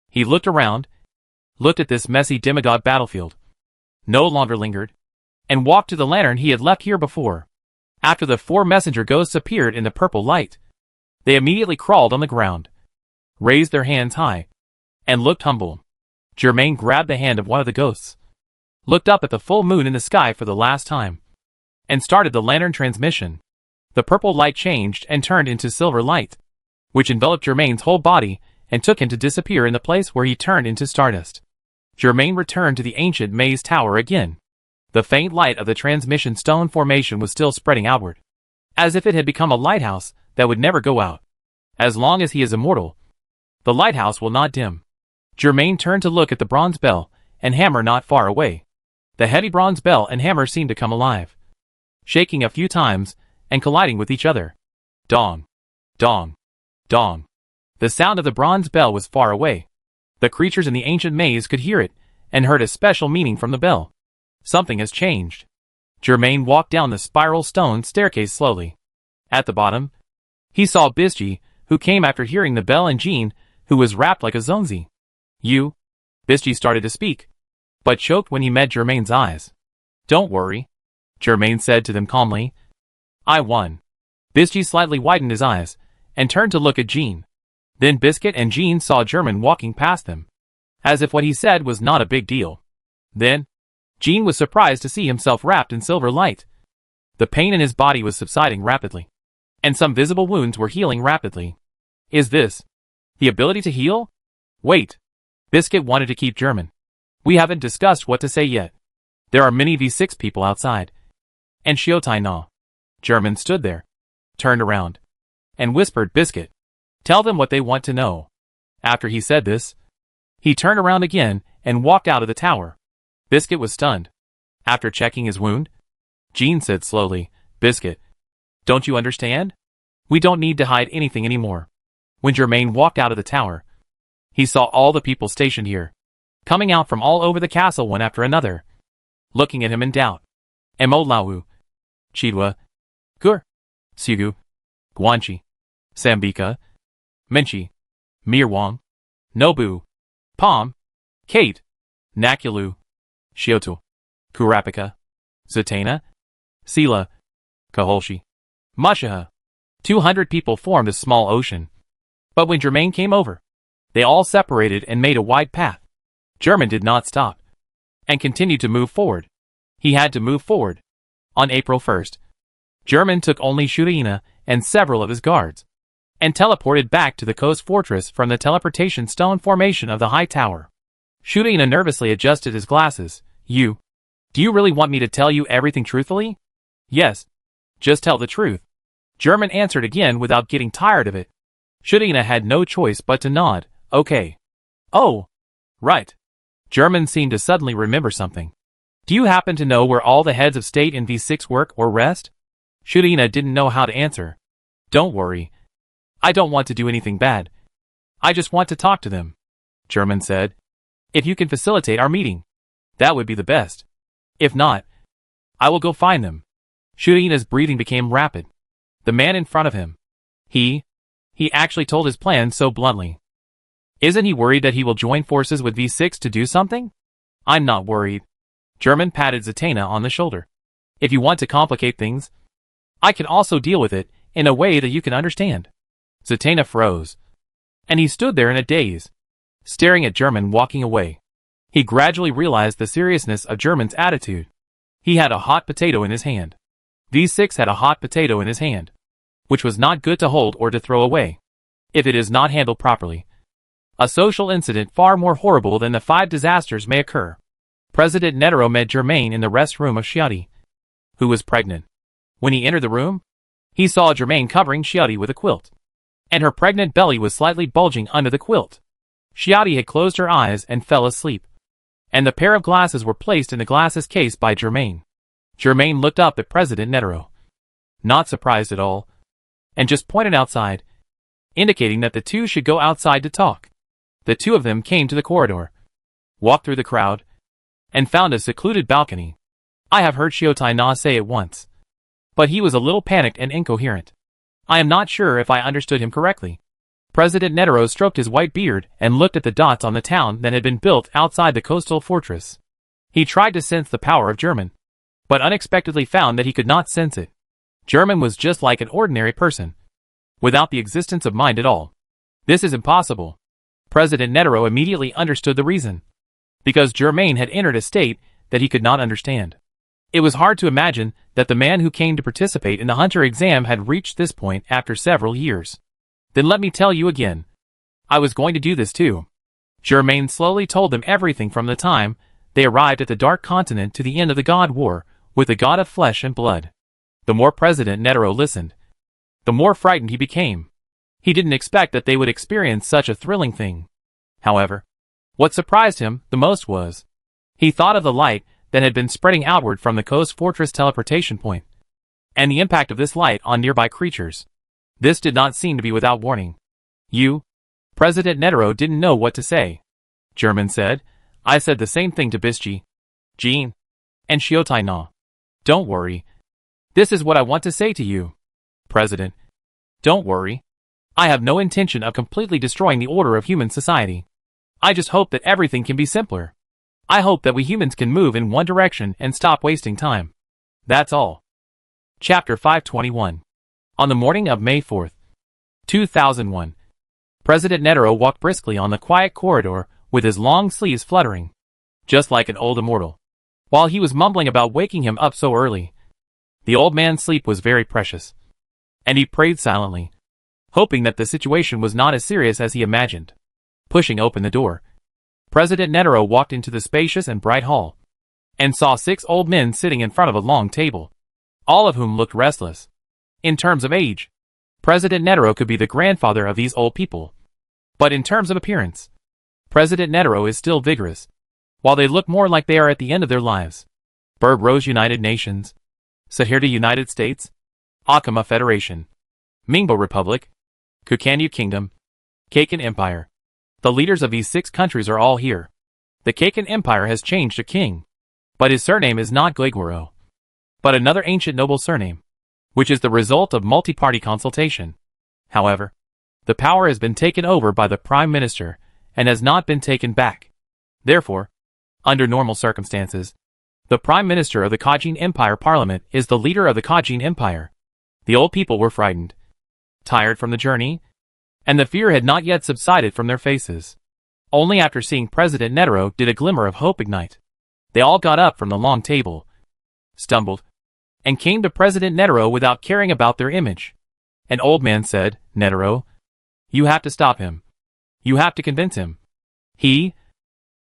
He looked around, looked at this messy demigod battlefield, no longer lingered, and walked to the lantern he had left here before. After the 4 messenger ghosts appeared in the purple light, they immediately crawled on the ground, raised their hands high, and looked humble. Germain grabbed the hand of one of the ghosts, looked up at the full moon in the sky for the last time, and started the lantern transmission. The purple light changed and turned into silver light, which enveloped Germain's whole body and took him to disappear in the place where he turned into stardust. Germain returned to the ancient maze tower again. The faint light of the transmission stone formation was still spreading outward, as if it had become a lighthouse that would never go out. As long as he is immortal, the lighthouse will not dim. Germain turned to look at the bronze bell and hammer not far away. The heavy bronze bell and hammer seemed to come alive, shaking a few times and colliding with each other. Dong, dong, dong. The sound of the bronze bell was far away. The creatures in the ancient maze could hear it and heard a special meaning from the bell. Something has changed. Germain walked down the spiral stone staircase slowly. At the bottom, he saw Bisji, who came after hearing the bell, and Jean, who was wrapped like a zonzi. You? Bisji started to speak, but choked when he met Germain's eyes. Don't worry, Germain said to them calmly. I won. Bisji slightly widened his eyes and turned to look at Jean. Then Biscuit and Jean saw German walking past them, as if what he said was not a big deal. Then, Jean was surprised to see himself wrapped in silver light. The pain in his body was subsiding rapidly, and some visible wounds were healing rapidly. Is this the ability to heal? Wait. Biscuit wanted to keep German. We haven't discussed what to say yet. There are many V6 people outside. And Shiotai Na. German stood there, turned around, and whispered, Biscuit, tell them what they want to know. After he said this, he turned around again and walked out of the tower. Biscuit was stunned. After checking his wound, Jean said slowly, Biscuit, don't you understand? We don't need to hide anything anymore. When Germain walked out of the tower, he saw all the people stationed here, coming out from all over the castle one after another, looking at him in doubt. Mo Lawu, Chidwa, Gur, Sugu, Guanchi, Sambika, Menchi, Mirwang, Nobu, Palm, Kate, Nakulu, Shioto, Kurapika, Zatanna, Sela, Kaholshi, Mashaha. 200 people formed a small ocean. But when Germain came over, they all separated and made a wide path. German did not stop, and continued to move forward. He had to move forward. On April 1st, German took only Shurina and several of his guards, and teleported back to the coast fortress from the teleportation stone formation of the high tower. Shurina nervously adjusted his glasses. Do you really want me to tell you everything truthfully? Yes. Just tell the truth. German answered again without getting tired of it. Shurina had no choice but to nod. Okay. Oh. Right. German seemed to suddenly remember something. Do you happen to know where all the heads of state in V6 work or rest? Shurina didn't know how to answer. Don't worry. I don't want to do anything bad. I just want to talk to them, German said. If you can facilitate our meeting, that would be the best. If not, I will go find them. Shurina's breathing became rapid. The man in front of him. He actually told his plan so bluntly. Isn't he worried that he will join forces with V6 to do something? I'm not worried. German patted Zatanna on the shoulder. If you want to complicate things, I can also deal with it in a way that you can understand. Zatanna froze, and he stood there in a daze, staring at German walking away. He gradually realized the seriousness of German's attitude. He had a hot potato in his hand. These six had a hot potato in his hand, which was not good to hold or to throw away, if it is not handled properly. A social incident far more horrible than the 5 disasters may occur. President Netero met Germain in the rest room of Chiati, who was pregnant. When he entered the room, he saw Germain covering Chiati with a quilt, and her pregnant belly was slightly bulging under the quilt. Chiati had closed her eyes and fell asleep, and the pair of glasses were placed in the glasses case by Germain. Germain looked up at President Netero, not surprised at all, and just pointed outside, indicating that the two should go outside to talk. The two of them came to the corridor, walked through the crowd, and found a secluded balcony. I have heard Zatanna say it once, but he was a little panicked and incoherent. I am not sure if I understood him correctly. President Netero stroked his white beard and looked at the dots on the town that had been built outside the coastal fortress. He tried to sense the power of German, but unexpectedly found that he could not sense it. German was just like an ordinary person, without the existence of mind at all. This is impossible. President Netero immediately understood the reason. Because Germain had entered a state that he could not understand. It was hard to imagine that the man who came to participate in the Hunter exam had reached this point after several years. Then let me tell you again. I was going to do this too. Germain slowly told them everything from the time they arrived at the Dark Continent to the end of the God War with the God of Flesh and Blood. The more President Netero listened, the more frightened he became. He didn't expect that they would experience such a thrilling thing. However, what surprised him the most was, he thought of the light that had been spreading outward from the coast fortress teleportation point, and the impact of this light on nearby creatures. This did not seem to be without warning. President Netero didn't know what to say. German said, I said the same thing to Bischi, Jean, and Zatanna. Don't worry. This is what I want to say to you. President, don't worry. I have no intention of completely destroying the order of human society. I just hope that everything can be simpler. I hope that we humans can move in one direction and stop wasting time. That's all. Chapter 521. On the morning of May 4th, 2001, President Netero walked briskly on the quiet corridor with his long sleeves fluttering, just like an old immortal. While he was mumbling about waking him up so early, the old man's sleep was very precious, and he prayed silently, hoping that the situation was not as serious as he imagined. Pushing open the door, President Netero walked into the spacious and bright hall, and saw 6 old men sitting in front of a long table, all of whom looked restless. In terms of age, President Netero could be the grandfather of these old people. But in terms of appearance, President Netero is still vigorous, while they look more like they are at the end of their lives. Berg Rose United Nations, Sahirda United States, Akama Federation, Mingbo Republic, Kukanyu Kingdom, Kaken Empire. The leaders of these 6 countries are all here. The Kaken Empire has changed a king, but his surname is not Guiguoro, but another ancient noble surname, which is the result of multi-party consultation. However, the power has been taken over by the Prime Minister and has not been taken back. Therefore, under normal circumstances, the Prime Minister of the Kajin Empire Parliament is the leader of the Kajin Empire. The old people were frightened, tired from the journey, and the fear had not yet subsided from their faces. Only after seeing President Netero did a glimmer of hope ignite. They all got up from the long table, stumbled, and came to President Netero without caring about their image. An old man said, Netero, you have to stop him. You have to convince him. He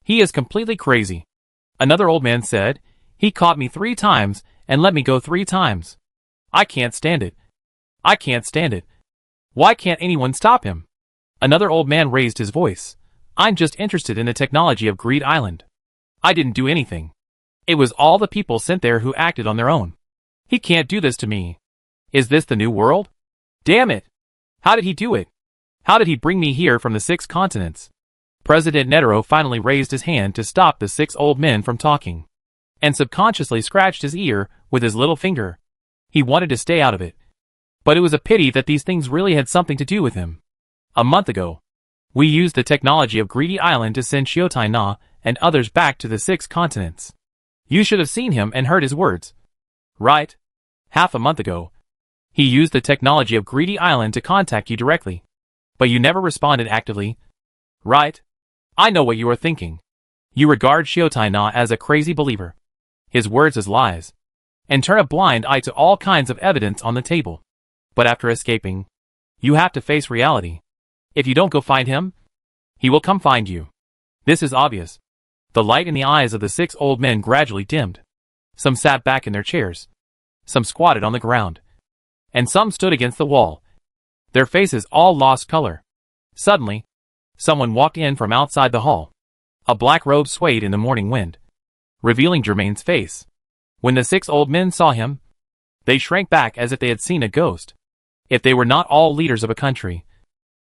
is completely crazy. Another old man said, he caught me 3 times and let me go 3 times. I can't stand it. I can't stand it. Why can't anyone stop him? Another old man raised his voice. I'm just interested in the technology of Greed Island. I didn't do anything. It was all the people sent there who acted on their own. He can't do this to me. Is this the new world? Damn it! How did he do it? How did he bring me here from the 6 continents? President Netero finally raised his hand to stop the 6 old men from talking, and subconsciously scratched his ear with his little finger. He wanted to stay out of it, but it was a pity that these things really had something to do with him. A month ago, we used the technology of Greedy Island to send Zatanna and others back to the 6 continents. You should have seen him and heard his words. right? Half a month ago, he used the technology of Greedy Island to contact you directly. But you never responded actively, right? I know what you are thinking. You regard Shiotai-na as a crazy believer, his words as lies, and turn a blind eye to all kinds of evidence on the table. But after escaping, you have to face reality. If you don't go find him, he will come find you. This is obvious. The light in the eyes of the 6 old men gradually dimmed. Some sat back in their chairs. Some squatted on the ground. And some stood against the wall. Their faces all lost color. Suddenly, someone walked in from outside the hall. A black robe swayed in the morning wind, revealing Germain's face. When the 6 old men saw him, they shrank back as if they had seen a ghost. If they were not all leaders of a country,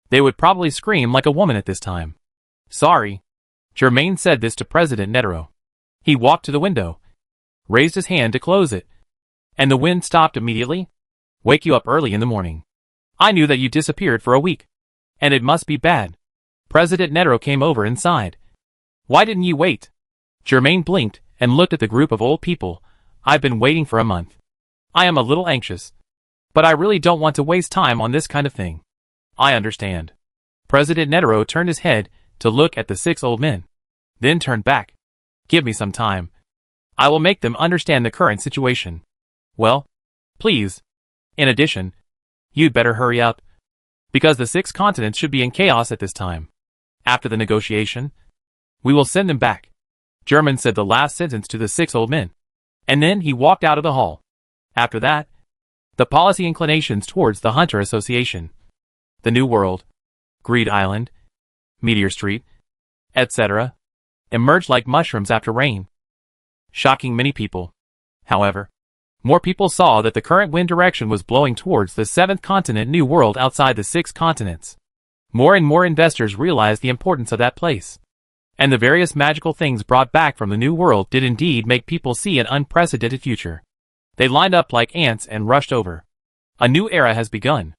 they would probably scream like a woman at this time. Sorry. Germain said this to President Netero. He walked to the window, raised his hand to close it, and the wind stopped immediately. Wake you up early in the morning. I knew that you disappeared for a week, and it must be bad. President Netero came over and sighed. Why didn't you wait? Germain blinked and looked at the group of old people. I've been waiting for a month. I am a little anxious, but I really don't want to waste time on this kind of thing. I understand. President Netero turned his head to look at the 6 old men, then turned back. Give me some time. I will make them understand the current situation. Well, please. In addition, you'd better hurry up, because the 6 continents should be in chaos at this time. After the negotiation, we will send them back. German said the last sentence to the 6 old men, and then he walked out of the hall. After that, the policy inclinations towards the Hunter Association, the New World, Greed Island, Meteor Street, etc., emerged like mushrooms after rain, shocking many people. However, more people saw that the current wind direction was blowing towards the 7th continent New World outside the 6 continents. More and more investors realized the importance of that place. And the various magical things brought back from the New World did indeed make people see an unprecedented future. They lined up like ants and rushed over. A new era has begun.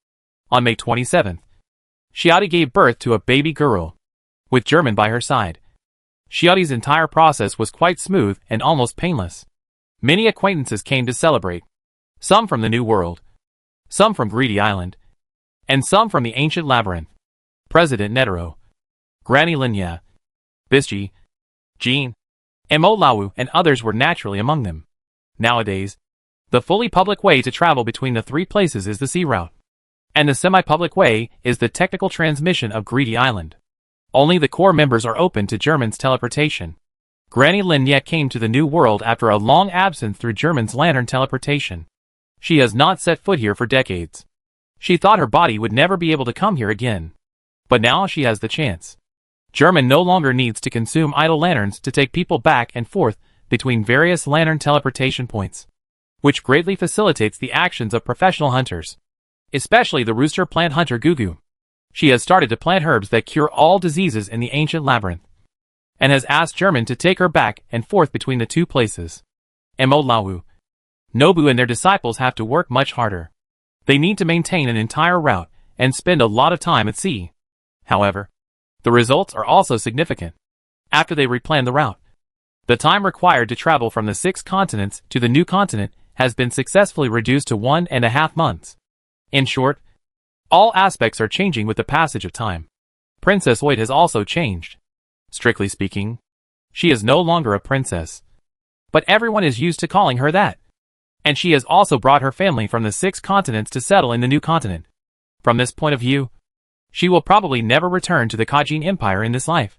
On May 27th, Shiati gave birth to a baby girl, with German by her side. Shiati's entire process was quite smooth and almost painless. Many acquaintances came to celebrate. Some from the New World, some from Greedy Island, and some from the ancient labyrinth. President Netero, Granny Linya, Bisji, Jean, Mo Lawu, and others were naturally among them. Nowadays, the fully public way to travel between the 3 places is the sea route, and the semi-public way is the technical transmission of Greedy Island. Only the core members are open to German's teleportation. Granny Linya came to the New World after a long absence through German's lantern teleportation. She has not set foot here for decades. She thought her body would never be able to come here again. But now she has the chance. German no longer needs to consume idle lanterns to take people back and forth between various lantern teleportation points, which greatly facilitates the actions of professional hunters, especially the rooster plant hunter Gugu. She has started to plant herbs that cure all diseases in the ancient labyrinth, and has asked German to take her back and forth between the 2 places. Mo Lawu, Nobu and their disciples have to work much harder. They need to maintain an entire route and spend a lot of time at sea. However, the results are also significant. After they replan the route, the time required to travel from the 6 continents to the new continent has been successfully reduced to 1.5 months. In short, all aspects are changing with the passage of time. Princess Hoyt has also changed. Strictly speaking, she is no longer a princess, but everyone is used to calling her that. And she has also brought her family from the 6 continents to settle in the new continent. From this point of view, she will probably never return to the Kajin Empire in this life.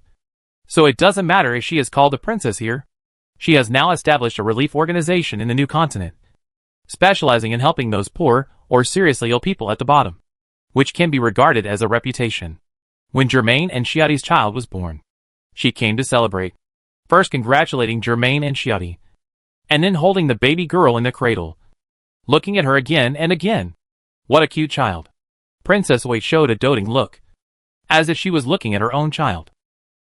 So it doesn't matter if she is called a princess here. She has now established a relief organization in the new continent, specializing in helping those poor or seriously ill people at the bottom, which can be regarded as a reputation. When Germain and Shiati's child was born, she came to celebrate, first congratulating Germain and Shiati, and then holding the baby girl in the cradle, looking at her again and again. What a cute child. Princess Wei showed a doting look, as if she was looking at her own child.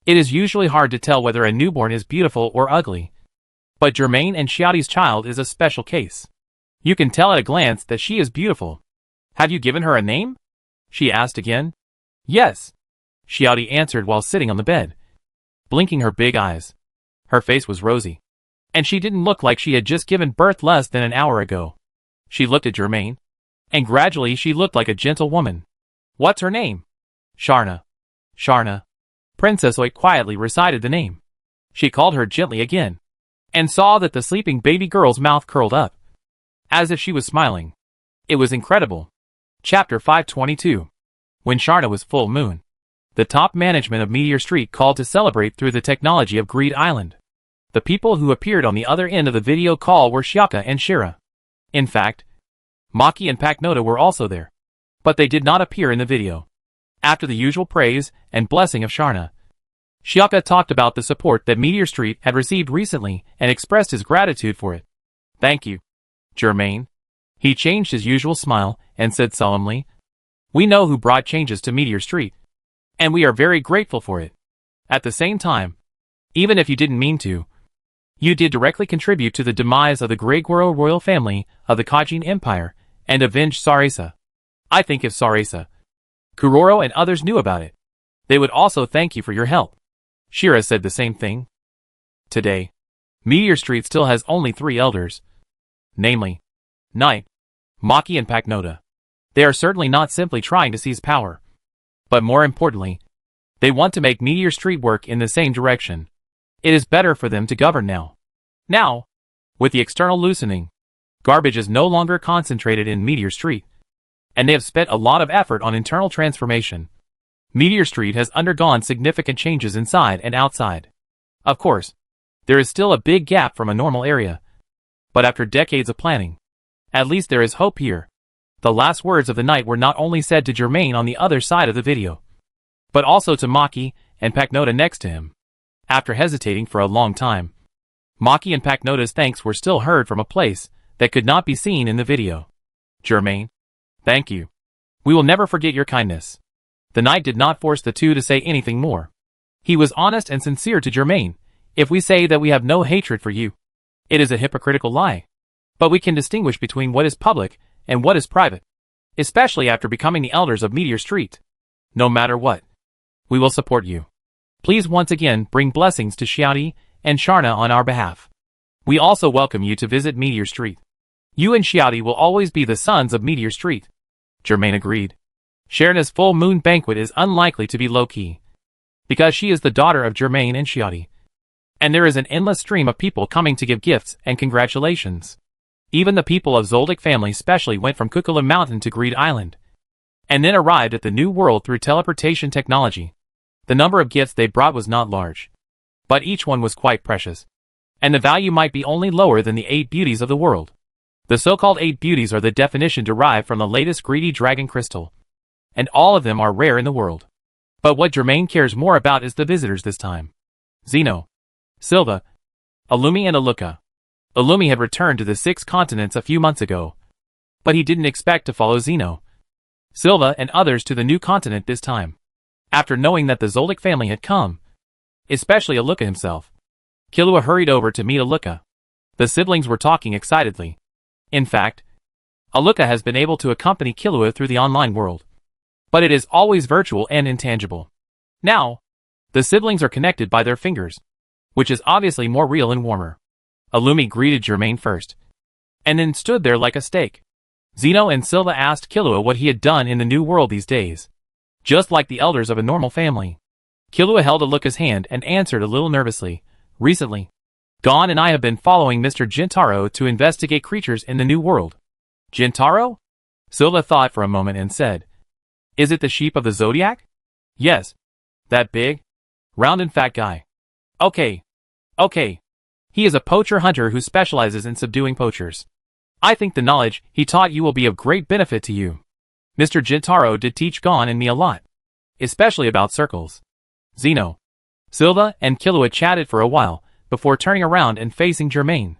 It is usually hard to tell whether a newborn is beautiful or ugly, but Germain and Shiati's child is a special case. You can tell at a glance that she is beautiful. Have you given her a name? She asked again. Yes, Shiati answered while sitting on the bed, blinking her big eyes. Her face was rosy. And she didn't look like she had just given birth less than an hour ago. She looked at Germain, and gradually she looked like a gentle woman. What's her name? Sharna. Sharna. Princess Oit quietly recited the name. She called her gently again, and saw that the sleeping baby girl's mouth curled up, as if she was smiling. It was incredible. Chapter 522. When Sharna was full moon, the top management of Meteor Street called to celebrate through the technology of Greed Island. The people who appeared on the other end of the video call were Shiaka and Shira. In fact, Maki and Paknota were also there, but they did not appear in the video. After the usual praise and blessing of Sharna, Shiaka talked about the support that Meteor Street had received recently and expressed his gratitude for it. Thank you, Germain. He changed his usual smile and said solemnly, we know who brought changes to Meteor Street, and we are very grateful for it. At the same time, even if you didn't mean to, you did directly contribute to the demise of the Greygoro royal family of the Kajin Empire and avenged Sarasa. I think if Sarasa, Kuroro and others knew about it, they would also thank you for your help. Shira said the same thing. Today, Meteor Street still has only 3 elders, namely, Knight, Maki and Paknota. They are certainly not simply trying to seize power, but more importantly, they want to make Meteor Street work in the same direction. It is better for them to govern now. Now, with the external loosening, garbage is no longer concentrated in Meteor Street, and they have spent a lot of effort on internal transformation. Meteor Street has undergone significant changes inside and outside. Of course, there is still a big gap from a normal area, but after decades of planning, at least there is hope here. The last words of the night were not only said to Germain on the other side of the video, but also to Maki and Paknota next to him. After hesitating for a long time, Maki and Paknota's thanks were still heard from a place that could not be seen in the video. Germain, thank you. We will never forget your kindness. The knight did not force the two to say anything more. He was honest and sincere to Germain. If we say that we have no hatred for you, it is a hypocritical lie. But we can distinguish between what is public and what is private, especially after becoming the elders of Meteor Street. No matter what, we will support you. Please once again bring blessings to Xiaodi and Sharna on our behalf. We also welcome you to visit Meteor Street. You and Xiaodi will always be the sons of Meteor Street. Germain agreed. Sharna's full moon banquet is unlikely to be low-key, because she is the daughter of Germain and Xiaodi, and there is an endless stream of people coming to give gifts and congratulations. Even the people of Zoldyck family specially went from Kukula Mountain to Greed Island, and then arrived at the new world through teleportation technology. The number of gifts they brought was not large, but each one was quite precious, and the value might be only lower than the 8 beauties of the world. The so-called 8 beauties are the definition derived from the latest greedy dragon crystal, and all of them are rare in the world. But what Germain cares more about is the visitors this time. Zeno, Silva, Illumi and Aluka. Illumi had returned to the 6 continents a few months ago, but he didn't expect to follow Zeno, Silva and others to the new continent this time. After knowing that the Zoldyck family had come, especially Aluka himself, Killua hurried over to meet Aluka. The siblings were talking excitedly. In fact, Aluka has been able to accompany Killua through the online world, but it is always virtual and intangible. Now, the siblings are connected by their fingers, which is obviously more real and warmer. Illumi greeted Germain first, and then stood there like a stake. Zeno and Silva asked Killua what he had done in the new world these days. Just like the elders of a normal family, Killua held Aluka's hand and answered a little nervously. Recently, Gon and I have been following Mr. Gintaro to investigate creatures in the new world. Gintaro? Silva thought for a moment and said, is it the sheep of the zodiac? Yes. That big, round and fat guy. Okay. He is a poacher-hunter who specializes in subduing poachers. I think the knowledge he taught you will be of great benefit to you. Mr. Gintaro did teach Gon and me a lot, especially about circles. Zeno, Silva and Killua chatted for a while, before turning around and facing Germain.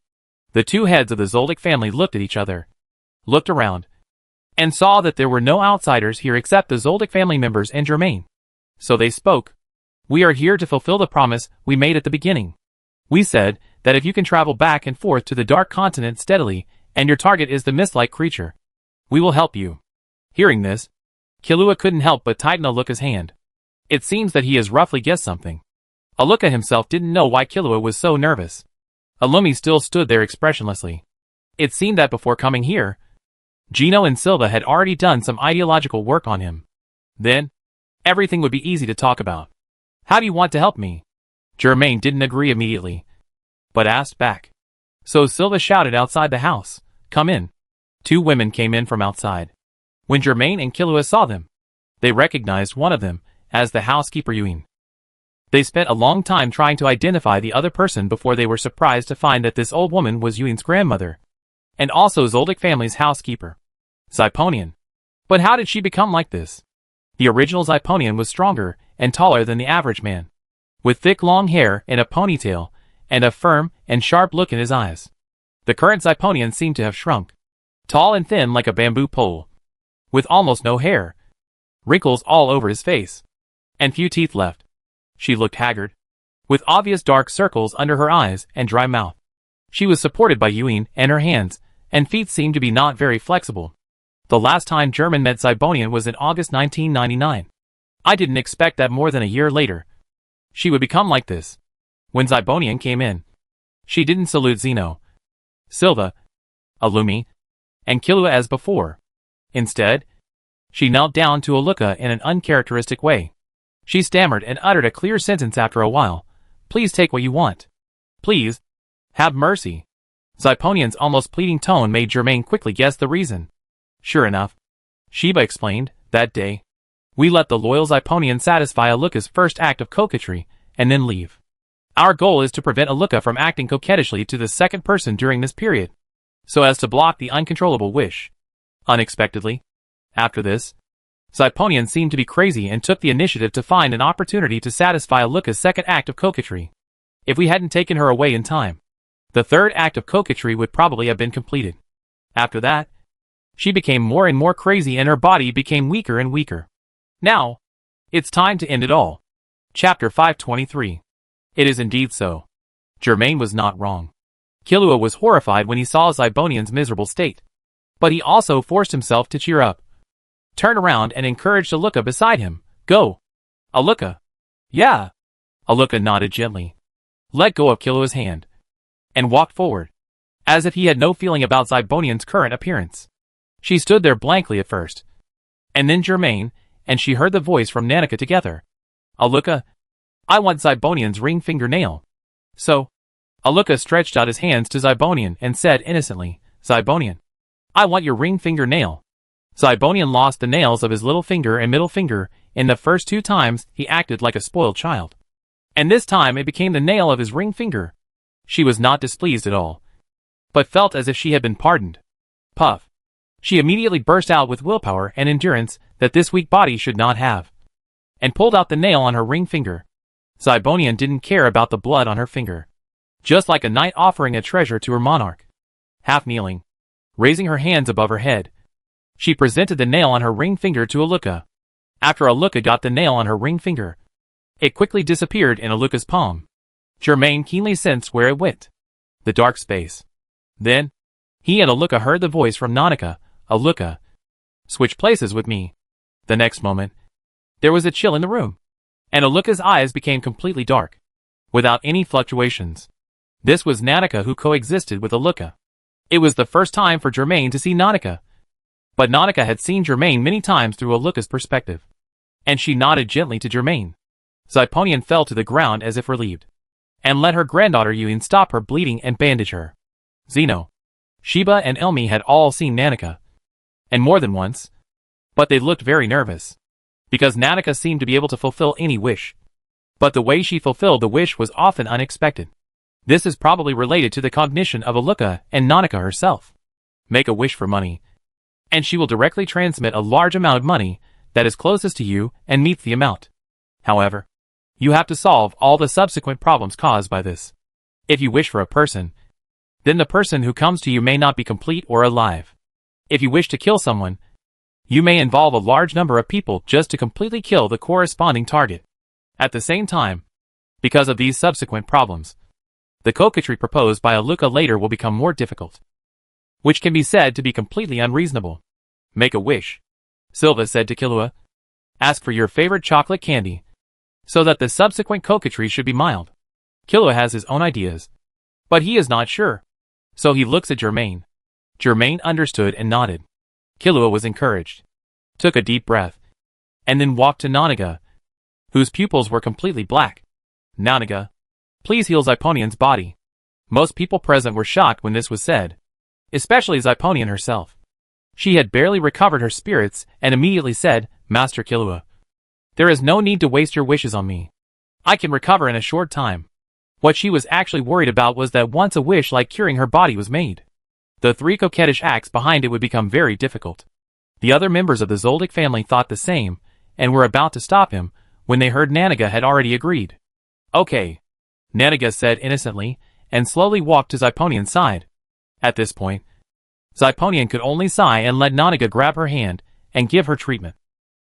The two heads of the Zoldyck family looked at each other, looked around, and saw that there were no outsiders here except the Zoldyck family members and Germain. So they spoke. We are here to fulfill the promise we made at the beginning. We said that if you can travel back and forth to the Dark Continent steadily, and your target is the mist-like creature, we will help you. Hearing this, Killua couldn't help but tighten Aluka's hand. It seems that he has roughly guessed something. Aluka himself didn't know why Killua was so nervous. Alumi still stood there expressionlessly. It seemed that before coming here, Gino and Silva had already done some ideological work on him. Then, everything would be easy to talk about. How do you want to help me? Germain didn't agree immediately, but asked back. So Silva shouted outside the house, "Come in." 2 women came in from outside. When Germain and Kilua saw them, they recognized one of them as the housekeeper Yuin. They spent a long time trying to identify the other person before they were surprised to find that this old woman was Yuin's grandmother, and also Zoldyck family's housekeeper, Ziponian. But how did she become like this? The original Ziponian was stronger and taller than the average man, with thick long hair and a ponytail, and a firm and sharp look in his eyes. The current Ziponian seemed to have shrunk, tall and thin like a bamboo pole, with almost no hair, wrinkles all over his face, and few teeth left. She looked haggard, with obvious dark circles under her eyes and dry mouth. She was supported by Yuin, and her hands and feet seemed to be not very flexible. The last time German met Zibonian was in August 1999. I didn't expect that more than a year later she would become like this. When Zibonian came in, she didn't salute Zeno, Silva, Alumi, and Kilua as before. Instead, she knelt down to Aluka in an uncharacteristic way. She stammered and uttered a clear sentence after a while. "Please take what you want. Please, have mercy." Ziponian's almost pleading tone made Germain quickly guess the reason. Sure enough, Sheba explained, that day, we let the loyal Ziponian satisfy Aluka's first act of coquetry, and then leave. Our goal is to prevent Aluka from acting coquettishly to the second person during this period, so as to block the uncontrollable wish. Unexpectedly, after this, Ziponian seemed to be crazy and took the initiative to find an opportunity to satisfy Aluka's second act of coquetry. If we hadn't taken her away in time, the third act of coquetry would probably have been completed. After that, she became more and more crazy and her body became weaker and weaker. Now, it's time to end it all. Chapter 523. It is indeed so. Germain was not wrong. Kilua was horrified when he saw Zibonian's miserable state. But he also forced himself to cheer up, turned around and encouraged Aluka beside him. "Go, Aluka." "Yeah." Aluka nodded gently, let go of Kilua's hand, and walked forward, as if he had no feeling about Zibonian's current appearance. She stood there blankly at first, and then Germain and she heard the voice from Nanika together. "Aluka, I want Zibonian's ring fingernail." So, Aluka stretched out his hands to Zibonian and said innocently, "Zibonian, I want your ring fingernail." Zibonian lost the nails of his little finger and middle finger. In the first 2 times, he acted like a spoiled child, and this time it became the nail of his ring finger. She was not displeased at all, but felt as if she had been pardoned. Puff. She immediately burst out with willpower and endurance that this weak body should not have, and pulled out the nail on her ring finger. Zibonian didn't care about the blood on her finger. Just like a knight offering a treasure to her monarch. Half kneeling, raising her hands above her head, she presented the nail on her ring finger to Aluka. After Aluka got the nail on her ring finger, it quickly disappeared in Aluka's palm. Germain keenly sensed where it went. The dark space. Then, he and Aluka heard the voice from Nanika. "Aluka, switch places with me." The next moment, there was a chill in the room, and Aluka's eyes became completely dark, without any fluctuations. This was Nanika who coexisted with Aluka. It was the first time for Germain to see Nanika, but Nanika had seen Germain many times through Aluka's perspective, and she nodded gently to Germain. Ziponian fell to the ground as if relieved, and let her granddaughter Yuin stop her bleeding and bandage her. Zeno, Sheba and Elmi had all seen Nanika, and more than once, but they looked very nervous, because Nanika seemed to be able to fulfill any wish. But the way she fulfilled the wish was often unexpected. This is probably related to the cognition of Aluka and Nanika herself. Make a wish for money, and she will directly transmit a large amount of money that is closest to you and meets the amount. However, you have to solve all the subsequent problems caused by this. If you wish for a person, then the person who comes to you may not be complete or alive. If you wish to kill someone, you may involve a large number of people just to completely kill the corresponding target. At the same time, because of these subsequent problems, the coquetry proposed by Aluka later will become more difficult, which can be said to be completely unreasonable. Make a wish, Silva said to Kilua. Ask for your favorite chocolate candy, so that the subsequent coquetry should be mild. Kilua has his own ideas, But he is not sure. So he looks at Germain. Germain understood and nodded. Killua was encouraged. Took a deep breath. And then walked to Nanaga, whose pupils were completely black. Nanaga, please heal Xiphonian's body. Most people present were shocked when this was said. Especially Xiphonian herself. She had barely recovered her spirits and immediately said, Master Killua, there is no need to waste your wishes on me. I can recover in a short time. What she was actually worried about was that once a wish like curing her body was made, the three coquettish acts behind it would become very difficult. The other members of the Zoldyck family thought the same, and were about to stop him, when they heard Nanaga had already agreed. Okay, Nanaga said innocently, and slowly walked to Xiphonian's side. At this point, Xiphonian could only sigh and let Nanaga grab her hand and give her treatment.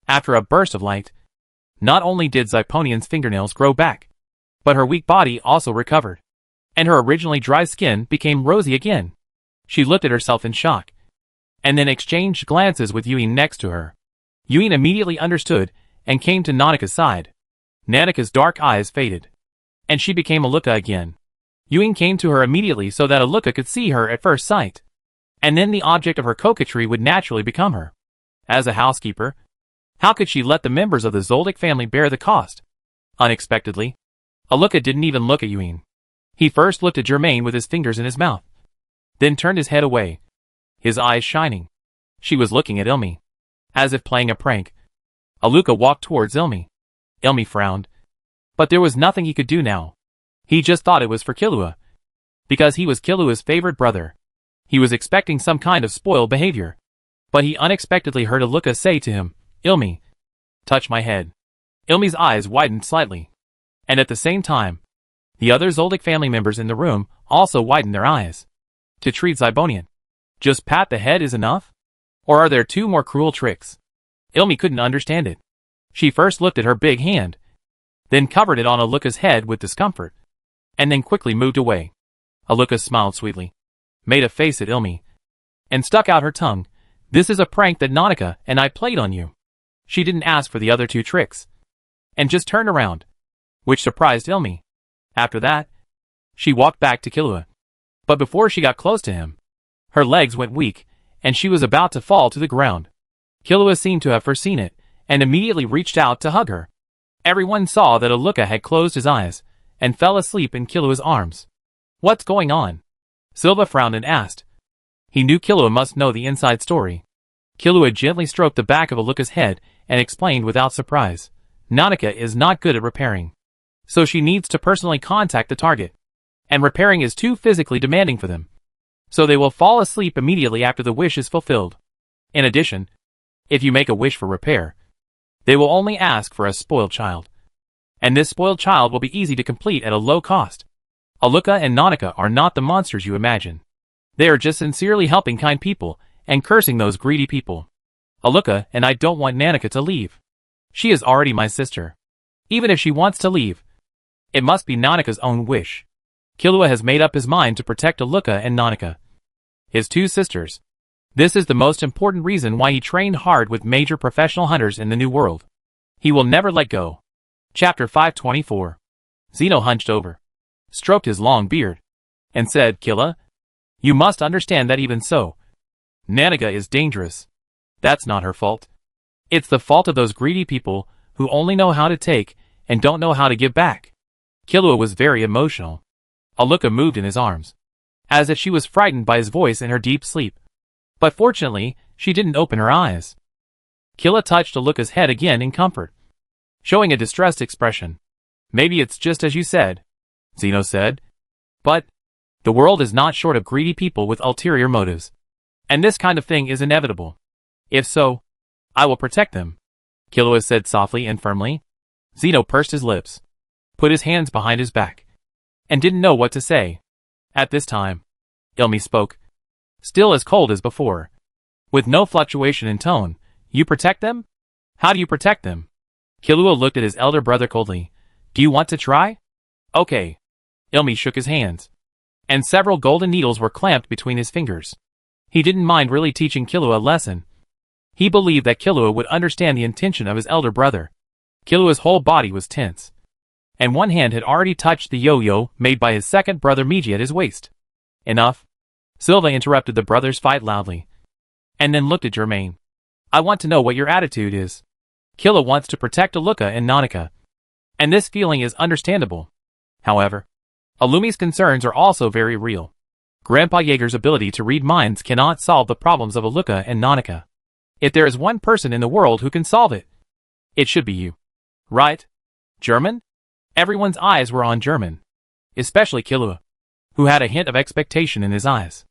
After a burst of light, not only did Xiphonian's fingernails grow back, but her weak body also recovered, and her originally dry skin became rosy again. She looked at herself in shock, and then exchanged glances with Yuen next to her. Yuen immediately understood and came to Nanaka's side. Nanaka's dark eyes faded, and she became Aluka again. Yuen came to her immediately so that Aluka could see her at first sight, and then the object of her coquetry would naturally become her. As a housekeeper, how could she let the members of the Zoldyck family bear the cost? Unexpectedly, Aluka didn't even look at Yuen. He first looked at Germain with his fingers in his mouth, then turned his head away, his eyes shining. She was looking at Ilmi, as if playing a prank. Aluka walked towards Ilmi. Ilmi frowned, but there was nothing he could do now. He just thought it was for Killua, because he was Killua's favorite brother. He was expecting some kind of spoiled behavior, but he unexpectedly heard Aluka say to him, Ilmi, touch my head. Ilmi's eyes widened slightly, and at the same time, the other Zoldyck family members in the room also widened their eyes. To treat Xiphonian, just pat the head is enough? Or are there two more cruel tricks? Ilmi couldn't understand it. She first looked at her big hand, then covered it on Aluka's head with discomfort, and then quickly moved away. Aluka smiled sweetly, made a face at Ilmi, and stuck out her tongue. This is a prank that Nanaka and I played on you. She didn't ask for the other two tricks, and just turned around, which surprised Ilmi. After that, she walked back to Killua. But before she got close to him, her legs went weak, and she was about to fall to the ground. Killua seemed to have foreseen it, and immediately reached out to hug her. Everyone saw that Aluka had closed his eyes, and fell asleep in Killua's arms. What's going on? Silva frowned and asked. He knew Killua must know the inside story. Killua gently stroked the back of Aluka's head, and explained without surprise. Nanaka is not good at repairing, so she needs to personally contact the target, and repairing is too physically demanding for them, so they will fall asleep immediately after the wish is fulfilled. In addition, if you make a wish for repair, they will only ask for a spoiled child, and this spoiled child will be easy to complete at a low cost. Aluka and Nanaka are not the monsters you imagine. They are just sincerely helping kind people, and cursing those greedy people. Aluka and I don't want Nanaka to leave. She is already my sister. Even if she wants to leave, it must be Nanaka's own wish. Killua has made up his mind to protect Aluka and Nanaka, his two sisters. This is the most important reason why he trained hard with major professional hunters in the New World. He will never let go. Chapter 524. Zeno hunched over, stroked his long beard, and said, Killua, you must understand that even so, Nanaga is dangerous. That's not her fault. It's the fault of those greedy people who only know how to take and don't know how to give back. Killua was very emotional. Aluka moved in his arms, as if she was frightened by his voice in her deep sleep. But fortunately, she didn't open her eyes. Killua touched Aluka's head again in comfort, showing a distressed expression. Maybe it's just as you said, Zeno said. But the world is not short of greedy people with ulterior motives, and this kind of thing is inevitable. If so, I will protect them, Killua said softly and firmly. Zeno pursed his lips, put his hands behind his back, and didn't know what to say. At this time, Ilmi spoke, still as cold as before, with no fluctuation in tone. You protect them? How do you protect them? Killua looked at his elder brother coldly. Do you want to try? Okay. Ilmi shook his hands, and several golden needles were clamped between his fingers. He didn't mind really teaching Killua a lesson. He believed that Killua would understand the intention of his elder brother. Killua's whole body was tense. and one hand had already touched the yo-yo made by his second brother Miji at his waist. Enough. Silva interrupted the brothers' fight loudly, and then looked at Germain. I want to know what your attitude is. Killa wants to protect Aluka and Nanika, and this feeling is understandable. However, Alumi's concerns are also very real. Grandpa Jaeger's ability to read minds cannot solve the problems of Aluka and Nanika. If there is one person in the world who can solve it, it should be you. Right? German? Everyone's eyes were on German, especially Killua, who had a hint of expectation in his eyes.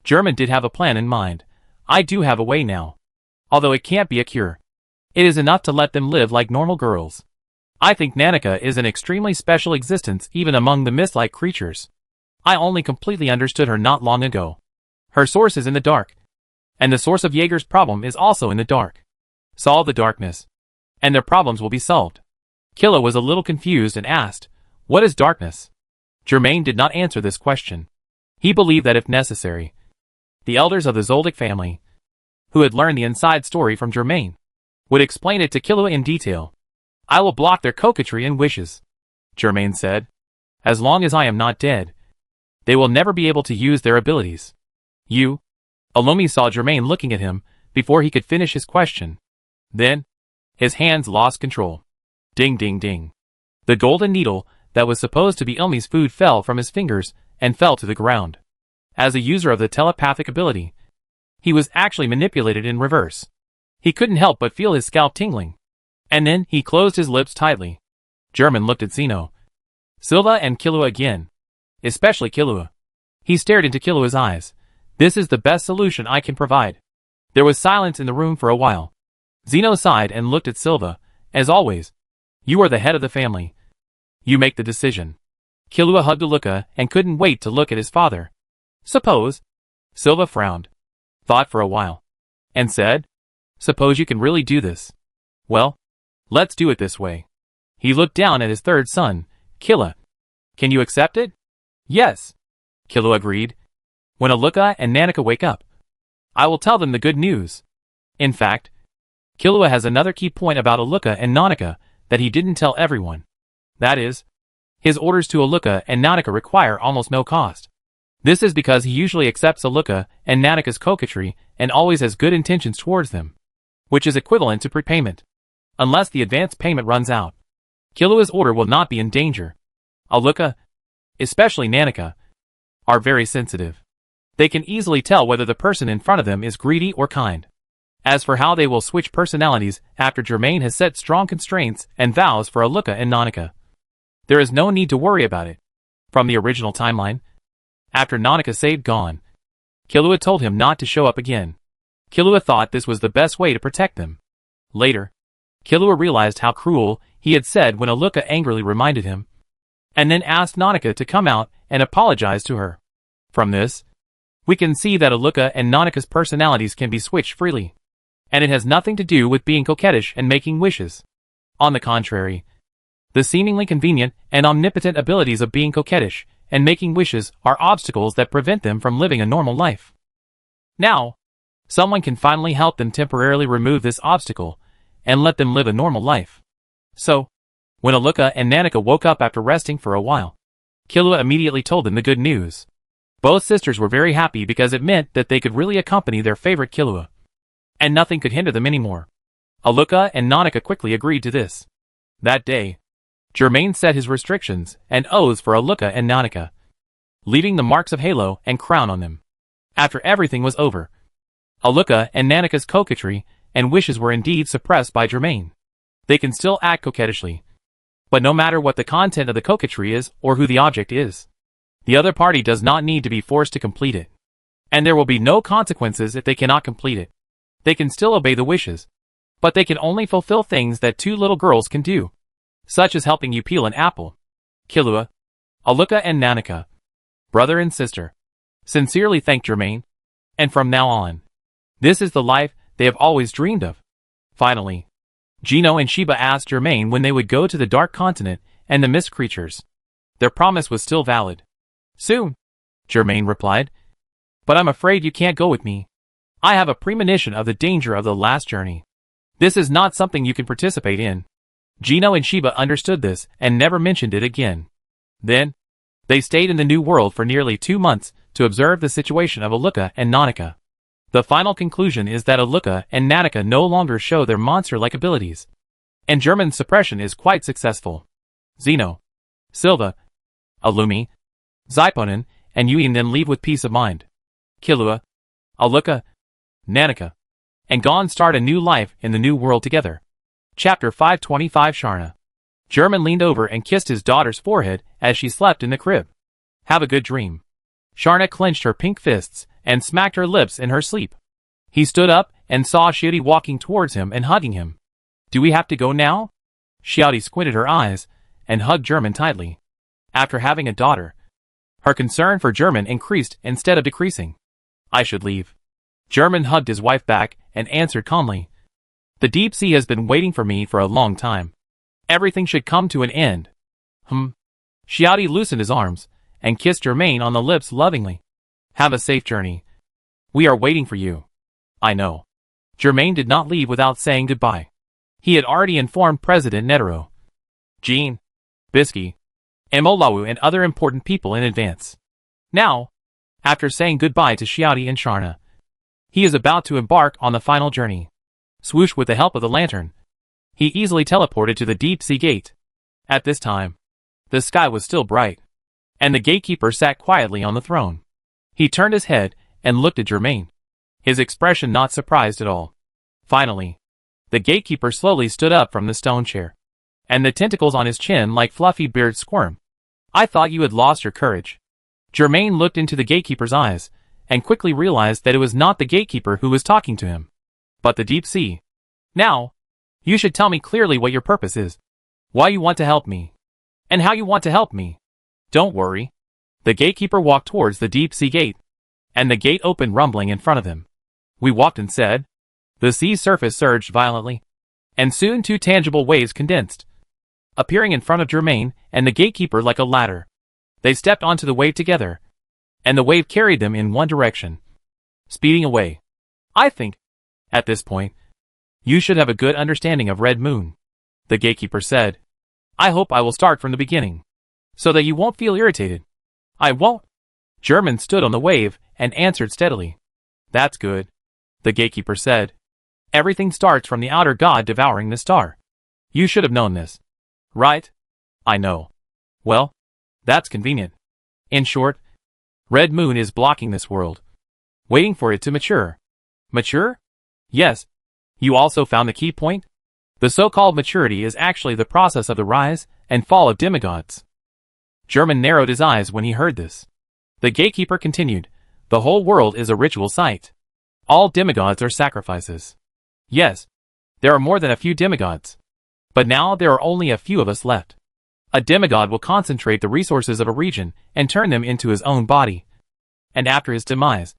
German did have a plan in mind. I do have a way now. Although it can't be a cure. It is enough to let them live like normal girls. I think Nanika is an extremely special existence even among the mist-like creatures. I only completely understood her not long ago. Her source is in the dark. And the source of Jaeger's problem is also in the dark. Solve the darkness, and their problems will be solved. Killa was a little confused and asked, what is darkness? Germain did not answer this question. He believed that if necessary, the elders of the Zoldyck family, who had learned the inside story from Germain, would explain it to Killua in detail. I will block their coquetry and wishes, Germain said. As long as I am not dead, they will never be able to use their abilities. You? Alumi saw Germain looking at him before he could finish his question. Then, his hands lost control. Ding ding ding. The golden needle that was supposed to be Ilmi's food fell from his fingers and fell to the ground. As a user of the telepathic ability, he was actually manipulated in reverse. He couldn't help but feel his scalp tingling. And then he closed his lips tightly. German looked at Zeno, Silva and Killua again. Especially Killua. He stared into Killua's eyes. This is the best solution I can provide. There was silence in the room for a while. Zeno sighed and looked at Silva. As always, you are the head of the family. You make the decision. Killua hugged Aluka and couldn't wait to look at his father. Suppose. Silva frowned, thought for a while, and said, suppose you can really do this. Well, let's do it this way. He looked down at his third son, Killa. Can you accept it? Yes. Killua agreed. When Aluka and Nanika wake up, I will tell them the good news. In fact, Killua has another key point about Aluka and Nanika that he didn't tell everyone. That is, his orders to Aluka and Nanika require almost no cost. This is because he usually accepts Aluka and Nanika's coquetry and always has good intentions towards them, which is equivalent to prepayment. Unless the advance payment runs out, Killua's order will not be in danger. Aluka, especially Nanika, are very sensitive. They can easily tell whether the person in front of them is greedy or kind. As for how they will switch personalities after Germain has set strong constraints and vows for Aluka and Nanika, there is no need to worry about it. From the original timeline, after Nanika saved Gon, Killua told him not to show up again. Killua thought this was the best way to protect them. Later, Killua realized how cruel he had said when Aluka angrily reminded him, and then asked Nanika to come out and apologize to her. From this, we can see that Aluka and Nanika's personalities can be switched freely, and it has nothing to do with being coquettish and making wishes. On the contrary, the seemingly convenient and omnipotent abilities of being coquettish and making wishes are obstacles that prevent them from living a normal life. Now, someone can finally help them temporarily remove this obstacle and let them live a normal life. So, when Aluka and Nanika woke up after resting for a while, Killua immediately told them the good news. Both sisters were very happy because it meant that they could really accompany their favorite Killua, and nothing could hinder them anymore. Aluka and Nanika quickly agreed to this. That day, Germain set his restrictions and oaths for Aluka and Nanika, leaving the marks of halo and crown on them. After everything was over, Aluka and Nanika's coquetry and wishes were indeed suppressed by Germain. They can still act coquettishly, but no matter what the content of the coquetry is or who the object is, the other party does not need to be forced to complete it. And there will be no consequences if they cannot complete it. They can still obey the wishes, but they can only fulfill things that two little girls can do, such as helping you peel an apple. Killua, Aluka and Nanika, brother and sister, sincerely thank Germain, and from now on, this is the life they have always dreamed of. Finally, Gino and Sheba asked Germain when they would go to the Dark Continent and the Mist Creatures. Their promise was still valid. Soon, Germain replied, but I'm afraid you can't go with me. I have a premonition of the danger of the last journey. This is not something you can participate in. Gino and Sheba understood this and never mentioned it again. Then, they stayed in the new world for nearly 2 months to observe the situation of Aluka and Nanika. The final conclusion is that Aluka and Nanika no longer show their monster-like abilities, and German suppression is quite successful. Zeno, Silva, Alumi, Xiponin, and Yuyin then leave with peace of mind. Killua, Aluka, Nanika, and Gon start a new life in the new world together. Chapter 525 Sharna. German leaned over and kissed his daughter's forehead as she slept in the crib. Have a good dream. Sharna clenched her pink fists and smacked her lips in her sleep. He stood up and saw Xiaodi walking towards him and hugging him. Do we have to go now? Xiaodi squinted her eyes and hugged German tightly. After having a daughter, her concern for German increased instead of decreasing. I should leave. German hugged his wife back and answered calmly. The deep sea has been waiting for me for a long time. Everything should come to an end. Xiaodi loosened his arms and kissed Germain on the lips lovingly. Have a safe journey. We are waiting for you. I know. Germain did not leave without saying goodbye. He had already informed President Netero, Jean, Bisky, Emolawu and other important people in advance. Now, after saying goodbye to Xiaodi and Sharna, he is about to embark on the final journey. Swoosh, with the help of the lantern, he easily teleported to the deep sea gate. At this time, the sky was still bright, and the gatekeeper sat quietly on the throne. He turned his head and looked at Germain, his expression not surprised at all. Finally, the gatekeeper slowly stood up from the stone chair, and the tentacles on his chin like fluffy beard squirmed. I thought you had lost your courage. Germain looked into the gatekeeper's eyes and quickly realized that it was not the gatekeeper who was talking to him, but the deep sea. Now, you should tell me clearly what your purpose is, why you want to help me, and how you want to help me. Don't worry. The gatekeeper walked towards the deep sea gate, and the gate opened rumbling in front of him. We walked and said. The sea's surface surged violently, and soon 2 tangible waves condensed, appearing in front of Germain and the gatekeeper like a ladder. They stepped onto the wave together, and the wave carried them in one direction, speeding away. I think, at this point, you should have a good understanding of Red Moon, the gatekeeper said. I hope I will start from the beginning, so that you won't feel irritated. I won't. German stood on the wave and answered steadily. That's good, the gatekeeper said. Everything starts from the outer god devouring the star. You should have known this. Right? I know. Well, that's convenient. In short, Red Moon is blocking this world, waiting for it to mature. Mature? Yes. You also found the key point? The so-called maturity is actually the process of the rise and fall of demigods. German narrowed his eyes when he heard this. The gatekeeper continued, the whole world is a ritual site. All demigods are sacrifices. Yes, there are more than a few demigods. But now there are only a few of us left. A demigod will concentrate the resources of a region and turn them into his own body. And after his demise,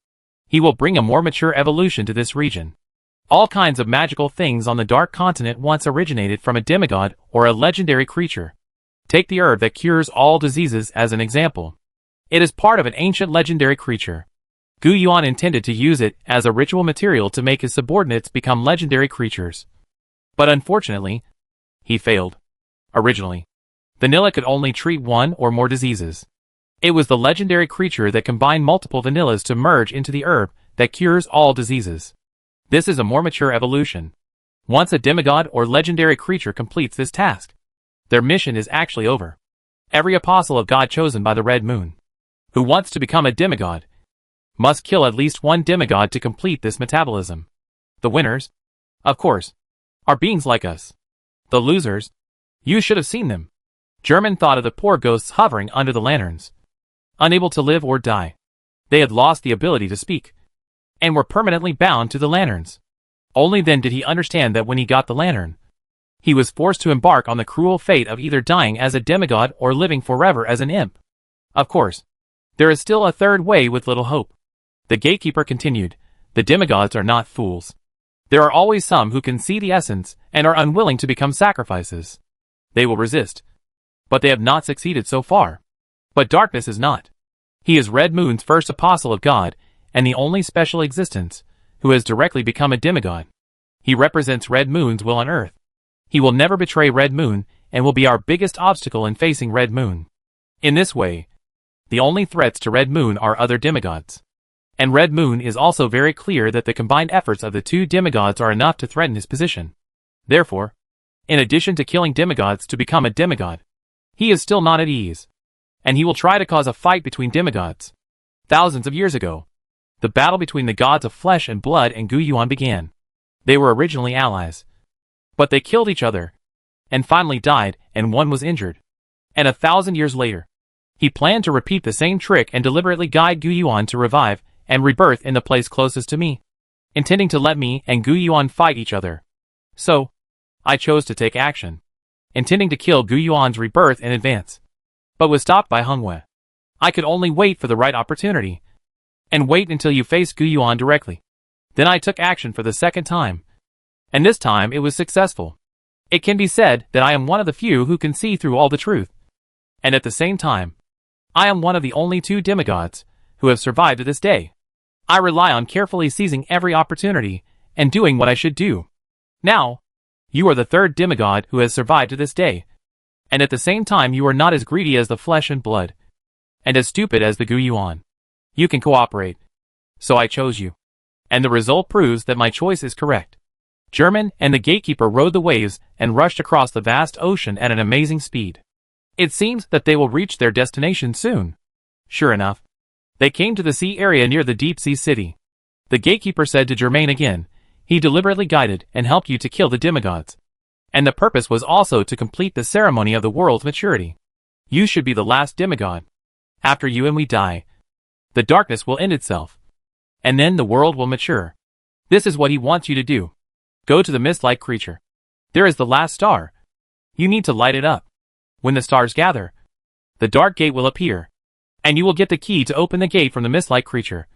he will bring a more mature evolution to this region. All kinds of magical things on the Dark Continent once originated from a demigod or a legendary creature. Take the herb that cures all diseases as an example. It is part of an ancient legendary creature. Gu Yuan intended to use it as a ritual material to make his subordinates become legendary creatures. But unfortunately, he failed. Originally, vanilla could only treat 1 or more diseases. It was the legendary creature that combined multiple vanillas to merge into the herb that cures all diseases. This is a more mature evolution. Once a demigod or legendary creature completes this task, their mission is actually over. Every apostle of God chosen by the Red Moon, who wants to become a demigod, must kill at least 1 demigod to complete this metabolism. The winners, of course, are beings like us. The losers, you should have seen them. German thought of the poor ghosts hovering under the lanterns, unable to live or die. They had lost the ability to speak, and were permanently bound to the lanterns. Only then did he understand that when he got the lantern, he was forced to embark on the cruel fate of either dying as a demigod or living forever as an imp. Of course, there is still a third way with little hope. The gatekeeper continued, the demigods are not fools. There are always some who can see the essence and are unwilling to become sacrifices. They will resist, but they have not succeeded so far. But darkness is not. He is Red Moon's first apostle of God, and the only special existence who has directly become a demigod. He represents Red Moon's will on earth. He will never betray Red Moon and will be our biggest obstacle in facing Red Moon. In this way, the only threats to Red Moon are other demigods. And Red Moon is also very clear that the combined efforts of the two demigods are enough to threaten his position. Therefore, in addition to killing demigods to become a demigod, he is still not at ease. And he will try to cause a fight between demigods. Thousands of years ago, the battle between the gods of flesh and blood and Gu Yuan began. They were originally allies. But they killed each other, and finally died, and one was injured. And 1,000 years later, he planned to repeat the same trick and deliberately guide Gu Yuan to revive and rebirth in the place closest to me, intending to let me and Gu Yuan fight each other. So, I chose to take action, intending to kill Gu Yuan's rebirth in advance, but was stopped by Hongwei. I could only wait for the right opportunity, and wait until you face Gu Yuan directly. Then I took action for the second time, and this time it was successful. It can be said that I am one of the few who can see through all the truth, and at the same time, I am one of the only two demigods who have survived to this day. I rely on carefully seizing every opportunity and doing what I should do. Now, you are the third demigod who has survived to this day, and at the same time you are not as greedy as the flesh and blood, and as stupid as the Gu Yuan. You can cooperate. So I chose you. And the result proves that my choice is correct. German and the gatekeeper rode the waves and rushed across the vast ocean at an amazing speed. It seems that they will reach their destination soon. Sure enough, they came to the sea area near the deep sea city. The gatekeeper said to Germain again, he deliberately guided and helped you to kill the demigods. And the purpose was also to complete the ceremony of the world's maturity. You should be the last demigod. After you and we die, the darkness will end itself. And then the world will mature. This is what he wants you to do. Go to the mist-like creature. There is the last star. You need to light it up. When the stars gather, the dark gate will appear, and you will get the key to open the gate from the mist-like creature,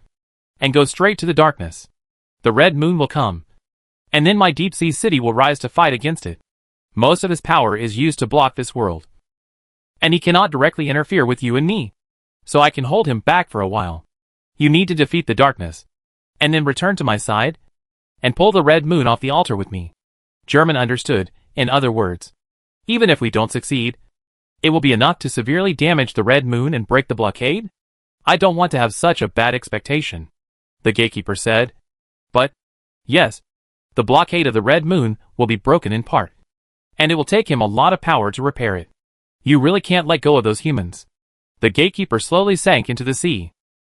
and go straight to the darkness. The red moon will come, and then my deep-sea city will rise to fight against it. Most of his power is used to block this world, and he cannot directly interfere with you and me, so I can hold him back for a while. You need to defeat the darkness, and then return to my side, and pull the red moon off the altar with me. German understood. In other words, even if we don't succeed, it will be enough to severely damage the red moon and break the blockade? I don't want to have such a bad expectation, the gatekeeper said. But, yes, the blockade of the red moon will be broken in part, and it will take him a lot of power to repair it. You really can't let go of those humans. The gatekeeper slowly sank into the sea.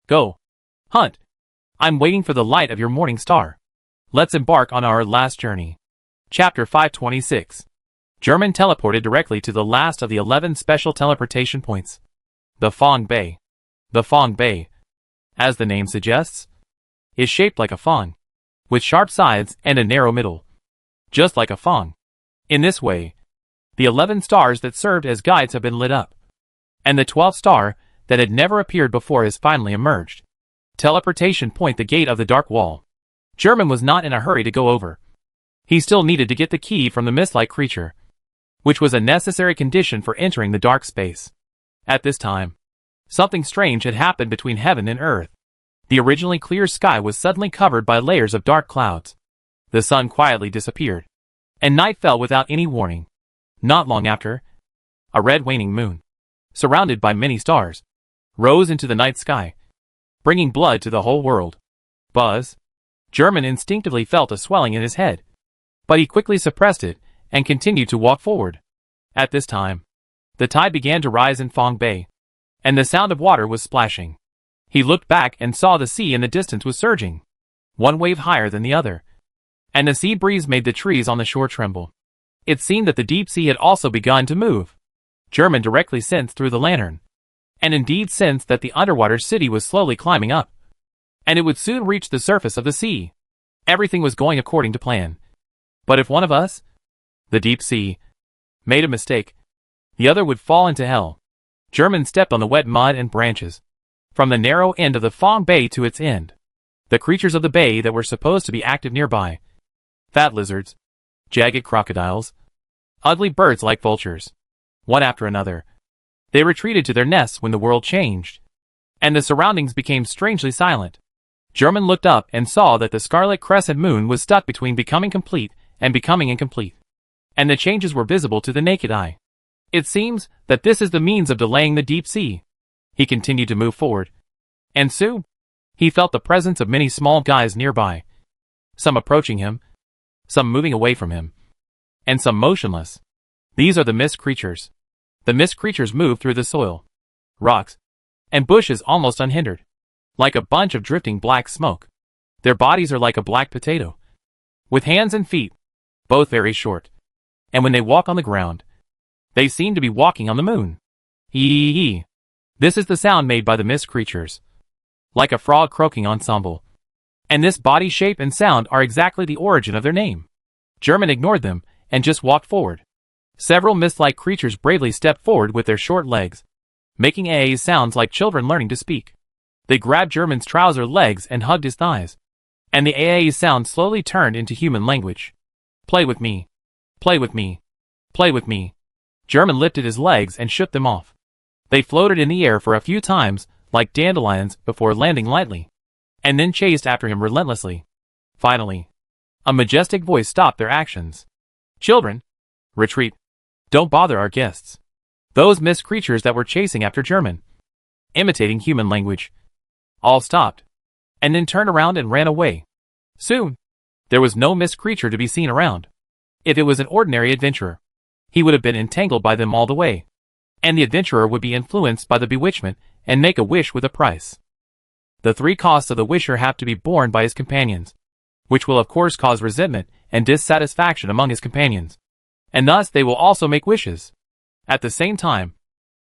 Go. Hunt. I'm waiting for the light of your morning star. Let's embark on our last journey. Chapter 526. German teleported directly to the last of the 11 special teleportation points. The Fong Bay. The Fong Bay, as the name suggests, is shaped like a fong, with sharp sides and a narrow middle. Just like a fong. In this way, the 11 stars that served as guides have been lit up, and the 12th star that had never appeared before has finally emerged. Teleportation point, the gate of the dark wall. German was not in a hurry to go over. He still needed to get the key from the mist-like creature, which was a necessary condition for entering the dark space. At this time, something strange had happened between heaven and earth. The originally clear sky was suddenly covered by layers of dark clouds. The sun quietly disappeared, and night fell without any warning. Not long after, a red waning moon, surrounded by many stars, rose into the night sky, bringing blood to the whole world. Buzz. German instinctively felt a swelling in his head, but he quickly suppressed it and continued to walk forward. At this time, the tide began to rise in Fong Bay, and the sound of water was splashing. He looked back and saw the sea in the distance was surging, one wave higher than the other, and the sea breeze made the trees on the shore tremble. It seemed that the deep sea had also begun to move. German directly sensed through the lantern, and indeed sensed that the underwater city was slowly climbing up, and it would soon reach the surface of the sea. Everything was going according to plan. But if one of us, the deep sea, made a mistake, the other would fall into hell. German stepped on the wet mud and branches, from the narrow end of the Fong Bay to its end. The creatures of the bay that were supposed to be active nearby, fat lizards, jagged crocodiles, ugly birds like vultures, one after another, they retreated to their nests when the world changed, and the surroundings became strangely silent. German looked up and saw that the scarlet crescent moon was stuck between becoming complete and becoming incomplete. and the changes were visible to the naked eye. It seems that this is the means of delaying the deep sea. He continued to move forward, and soon he felt the presence of many small guys nearby, some approaching him, some moving away from him, and some motionless. These are the mist creatures. The mist creatures move through the soil, rocks, and bushes almost unhindered, like a bunch of drifting black smoke. Their bodies are like a black potato, with hands and feet, both very short, and when they walk on the ground, they seem to be walking on the moon. Hee. This is the sound made by the mist creatures, like a frog croaking ensemble. And this body shape and sound are exactly the origin of their name. German ignored them and just walked forward. Several mist-like creatures bravely stepped forward with their short legs, making AA's sounds like children learning to speak. They grabbed German's trouser legs and hugged his thighs, and the AA's sound slowly turned into human language. Play with me. Play with me. Play with me. German lifted his legs and shook them off. They floated in the air for a few times, like dandelions, before landing lightly, and then chased after him relentlessly. Finally, a majestic voice stopped their actions. Children, retreat. Don't bother our guests. Those mist creatures that were chasing after German, imitating human language, all stopped, and then turned around and ran away. Soon, there was no mist creature to be seen around. If it was an ordinary adventurer, he would have been entangled by them all the way, and the adventurer would be influenced by the bewitchment and make a wish with a price. The three costs of the wisher have to be borne by his companions, which will of course cause resentment and dissatisfaction among his companions, and thus they will also make wishes. At the same time,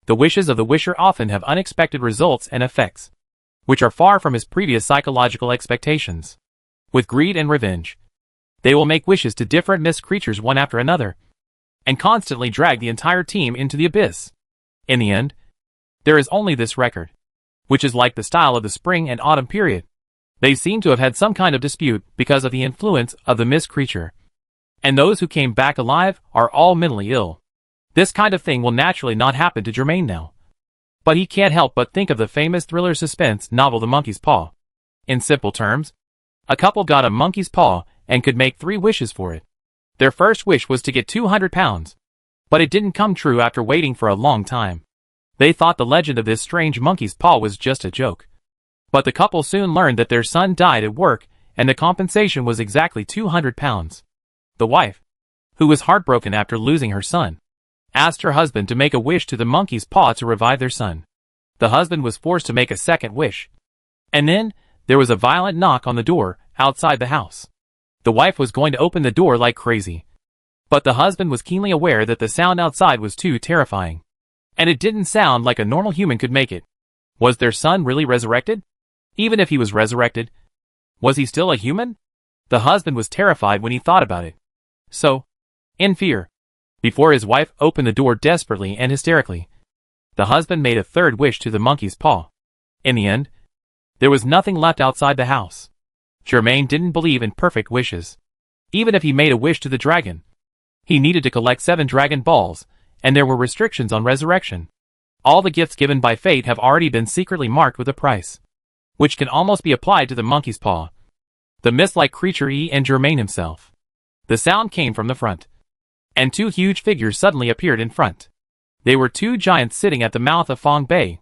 the wishes of the wisher often have unexpected results and effects, which are far from his previous psychological expectations. With greed and revenge, they will make wishes to different mist creatures one after another, and constantly drag the entire team into the abyss. In the end, there is only this record, which is like the style of the spring and autumn period. They seem to have had some kind of dispute because of the influence of the mist creature, and those who came back alive are all mentally ill. This kind of thing will naturally not happen to Germain now, but he can't help but think of the famous thriller suspense novel The Monkey's Paw. In simple terms, a couple got a monkey's paw and could make 3 wishes for it. Their first wish was to get 200 pounds, but it didn't come true after waiting for a long time. They thought the legend of this strange monkey's paw was just a joke. But the couple soon learned that their son died at work, and the compensation was exactly 200 pounds. The wife, who was heartbroken after losing her son, asked her husband to make a wish to the monkey's paw to revive their son. The husband was forced to make a second wish. And then, there was a violent knock on the door, outside the house. The wife was going to open the door like crazy, but the husband was keenly aware that the sound outside was too terrifying, and it didn't sound like a normal human could make it. Was their son really resurrected? Even if he was resurrected, was he still a human? The husband was terrified when he thought about it. So, in fear, before his wife opened the door desperately and hysterically, the husband made a third wish to the monkey's paw. In the end, there was nothing left outside the house. Germain didn't believe in perfect wishes. Even if he made a wish to the dragon, he needed to collect 7 dragon balls, and there were restrictions on resurrection. All the gifts given by fate have already been secretly marked with a price, which can almost be applied to the monkey's paw, the mist-like creature and Germain himself. The sound came from the front, and 2 huge figures suddenly appeared in front. They were 2 giants sitting at the mouth of Fong Bay.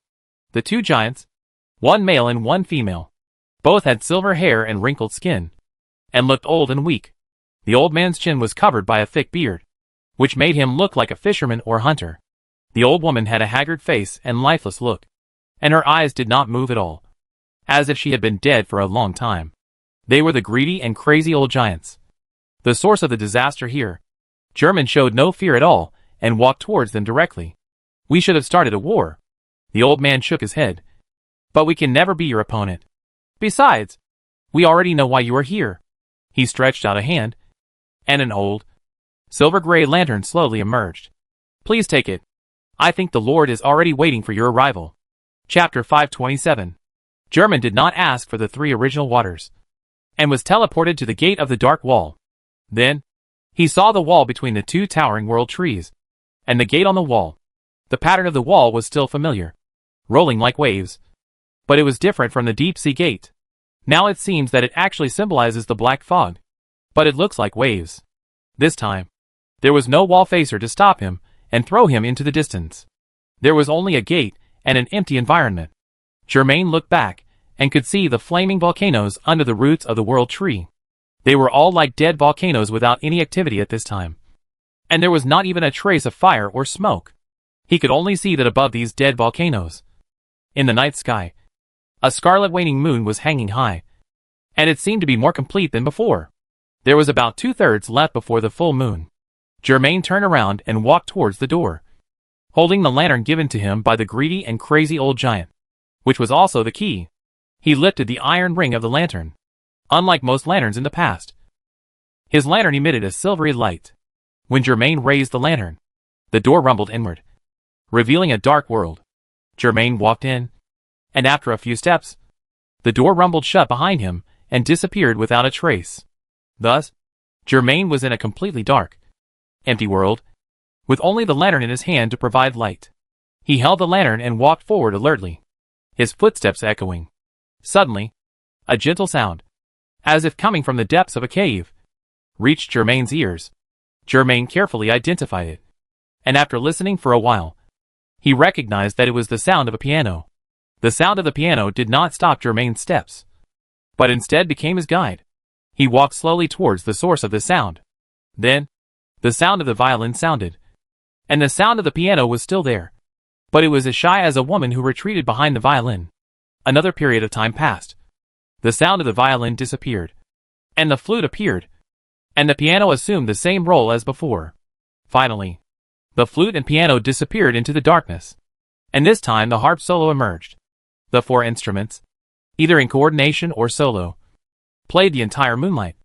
The 2 giants, one male and one female, both had silver hair and wrinkled skin, and looked old and weak. The old man's chin was covered by a thick beard, which made him look like a fisherman or hunter. The old woman had a haggard face and lifeless look, and her eyes did not move at all, as if she had been dead for a long time. They were the greedy and crazy old giants, the source of the disaster here. German showed no fear at all, and walked towards them directly. We should have started a war. The old man shook his head. But we can never be your opponent. Besides, we already know why you are here. He stretched out a hand, and an old, silver-gray lantern slowly emerged. Please take it. I think the Lord is already waiting for your arrival. Chapter 527. German did not ask for the 3 original waters, and was teleported to the gate of the dark wall. Then, he saw the wall between the 2 towering world trees, and the gate on the wall. The pattern of the wall was still familiar, rolling like waves, but it was different from the deep-sea gate. Now it seems that it actually symbolizes the black fog, but it looks like waves. This time, There was no wall facer to stop him and throw him into the distance. There was only a gate and an empty environment. Germain looked back and could see the flaming volcanoes under the roots of the world tree. They were all like dead volcanoes without any activity at this time. And there was not even a trace of fire or smoke. He could only see that above these dead volcanoes, in the night sky, a scarlet waning moon was hanging high, and it seemed to be more complete than before. There was about 2/3 left before the full moon. Germain turned around and walked towards the door, holding the lantern given to him by the greedy and crazy old giant, which was also the key. He lifted the iron ring of the lantern. Unlike most lanterns in the past, his lantern emitted a silvery light. When Germain raised the lantern, the door rumbled inward, revealing a dark world. Germain walked in, and after a few steps, the door rumbled shut behind him and disappeared without a trace. Thus, Germain was in a completely dark, empty world, with only the lantern in his hand to provide light. He held the lantern and walked forward alertly, his footsteps echoing. Suddenly, a gentle sound, as if coming from the depths of a cave, reached Germain's ears. Germain carefully identified it, and after listening for a while, he recognized that it was the sound of a piano. The sound of the piano did not stop Germain's steps, but instead became his guide. He walked slowly towards the source of the sound. Then, the sound of the violin sounded, and the sound of the piano was still there, but it was as shy as a woman who retreated behind the violin. Another period of time passed. The sound of the violin disappeared, and the flute appeared, and the piano assumed the same role as before. Finally, the flute and piano disappeared into the darkness, and this time the harp solo emerged. The 4 instruments, either in coordination or solo, played the entire moonlight,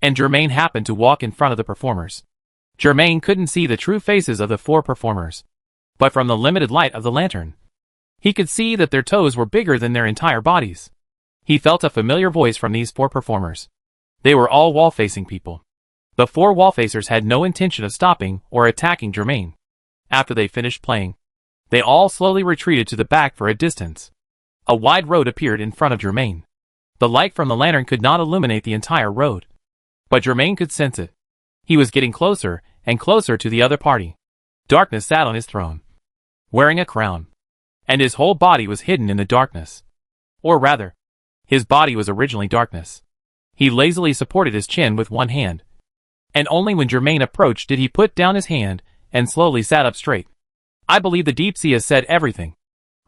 and Germain happened to walk in front of the performers. Germain couldn't see the true faces of the 4 performers, but from the limited light of the lantern, he could see that their toes were bigger than their entire bodies. He felt a familiar voice from these 4 performers. They were all wall-facing people. The 4 wall-facers had no intention of stopping or attacking Germain. After they finished playing, they all slowly retreated to the back for a distance. A wide road appeared in front of Germain. The light from the lantern could not illuminate the entire road, but Germain could sense it. He was getting closer and closer to the other party. Darkness sat on his throne, wearing a crown, and his whole body was hidden in the darkness. Or rather, his body was originally darkness. He lazily supported his chin with one hand, and only when Germain approached did he put down his hand and slowly sat up straight. "I believe the deep sea has said everything,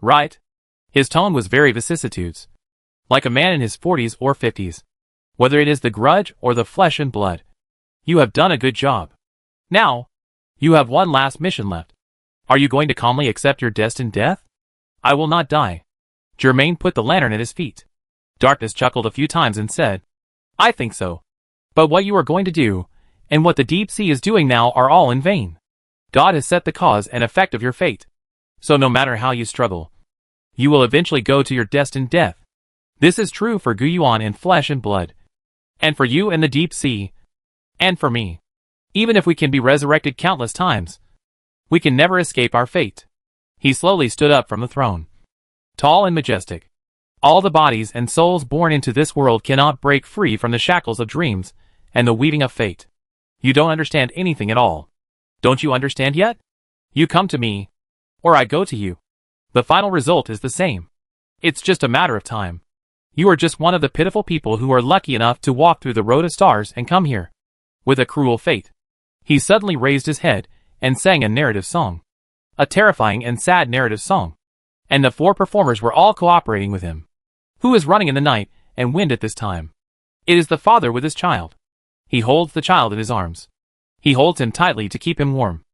right?" His tone was very vicissitudes, like a man in his 40s or 50s. "Whether it is the grudge or the flesh and blood, you have done a good job. Now, you have one last mission left. Are you going to calmly accept your destined death?" "I will not die." Germain put the lantern at his feet. Darkness chuckled a few times and said, "I think so. But what you are going to do, and what the deep sea is doing now are all in vain. God has set the cause and effect of your fate. So no matter how you struggle, you will eventually go to your destined death. This is true for Guyuan in flesh and blood, and for you in the deep sea, and for me. Even if we can be resurrected countless times, we can never escape our fate." He slowly stood up from the throne, tall and majestic. "All the bodies and souls born into this world cannot break free from the shackles of dreams and the weaving of fate. You don't understand anything at all. Don't you understand yet? You come to me, or I go to you. The final result is the same. It's just a matter of time. You are just one of the pitiful people who are lucky enough to walk through the road of stars and come here, with a cruel fate." He suddenly raised his head and sang a narrative song. A terrifying and sad narrative song. And the 4 performers were all cooperating with him. Who is running in the night and wind at this time? It is the father with his child. He holds the child in his arms. He holds him tightly to keep him warm.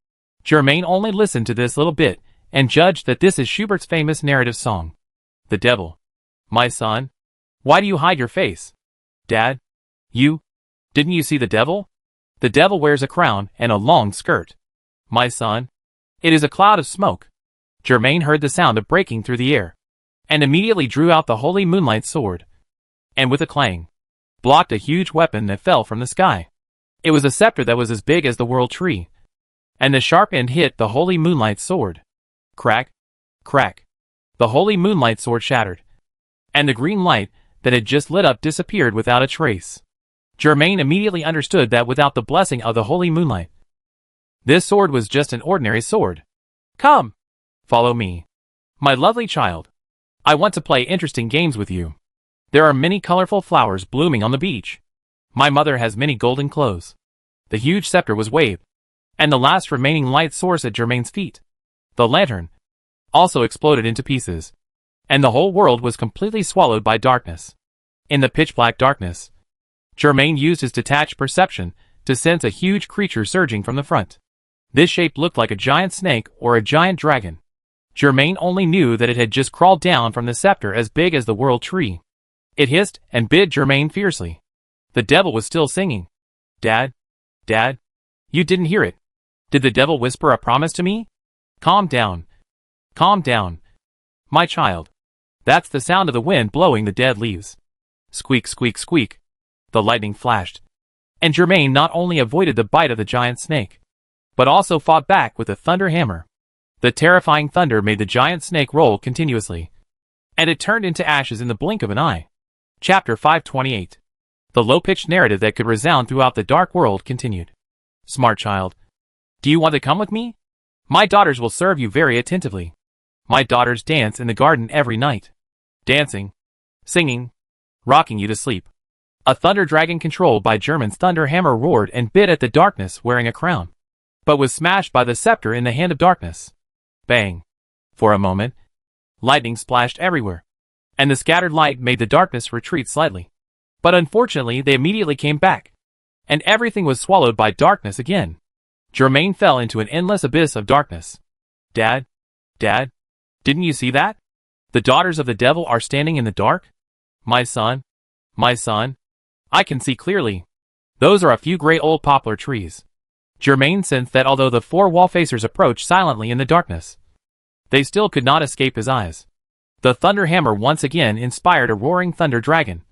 Germain only listened to this little bit and judged that this is Schubert's famous narrative song. "The devil. My son, why do you hide your face? Dad, didn't you see the devil? The devil wears a crown and a long skirt. My son, it is a cloud of smoke." Germain heard the sound of breaking through the air, and immediately drew out the holy moonlight sword, and with a clang, blocked a huge weapon that fell from the sky. It was a scepter that was as big as the world tree, and the sharp end hit the holy moonlight sword. Crack, crack. The holy moonlight sword shattered, and the green light that had just lit up disappeared without a trace. Germain immediately understood that without the blessing of the holy moonlight, This sword was just an ordinary sword. Come. Follow me. My lovely child. I want to play interesting games with you. There are many colorful flowers blooming on the beach. My mother has many golden clothes. The huge scepter was waved, and the last remaining light source at Germain's feet, the lantern, also exploded into pieces, and the whole world was completely swallowed by darkness. In the pitch-black darkness, Germain used his detached perception to sense a huge creature surging from the front. This shape looked like a giant snake or a giant dragon. Germain only knew that it had just crawled down from the scepter as big as the world tree. It hissed and bit Germain fiercely. The devil was still singing. Dad? Dad? You didn't hear it. Did the devil whisper a promise to me? Calm down. Calm down. My child. That's the sound of the wind blowing the dead leaves. Squeak, squeak, squeak. The lightning flashed. And Germain not only avoided the bite of the giant snake, but also fought back with a thunder hammer. The terrifying thunder made the giant snake roll continuously, and it turned into ashes in the blink of an eye. Chapter 528. The low-pitched narrative that could resound throughout the dark world continued. Smart child. Do you want to come with me? My daughters will serve you very attentively. My daughters dance in the garden every night. Dancing, singing, rocking you to sleep. A thunder dragon controlled by Germain's thunder hammer roared and bit at the darkness wearing a crown, but was smashed by the scepter in the hand of darkness. Bang. For a moment, lightning splashed everywhere, and the scattered light made the darkness retreat slightly. But unfortunately they immediately came back, and everything was swallowed by darkness again. Germain fell into an endless abyss of darkness. Dad? Dad? Didn't you see that? The daughters of the devil are standing in the dark? My son? My son? I can see clearly. Those are a few gray old poplar trees. Germain sensed that although the four wall-facers approached silently in the darkness, they still could not escape his eyes. The thunder hammer once again inspired a roaring thunder dragon,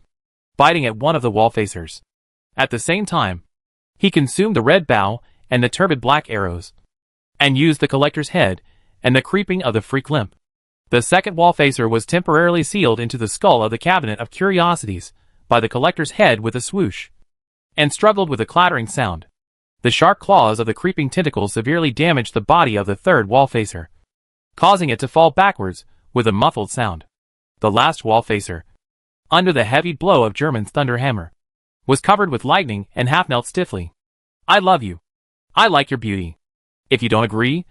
biting at one of the wall-facers. At the same time, he consumed the red bow and the turbid black arrows, and used the collector's head and the creeping of the freak limp. The second wall-facer was temporarily sealed into the skull of the cabinet of curiosities by the collector's head with a swoosh, and struggled with a clattering sound. The sharp claws of the creeping tentacles severely damaged the body of the third wall-facer, causing it to fall backwards with a muffled sound. The last wall-facer, under the heavy blow of Germain's thunder hammer, was covered with lightning and half-knelt stiffly. I love you. I like your beauty. If you don't agree,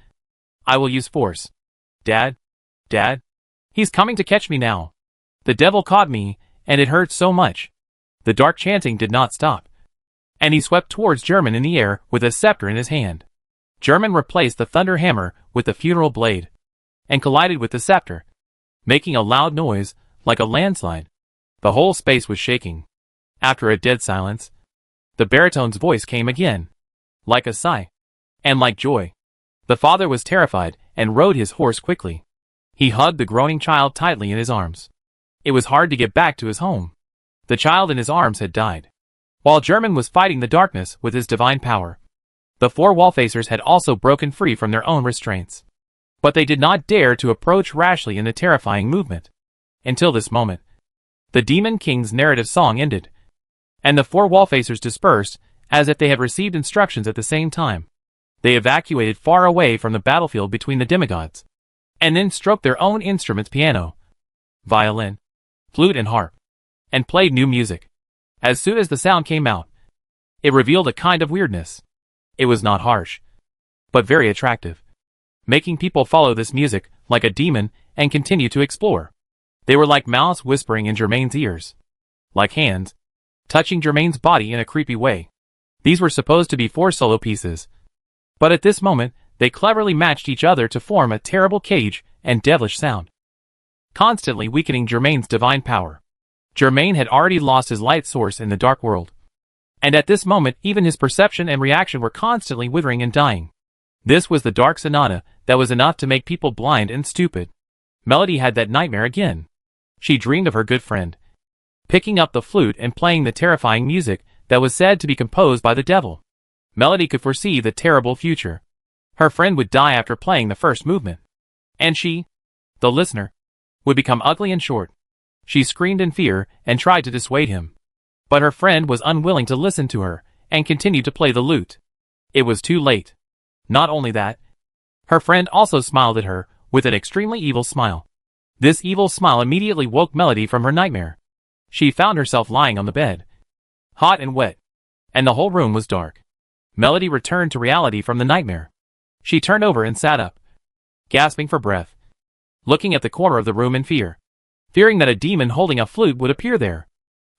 I will use force. Dad? Dad? He's coming to catch me now. The devil caught me, and it hurt so much. The dark chanting did not stop, and he swept towards Germain in the air with a scepter in his hand. Germain replaced the thunder hammer with the funeral blade, and collided with the scepter, making a loud noise like a landslide. The whole space was shaking. After a dead silence, the baritone's voice came again, like a sigh, and like joy. The father was terrified and rode his horse quickly. He hugged the groaning child tightly in his arms. It was hard to get back to his home. The child in his arms had died, while Germain was fighting the darkness with his divine power. The four wall-facers had also broken free from their own restraints, but they did not dare to approach rashly in the terrifying movement. Until this moment, the Demon King's narrative song ended, and the four wall-facers dispersed as if they had received instructions at the same time. They evacuated far away from the battlefield between the demigods, and then stroked their own instruments, piano, violin, flute and harp, and played new music. As soon as the sound came out, it revealed a kind of weirdness. It was not harsh, but very attractive, making people follow this music like a demon and continue to explore. They were like mouths whispering in Germain's ears, like hands touching Germain's body in a creepy way. These were supposed to be 4 solo pieces, but at this moment, they cleverly matched each other to form a terrible cage and devilish sound, constantly weakening Germain's divine power. Germain had already lost his light source in the dark world, and at this moment even his perception and reaction were constantly withering and dying. This was the dark sonata that was enough to make people blind and stupid. Melody had that nightmare again. She dreamed of her good friend picking up the flute and playing the terrifying music that was said to be composed by the devil. Melody could foresee the terrible future. Her friend would die after playing the first movement, and she, the listener, would become ugly and short. She screamed in fear and tried to dissuade him, but her friend was unwilling to listen to her and continued to play the lute. It was too late. Not only that, her friend also smiled at her with an extremely evil smile. This evil smile immediately woke Melody from her nightmare. She found herself lying on the bed, hot and wet, and the whole room was dark. Melody returned to reality from the nightmare. She turned over and sat up, gasping for breath, looking at the corner of the room in fear, fearing that a demon holding a flute would appear there.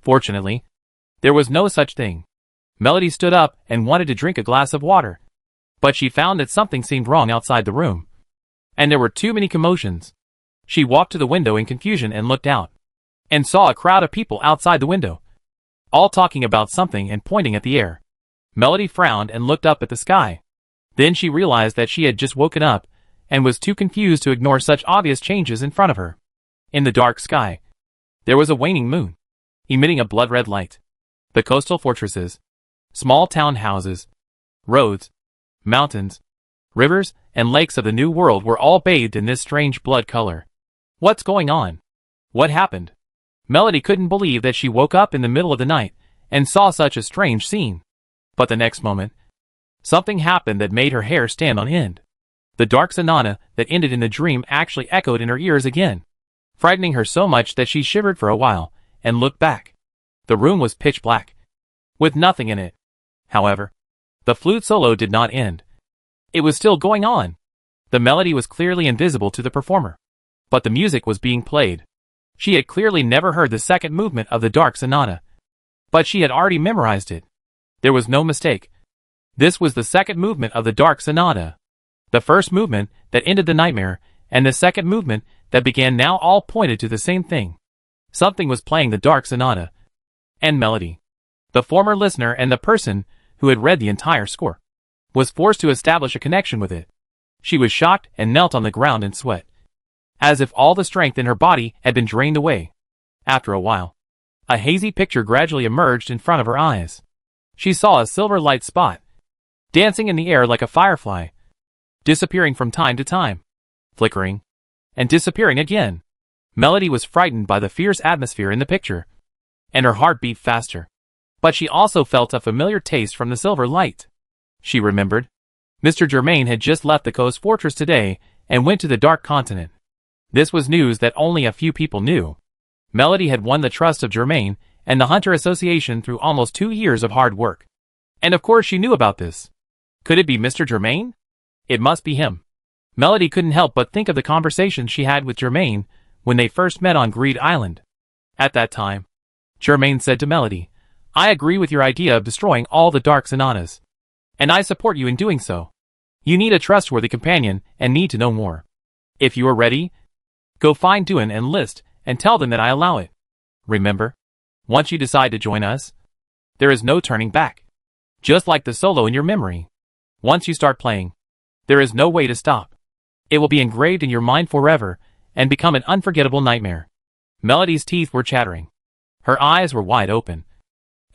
Fortunately, there was no such thing. Melody stood up and wanted to drink a glass of water, but she found that something seemed wrong outside the room, and there were too many commotions. She walked to the window in confusion and looked out, and saw a crowd of people outside the window, all talking about something and pointing at the air. Melody frowned and looked up at the sky. Then she realized that she had just woken up, and was too confused to ignore such obvious changes in front of her. In the dark sky, there was a waning moon, emitting a blood-red light. The coastal fortresses, small town houses, roads, mountains, rivers, and lakes of the New World were all bathed in this strange blood color. What's going on? What happened? Melody couldn't believe that she woke up in the middle of the night and saw such a strange scene. But the next moment, something happened that made her hair stand on end. The dark sonata that ended in the dream actually echoed in her ears again, frightening her so much that she shivered for a while and looked back. The room was pitch black, with nothing in it. However, the flute solo did not end. It was still going on. The melody was clearly invisible to the performer, but the music was being played. She had clearly never heard the second movement of the dark sonata, but she had already memorized it. There was no mistake. This was the second movement of the dark sonata. The first movement that ended the nightmare, and the second movement that began now all pointed to the same thing. Something was playing the dark sonata. And Melody, the former listener and the person who had read the entire score, was forced to establish a connection with it. She was shocked and knelt on the ground in sweat, as if all the strength in her body had been drained away. After a while, a hazy picture gradually emerged in front of her eyes. She saw a silver light spot, dancing in the air like a firefly, disappearing from time to time, flickering, and disappearing again. Melody was frightened by the fierce atmosphere in the picture, and her heart beat faster. But she also felt a familiar taste from the silver light. She remembered. Mr. Germain had just left the coast fortress today and went to the Dark Continent. This was news that only a few people knew. Melody had won the trust of Germain and the Hunter Association through almost 2 years of hard work. And of course she knew about this. Could it be Mr. Germain? It must be him. Melody couldn't help but think of the conversation she had with Germain when they first met on Greed Island. At that time, Germain said to Melody, "I agree with your idea of destroying all the dark sonatas, and I support you in doing so. You need a trustworthy companion and need to know more. If you are ready, go find Duan and List and tell them that I allow it. Remember, once you decide to join us, there is no turning back. Just like the solo in your memory. Once you start playing, there is no way to stop. It will be engraved in your mind forever and become an unforgettable nightmare." Melody's teeth were chattering. Her eyes were wide open,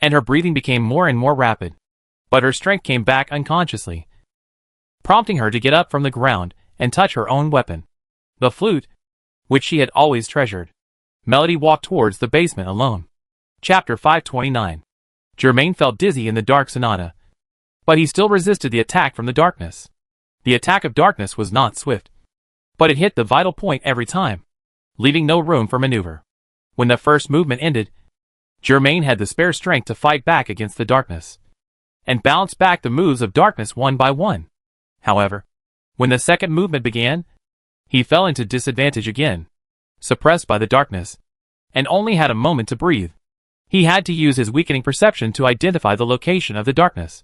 and her breathing became more and more rapid. But her strength came back unconsciously, prompting her to get up from the ground and touch her own weapon, the flute, which she had always treasured. Melody walked towards the basement alone. Chapter 529. Germain felt dizzy in the dark sonata, but he still resisted the attack from the darkness. The attack of darkness was not swift, but it hit the vital point every time, leaving no room for maneuver. When the first movement ended, Germain had the spare strength to fight back against the darkness, and bounce back the moves of darkness one by one. However, when the second movement began, he fell into disadvantage again, suppressed by the darkness, and only had a moment to breathe. He had to use his weakening perception to identify the location of the darkness,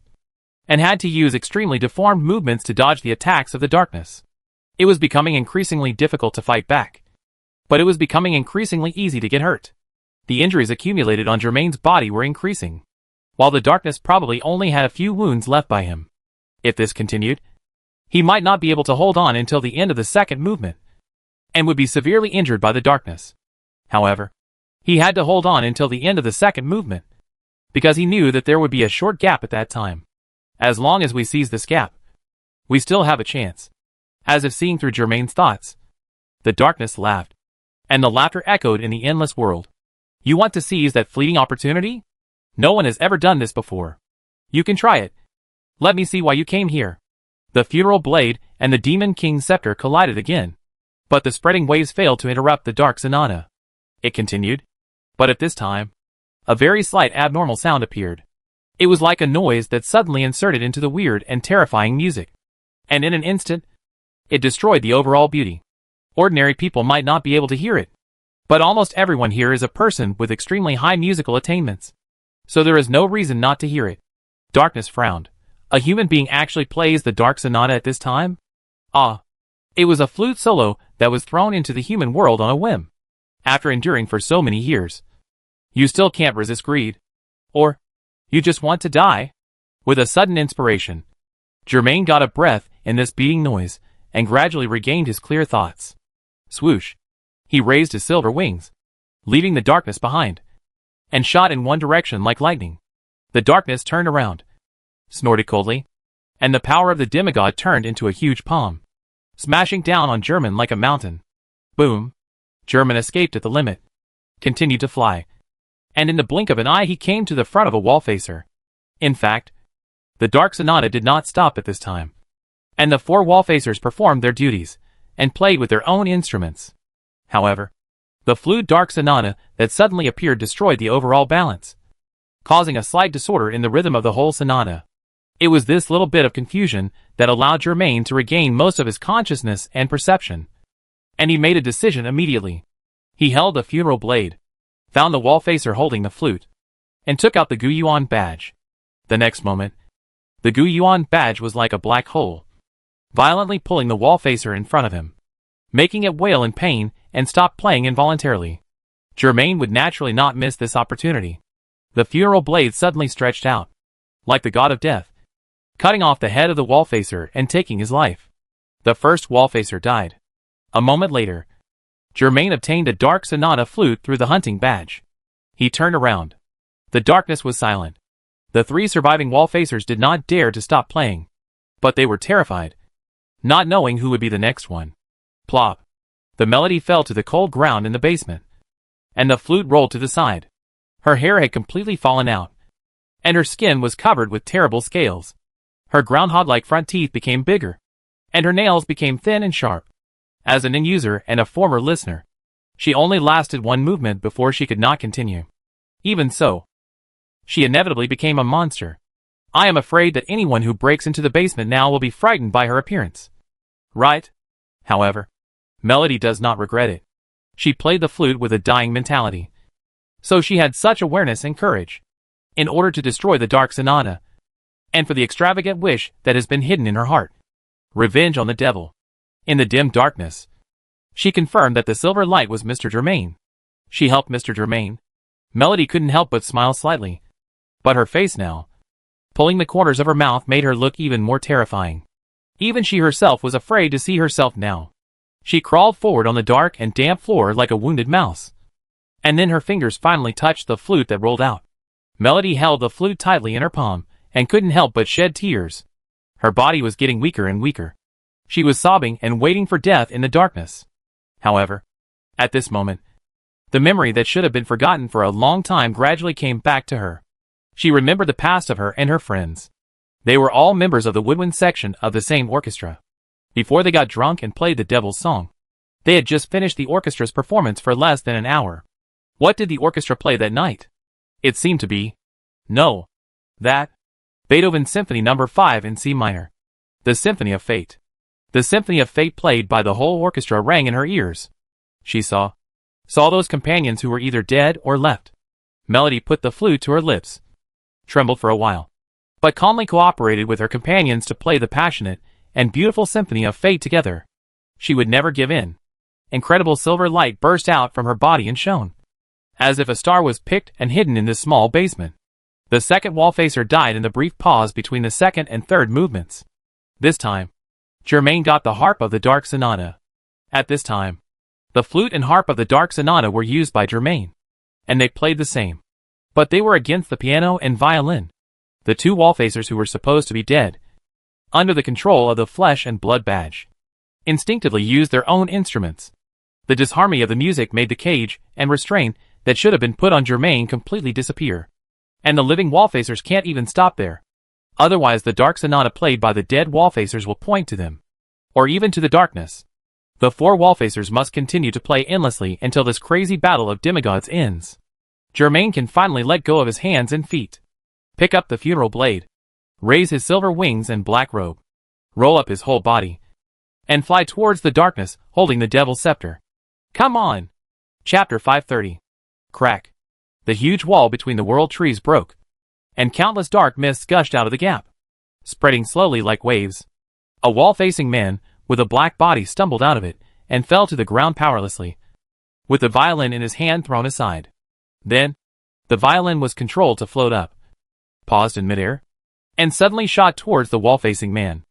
and had to use extremely deformed movements to dodge the attacks of the darkness. It was becoming increasingly difficult to fight back, but it was becoming increasingly easy to get hurt. The injuries accumulated on Germain's body were increasing, while the darkness probably only had a few wounds left by him. If this continued, he might not be able to hold on until the end of the second movement, and would be severely injured by the darkness. However, he had to hold on until the end of the second movement, because he knew that there would be a short gap at that time. As long as we seize this gap, we still have a chance. As if seeing through Germain's thoughts, the darkness laughed, and the laughter echoed in the endless world. You want to seize that fleeting opportunity? No one has ever done this before. You can try it. Let me see why you came here. The funeral blade and the Demon King's scepter collided again. But the spreading waves failed to interrupt the dark sonata. It continued. But at this time, a very slight abnormal sound appeared. It was like a noise that suddenly inserted into the weird and terrifying music. And in an instant, it destroyed the overall beauty. Ordinary people might not be able to hear it. But almost everyone here is a person with extremely high musical attainments. So there is no reason not to hear it. Darkness frowned. A human being actually plays the dark sonata at this time? Ah. It was a flute solo that was thrown into the human world on a whim. After enduring for so many years. You still can't resist greed. Or, you just want to die? With a sudden inspiration, Germain got a breath in this beating noise, and gradually regained his clear thoughts. Swoosh. He raised his silver wings, leaving the darkness behind, and shot in one direction like lightning. The darkness turned around, snorted coldly, and the power of the demigod turned into a huge palm, smashing down on Germain like a mountain. Boom. Germain escaped at the limit, continued to fly, and in the blink of an eye he came to the front of a wall facer. In fact, the dark sonata did not stop at this time, and the 4 wall facers performed their duties, and played with their own instruments. However, the flute dark sonata that suddenly appeared destroyed the overall balance, causing a slight disorder in the rhythm of the whole sonata. It was this little bit of confusion that allowed Germain to regain most of his consciousness and perception. And he made a decision immediately. He held the funeral blade, found the wall facer holding the flute, and took out the Guyuan badge. The next moment, the Guyuan badge was like a black hole, violently pulling the wall facer in front of him, making it wail in pain and stop playing involuntarily. Germain would naturally not miss this opportunity. The funeral blade suddenly stretched out, like the god of death, cutting off the head of the wall facer and taking his life. The first wall facer died. A moment later, Germain obtained a dark sonata flute through the hunting badge. He turned around. The darkness was silent. The 3 surviving wall facers did not dare to stop playing, but they were terrified, not knowing who would be the next one. Plop. The melody fell to the cold ground in the basement, and the flute rolled to the side. Her hair had completely fallen out, and her skin was covered with terrible scales. Her groundhog-like front teeth became bigger, and her nails became thin and sharp. As an in-user and a former listener, she only lasted 1 movement before she could not continue. Even so, she inevitably became a monster. I am afraid that anyone who breaks into the basement now will be frightened by her appearance. Right? However, Melody does not regret it. She played the flute with a dying mentality. So she had such awareness and courage, in order to destroy the dark sonata, and for the extravagant wish that has been hidden in her heart. Revenge on the devil. In the dim darkness, she confirmed that the silver light was Mr. Germain. She helped Mr. Germain. Melody couldn't help but smile slightly. But her face now, pulling the corners of her mouth, made her look even more terrifying. Even she herself was afraid to see herself now. She crawled forward on the dark and damp floor like a wounded mouse. And then her fingers finally touched the flute that rolled out. Melody held the flute tightly in her palm, and couldn't help but shed tears. Her body was getting weaker and weaker. She was sobbing and waiting for death in the darkness. However, at this moment, the memory that should have been forgotten for a long time gradually came back to her. She remembered the past of her and her friends. They were all members of the woodwind section of the same orchestra. Before they got drunk and played the devil's song, they had just finished the orchestra's performance for less than an hour. What did the orchestra play that night? It seemed to be that Beethoven's Symphony No. 5 in C minor. The Symphony of Fate. The Symphony of Fate played by the whole orchestra rang in her ears. She saw those companions who were either dead or left. Melody put the flute to her lips, trembled for a while, but calmly cooperated with her companions to play the passionate and beautiful Symphony of Fate together. She would never give in. Incredible silver light burst out from her body and shone, as if a star was picked and hidden in this small basement. The second wall facer died in the brief pause between the second and third movements. This time, Germain got the harp of the dark sonata. At this time, the flute and harp of the dark sonata were used by Germain, and they played the same. But they were against the piano and violin, the 2 wall facers who were supposed to be dead, under the control of the flesh and blood badge, instinctively used their own instruments. The disharmony of the music made the cage and restraint that should have been put on Germain completely disappear. And the living wall facers can't even stop there. Otherwise the dark sonata played by the dead wallfacers will point to them. Or even to the darkness. The four wallfacers must continue to play endlessly until this crazy battle of demigods ends. Germain can finally let go of his hands and feet. Pick up the funeral blade. Raise his silver wings and black robe. Roll up his whole body. And fly towards the darkness, holding the devil's scepter. Come on! Chapter 530. Crack. The huge wall between the world trees broke. And countless dark mists gushed out of the gap. Spreading slowly like waves. A wall-facing man, with a black body stumbled out of it, and fell to the ground powerlessly. With the violin in his hand thrown aside. Then, the violin was controlled to float up. Paused in midair. And suddenly shot towards the wall-facing man.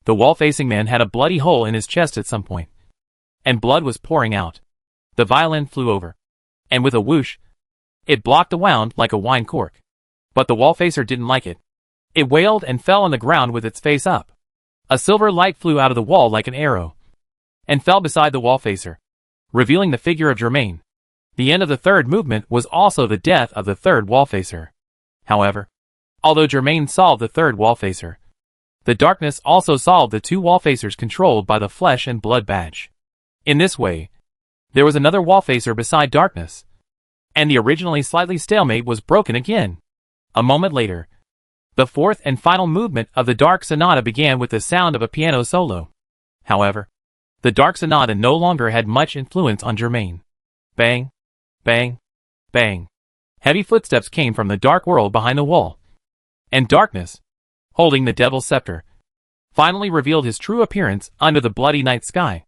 The wall-facing man had a bloody hole in his chest at some point. And blood was pouring out. The violin flew over. And with a whoosh, it blocked the wound like a wine cork. But the wall-facer didn't like it. It wailed and fell on the ground with its face up. A silver light flew out of the wall like an arrow. And fell beside the wall-facer. Revealing the figure of Germain. The end of the third movement was also the death of the third wall-facer. However, although Germain solved the third wall-facer, the darkness also solved the two wall-facers controlled by the flesh and blood badge. In this way, there was another wall-facer beside darkness. And the originally slightly stalemate was broken again. A moment later, the fourth and final movement of the Dark Sonata began with the sound of a piano solo. However, the Dark Sonata no longer had much influence on Germain. Bang, bang, bang. Heavy footsteps came from the dark world behind the wall. And darkness, holding the devil's scepter, finally revealed his true appearance under the bloody night sky.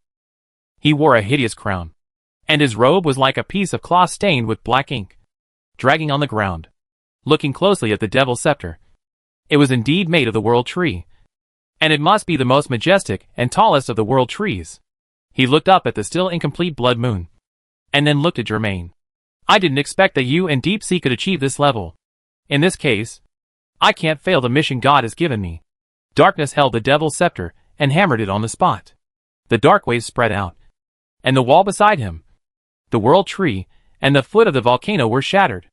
He wore a hideous crown, and his robe was like a piece of cloth stained with black ink. Dragging on the ground, looking closely at the devil's scepter, it was indeed made of the world tree, and it must be the most majestic and tallest of the world trees. He looked up at the still incomplete blood moon, and then looked at Germain. I didn't expect that you and Deep Sea could achieve this level. In this case, I can't fail the mission God has given me. Darkness held the devil's scepter and hammered it on the spot. The dark waves spread out, and the wall beside him, the world tree, and the foot of the volcano were shattered.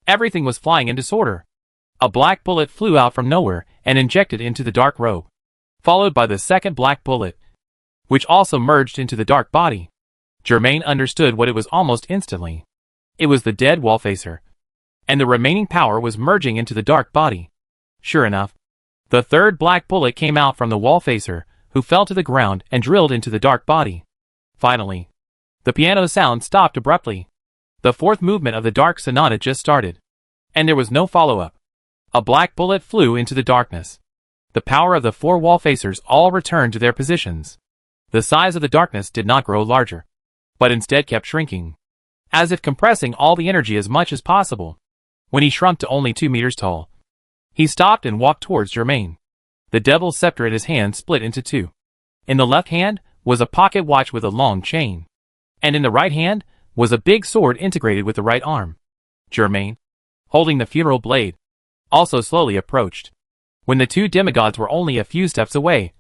Everything was flying in disorder. A black bullet flew out from nowhere and injected into the dark robe, followed by the second black bullet, which also merged into the dark body. Germain understood what it was almost instantly. It was the dead wallfacer, and the remaining power was merging into the dark body. Sure enough, the third black bullet came out from the wallfacer, who fell to the ground and drilled into the dark body. Finally, the piano sound stopped abruptly. The fourth movement of the Dark Sonata just started, and there was no follow-up. A black bullet flew into the darkness. The power of the four wall-facers all returned to their positions. The size of the darkness did not grow larger, but instead kept shrinking, as if compressing all the energy as much as possible. When he shrunk to only 2 meters tall, he stopped and walked towards Germain. The devil's scepter in his hand split into two. In the left hand was a pocket watch with a long chain, and in the right hand was a big sword integrated with the right arm. Germain, holding the funeral blade, also slowly approached. When the two demigods were only a few steps away,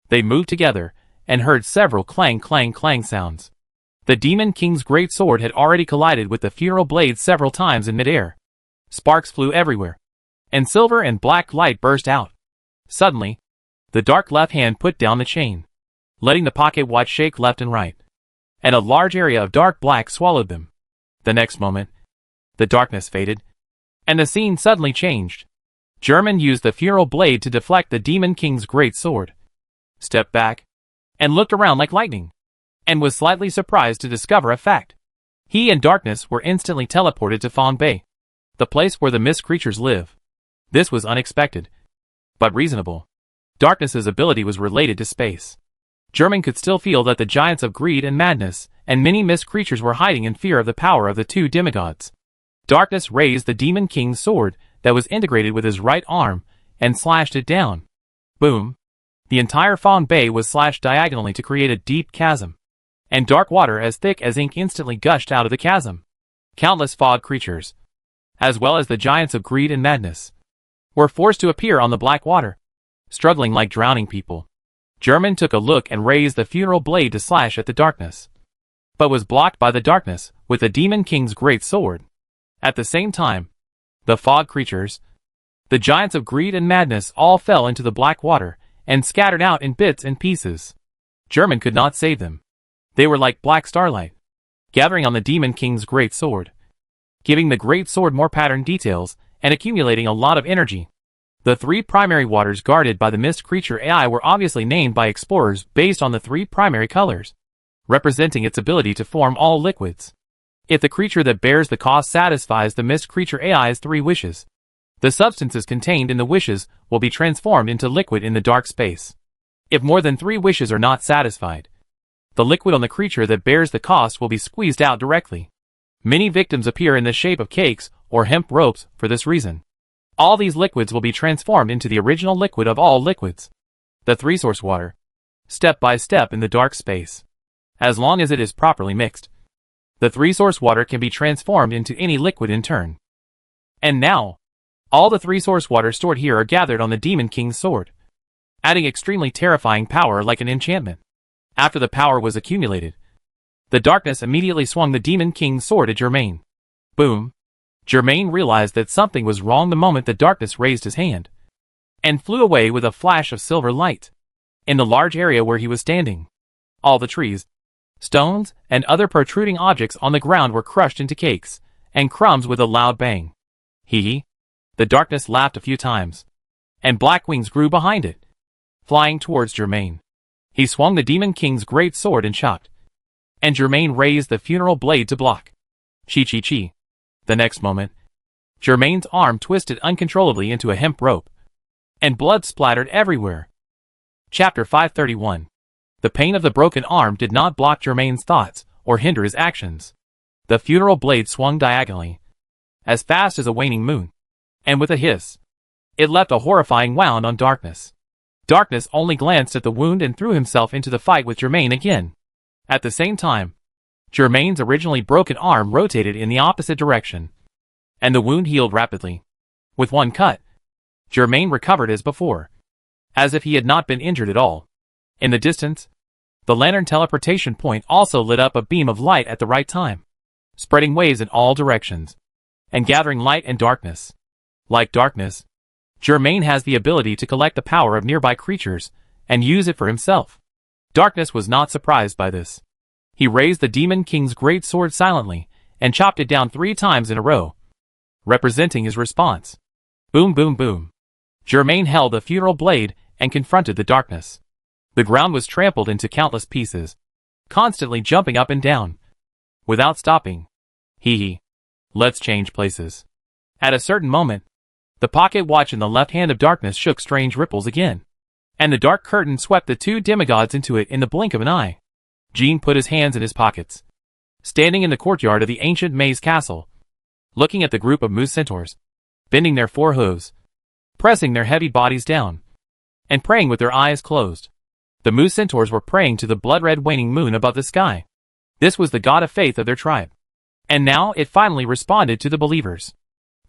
they moved together and heard several clang clang clang sounds. The Demon King's great sword had already collided with the funeral blade several times in midair. Sparks flew everywhere, and silver and black light burst out. Suddenly, the dark left hand put down the chain, letting the pocket watch shake left and right, and a large area of dark black swallowed them. The next moment, the darkness faded, and the scene suddenly changed. Germain used the funeral blade to deflect the Demon King's great sword, stepped back, and looked around like lightning, and was slightly surprised to discover a fact. He and Darkness were instantly teleported to Fawn Bay, the place where the mist creatures live. This was unexpected, but reasonable. Darkness's ability was related to space. Germain could still feel that the giants of greed and madness and many mist creatures were hiding in fear of the power of the two demigods. Darkness raised the Demon King's sword that was integrated with his right arm and slashed it down. Boom! The entire Fawn Bay was slashed diagonally to create a deep chasm, and dark water as thick as ink instantly gushed out of the chasm. Countless fog creatures, as well as the giants of greed and madness, were forced to appear on the black water, struggling like drowning people. Germain took a look and raised the funeral blade to slash at the darkness, but was blocked by the darkness with the Demon King's great sword. At the same time, the fog creatures, The giants of greed and madness all fell into the black water and scattered out in bits and pieces. German could not save them. They were like black starlight, gathering on the Demon King's great sword, giving the great sword more patterned details and accumulating a lot of energy. The three primary waters guarded by the mist creature AI were obviously named by explorers based on the three primary colors, representing its ability to form all liquids. If the creature that bears the cost satisfies the mist creature AI's three wishes, the substances contained in the wishes will be transformed into liquid in the dark space. If more than 3 wishes are not satisfied, the liquid on the creature that bears the cost will be squeezed out directly. Many victims appear in the shape of cakes or hemp ropes for this reason. All these liquids will be transformed into the original liquid of all liquids, the 3-source water, step by step in the dark space. As long as it is properly mixed, the 3-source water can be transformed into any liquid in turn. And now, all the 3-source water stored here are gathered on the Demon King's sword, adding extremely terrifying power like an enchantment. After the power was accumulated, the darkness immediately swung the Demon King's sword at Germain. Boom! Germain realized that something was wrong the moment the darkness raised his hand, and flew away with a flash of silver light. In the large area where he was standing, all the trees, stones, and other protruding objects on the ground were crushed into cakes and crumbs with a loud bang. Hee. The darkness laughed a few times, and black wings grew behind it, flying towards Germain. He swung the Demon King's great sword and chopped, and Germain raised the funeral blade to block. Chi. The next moment, Germain's arm twisted uncontrollably into a hemp rope, and blood splattered everywhere. Chapter 531. The pain of the broken arm did not block Germain's thoughts or hinder his actions. The funeral blade swung diagonally, as fast as a waning moon, and with a hiss, it left a horrifying wound on Darkness. Darkness only glanced at the wound and threw himself into the fight with Germain again. At the same time, Germain's originally broken arm rotated in the opposite direction, and the wound healed rapidly. With one cut, Germain recovered as before, as if he had not been injured at all. In the distance, the lantern teleportation point also lit up a beam of light at the right time, spreading waves in all directions, and gathering light and darkness. Like Darkness, Germain has the ability to collect the power of nearby creatures and use it for himself. Darkness was not surprised by this. He raised the Demon King's great sword silently and chopped it down 3 times in a row, representing his response. Boom, boom, boom. Germain held the funeral blade and confronted the darkness. The ground was trampled into countless pieces, constantly jumping up and down, without stopping. Hee. Let's change places. At a certain moment, the pocket watch in the left hand of Darkness shook strange ripples again, and the dark curtain swept the 2 demigods into it in the blink of an eye. Jean put his hands in his pockets, standing in the courtyard of the ancient maze castle, looking at the group of moose centaurs, bending their 4 hooves, pressing their heavy bodies down, and praying with their eyes closed. The moose centaurs were praying to the blood-red waning moon above the sky. This was the god of faith of their tribe, and now it finally responded to the believers.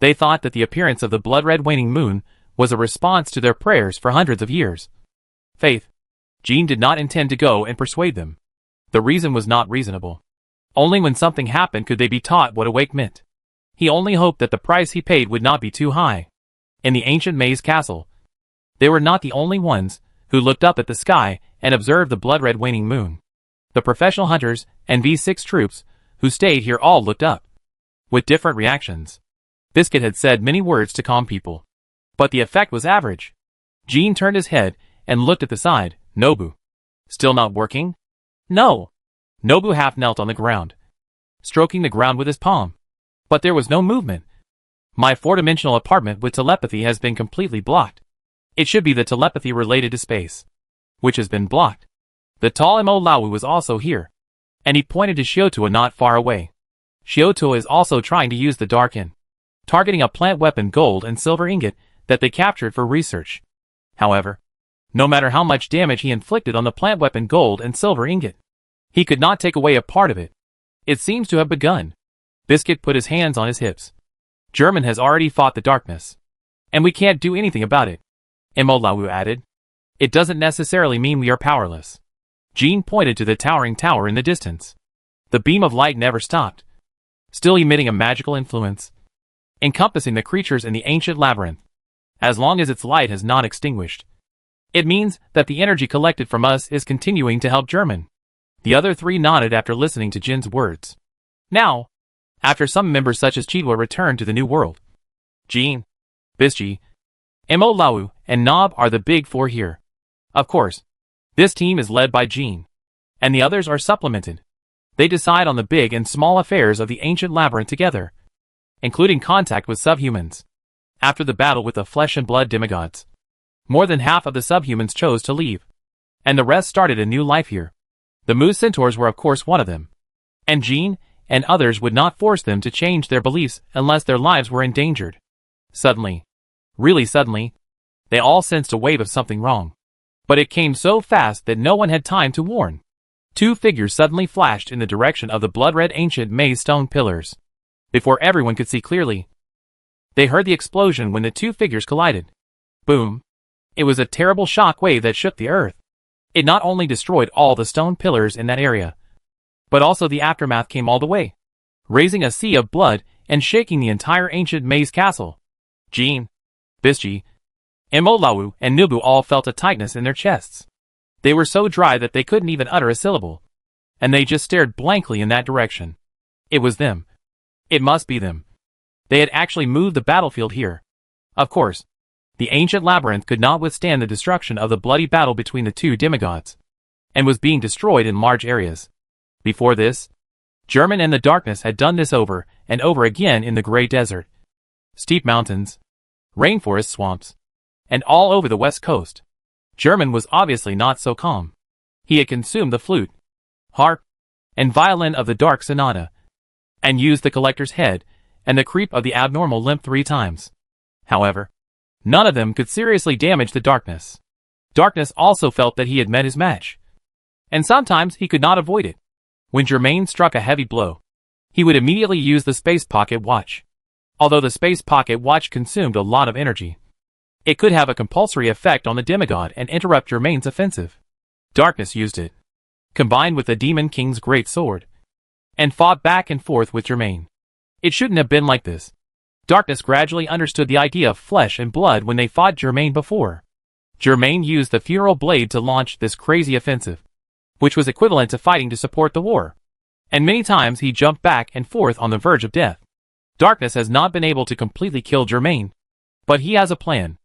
They thought that the appearance of the blood-red waning moon was a response to their prayers for hundreds of years. Faith. Jean did not intend to go and persuade them. The reason was not reasonable. Only when something happened could they be taught what awake meant. He only hoped that the price he paid would not be too high. In the ancient maze castle, they were not the only ones who looked up at the sky and observed the blood-red waning moon. The professional hunters and V6 troops who stayed here all looked up, with different reactions. Biscuit had said many words to calm people, but the effect was average. Jean turned his head and looked at the side. Nobu. Still not working? No. Nobu half knelt on the ground, stroking the ground with his palm. But there was no movement. My 4-dimensional apartment with telepathy has been completely blocked. It should be the telepathy related to space, which has been blocked. The tall Mo Lawu was also here, and he pointed to Shiotua not far away. Shiotua is also trying to use the Darkin, targeting a plant weapon gold and silver ingot that they captured for research. However, no matter how much damage he inflicted on the plant weapon gold and silver ingot, he could not take away a part of it. It seems to have begun. Biscuit put his hands on his hips. German has already fought the darkness, and we can't do anything about it. Mo Lawu added. It doesn't necessarily mean we are powerless. Jean pointed to the towering tower in the distance. The beam of light never stopped, still emitting a magical influence, encompassing the creatures in the ancient labyrinth. as long as its light has not extinguished. It means that the energy collected from us is continuing to help German. The other three nodded after listening to Jin's words. Now, after some members such as Chidwa return to the New World, Jin, Bisji, Mo Lau, and Nob are the big four here. Of course, this team is led by Jin, and the others are supplemented. They decide on the big and small affairs of the ancient labyrinth together, including contact with subhumans. After the battle with the flesh and blood demigods, more than half of the subhumans chose to leave, and the rest started a new life here. The Mu Centaurs were of course one of them, and Jin and others would not force them to change their beliefs unless their lives were endangered. Suddenly, really suddenly, they all sensed a wave of something wrong. But it came so fast that no one had time to warn. Two figures suddenly flashed in the direction of the blood-red ancient maze stone pillars. Before everyone could see clearly, they heard the explosion when the two figures collided. Boom! It was a terrible shock wave that shook the earth. It not only destroyed all the stone pillars in that area, but also the aftermath came all the way, raising a sea of blood and shaking the entire ancient maze castle. Jin, Bisji, Mo Lau, and Nubu all felt a tightness in their chests. They were so dry that they couldn't even utter a syllable, and they just stared blankly in that direction. It was them. It must be them. They had actually moved the battlefield here. Of course, the ancient labyrinth could not withstand the destruction of the bloody battle between the two demigods, and was being destroyed in large areas. Before this, German and the darkness had done this over and over again in the Grey Desert, steep mountains, rainforest swamps, and all over the west coast. German was obviously not so calm. He had consumed the flute, harp, and violin of the Dark Sonata, and used the collector's head and the creep of the abnormal limp 3 times. However, none of them could seriously damage the darkness. Darkness also felt that he had met his match, and sometimes he could not avoid it. When Germain struck a heavy blow, he would immediately use the space pocket watch. Although the space pocket watch consumed a lot of energy, it could have a compulsory effect on the demigod and interrupt Germain's offensive. Darkness used it, combined with the Demon King's great sword, and fought back and forth with Germain. It shouldn't have been like this. Darkness gradually understood the idea of flesh and blood when they fought Germain before. Germain used the funeral blade to launch this crazy offensive, which was equivalent to fighting to support the war, and many times he jumped back and forth on the verge of death. Darkness has not been able to completely kill Germain, but he has a plan.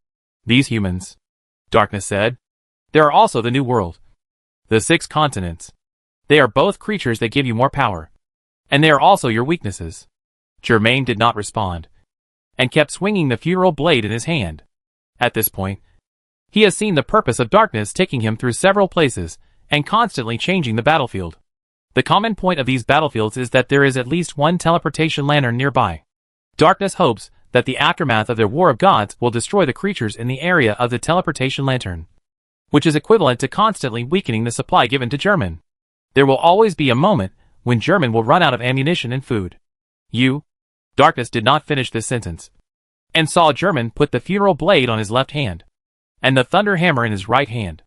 These humans, Darkness said, there are also the New World, the 6 continents. They are both creatures that give you more power, and they are also your weaknesses. Germain did not respond, and kept swinging the funeral blade in his hand. At this point, he has seen the purpose of Darkness taking him through several places and constantly changing the battlefield. The common point of these battlefields is that there is at least one teleportation lantern nearby. Darkness hopes that the aftermath of their War of Gods will destroy the creatures in the area of the teleportation lantern, which is equivalent to constantly weakening the supply given to German. There will always be a moment when German will run out of ammunition and food. Darkness did not finish this sentence, and saw German put the funeral blade on his left hand, and the thunder hammer in his right hand.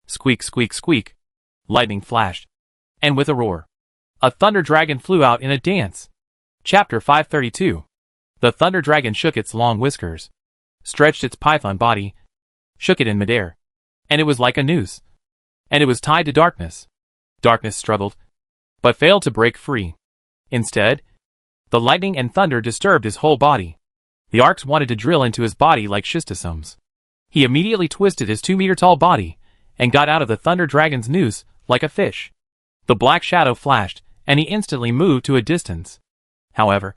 Squeak, squeak, squeak. Lightning flashed, and with a roar, a thunder dragon flew out in a dance. Chapter 532. The thunder dragon shook its long whiskers, stretched its python body, shook it in midair, and it was like a noose. And it was tied to Darkness. Darkness struggled, but failed to break free. Instead, the lightning and thunder disturbed his whole body. The arcs wanted to drill into his body like schistosomes. He immediately twisted his 2-meter-tall body and got out of the thunder dragon's noose like a fish. The black shadow flashed, and he instantly moved to a distance. However,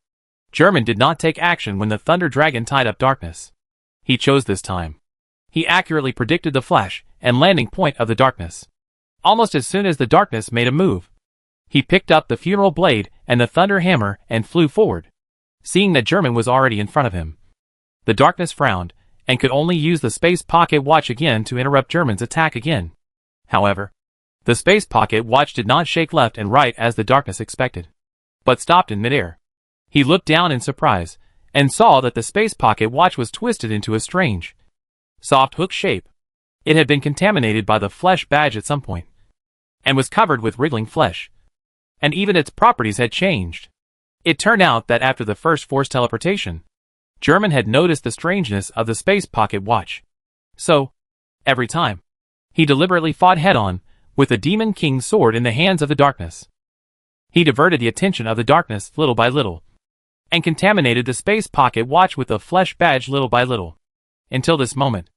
German did not take action when the thunder dragon tied up Darkness. He chose this time. He accurately predicted the flash and landing point of the Darkness. Almost as soon as the Darkness made a move, he picked up the funeral blade and the thunder hammer and flew forward. Seeing that German was already in front of him, the Darkness frowned and could only use the space pocket watch again to interrupt German's attack again. However, the space pocket watch did not shake left and right as the Darkness expected, but stopped in midair. He looked down in surprise and saw that the space pocket watch was twisted into a strange, soft hook shape. It had been contaminated by the flesh badge at some point, and was covered with wriggling flesh, and even its properties had changed. It turned out that after the first forced teleportation, German had noticed the strangeness of the space pocket watch. So, every time, he deliberately fought head-on, with the Demon King's sword in the hands of the darkness. He diverted the attention of the darkness little by little, and contaminated the space pocket watch with the flesh badge little by little, until this moment,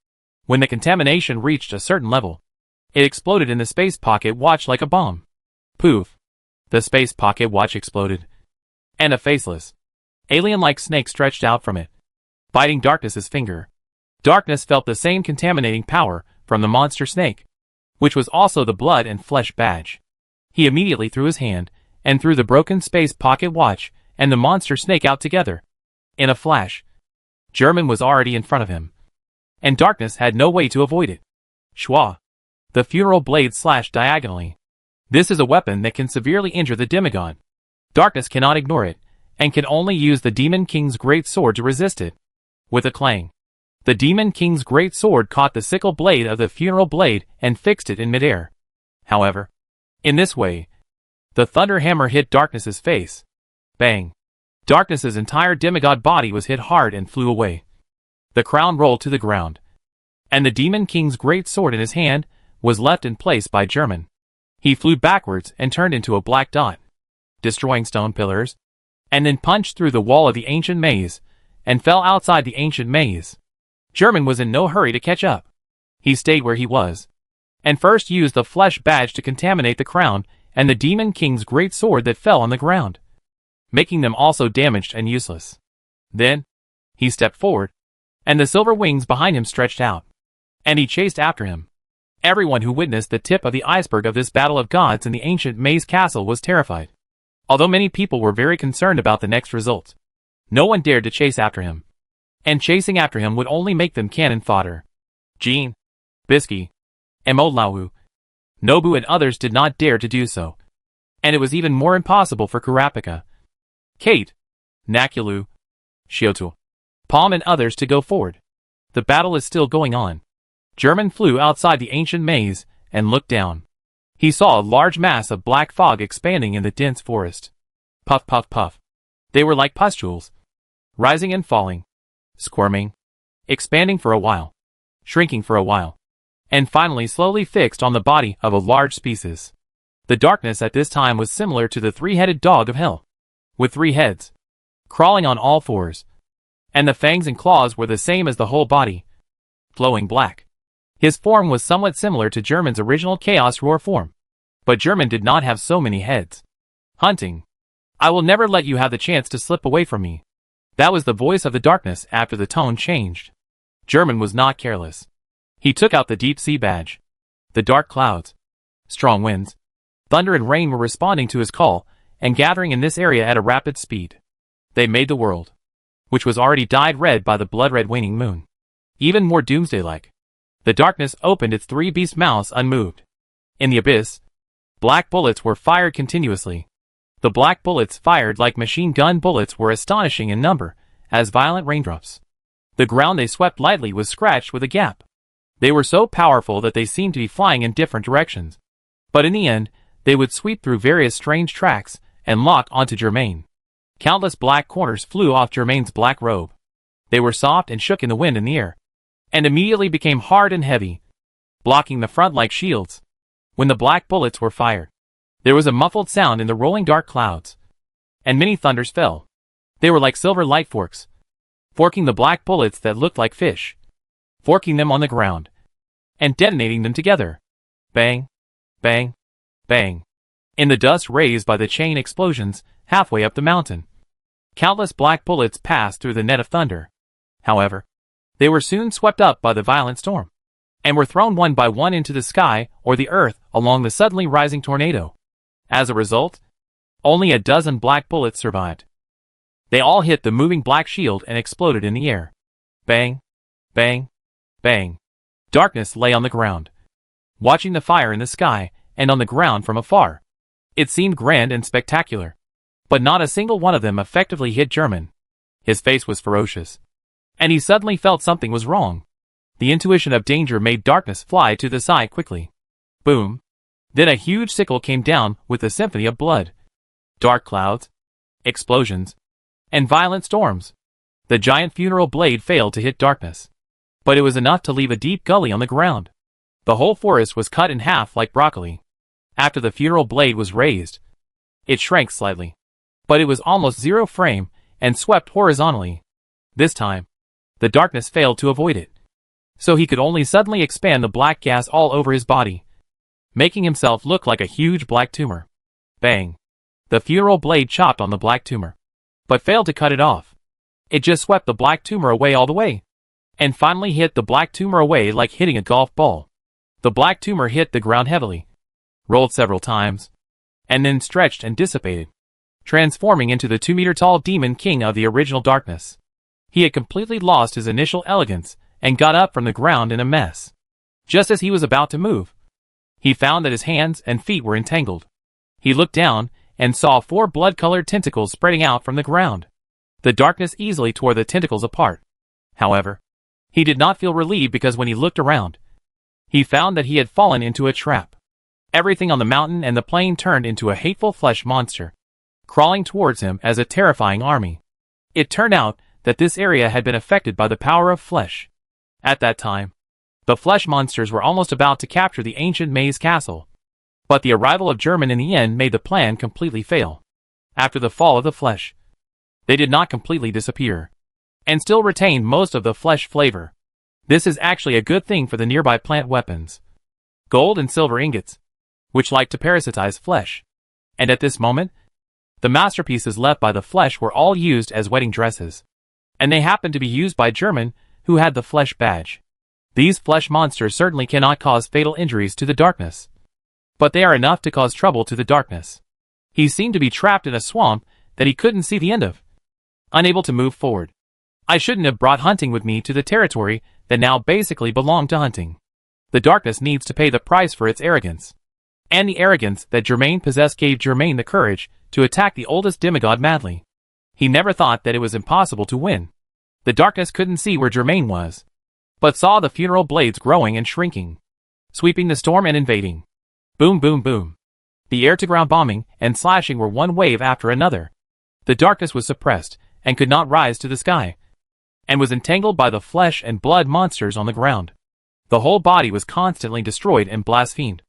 when the contamination reached a certain level. It exploded in the space pocket watch like a bomb. Poof! The space pocket watch exploded, and a faceless, alien-like snake stretched out from it, biting Darkness's finger. Darkness felt the same contaminating power from the monster snake, which was also the blood and flesh badge. He immediately threw his hand, and threw the broken space pocket watch and the monster snake out together. In a flash, German was already in front of him, and Darkness had no way to avoid it. Schwa! The funeral blade slashed diagonally. This is a weapon that can severely injure the demigod. Darkness cannot ignore it, and can only use the Demon King's great sword to resist it. With a clang, the Demon King's great sword caught the sickle blade of the funeral blade and fixed it in midair. However, in this way, the thunder hammer hit Darkness's face. Bang! Darkness's entire demigod body was hit hard and flew away. The crown rolled to the ground, and the Demon King's great sword in his hand was left in place by German. He flew backwards and turned into a black dot, destroying stone pillars, and then punched through the wall of the ancient maze, and fell outside the ancient maze. German was in no hurry to catch up. He stayed where he was, and first used the flesh badge to contaminate the crown and the Demon King's great sword that fell on the ground, making them also damaged and useless. Then, he stepped forward, and the silver wings behind him stretched out, and he chased after him. Everyone who witnessed the tip of the iceberg of this battle of gods in the ancient maze castle was terrified. Although many people were very concerned about the next result, no one dared to chase after him, and chasing after him would only make them cannon fodder. Jean, Bisky, Emolawu, Nobu and others did not dare to do so, and it was even more impossible for Kurapika, Kate, Nakulu, Shioto, Palm and others to go forward. The battle is still going on. German flew outside the ancient maze and looked down. He saw a large mass of black fog expanding in the dense forest. Puff, puff, puff. They were like pustules, rising and falling, squirming, expanding for a while, shrinking for a while, and finally slowly fixed on the body of a large species. The darkness at this time was similar to the three-headed dog of hell, with 3 heads, crawling on all 4s, and the fangs and claws were the same as the whole body, glowing black. His form was somewhat similar to German's original Chaos Roar form, but German did not have so many heads. Hunting. I will never let you have the chance to slip away from me. That was the voice of the darkness after the tone changed. German was not careless. He took out the deep sea badge. The dark clouds, strong winds, thunder and rain were responding to his call and gathering in this area at a rapid speed. They made the world, which was already dyed red by the blood-red waning moon, even more doomsday-like. The darkness opened its 3-beast mouths unmoved. In the abyss, black bullets were fired continuously. The black bullets fired like machine gun bullets were astonishing in number, as violent raindrops. The ground they swept lightly was scratched with a gap. They were so powerful that they seemed to be flying in different directions. But in the end, they would sweep through various strange tracks and lock onto Germain. Countless black corners flew off Germain's black robe. They were soft and shook in the wind and the air, and immediately became hard and heavy, blocking the front like shields. When the black bullets were fired, there was a muffled sound in the rolling dark clouds, and many thunders fell. They were like silver light forks, forking the black bullets that looked like fish, forking them on the ground, and detonating them together. Bang, bang, bang. In the dust raised by the chain explosions halfway up the mountain, countless black bullets passed through the net of thunder. However, they were soon swept up by the violent storm, and were thrown one by one into the sky or the earth along the suddenly rising tornado. As a result, only a dozen black bullets survived. They all hit the moving black shield and exploded in the air. Bang, bang, bang. Darkness lay on the ground, watching the fire in the sky and on the ground from afar. It seemed grand and spectacular, but not a single one of them effectively hit German. His face was ferocious, and he suddenly felt something was wrong. The intuition of danger made Darkness fly to the side quickly. Boom! Then a huge sickle came down with a symphony of blood, dark clouds, explosions, and violent storms. The giant funeral blade failed to hit darkness, but it was enough to leave a deep gully on the ground. The whole forest was cut in half like broccoli. After the funeral blade was raised, it shrank slightly, but it was almost zero frame and swept horizontally. This time, the darkness failed to avoid it, so he could only suddenly expand the black gas all over his body, making himself look like a huge black tumor. Bang! The funeral blade chopped on the black tumor, but failed to cut it off. It just swept the black tumor away all the way, and finally hit the black tumor away like hitting a golf ball. The black tumor hit the ground heavily, rolled several times, and then stretched and dissipated, transforming into the 2-meter-tall demon king of the original darkness. He had completely lost his initial elegance and got up from the ground in a mess. Just as he was about to move, he found that his hands and feet were entangled. He looked down and saw 4 blood-colored tentacles spreading out from the ground. The darkness easily tore the tentacles apart. However, he did not feel relieved because when he looked around, he found that he had fallen into a trap. Everything on the mountain and the plain turned into a hateful flesh monster, crawling towards him as a terrifying army. It turned out that this area had been affected by the power of flesh. At that time, the flesh monsters were almost about to capture the ancient maze castle, but the arrival of German in the end made the plan completely fail. After the fall of the flesh, they did not completely disappear, and still retained most of the flesh flavor. This is actually a good thing for the nearby plant weapons, gold and silver ingots, which like to parasitize flesh. And at this moment, the masterpieces left by the flesh were all used as wedding dresses, and they happened to be used by German, who had the flesh badge. These flesh monsters certainly cannot cause fatal injuries to the darkness, but they are enough to cause trouble to the darkness. He seemed to be trapped in a swamp that he couldn't see the end of, unable to move forward. I shouldn't have brought hunting with me to the territory that now basically belonged to hunting. The darkness needs to pay the price for its arrogance. And the arrogance that Germain possessed gave Germain the courage to attack the oldest demigod madly. He never thought that it was impossible to win. The darkness couldn't see where Germain was, but saw the funeral blades growing and shrinking, sweeping the storm and invading. Boom, boom, boom. The air-to-ground bombing and slashing were one wave after another. The darkness was suppressed and could not rise to the sky, and was entangled by the flesh and blood monsters on the ground. The whole body was constantly destroyed and blasphemed.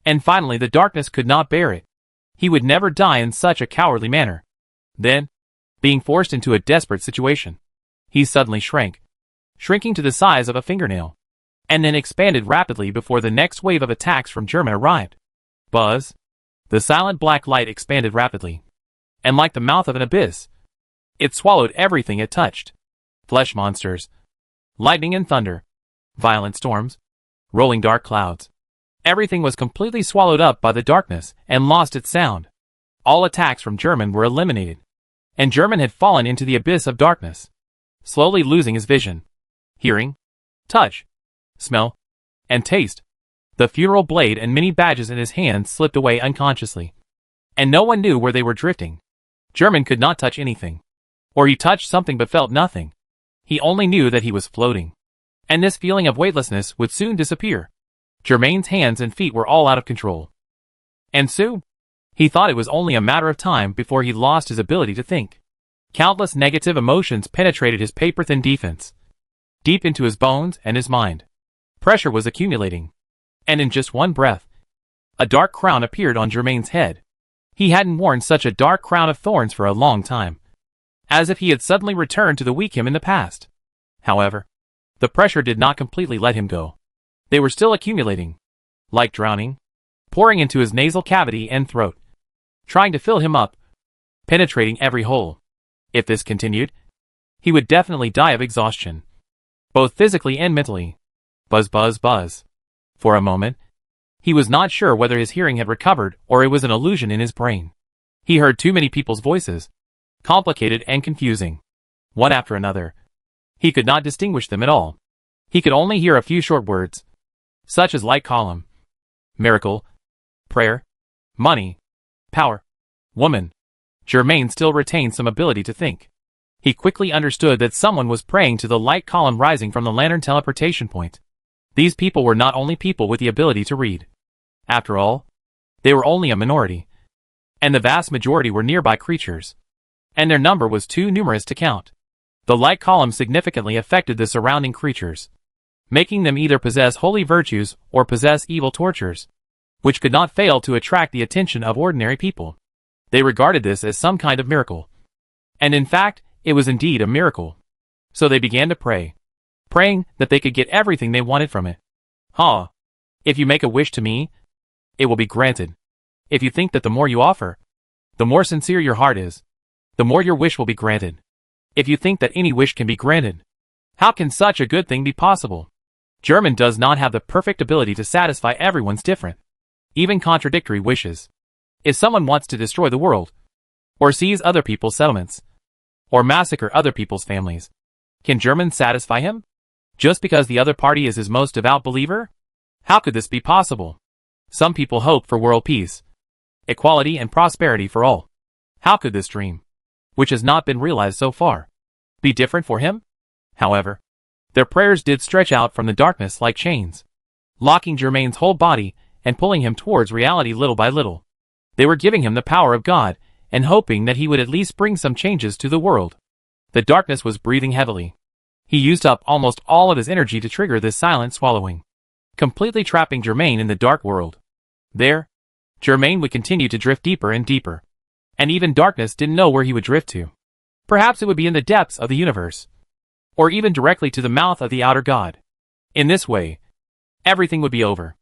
And finally the darkness could not bear it. He would never die in such a cowardly manner. Then, being forced into a desperate situation, he suddenly shrank, shrinking to the size of a fingernail, and then expanded rapidly before the next wave of attacks from German arrived. Buzz! The silent black light expanded rapidly, and like the mouth of an abyss, it swallowed everything it touched. Flesh monsters, lightning and thunder, violent storms, rolling dark clouds. Everything was completely swallowed up by the darkness and lost its sound. All attacks from German were eliminated, and German had fallen into the abyss of darkness, slowly losing his vision, hearing, touch, smell, and taste. The funeral blade and many badges in his hand slipped away unconsciously, and no one knew where they were drifting. German could not touch anything, or he touched something but felt nothing. He only knew that he was floating, and this feeling of weightlessness would soon disappear. Germain's hands and feet were all out of control, and soon, he thought it was only a matter of time before he lost his ability to think. Countless negative emotions penetrated his paper-thin defense, deep into his bones and his mind. Pressure was accumulating, and in just one breath, a dark crown appeared on Germain's head. He hadn't worn such a dark crown of thorns for a long time, as if he had suddenly returned to the weak him in the past. However, the pressure did not completely let him go. They were still accumulating, like drowning, pouring into his nasal cavity and throat, trying to fill him up, penetrating every hole. If this continued, he would definitely die of exhaustion, both physically and mentally. Buzz, buzz, buzz. For a moment, he was not sure whether his hearing had recovered or it was an illusion in his brain. He heard too many people's voices, complicated and confusing, one after another. He could not distinguish them at all. He could only hear a few short words, such as light column, miracle, prayer, money, power, woman. Germain still retained some ability to think. He quickly understood that someone was praying to the light column rising from the lantern teleportation point. These people were not only people with the ability to read. After all, they were only a minority, and the vast majority were nearby creatures, and their number was too numerous to count. The light column significantly affected the surrounding creatures, making them either possess holy virtues or possess evil tortures, which could not fail to attract the attention of ordinary people. They regarded this as some kind of miracle. And in fact, it was indeed a miracle. So they began to pray, praying that they could get everything they wanted from it. If you make a wish to me, it will be granted. If you think that the more you offer, the more sincere your heart is, the more your wish will be granted. If you think that any wish can be granted, how can such a good thing be possible? German does not have the perfect ability to satisfy everyone's different, even contradictory wishes. If someone wants to destroy the world, or seize other people's settlements, or massacre other people's families, can German satisfy him? Just because the other party is his most devout believer? How could this be possible? Some people hope for world peace, equality and prosperity for all. How could this dream, which has not been realized so far, be different for him? However, their prayers did stretch out from the darkness like chains, locking Germain's whole body and pulling him towards reality little by little. They were giving him the power of God and hoping that he would at least bring some changes to the world. The darkness was breathing heavily. He used up almost all of his energy to trigger this silent swallowing, completely trapping Germain in the dark world. There, Germain would continue to drift deeper and deeper, and even darkness didn't know where he would drift to. Perhaps it would be in the depths of the universe, or even directly to the mouth of the outer god. In this way, everything would be over.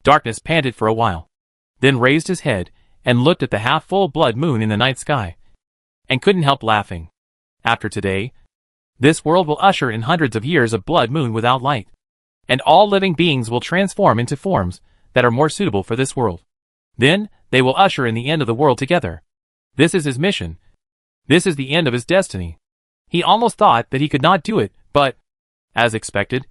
Darkness panted for a while, then raised his head and looked at the half-full blood moon in the night sky, and couldn't help laughing. After today, this world will usher in hundreds of years of blood moon without light, and all living beings will transform into forms that are more suitable for this world. Then, they will usher in the end of the world together. This is his mission. This is the end of his destiny. He almost thought that he could not do it, but, as expected,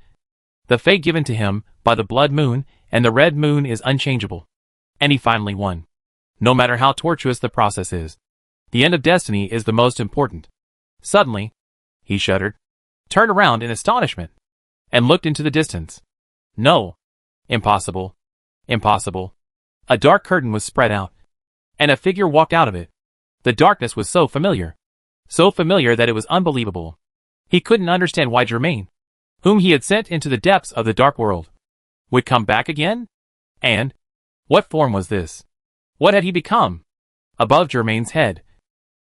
the fate given to him by the blood moon and the red moon is unchangeable. And he finally won. No matter how tortuous the process is, the end of destiny is the most important. Suddenly, he shuddered, turned around in astonishment, and looked into the distance. No. Impossible. Impossible. A dark curtain was spread out, and a figure walked out of it. The darkness was so familiar that it was unbelievable. He couldn't understand why Germain, whom he had sent into the depths of the dark world, would come back again? And what form was this? What had he become? Above Germain's head,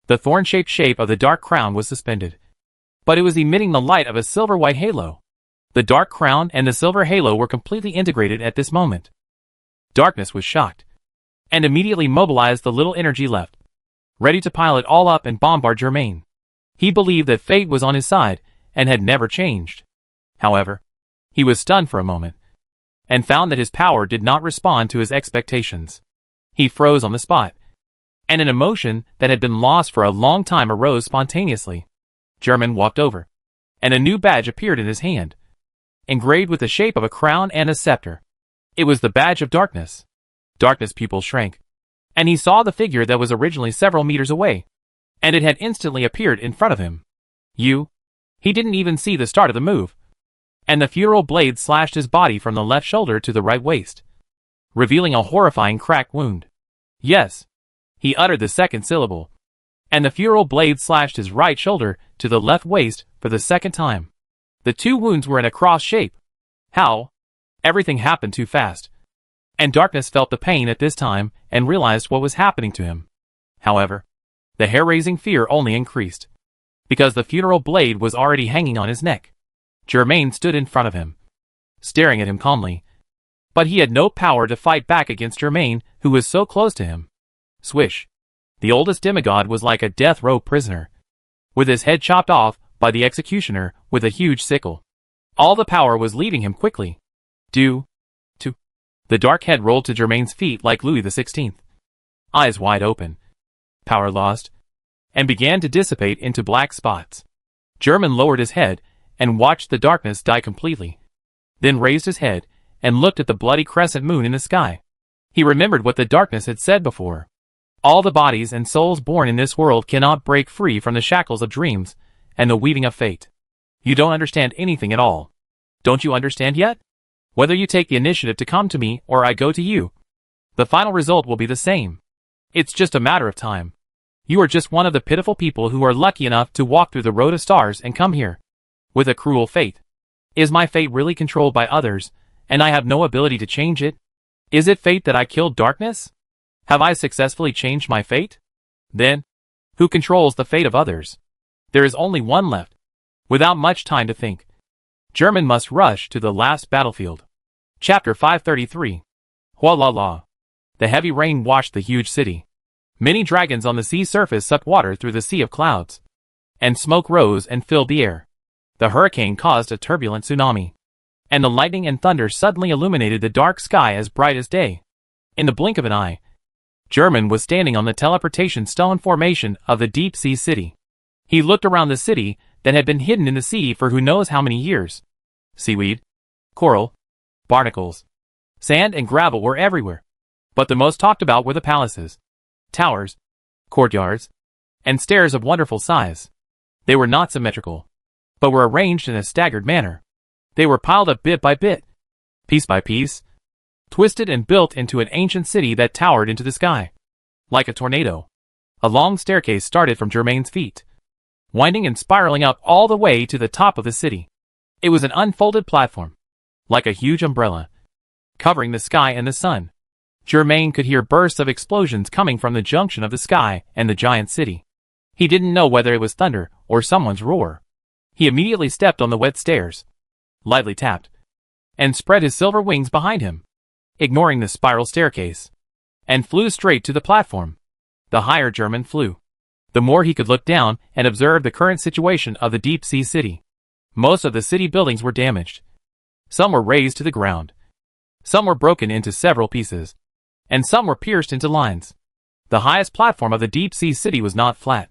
the thorn-shaped shape of the dark crown was suspended, but it was emitting the light of a silver-white halo. The dark crown and the silver halo were completely integrated at this moment. Darkness was shocked, and immediately mobilized the little energy left, ready to pile it all up and bombard Germain. He believed that fate was on his side and had never changed. However, he was stunned for a moment, and found that his power did not respond to his expectations. He froze on the spot, and an emotion that had been lost for a long time arose spontaneously. German walked over, and a new badge appeared in his hand, engraved with the shape of a crown and a scepter. It was the badge of darkness. Darkness' pupils shrank, and he saw the figure that was originally several meters away, and it had instantly appeared in front of him. He didn't even see the start of the move, and the funeral blade slashed his body from the left shoulder to the right waist, revealing a horrifying crack wound. Yes, he uttered the second syllable, and the funeral blade slashed his right shoulder to the left waist for the second time. The two wounds were in a cross shape. How? Everything happened too fast, and Darkness felt the pain at this time and realized what was happening to him. However, the hair-raising fear only increased, because the funeral blade was already hanging on his neck. Germain stood in front of him, staring at him calmly, but he had no power to fight back against Germain, who was so close to him. Swish! The oldest demigod was like a death row prisoner, with his head chopped off by the executioner with a huge sickle. All the power was leaving him quickly. The dark head rolled to Germain's feet like Louis XVI, eyes wide open, power lost, and began to dissipate into black spots. German lowered his head and watched the darkness die completely, then raised his head and looked at the bloody crescent moon in the sky. He remembered what the darkness had said before. All the bodies and souls born in this world cannot break free from the shackles of dreams and the weaving of fate. You don't understand anything at all. Don't you understand yet? Whether you take the initiative to come to me or I go to you, the final result will be the same. It's just a matter of time. You are just one of the pitiful people who are lucky enough to walk through the road of stars and come here. With a cruel fate. Is my fate really controlled by others, and I have no ability to change it? Is it fate that I killed darkness? Have I successfully changed my fate? Then, who controls the fate of others? There is only one left. Without much time to think, German must rush to the last battlefield. Chapter 533. Hualala. The heavy rain washed the huge city. Many dragons on the sea surface sucked water through the sea of clouds. And smoke rose and filled the air. The hurricane caused a turbulent tsunami. And the lightning and thunder suddenly illuminated the dark sky as bright as day. In the blink of an eye, German was standing on the teleportation stone formation of the deep sea city. He looked around the city that had been hidden in the sea for who knows how many years. Seaweed, coral, barnacles, sand and gravel were everywhere. But the most talked about were the palaces, towers, courtyards, and stairs of wonderful size. They were not symmetrical, but were arranged in a staggered manner. They were piled up bit by bit, piece by piece, twisted and built into an ancient city that towered into the sky. Like a tornado, a long staircase started from Germain's feet, winding and spiraling up all the way to the top of the city. It was an unfolded platform, like a huge umbrella, covering the sky and the sun. Germain could hear bursts of explosions coming from the junction of the sky and the giant city. He didn't know whether it was thunder or someone's roar. He immediately stepped on the wet stairs, lightly tapped, and spread his silver wings behind him, ignoring the spiral staircase, and flew straight to the platform. The higher German flew, the more he could look down and observe the current situation of the deep sea city. Most of the city buildings were damaged. Some were razed to the ground. Some were broken into several pieces, and some were pierced into lines. The highest platform of the deep sea city was not flat,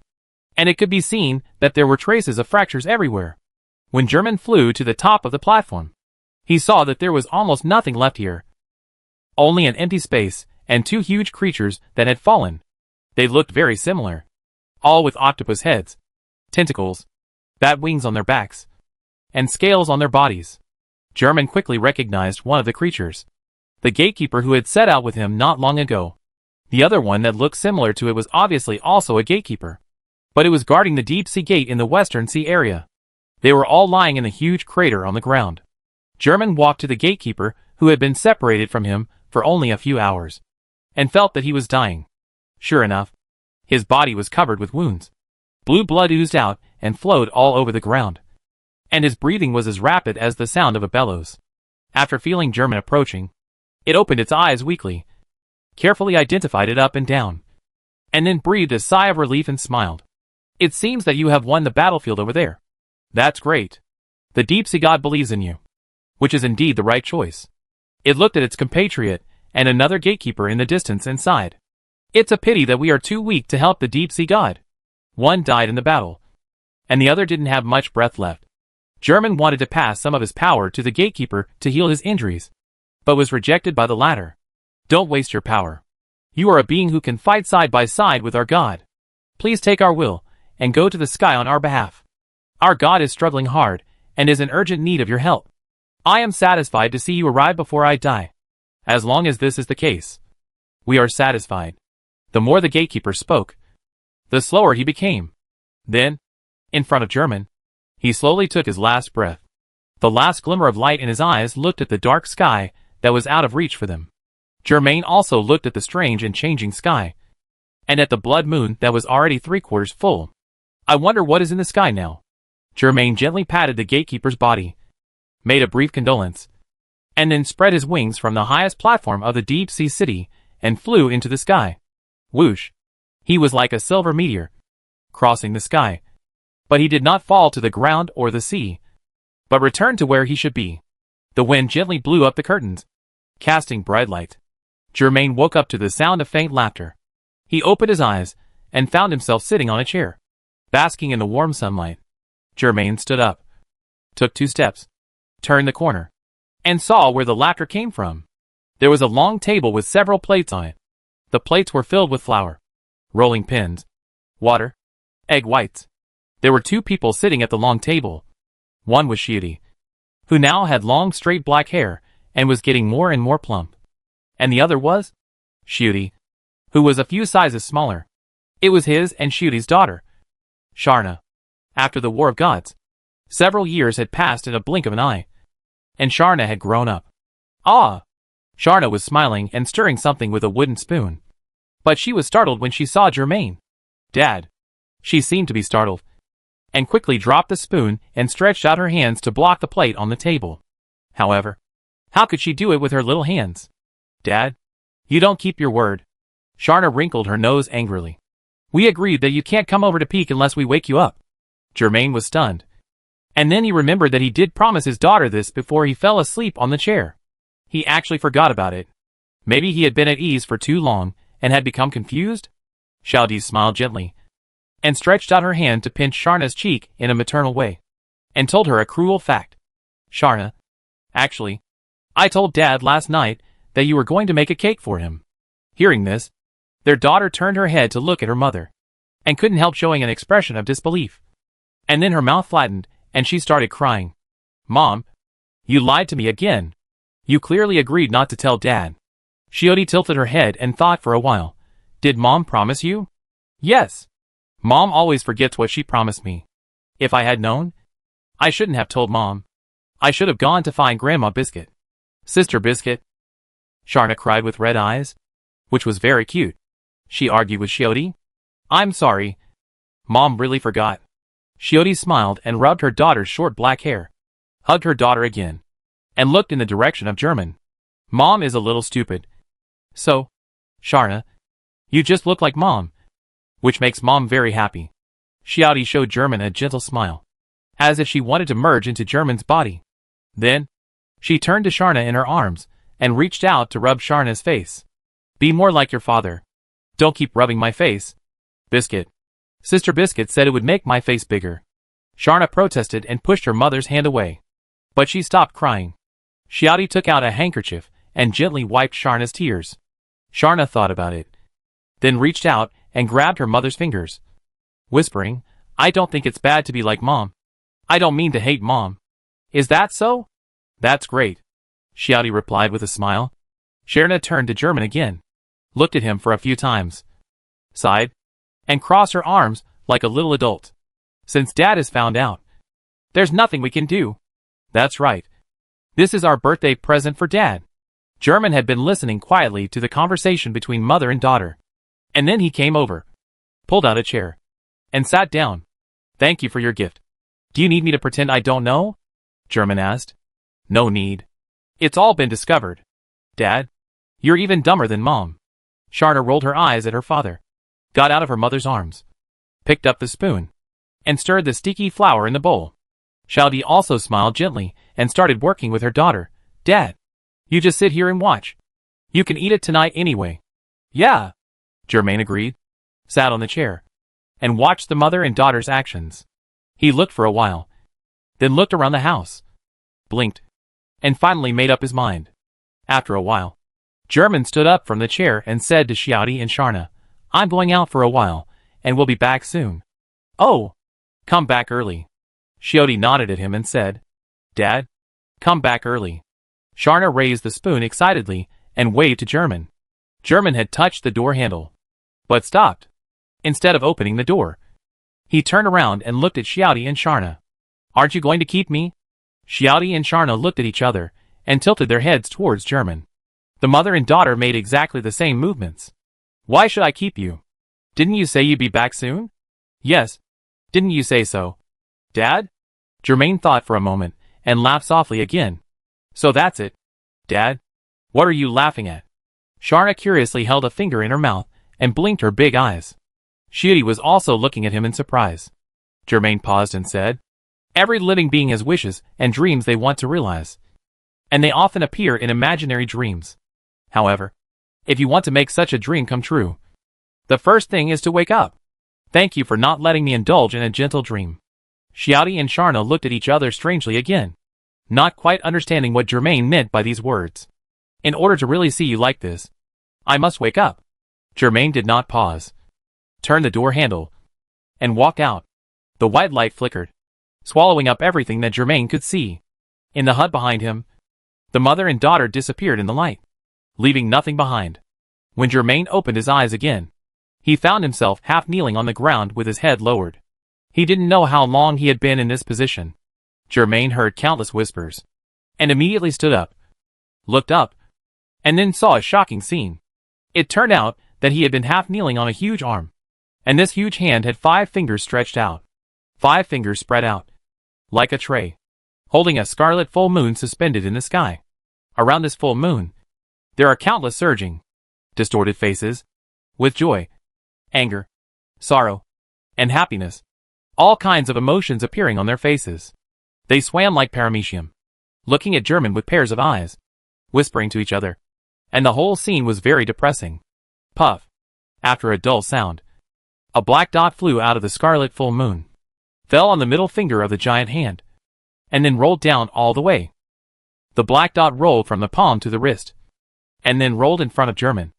and it could be seen that there were traces of fractures everywhere. When German flew to the top of the platform, he saw that there was almost nothing left here. Only an empty space, and two huge creatures that had fallen. They looked very similar, all with octopus heads, tentacles, bat wings on their backs, and scales on their bodies. German quickly recognized one of the creatures, the gatekeeper who had set out with him not long ago. The other one that looked similar to it was obviously also a gatekeeper, but it was guarding the deep sea gate in the western sea area. They were all lying in a huge crater on the ground. German walked to the gatekeeper, who had been separated from him for only a few hours, and felt that he was dying. Sure enough, his body was covered with wounds. Blue blood oozed out and flowed all over the ground, and his breathing was as rapid as the sound of a bellows. After feeling German approaching, it opened its eyes weakly, carefully identified it up and down, and then breathed a sigh of relief and smiled. It seems that you have won the battlefield over there. That's great. The deep sea god believes in you, which is indeed the right choice. It looked at its compatriot and another gatekeeper in the distance and sighed. It's a pity that we are too weak to help the deep sea god. One died in the battle, and the other didn't have much breath left. German wanted to pass some of his power to the gatekeeper to heal his injuries, but was rejected by the latter. Don't waste your power. You are a being who can fight side by side with our god. Please take our will and go to the sky on our behalf. Our god is struggling hard and is in urgent need of your help. I am satisfied to see you arrive before I die. As long as this is the case, we are satisfied. The more the gatekeeper spoke, the slower he became. Then, in front of German, he slowly took his last breath. The last glimmer of light in his eyes looked at the dark sky that was out of reach for them. Germain also looked at the strange and changing sky, and at the blood moon that was already 3/4 full. I wonder what is in the sky now. Germain gently patted the gatekeeper's body, made a brief condolence, and then spread his wings from the highest platform of the deep sea city and flew into the sky. Whoosh! He was like a silver meteor, crossing the sky. But he did not fall to the ground or the sea, but returned to where he should be. The wind gently blew up the curtains, casting bright light. Germain woke up to the sound of faint laughter. He opened his eyes and found himself sitting on a chair, basking in the warm sunlight. Germain stood up, took 2 steps, turned the corner, and saw where the laughter came from. There was a long table with several plates on it. The plates were filled with flour, rolling pins, water, egg whites. There were 2 people sitting at the long table. One was Shiuti, who now had long straight black hair and was getting more and more plump. And the other was Shiuti, who was a few sizes smaller. It was his and Shooty's daughter, Sharna. After the War of Gods, several years had passed in a blink of an eye, and Sharna had grown up. Ah! Sharna was smiling and stirring something with a wooden spoon. But she was startled when she saw Germain. Dad! She seemed to be startled, and quickly dropped the spoon and stretched out her hands to block the plate on the table. However, how could she do it with her little hands? Dad? You don't keep your word. Sharna wrinkled her nose angrily. We agreed that you can't come over to peek unless we wake you up. Germain was stunned. And then he remembered that he did promise his daughter this before he fell asleep on the chair. He actually forgot about it. Maybe he had been at ease for too long and had become confused? Xiaodi smiled gently and stretched out her hand to pinch Sharna's cheek in a maternal way, and told her a cruel fact. Sharna, actually, I told Dad last night that you were going to make a cake for him. Hearing this, their daughter turned her head to look at her mother, and couldn't help showing an expression of disbelief. And then her mouth flattened, and she started crying. Mom, you lied to me again. You clearly agreed not to tell Dad. Xiaodi tilted her head and thought for a while. Did Mom promise you? Yes. Mom always forgets what she promised me. If I had known, I shouldn't have told Mom. I should have gone to find Grandma Biscuit. Sister Biscuit? Sharna cried with red eyes, which was very cute. She argued with Xiaodi. I'm sorry. Mom really forgot. Xiaodi smiled and rubbed her daughter's short black hair, hugged her daughter again, and looked in the direction of German. Mom is a little stupid. So, Sharna, you just look like Mom, which makes Mom very happy. Xiaodi showed German a gentle smile, as if she wanted to merge into German's body. Then, she turned to Sharna in her arms and reached out to rub Sharna's face. Be more like your father. Don't keep rubbing my face. Biscuit. Sister Biscuit said it would make my face bigger. Sharna protested and pushed her mother's hand away. But she stopped crying. Xiaodi took out a handkerchief and gently wiped Sharna's tears. Sharna thought about it, then reached out and grabbed her mother's fingers, whispering, I don't think it's bad to be like Mom. I don't mean to hate Mom. Is that so? That's great, Xiaodi replied with a smile. Sharna turned to German again, looked at him for a few times, sighed, and crossed her arms like a little adult. Since Dad has found out, there's nothing we can do. That's right. This is our birthday present for Dad. German had been listening quietly to the conversation between mother and daughter. And then he came over, pulled out a chair, and sat down. Thank you for your gift. Do you need me to pretend I don't know? German asked. No need. It's all been discovered. Dad, you're even dumber than Mom. Sharna rolled her eyes at her father, got out of her mother's arms, picked up the spoon, and stirred the sticky flour in the bowl. Xiaodi also smiled gently and started working with her daughter. Dad, you just sit here and watch. You can eat it tonight anyway. Yeah, Germain agreed, sat on the chair, and watched the mother and daughter's actions. He looked for a while, then looked around the house, blinked, and finally made up his mind. After a while, German stood up from the chair and said to Xiaodi and Sharna, I'm going out for a while, and we'll be back soon. Oh, come back early. Xiaodi nodded at him and said, Dad, come back early. Sharna raised the spoon excitedly and waved to German. German had touched the door handle, but stopped. Instead of opening the door, he turned around and looked at Xiaodi and Sharna. Aren't you going to keep me? Xiaodi and Sharna looked at each other and tilted their heads towards German. The mother and daughter made exactly the same movements. Why should I keep you? Didn't you say you'd be back soon? Yes. Didn't you say so? Dad? Germain thought for a moment and laughed softly again. So that's it. Dad? What are you laughing at? Sharna curiously held a finger in her mouth and blinked her big eyes. Xiaodi was also looking at him in surprise. Germain paused and said, Every living being has wishes and dreams they want to realize, and they often appear in imaginary dreams. However, if you want to make such a dream come true, the first thing is to wake up. Thank you for not letting me indulge in a gentle dream. Xiaodi and Sharna looked at each other strangely again, not quite understanding what Germain meant by these words. In order to really see you like this, I must wake up. Germain did not pause, turned the door handle, and walked out. The white light flickered, swallowing up everything that Germain could see. In the hut behind him, the mother and daughter disappeared in the light, leaving nothing behind. When Germain opened his eyes again, He found himself half kneeling on the ground with his head lowered. He didn't know how long he had been in this position. Germain heard countless whispers, and immediately stood up, looked up, and then saw a shocking scene. It turned out that he had been half kneeling on a huge arm, and this huge hand had 5 fingers stretched out, 5 fingers spread out, like a tray, holding a scarlet full moon suspended in the sky. Around this full moon, there are countless surging, distorted faces, with joy, anger, sorrow, and happiness, all kinds of emotions appearing on their faces. They swam like paramecium, looking at German with pairs of eyes, whispering to each other, and the whole scene was very depressing. Puff. After a dull sound, a black dot flew out of the scarlet full moon, fell on the middle finger of the giant hand, and then rolled down all the way. The black dot rolled from the palm to the wrist, and then rolled in front of German,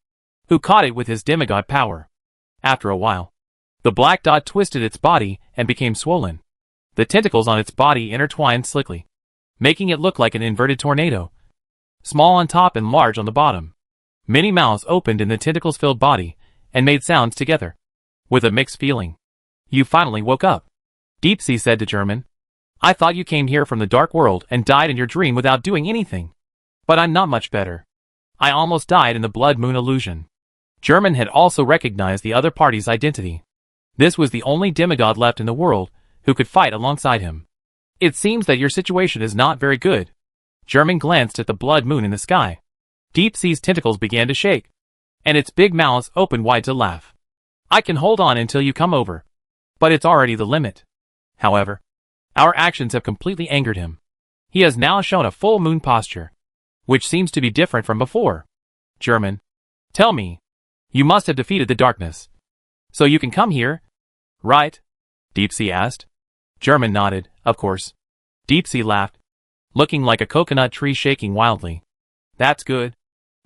who caught it with his demigod power. After a while, the black dot twisted its body and became swollen. The tentacles on its body intertwined slickly, making it look like an inverted tornado, small on top and large on the bottom. Many mouths opened in the tentacles-filled body and made sounds together, with a mixed feeling. You finally woke up, Deep Sea said to German. I thought you came here from the dark world and died in your dream without doing anything. But I'm not much better. I almost died in the blood moon illusion. German had also recognized the other party's identity. This was the only demigod left in the world who could fight alongside him. It seems that your situation is not very good. German glanced at the blood moon in the sky. Deep Sea's tentacles began to shake, and its big mouths opened wide to laugh. I can hold on until you come over, but it's already the limit. However, our actions have completely angered him. He has now shown a full moon posture, which seems to be different from before. German, tell me, you must have defeated the darkness, so you can come here, right? Deep Sea asked. German nodded, of course. Deep Sea laughed, looking like a coconut tree shaking wildly. That's good.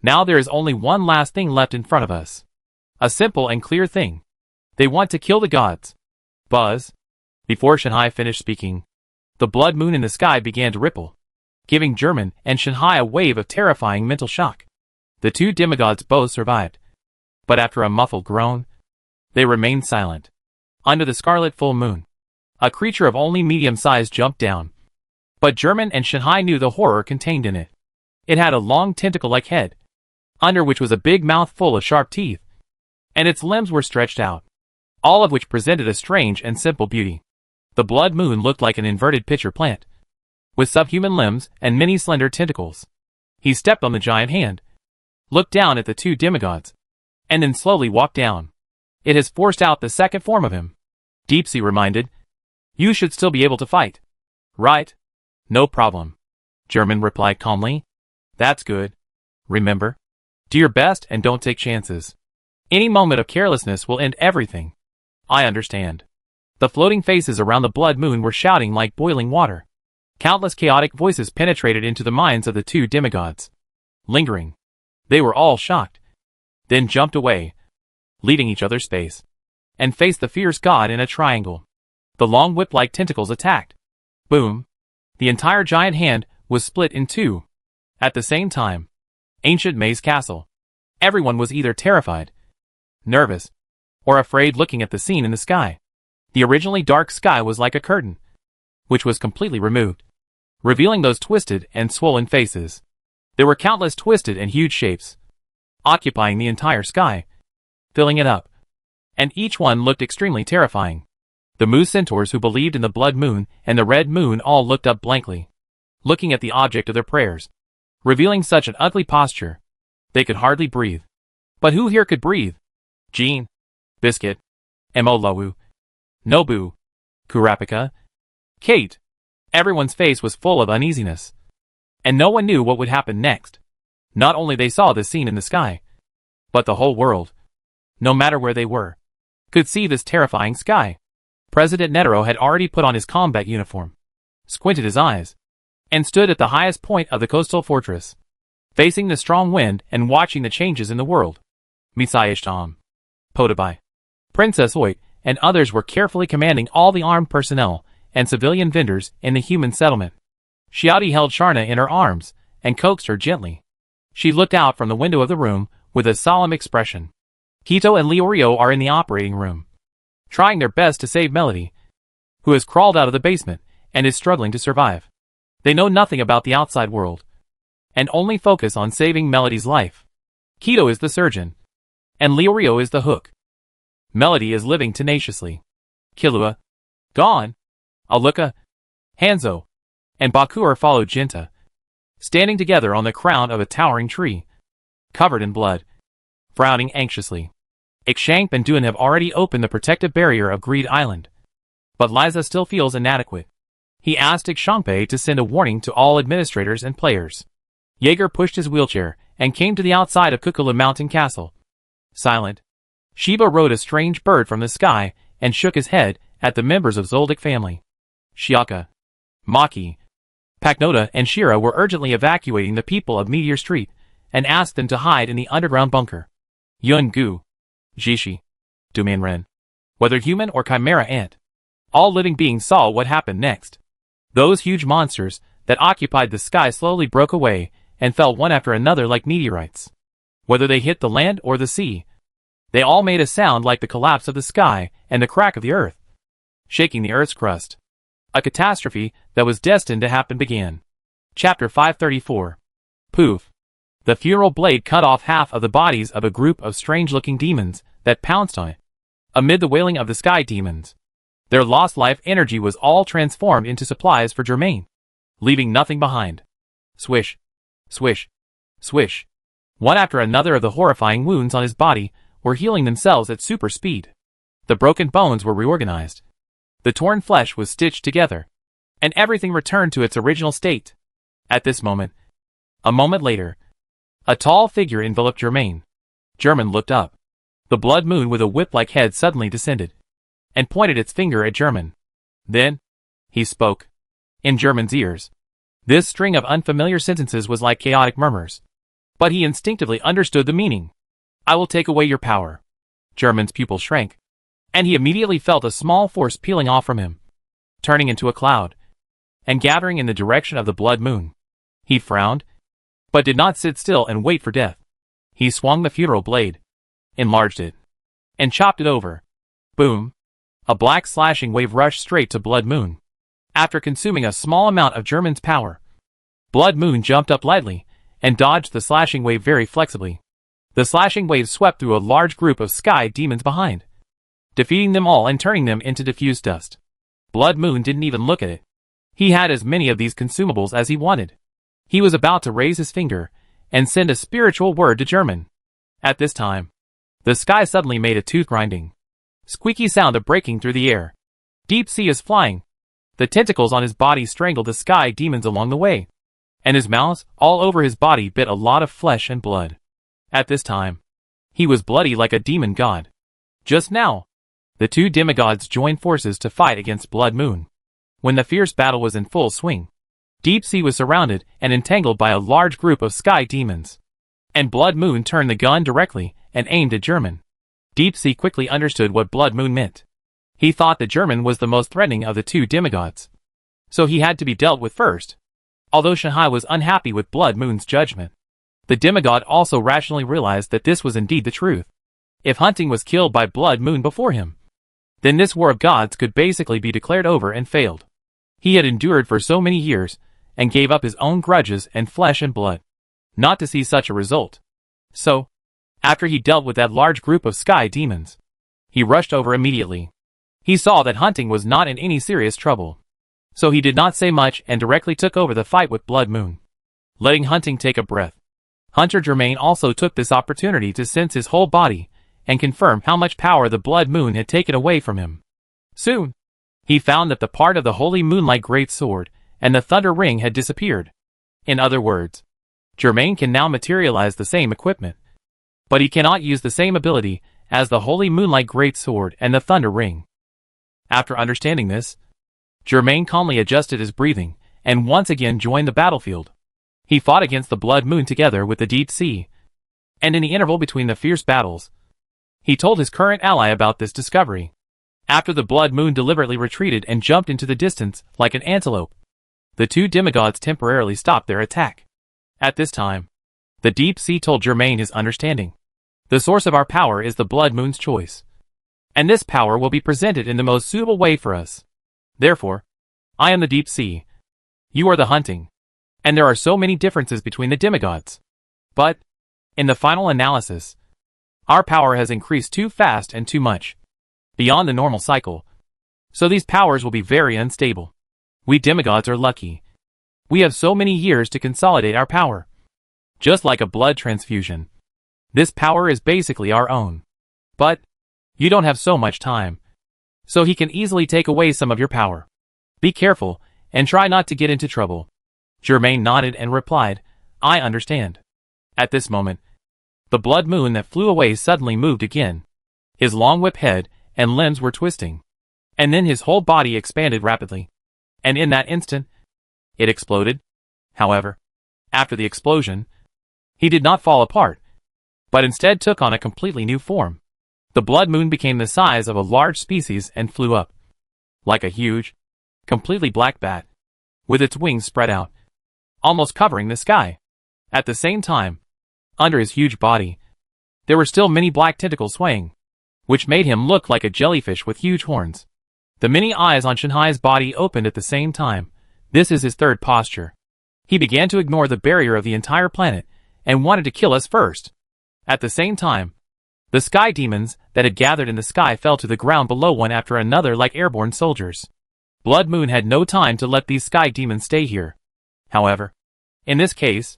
Now there is only one last thing left in front of us. A simple and clear thing. They want to kill the gods. Buzz. Before Shanghai finished speaking, the blood moon in the sky began to ripple, giving German and Shanghai a wave of terrifying mental shock. The two demigods both survived, but after a muffled groan, they remained silent. Under the scarlet full moon, a creature of only medium size jumped down, but German and Shanghai knew the horror contained in it. It had a long tentacle-like head, under which was a big mouth full of sharp teeth, and its limbs were stretched out, all of which presented a strange and simple beauty. The blood moon looked like an inverted pitcher plant, with subhuman limbs and many slender tentacles. He stepped on the giant hand, looked down at the two demigods, and then slowly walked down. It has forced out the second form of him. Deep Sea reminded. You should still be able to fight. Right? No problem. German replied calmly. That's good. Remember, do your best and don't take chances. Any moment of carelessness will end everything. I understand. The floating faces around the blood moon were shouting like boiling water. Countless chaotic voices penetrated into the minds of the two demigods. Lingering, they were all shocked, then jumped away, leaving each other space, and faced the fierce god in a triangle. The long whip-like tentacles attacked. Boom! The entire giant hand was split in two. At the same time, ancient May's castle. Everyone was either terrified, nervous, or afraid looking at the scene in the sky. The originally dark sky was like a curtain, which was completely removed, revealing those twisted and swollen faces. There were countless twisted and huge shapes, occupying the entire sky, filling it up, and each one looked extremely terrifying. The Mu centaurs who believed in the blood moon and the red moon all looked up blankly, looking at the object of their prayers, revealing such an ugly posture. They could hardly breathe. But who here could breathe? Jean, Biscuit, Emolowu, Nobu, Kurapika, Kate. Everyone's face was full of uneasiness, and no one knew what would happen next. Not only they saw this scene in the sky, but the whole world, no matter where they were, could see this terrifying sky. President Netero had already put on his combat uniform, squinted his eyes, and stood at the highest point of the coastal fortress, facing the strong wind and watching the changes in the world. Misai Ishtam, Podobai, Princess Hoyt, and others were carefully commanding all the armed personnel and civilian vendors in the human settlement. Xiaodi held Sharna in her arms and coaxed her gently. She looked out from the window of the room with a solemn expression. Quito and Leorio are in the operating room, trying their best to save Melody, who has crawled out of the basement and is struggling to survive. They know nothing about the outside world, and only focus on saving Melody's life. Quito is the surgeon, and Leorio is the hook. Melody is living tenaciously. Killua, gone. Aluka, Hanzo, and Bakura followed Jinta, standing together on the crown of a towering tree, covered in blood, frowning anxiously. Ikshank and Duan have already opened the protective barrier of Greed Island, but Liza still feels inadequate. He asked Ikshanpe to send a warning to all administrators and players. Jaeger pushed his wheelchair and came to the outside of Kukula Mountain Castle. Silent, Shiba rode a strange bird from the sky and shook his head at the members of Zoldyck family. Shiaka, Maki, Paknota and Shira were urgently evacuating the people of Meteor Street and asked them to hide in the underground bunker. Yun Gu, Jishi, Dumanren, whether human or chimera ant, all living beings saw what happened next. Those huge monsters that occupied the sky slowly broke away and fell one after another like meteorites. Whether they hit the land or the sea, they all made a sound like the collapse of the sky and the crack of the earth, shaking the earth's crust. A catastrophe that was destined to happen began. Chapter 534. Poof. The funeral blade cut off half of the bodies of a group of strange-looking demons that pounced on it. Amid the wailing of the sky demons, their lost life energy was all transformed into supplies for Germain, leaving nothing behind. Swish, swish, swish. One after another of the horrifying wounds on his body were healing themselves at super speed. The broken bones were reorganized. The torn flesh was stitched together, and everything returned to its original state. At this moment, a moment later, a tall figure enveloped Germain. Germain looked up. The blood moon with a whip-like head suddenly descended, and pointed its finger at Germain. Then, he spoke. In Germain's ears, this string of unfamiliar sentences was like chaotic murmurs, but he instinctively understood the meaning. I will take away your power. Germain's pupil shrank, and he immediately felt a small force peeling off from him, turning into a cloud, and gathering in the direction of the blood moon. He frowned, but did not sit still and wait for death. He swung the funeral blade, enlarged it, and chopped it over. Boom! A black slashing wave rushed straight to Blood Moon. After consuming a small amount of Germain's power, Blood Moon jumped up lightly and dodged the slashing wave very flexibly. The slashing wave swept through a large group of sky demons behind, defeating them all and turning them into diffused dust. Blood Moon didn't even look at it. He had as many of these consumables as he wanted. He was about to raise his finger and send a spiritual word to Germain. At this time, the sky suddenly made a tooth-grinding, squeaky sound of breaking through the air. Deep Sea is flying. The tentacles on his body strangled the sky demons along the way, and his mouth, all over his body, bit a lot of flesh and blood. At this time, he was bloody like a demon god. Just now, the two demigods joined forces to fight against Blood Moon. When the fierce battle was in full swing, Deep Sea was surrounded and entangled by a large group of sky demons, and Blood Moon turned the gun directly and aimed at Germain. Deep Sea quickly understood what Blood Moon meant. He thought that Germain was the most threatening of the two demigods, so he had to be dealt with first. Although Shanghai was unhappy with Blood Moon's judgment, the demigod also rationally realized that this was indeed the truth. If Hunting was killed by Blood Moon before him, then this war of gods could basically be declared over and failed. He had endured for so many years, and gave up his own grudges and flesh and blood, not to see such a result. So, after he dealt with that large group of sky demons, he rushed over immediately. He saw that Hunting was not in any serious trouble, so he did not say much and directly took over the fight with Blood Moon, letting Hunting take a breath. Hunter Germain also took this opportunity to sense his whole body and confirm how much power the Blood Moon had taken away from him. Soon, he found that the part of the Holy Moonlight Great Sword and the Thunder Ring had disappeared. In other words, Germain can now materialize the same equipment, but he cannot use the same ability as the Holy Moonlight Great Sword and the Thunder Ring. After understanding this, Germain calmly adjusted his breathing and once again joined the battlefield. He fought against the Blood Moon together with the Deep Sea, and in the interval between the fierce battles, he told his current ally about this discovery. After the Blood Moon deliberately retreated and jumped into the distance like an antelope, the two demigods temporarily stopped their attack. At this time, the Deep Sea told Germain his understanding. The source of our power is the blood moon's choice. And this power will be presented in the most suitable way for us. Therefore, I am the deep sea. You are the hunting. And there are so many differences between the demigods. But, in the final analysis, our power has increased too fast and too much, beyond the normal cycle. So these powers will be very unstable. We demigods are lucky. We have so many years to consolidate our power. Just like a blood transfusion. This power is basically our own. But, you don't have so much time. So he can easily take away some of your power. Be careful, and try not to get into trouble. Germain nodded and replied, I understand. At this moment, the blood moon that flew away suddenly moved again. His long whip head and limbs were twisting. And then his whole body expanded rapidly. And in that instant, it exploded. However, after the explosion, he did not fall apart, but instead took on a completely new form. The blood moon became the size of a large species and flew up, like a huge, completely black bat, with its wings spread out, almost covering the sky. At the same time, under his huge body, there were still many black tentacles swaying, which made him look like a jellyfish with huge horns. The many eyes on Shanhai's body opened at the same time. This is his third posture. He began to ignore the barrier of the entire planet and wanted to kill us first. At the same time, the sky demons that had gathered in the sky fell to the ground below one after another like airborne soldiers. Blood Moon had no time to let these sky demons stay here. However, in this case,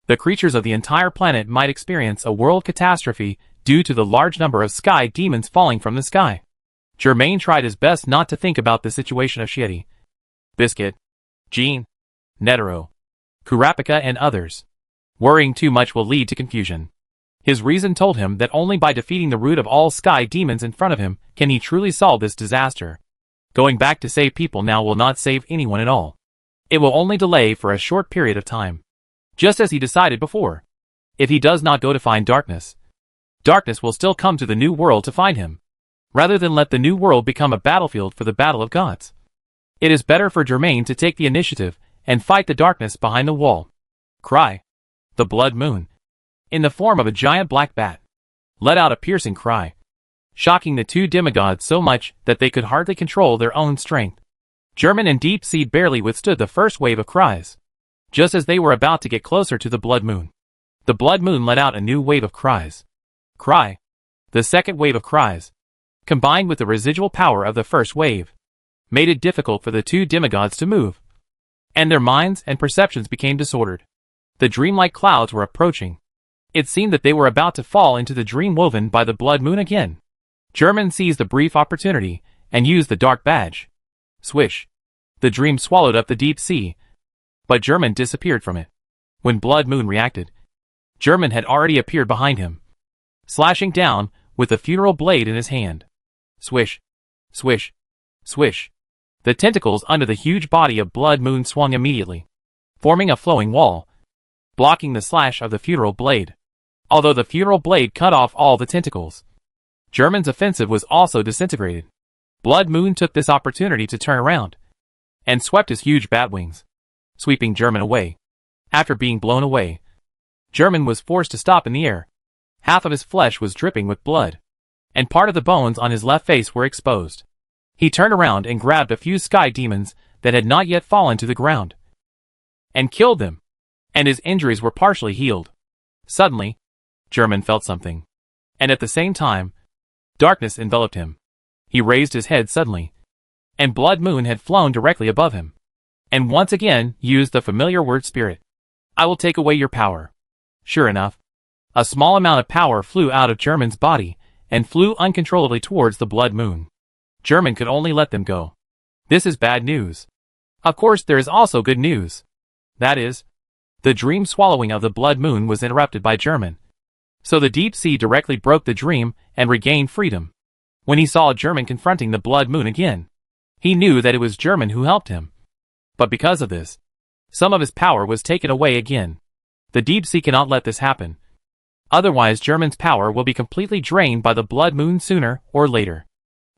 the creatures of the entire planet might experience a world catastrophe due to the large number of sky demons falling from the sky. Germain tried his best not to think about the situation of Shieti, Biscuit, Jean, Netero, Kurapika and others. Worrying too much will lead to confusion. His reason told him that only by defeating the root of all sky demons in front of him can he truly solve this disaster. Going back to save people now will not save anyone at all. It will only delay for a short period of time. Just as he decided before. If he does not go to find darkness, darkness will still come to the new world to find him, rather than let the new world become a battlefield for the battle of gods. It is better for Germain to take the initiative and fight the darkness behind the wall. Cry. The blood moon, in the form of a giant black bat, let out a piercing cry, shocking the two demigods so much that they could hardly control their own strength. German and Deep Sea barely withstood the first wave of cries. Just as they were about to get closer to the blood moon, the blood moon let out a new wave of cries. Cry. The second wave of cries, combined with the residual power of the first wave, made it difficult for the two demigods to move, and their minds and perceptions became disordered. The dreamlike clouds were approaching. It seemed that they were about to fall into the dream woven by the blood moon again. German seized the brief opportunity and used the dark badge. Swish. The dream swallowed up the deep sea, but German disappeared from it. When blood moon reacted, German had already appeared behind him, slashing down with the funeral blade in his hand. Swish. Swish. Swish. The tentacles under the huge body of blood moon swung immediately, forming a flowing wall, blocking the slash of the funeral blade. Although the funeral blade cut off all the tentacles, German's offensive was also disintegrated. Blood Moon took this opportunity to turn around and swept his huge bat wings, sweeping German away. After being blown away, German was forced to stop in the air. Half of his flesh was dripping with blood, and part of the bones on his left face were exposed. He turned around and grabbed a few sky demons that had not yet fallen to the ground, and killed them, and his injuries were partially healed. Suddenly, German felt something, and at the same time, darkness enveloped him. He raised his head suddenly, and Blood Moon had flown directly above him, and once again used the familiar word spirit. I will take away your power. Sure enough, a small amount of power flew out of German's body and flew uncontrollably towards the Blood Moon. German could only let them go. This is bad news. Of course, there is also good news. That is, the dream swallowing of the Blood Moon was interrupted by German. So the deep sea directly broke the dream and regained freedom. When he saw German confronting the Blood Moon again, he knew that it was German who helped him. But because of this, some of his power was taken away again. The deep sea cannot let this happen. Otherwise, German's power will be completely drained by the Blood Moon sooner or later.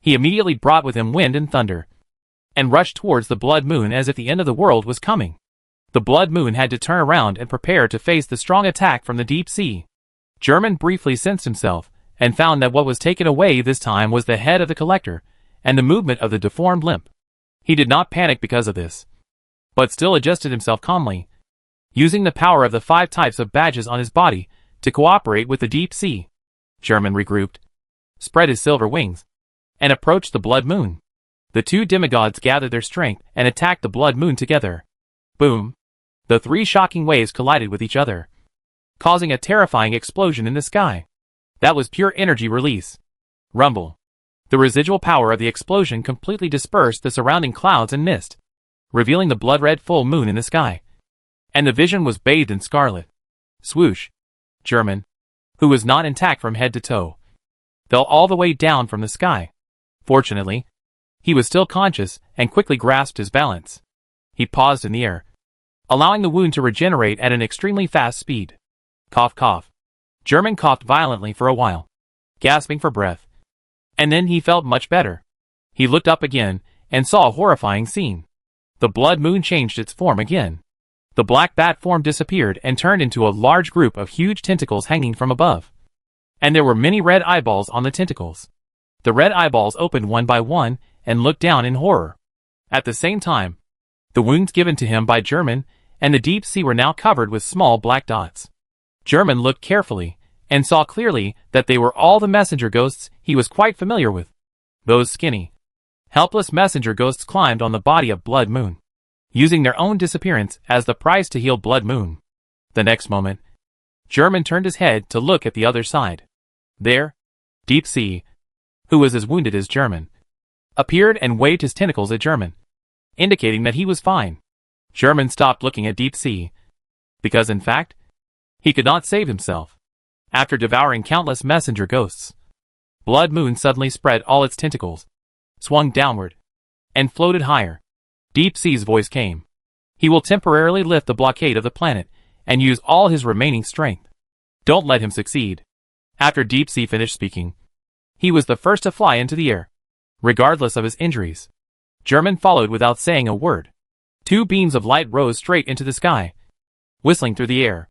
He immediately brought with him wind and thunder, and rushed towards the Blood Moon as if the end of the world was coming. The Blood Moon had to turn around and prepare to face the strong attack from the deep sea. German briefly sensed himself, and found that what was taken away this time was the head of the collector, and the movement of the deformed limb. He did not panic because of this, but still adjusted himself calmly, using the power of the 5 types of badges on his body to cooperate with the deep sea. German regrouped, spread his silver wings, and approached the blood moon. The 2 demigods gathered their strength and attacked the blood moon together. Boom! The 3 shocking waves collided with each other, causing a terrifying explosion in the sky. That was pure energy release. Rumble. The residual power of the explosion completely dispersed the surrounding clouds and mist, revealing the blood-red full moon in the sky. And the vision was bathed in scarlet. Swoosh. German, who was not intact from head to toe, fell all the way down from the sky. Fortunately, he was still conscious and quickly grasped his balance. He paused in the air, allowing the wound to regenerate at an extremely fast speed. Cough, cough. German coughed violently for a while, gasping for breath. And then he felt much better. He looked up again and saw a horrifying scene. The blood moon changed its form again. The black bat form disappeared and turned into a large group of huge tentacles hanging from above. And there were many red eyeballs on the tentacles. The red eyeballs opened one by one and looked down in horror. At the same time, the wounds given to him by German and the deep sea were now covered with small black dots. German looked carefully and saw clearly that they were all the messenger ghosts he was quite familiar with. Those skinny, helpless messenger ghosts climbed on the body of Blood Moon, using their own disappearance as the price to heal Blood Moon. The next moment, German turned his head to look at the other side. There, Deep Sea, who was as wounded as German, appeared and waved his tentacles at German, indicating that he was fine. German stopped looking at Deep Sea, because in fact, he could not save himself. After devouring countless messenger ghosts, Blood Moon suddenly spread all its tentacles, swung downward, and floated higher. Deep Sea's voice came. He will temporarily lift the blockade of the planet and use all his remaining strength. Don't let him succeed. After Deep Sea finished speaking, he was the first to fly into the air, regardless of his injuries. German followed without saying a word. 2 beams of light rose straight into the sky, whistling through the air.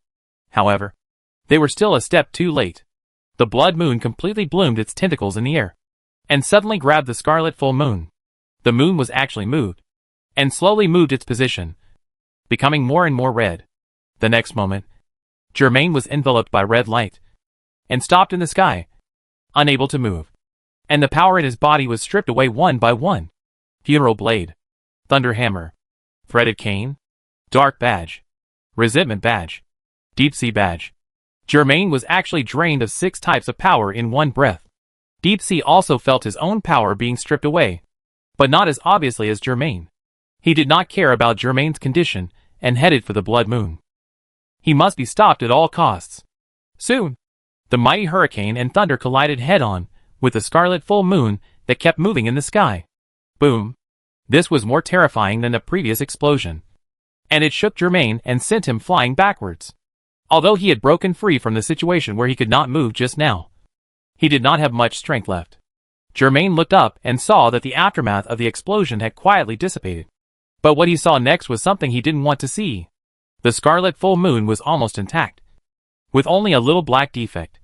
However, they were still a step too late. The Blood Moon completely bloomed its tentacles in the air, and suddenly grabbed the scarlet full moon. The moon was actually moved, and slowly moved its position, becoming more and more red. The next moment, Germain was enveloped by red light, and stopped in the sky, unable to move. And the power in his body was stripped away one by one. Funeral Blade, Thunder Hammer, Threaded Cane, Dark Badge, Resentment Badge, Deep Sea Badge. Germain was actually drained of 6 types of power in one breath. Deep Sea also felt his own power being stripped away, but not as obviously as Germain. He did not care about Germain's condition and headed for the Blood Moon. He must be stopped at all costs. Soon, the mighty hurricane and thunder collided head-on with the scarlet full moon that kept moving in the sky. Boom! This was more terrifying than the previous explosion, and it shook Germain and sent him flying backwards. Although he had broken free from the situation where he could not move just now, he did not have much strength left. Germain looked up and saw that the aftermath of the explosion had quietly dissipated. But what he saw next was something he didn't want to see. The scarlet full moon was almost intact, with only a little black defect,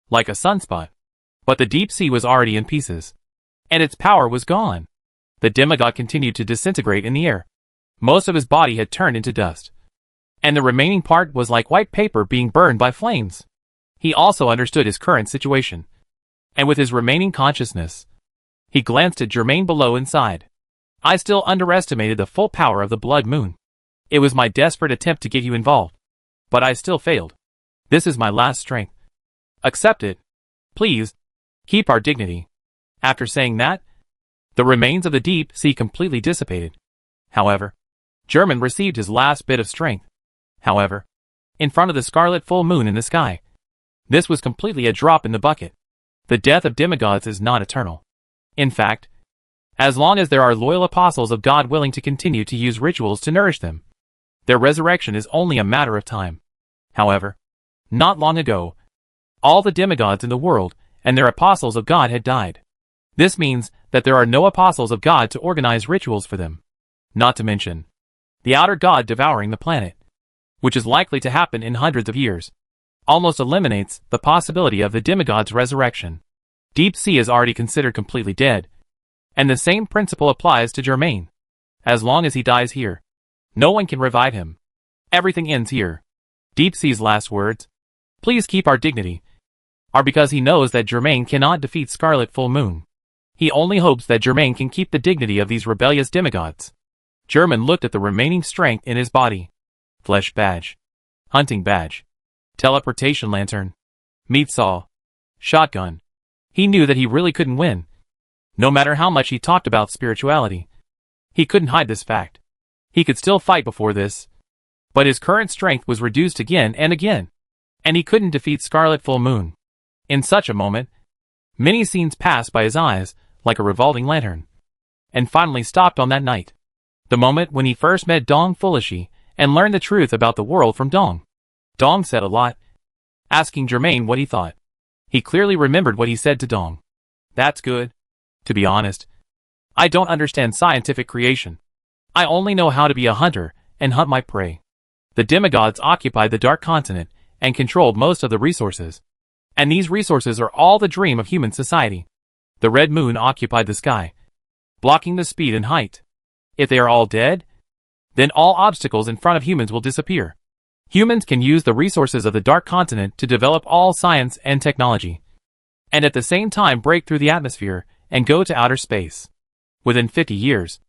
like a sunspot. But the deep sea was already in pieces, and its power was gone. The demigod continued to disintegrate in the air. Most of his body had turned into dust, and the remaining part was like white paper being burned by flames. He also understood his current situation, and with his remaining consciousness, he glanced at Germain below and sighed. I still underestimated the full power of the Blood Moon. It was my desperate attempt to get you involved, but I still failed. This is my last strength. Accept it. Please, keep our dignity. After saying that, the remains of the deep sea completely dissipated. However, German received his last bit of strength. However, in front of the scarlet full moon in the sky, this was completely a drop in the bucket. The death of demigods is not eternal. In fact, as long as there are loyal apostles of God willing to continue to use rituals to nourish them, their resurrection is only a matter of time. However, not long ago, all the demigods in the world and their apostles of God had died. This means that there are no apostles of God to organize rituals for them. Not to mention the outer god devouring the planet, which is likely to happen in hundreds of years. almost eliminates the possibility of the demigod's resurrection. Deep Sea is already considered completely dead, and the same principle applies to Germain. As long as he dies here, no one can revive him. Everything ends here. Deep Sea's last words, "Please keep our dignity," are because he knows that Germain cannot defeat Scarlet Full Moon. He only hopes that Germain can keep the dignity of these rebellious demigods. Germain looked at the remaining strength in his body. Flesh badge, hunting badge, teleportation lantern, meat saw, shotgun. He knew that he really couldn't win. No matter how much he talked about spirituality, he couldn't hide this fact. He could still fight before this, but his current strength was reduced again and again, and he couldn't defeat Scarlet Full Moon. In such a moment, many scenes passed by his eyes like a revolving lantern, and finally stopped on that night. The moment when he first met Dong Fulishi and learned the truth about the world from Dong. Dong said a lot, asking Germain what he thought. He clearly remembered what he said to Dong. "That's good. To be honest, I don't understand scientific creation. I only know how to be a hunter and hunt my prey." The demigods occupied the Dark Continent and controlled most of the resources. And these resources are all the dream of human society. The Red Moon occupied the sky, blocking the speed and height. If they are all dead, then all obstacles in front of humans will disappear. Humans can use the resources of the Dark Continent to develop all science and technology, and at the same time break through the atmosphere and go to outer space. Within 50 years,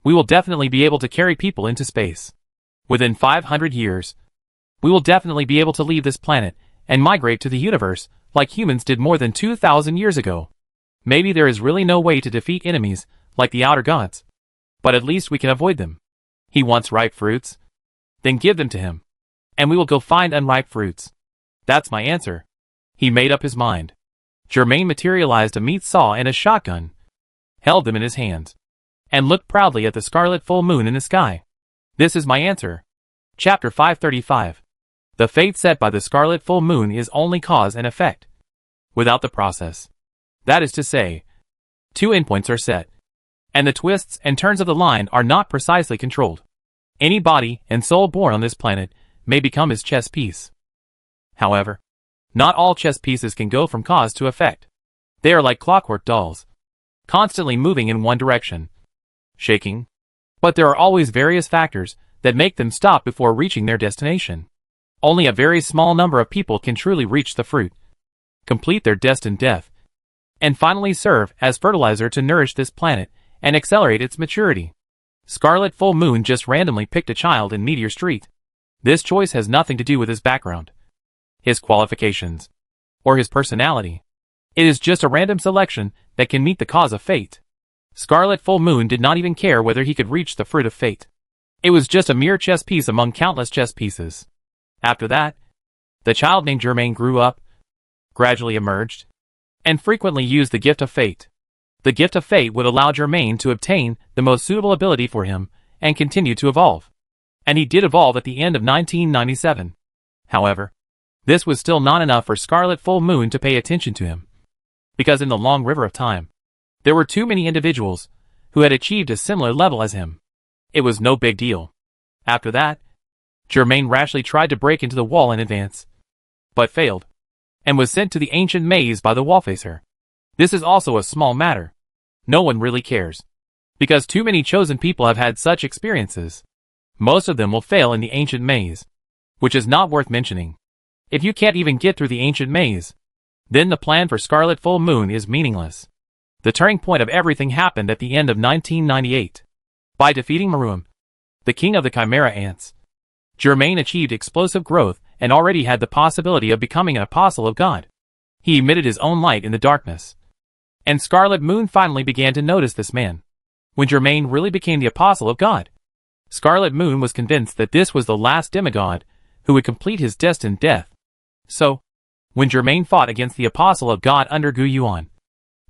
we will definitely be able to carry people into space. Within 500 years, we will definitely be able to leave this planet and migrate to the universe like humans did more than 2,000 years ago. Maybe there is really no way to defeat enemies like the outer gods, but at least we can avoid them. He wants ripe fruits? Then give them to him, and we will go find unripe fruits. That's my answer. He made up his mind. Germain materialized a meat saw and a shotgun, held them in his hands, and looked proudly at the scarlet full moon in the sky. This is my answer. Chapter 535. The fate set by the scarlet full moon is only cause and effect, without the process. That is to say, two endpoints are set, and the twists and turns of the line are not precisely controlled. Any body and soul born on this planet may become his chess piece. However, not all chess pieces can go from cause to effect. They are like clockwork dolls, constantly moving in one direction, shaking, but there are always various factors that make them stop before reaching their destination. Only a very small number of people can truly reach the fruit, complete their destined death, and finally serve as fertilizer to nourish this planet and accelerate its maturity. Scarlet Full Moon just randomly picked a child in Meteor Street. This choice has nothing to do with his background, his qualifications, or his personality. It is just a random selection that can meet the cause of fate. Scarlet Full Moon did not even care whether he could reach the fruit of fate. It was just a mere chess piece among countless chess pieces. After that, the child named Germain grew up, gradually emerged, and frequently used the gift of fate. The gift of fate would allow Germain to obtain the most suitable ability for him and continue to evolve. And he did evolve at the end of 1997. However, this was still not enough for Scarlet Full Moon to pay attention to him, because in the long river of time, there were too many individuals who had achieved a similar level as him. It was no big deal. After that, Germain rashly tried to break into the wall in advance, but failed, and was sent to the ancient maze by the wallfacer. This is also a small matter. No one really cares, because too many chosen people have had such experiences. Most of them will fail in the ancient maze, which is not worth mentioning. If you can't even get through the ancient maze, then the plan for Scarlet Full Moon is meaningless. The turning point of everything happened at the end of 1998. By defeating Maruam, the king of the Chimera Ants, Germain achieved explosive growth and already had the possibility of becoming an apostle of God. He emitted his own light in the darkness, and Scarlet Moon finally began to notice this man. When Germain really became the apostle of God, Scarlet Moon was convinced that this was the last demigod who would complete his destined death. So, when Germain fought against the apostle of God under Gu Yuan,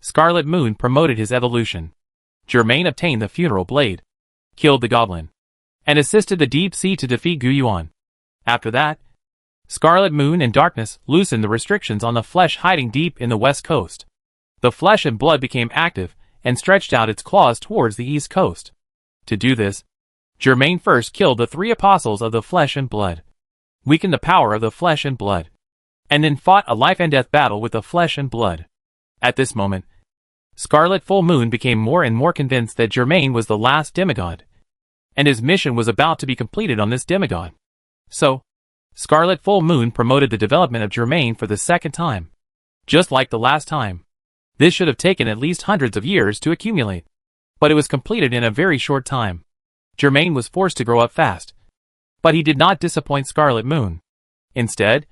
Scarlet Moon promoted his evolution. Germain obtained the funeral blade, killed the goblin, and assisted the Deep Sea to defeat Gu Yuan. After that, Scarlet Moon and Darkness loosened the restrictions on the flesh hiding deep in the west coast. The flesh and blood became active and stretched out its claws towards the east coast. To do this, Germain first killed the 3 apostles of the flesh and blood, weakened the power of the flesh and blood, and then fought a life-and-death battle with the flesh and blood. At this moment, Scarlet Full Moon became more and more convinced that Germain was the last demigod, and his mission was about to be completed on this demigod. So, Scarlet Full Moon promoted the development of Germain for the second time. Just like the last time, this should have taken at least hundreds of years to accumulate, but it was completed in a very short time. Germain was forced to grow up fast, but he did not disappoint Scarlet Moon. Instead,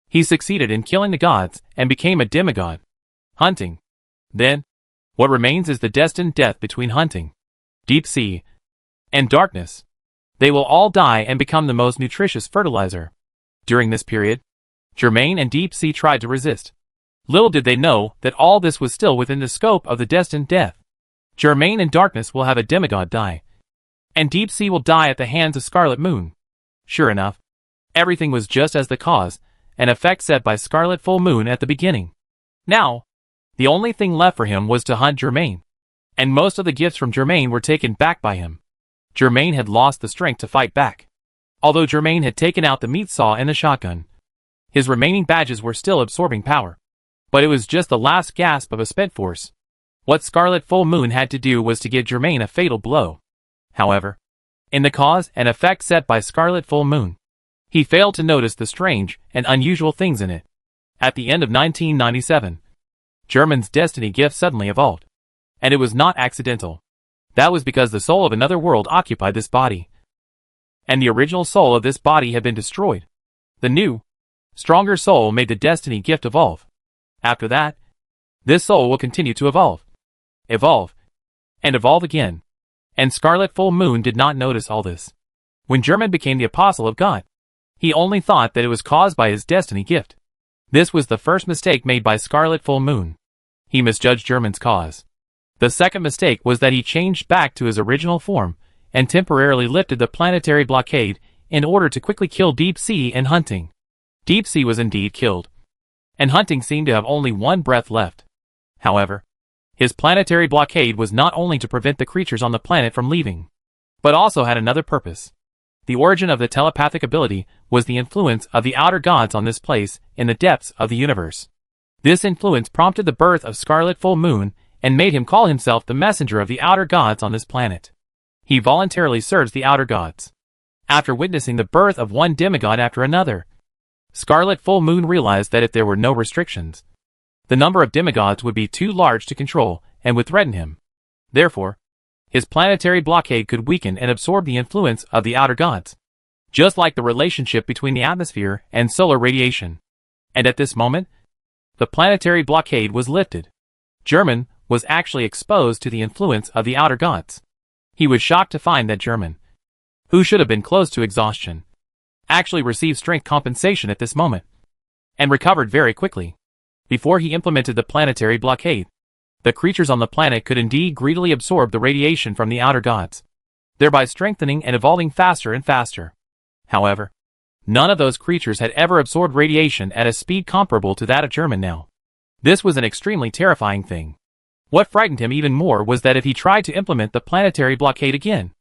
he succeeded in killing the gods and became a demigod. Hunting. Then, what remains is the destined death between Hunting, Deep Sea, and Darkness. They will all die and become the most nutritious fertilizer. During this period, Germain and Deep Sea tried to resist. Little did they know that all this was still within the scope of the destined death. Germain and Darkness will have a demigod die, and Deep Sea will die at the hands of Scarlet Moon. Sure enough, everything was just as the cause and effect set by Scarlet Full Moon at the beginning. Now, the only thing left for him was to hunt Germain, and most of the gifts from Germain were taken back by him. Germain had lost the strength to fight back. Although Germain had taken out the meat saw and the shotgun, his remaining badges were still absorbing power. But it was just the last gasp of a spent force. What Scarlet Full Moon had to do was to give Germain a fatal blow. However, in the cause and effect set by Scarlet Full Moon, he failed to notice the strange and unusual things in it. At the end of 1997, Germain's destiny gift suddenly evolved. And it was not accidental. That was because the soul of another world occupied this body, and the original soul of this body had been destroyed. The new, stronger soul made the destiny gift evolve. After that, this soul will continue to evolve, and evolve again. And Scarlet Full Moon did not notice all this. When Germain became the apostle of God, he only thought that it was caused by his destiny gift. This was the first mistake made by Scarlet Full Moon. He misjudged Germain's cause. The second mistake was that he changed back to his original form and temporarily lifted the planetary blockade in order to quickly kill Deep Sea and Hunting. Deep Sea was indeed killed, and Hunting seemed to have only one breath left. However, his planetary blockade was not only to prevent the creatures on the planet from leaving, but also had another purpose. The origin of the telepathic ability was the influence of the outer gods on this place in the depths of the universe. This influence prompted the birth of Scarlet Full Moon and made him call himself the messenger of the outer gods on this planet. He voluntarily serves the outer gods. After witnessing the birth of one demigod after another, Scarlet Full Moon realized that if there were no restrictions, the number of demigods would be too large to control and would threaten him. Therefore, his planetary blockade could weaken and absorb the influence of the outer gods, just like the relationship between the atmosphere and solar radiation. And at this moment, the planetary blockade was lifted. Germain was actually exposed to the influence of the outer gods. He was shocked to find that Germain, who should have been close to exhaustion, actually received strength compensation at this moment, and recovered very quickly. Before he implemented the planetary blockade, the creatures on the planet could indeed greedily absorb the radiation from the outer gods, thereby strengthening and evolving faster and faster. However, none of those creatures had ever absorbed radiation at a speed comparable to that of Germain now. This was an extremely terrifying thing. What frightened him even more was that if he tried to implement the planetary blockade again,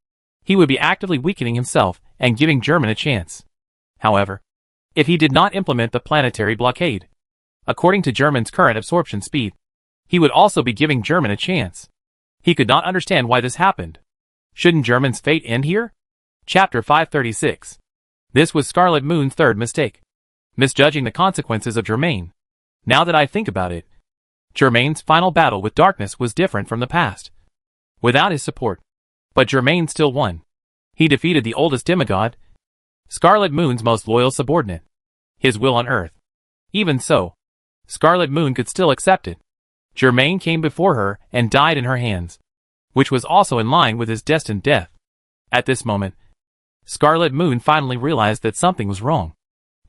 he would be actively weakening himself and giving Germain a chance. However, if he did not implement the planetary blockade, according to Germain's current absorption speed, he would also be giving Germain a chance. He could not understand why this happened. Shouldn't Germain's fate end here? Chapter 536. This was Scarlet Moon's third mistake, misjudging the consequences of Germain. Now that I think about it, Germain's final battle with darkness was different from the past. Without his support, but Germain still won. He defeated the oldest demigod, Scarlet Moon's most loyal subordinate, his will on Earth. Even so, Scarlet Moon could still accept it. Germain came before her and died in her hands, which was also in line with his destined death. At this moment, Scarlet Moon finally realized that something was wrong.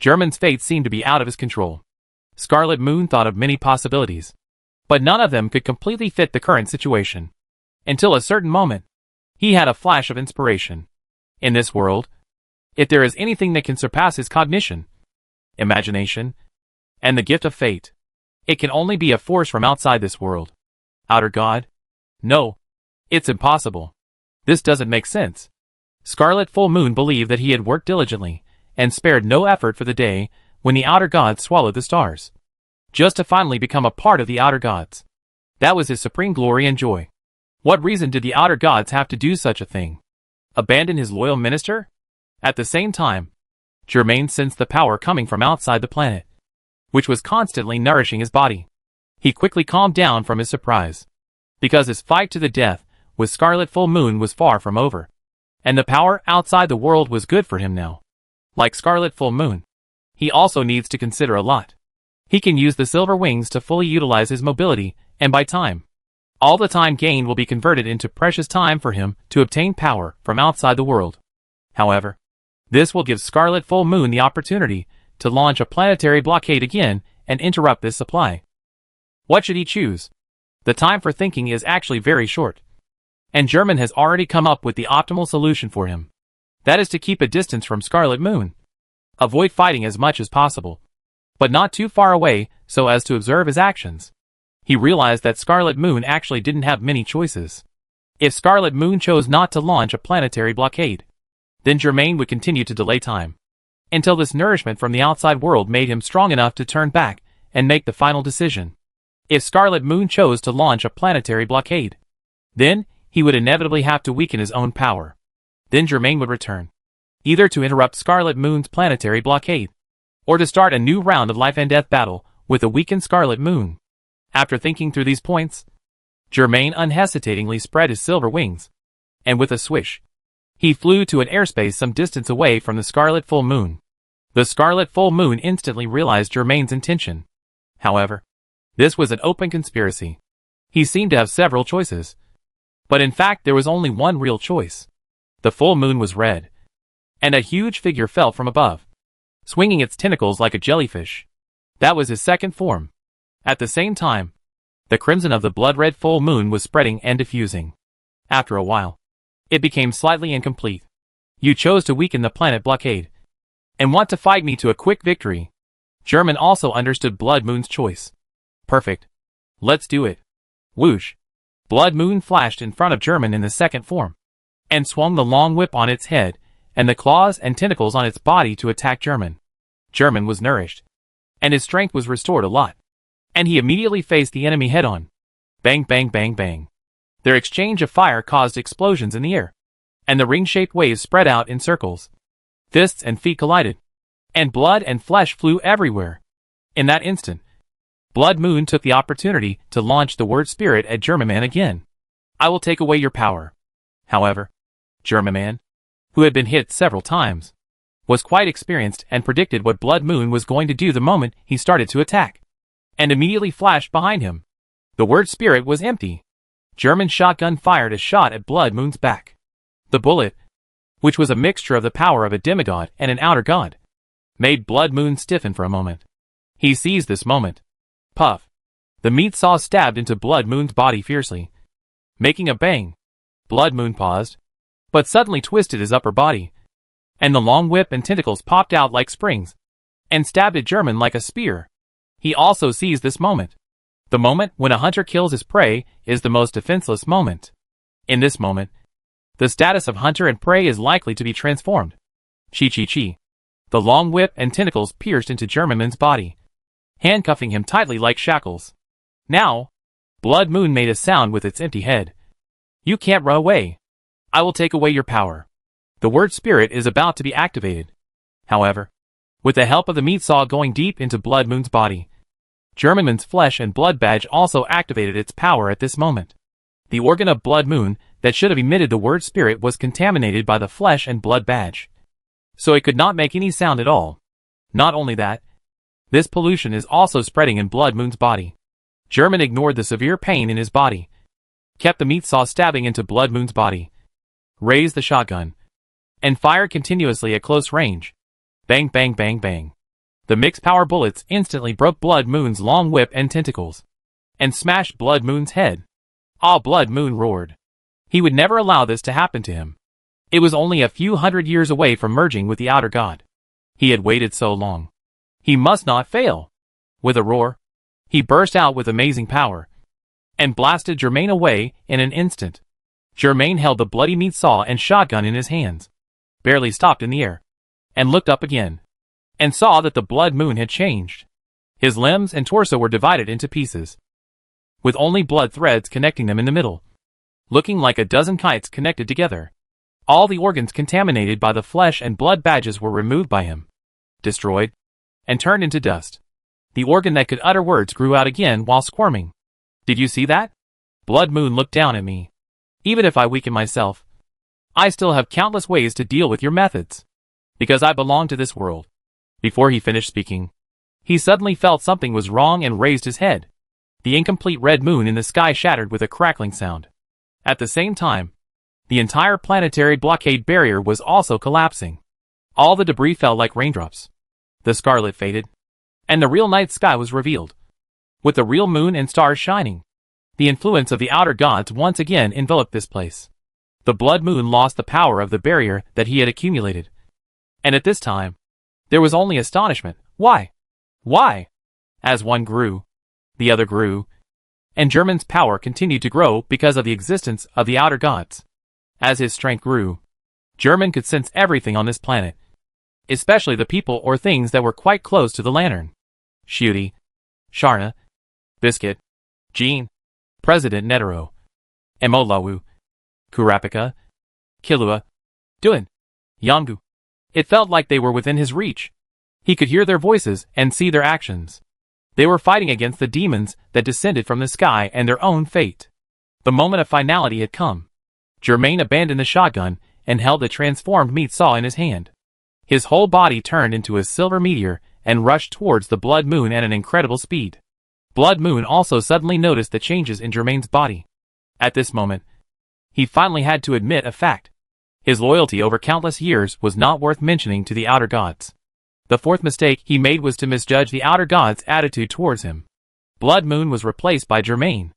Germain's fate seemed to be out of his control. Scarlet Moon thought of many possibilities, but none of them could completely fit the current situation. Until a certain moment, he had a flash of inspiration. In this world, if there is anything that can surpass his cognition, imagination, and the gift of fate, it can only be a force from outside this world. Outer God? No. It's impossible. This doesn't make sense. Scarlet Full Moon believed that he had worked diligently and spared no effort for the day when the outer gods swallowed the stars, just to finally become a part of the outer gods. That was his supreme glory and joy. What reason did the outer gods have to do such a thing? Abandon his loyal minister? At the same time, Germain sensed the power coming from outside the planet, which was constantly nourishing his body. He quickly calmed down from his surprise, because his fight to the death with Scarlet Full Moon was far from over, and the power outside the world was good for him now. Like Scarlet Full Moon, he also needs to consider a lot. He can use the silver wings to fully utilize his mobility, and by time, all the time gained will be converted into precious time for him to obtain power from outside the world. However, this will give Scarlet Full Moon the opportunity to launch a planetary blockade again and interrupt this supply. What should he choose? The time for thinking is actually very short, and German has already come up with the optimal solution for him. That is to keep a distance from Scarlet Moon. Avoid fighting as much as possible, but not too far away so as to observe his actions. He realized that Scarlet Moon actually didn't have many choices. If Scarlet Moon chose not to launch a planetary blockade, then Germain would continue to delay time, until this nourishment from the outside world made him strong enough to turn back and make the final decision. If Scarlet Moon chose to launch a planetary blockade, then he would inevitably have to weaken his own power. Then Germain would return, either to interrupt Scarlet Moon's planetary blockade, or to start a new round of life and death battle with a weakened Scarlet Moon. After thinking through these points, Germain unhesitatingly spread his silver wings, and with a swish, he flew to an airspace some distance away from the Scarlet Full Moon. The Scarlet Full Moon instantly realized Germain's intention. However, this was an open conspiracy. He seemed to have several choices, but in fact there was only one real choice. The full moon was red, and a huge figure fell from above, swinging its tentacles like a jellyfish. That was his second form. At the same time, the crimson of the blood-red full moon was spreading and diffusing. After a while, it became slightly incomplete. You chose to weaken the planet blockade, and want to fight me to a quick victory. German also understood Blood Moon's choice. Perfect. Let's do it. Whoosh. Blood Moon flashed in front of German in the second form, and swung the long whip on its head, and the claws and tentacles on its body to attack German. German was nourished, and his strength was restored a lot, and he immediately faced the enemy head-on. Bang bang bang bang. Their exchange of fire caused explosions in the air, and the ring-shaped waves spread out in circles. Fists and feet collided, and blood and flesh flew everywhere. In that instant, Blood Moon took the opportunity to launch the word spirit at German again. I will take away your power. However, German, who had been hit several times, was quite experienced and predicted what Blood Moon was going to do the moment he started to attack, and immediately flashed behind him. The word spirit was empty. German's shotgun fired a shot at Blood Moon's back. The bullet, which was a mixture of the power of a demigod and an outer god, made Blood Moon stiffen for a moment. He seized this moment. Puff. The meat saw stabbed into Blood Moon's body fiercely, making a bang. Blood Moon paused, but suddenly twisted his upper body, and the long whip and tentacles popped out like springs, and stabbed at German like a spear. He also seized this moment. The moment when a hunter kills his prey is the most defenseless moment. In this moment, the status of hunter and prey is likely to be transformed. Chi. The long whip and tentacles pierced into German's body, handcuffing him tightly like shackles. Now, Blood Moon made a sound with its empty head. You can't run away. I will take away your power. The word spirit is about to be activated. However, with the help of the meat saw going deep into Blood Moon's body, German's flesh and blood badge also activated its power at this moment. The organ of Blood Moon that should have emitted the word spirit was contaminated by the flesh and blood badge, so it could not make any sound at all. Not only that, this pollution is also spreading in Blood Moon's body. German ignored the severe pain in his body, kept the meat saw stabbing into Blood Moon's body, raised the shotgun, and fired continuously at close range. Bang bang bang bang. The mixed power bullets instantly broke Blood Moon's long whip and tentacles, and smashed Blood Moon's head. Ah! Blood Moon roared. He would never allow this to happen to him. It was only a few hundred years away from merging with the outer god. He had waited so long. He must not fail. With a roar, he burst out with amazing power, and blasted Germain away in an instant. Germain held the bloody meat saw and shotgun in his hands, barely stopped in the air, and looked up again, and saw that the blood moon had changed. His limbs and torso were divided into pieces, with only blood threads connecting them in the middle, looking like a dozen kites connected together. All the organs contaminated by the flesh and blood badges were removed by him, destroyed, and turned into dust. The organ that could utter words grew out again while squirming. Did you see that? Blood Moon looked down at me. Even if I weaken myself, I still have countless ways to deal with your methods, because I belong to this world. Before he finished speaking, he suddenly felt something was wrong and raised his head. The incomplete red moon in the sky shattered with a crackling sound. At the same time, the entire planetary blockade barrier was also collapsing. All the debris fell like raindrops. The scarlet faded, and the real night sky was revealed, with the real moon and stars shining. The influence of the outer gods once again enveloped this place. The blood moon lost the power of the barrier that he had accumulated. And at this time, there was only astonishment. Why? Why? As one grew, the other grew, and German's power continued to grow because of the existence of the outer gods. As his strength grew, German could sense everything on this planet, especially the people or things that were quite close to the lantern. Shooty, Sharna, Biscuit, Jean, President Netero, Emolawu, Kurapika, Kilua, Duin, Yongu. It felt like they were within his reach. He could hear their voices and see their actions. They were fighting against the demons that descended from the sky and their own fate. The moment of finality had come. Germain abandoned the shotgun and held the transformed meat saw in his hand. His whole body turned into a silver meteor and rushed towards the blood moon at an incredible speed. Blood Moon also suddenly noticed the changes in Germain's body. At this moment, he finally had to admit a fact. His loyalty over countless years was not worth mentioning to the outer gods. The fourth mistake he made was to misjudge the outer gods' attitude towards him. Blood Moon was replaced by Germain.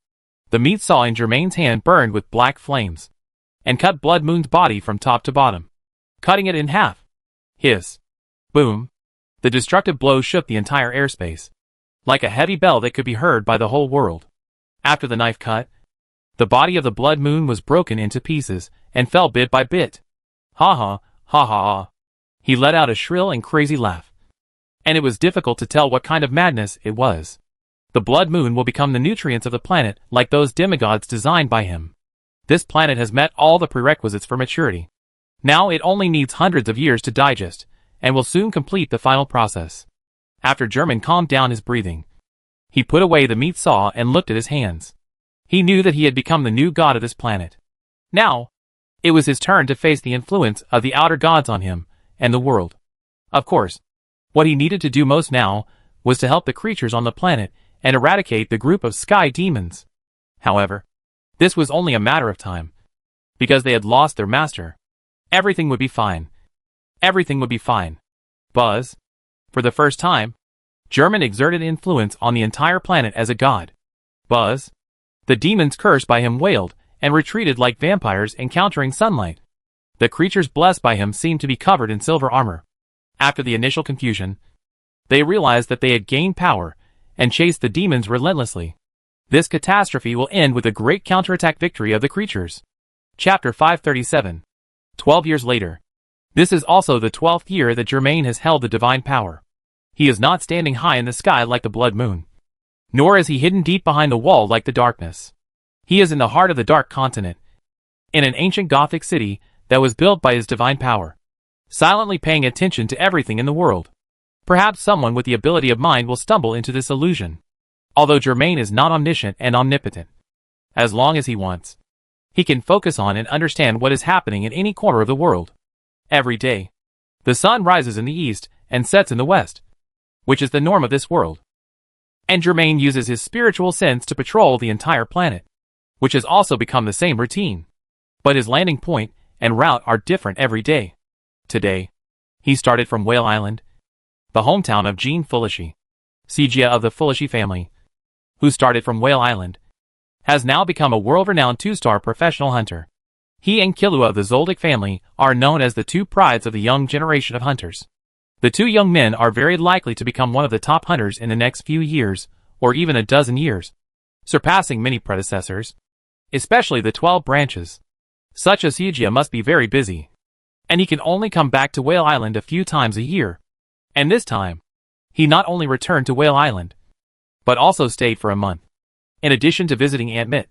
The meat saw in Germain's hand burned with black flames, and cut Blood Moon's body from top to bottom, cutting it in half. Hiss. Boom. The destructive blow shook the entire airspace, like a heavy bell that could be heard by the whole world. After the knife cut, the body of the Blood Moon was broken into pieces and fell bit by bit. Ha ha, ha ha ha. He let out a shrill and crazy laugh. And it was difficult to tell what kind of madness it was. The Blood Moon will become the nutrients of the planet like those demigods designed by him. This planet has met all the prerequisites for maturity. Now it only needs hundreds of years to digest, and will soon complete the final process. After German calmed down his breathing, he put away the meat saw and looked at his hands. He knew that he had become the new god of this planet. Now, it was his turn to face the influence of the outer gods on him and the world. Of course, what he needed to do most now was to help the creatures on the planet and eradicate the group of sky demons. However, this was only a matter of time, because they had lost their master. Everything would be fine. Everything would be fine. Buzz. For the first time, German exerted influence on the entire planet as a god. Buzz. The demons cursed by him wailed and retreated like vampires encountering sunlight. The creatures blessed by him seemed to be covered in silver armor. After the initial confusion, they realized that they had gained power and chased the demons relentlessly. This catastrophe will end with a great counterattack victory of the creatures. Chapter 537. 12 years later. This is also the 12th year that Germain has held the divine power. He is not standing high in the sky like the Blood Moon, nor is he hidden deep behind the wall like the darkness. He is in the heart of the Dark Continent, in an ancient Gothic city that was built by his divine power, silently paying attention to everything in the world. Perhaps someone with the ability of mind will stumble into this illusion. Although Germain is not omniscient and omnipotent, as long as he wants, he can focus on and understand what is happening in any corner of the world. Every day, the sun rises in the east and sets in the west, which is the norm of this world. And Germain uses his spiritual sense to patrol the entire planet, which has also become the same routine. But his landing point and route are different every day. Today, he started from Whale Island, the hometown of Jean Fulishi. Sigia of the Fulishi family, who started from Whale Island, has now become a world-renowned 2-star professional hunter. He and Kilua of the Zoldyck family are known as the two prides of the young generation of hunters. The two young men are very likely to become one of the top hunters in the next few years, or even a dozen years, surpassing many predecessors, especially the 12 branches. Such a Sigia must be very busy, and he can only come back to Whale Island a few times a year. And this time, he not only returned to Whale Island, but also stayed for a month. In addition to visiting Aunt Mit,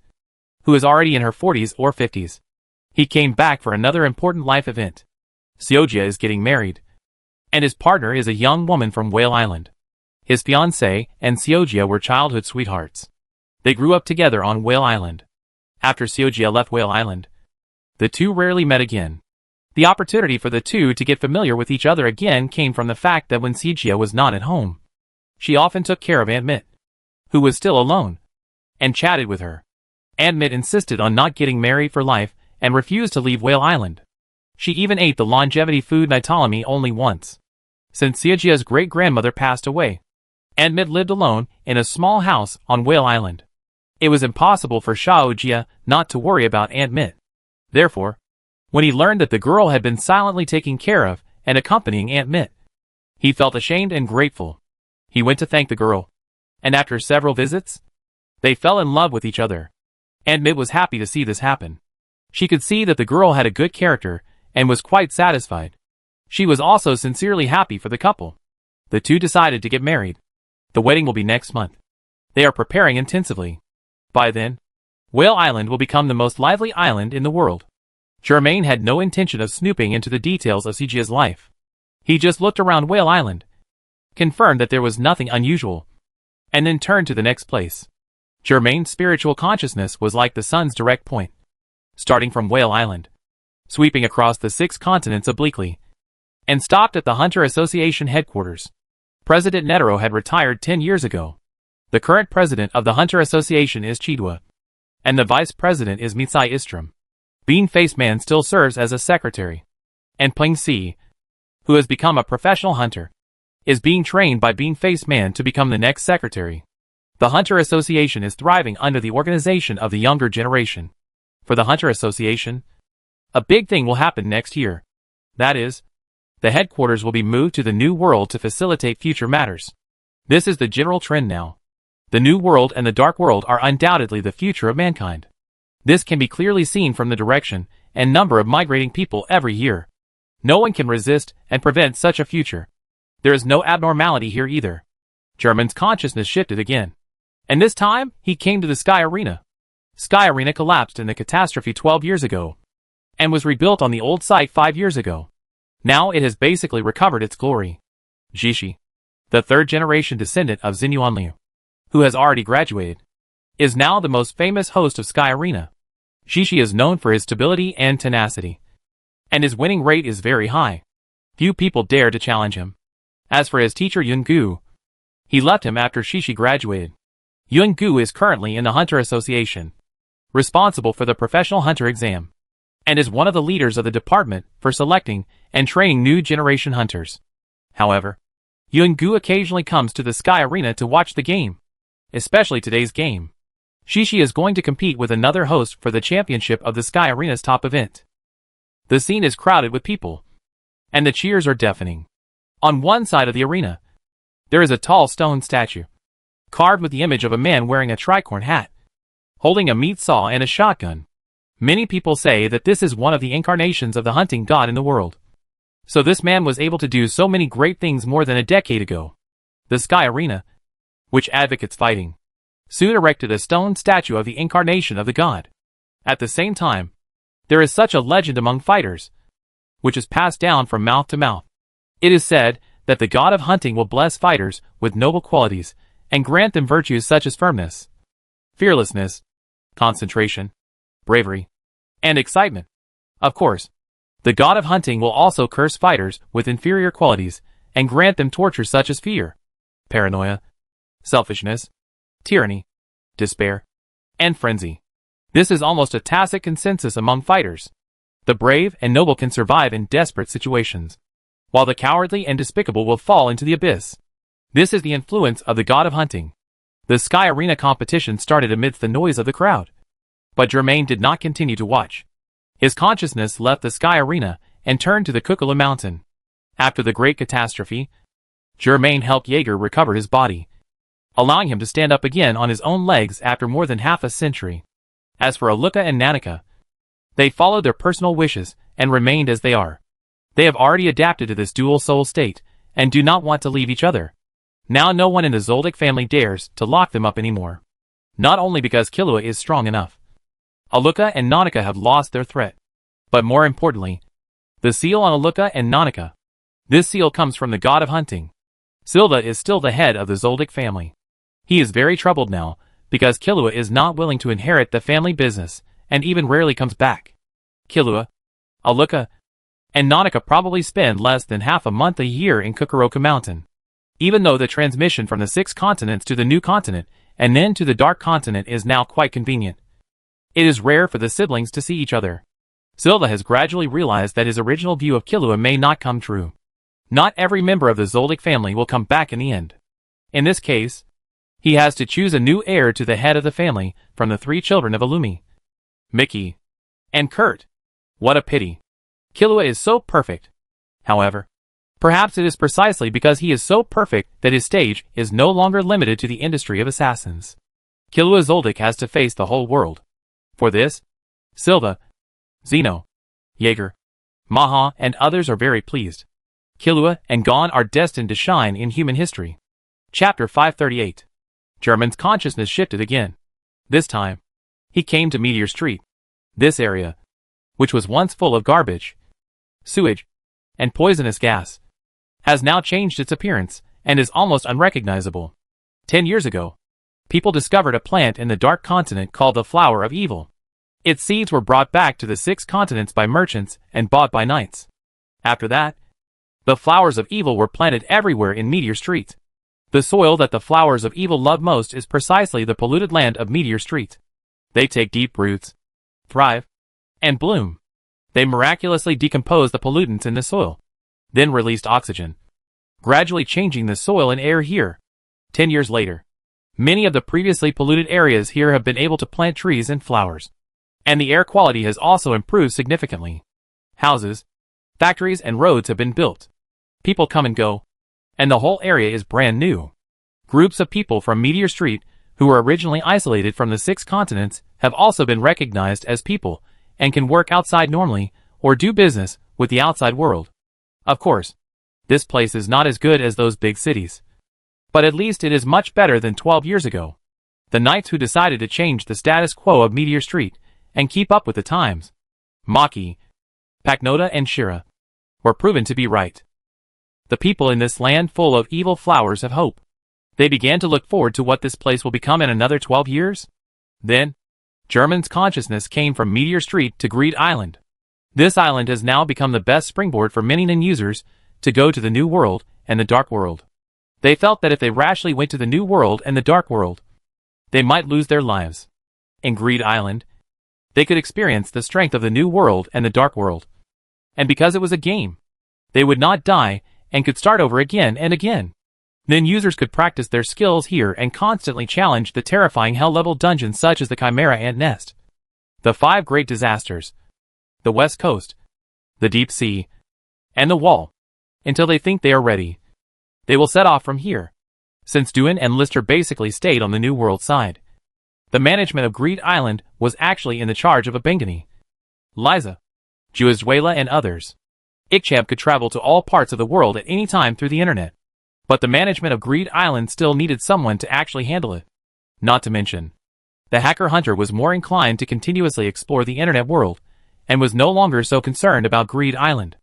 who is already in her 40s or 50s, he came back for another important life event. Seojia is getting married, and his partner is a young woman from Whale Island. His fiancée and Seojia were childhood sweethearts. They grew up together on Whale Island. After Seojia left Whale Island, the two rarely met again. The opportunity for the two to get familiar with each other again came from the fact that when Seojia was not at home, she often took care of Aunt Mit, who was still alone, and chatted with her. Aunt Mit insisted on not getting married for life and refused to leave Whale Island. She even ate the longevity food Nitalami only once. Since Seojia's great-grandmother passed away, Aunt Mit lived alone in a small house on Whale Island. It was impossible for Seojia not to worry about Aunt Mit. Therefore, when he learned that the girl had been silently taking care of and accompanying Aunt Mit, he felt ashamed and grateful. He went to thank the girl, and after several visits, they fell in love with each other. Aunt Mit was happy to see this happen. She could see that the girl had a good character and was quite satisfied. She was also sincerely happy for the couple. The two decided to get married. The wedding will be next month. They are preparing intensively. By then, Whale Island will become the most lively island in the world. Germain had no intention of snooping into the details of Seojia's life. He just looked around Whale Island, confirmed that there was nothing unusual, and then turned to the next place. Germain's spiritual consciousness was like the sun's direct point, starting from Whale Island, sweeping across the 6 continents obliquely, and stopped at the Hunter Association headquarters. President Netero had retired 10 years ago. The current president of the Hunter Association is Chidwa, and the vice president is Mitsai Istrom. Bean-Faced Man still serves as a secretary, and Peng Si, who has become a professional hunter, is being trained by Bean-Faced Man to become the next secretary. The Hunter Association is thriving under the organization of the younger generation. For the Hunter Association, a big thing will happen next year. That is, the headquarters will be moved to the New World to facilitate future matters. This is the general trend now. The New World and the Dark World are undoubtedly the future of mankind. This can be clearly seen from the direction and number of migrating people every year. No one can resist and prevent such a future. There is no abnormality here either. German's consciousness shifted again. And this time, he came to the Sky Arena. Sky Arena collapsed in the catastrophe 12 years ago, and was rebuilt on the old site 5 years ago. Now it has basically recovered its glory. Jishi, the third-generation descendant of Xinyuanliu, who has already graduated, is now the most famous host of Sky Arena. Jishi is known for his stability and tenacity, and his winning rate is very high. Few people dare to challenge him. As for his teacher Yun-gu, he left him after Shishi graduated. Yun-gu is currently in the Hunter Association, responsible for the professional hunter exam, and is one of the leaders of the department for selecting and training new generation hunters. However, Yun-gu occasionally comes to the Sky Arena to watch the game, especially today's game. Shishi is going to compete with another host for the championship of the Sky Arena's top event. The scene is crowded with people, and the cheers are deafening. On one side of the arena, there is a tall stone statue, carved with the image of a man wearing a tricorn hat, holding a meat saw and a shotgun. Many people say that this is one of the incarnations of the hunting god in the world. So this man was able to do so many great things more than a decade ago. The Sky Arena, which advocates fighting, soon erected a stone statue of the incarnation of the god. At the same time, there is such a legend among fighters, which is passed down from mouth to mouth. It is said that the god of hunting will bless fighters with noble qualities and grant them virtues such as firmness, fearlessness, concentration, bravery, and excitement. Of course, the god of hunting will also curse fighters with inferior qualities and grant them torture such as fear, paranoia, selfishness, tyranny, despair, and frenzy. This is almost a tacit consensus among fighters. The brave and noble can survive in desperate situations, while the cowardly and despicable will fall into the abyss. This is the influence of the god of hunting. The Sky Arena competition started amidst the noise of the crowd. But Germain did not continue to watch. His consciousness left the Sky Arena and turned to the Kukula Mountain. After the great catastrophe, Germain helped Jaeger recover his body, allowing him to stand up again on his own legs after more than half a century. As for Aluka and Nanika, they followed their personal wishes and remained as they are. They have already adapted to this dual soul state and do not want to leave each other. Now no one in the Zoldyck family dares to lock them up anymore. Not only because Killua is strong enough. Aluka and Nanika have lost their threat. But more importantly, the seal on Aluka and Nanika. This seal comes from the god of hunting. Silva is still the head of the Zoldyck family. He is very troubled now, because Killua is not willing to inherit the family business, and even rarely comes back. Killua, Aluka, and Nanika probably spend less than half a month a year in Kukuroku Mountain. Even though the transmission from the 6 continents to the new continent, and then to the Dark Continent is now quite convenient. It is rare for the siblings to see each other. Silva has gradually realized that his original view of Killua may not come true. Not every member of the Zoldyck family will come back in the end. In this case, he has to choose a new heir to the head of the family from the 3 children of Illumi. Mickey and Kurt. What a pity. Killua is so perfect. However, perhaps it is precisely because he is so perfect that his stage is no longer limited to the industry of assassins. Killua Zoldyck has to face the whole world. For this, Silva, Zeno, Jaeger, Maha, and others are very pleased. Killua and Gon are destined to shine in human history. Chapter 538. German's consciousness shifted again. This time, he came to Meteor Street. This area, which was once full of garbage, sewage, and poisonous gas, has now changed its appearance and is almost unrecognizable. 10 years ago, people discovered a plant in the Dark Continent called the Flower of Evil. Its seeds were brought back to the 6 continents by merchants and bought by knights. After that, the flowers of evil were planted everywhere in Meteor Street. The soil that the flowers of evil love most is precisely the polluted land of Meteor Street. They take deep roots, thrive, and bloom. They miraculously decompose the pollutants in the soil, then released oxygen, gradually changing the soil and air here. 10 years later, many of the previously polluted areas here have been able to plant trees and flowers. And the air quality has also improved significantly. Houses, factories, and roads have been built. People come and go, and the whole area is brand new. Groups of people from Meteor Street, who were originally isolated from the 6 continents, have also been recognized as people, and can work outside normally, or do business with the outside world. Of course, this place is not as good as those big cities. But at least it is much better than 12 years ago. The knights who decided to change the status quo of Meteor Street, and keep up with the times, Maki, Paknota, and Shira, were proven to be right. The people in this land full of evil flowers have hope. They began to look forward to what this place will become in another 12 years. Then, German's consciousness came from Meteor Street to Greed Island. This island has now become the best springboard for many non-users to go to the New World and the Dark World. They felt that if they rashly went to the New World and the Dark World, they might lose their lives. In Greed Island, they could experience the strength of the New World and the Dark World. And because it was a game, they would not die and could start over again and again. Then users could practice their skills here and constantly challenge the terrifying hell-level dungeons such as the Chimera Ant Nest, the 5 Great Disasters, the West Coast, the Deep Sea, and the Wall, until they think they are ready. They will set off from here, since Duin and Lister basically stayed on the New World side. The management of Greed Island was actually in the charge of a Bengani, Liza, Juazuela, and others. Ikcham could travel to all parts of the world at any time through the internet. But the management of Greed Island still needed someone to actually handle it. Not to mention, the hacker hunter was more inclined to continuously explore the internet world, and was no longer so concerned about Greed Island.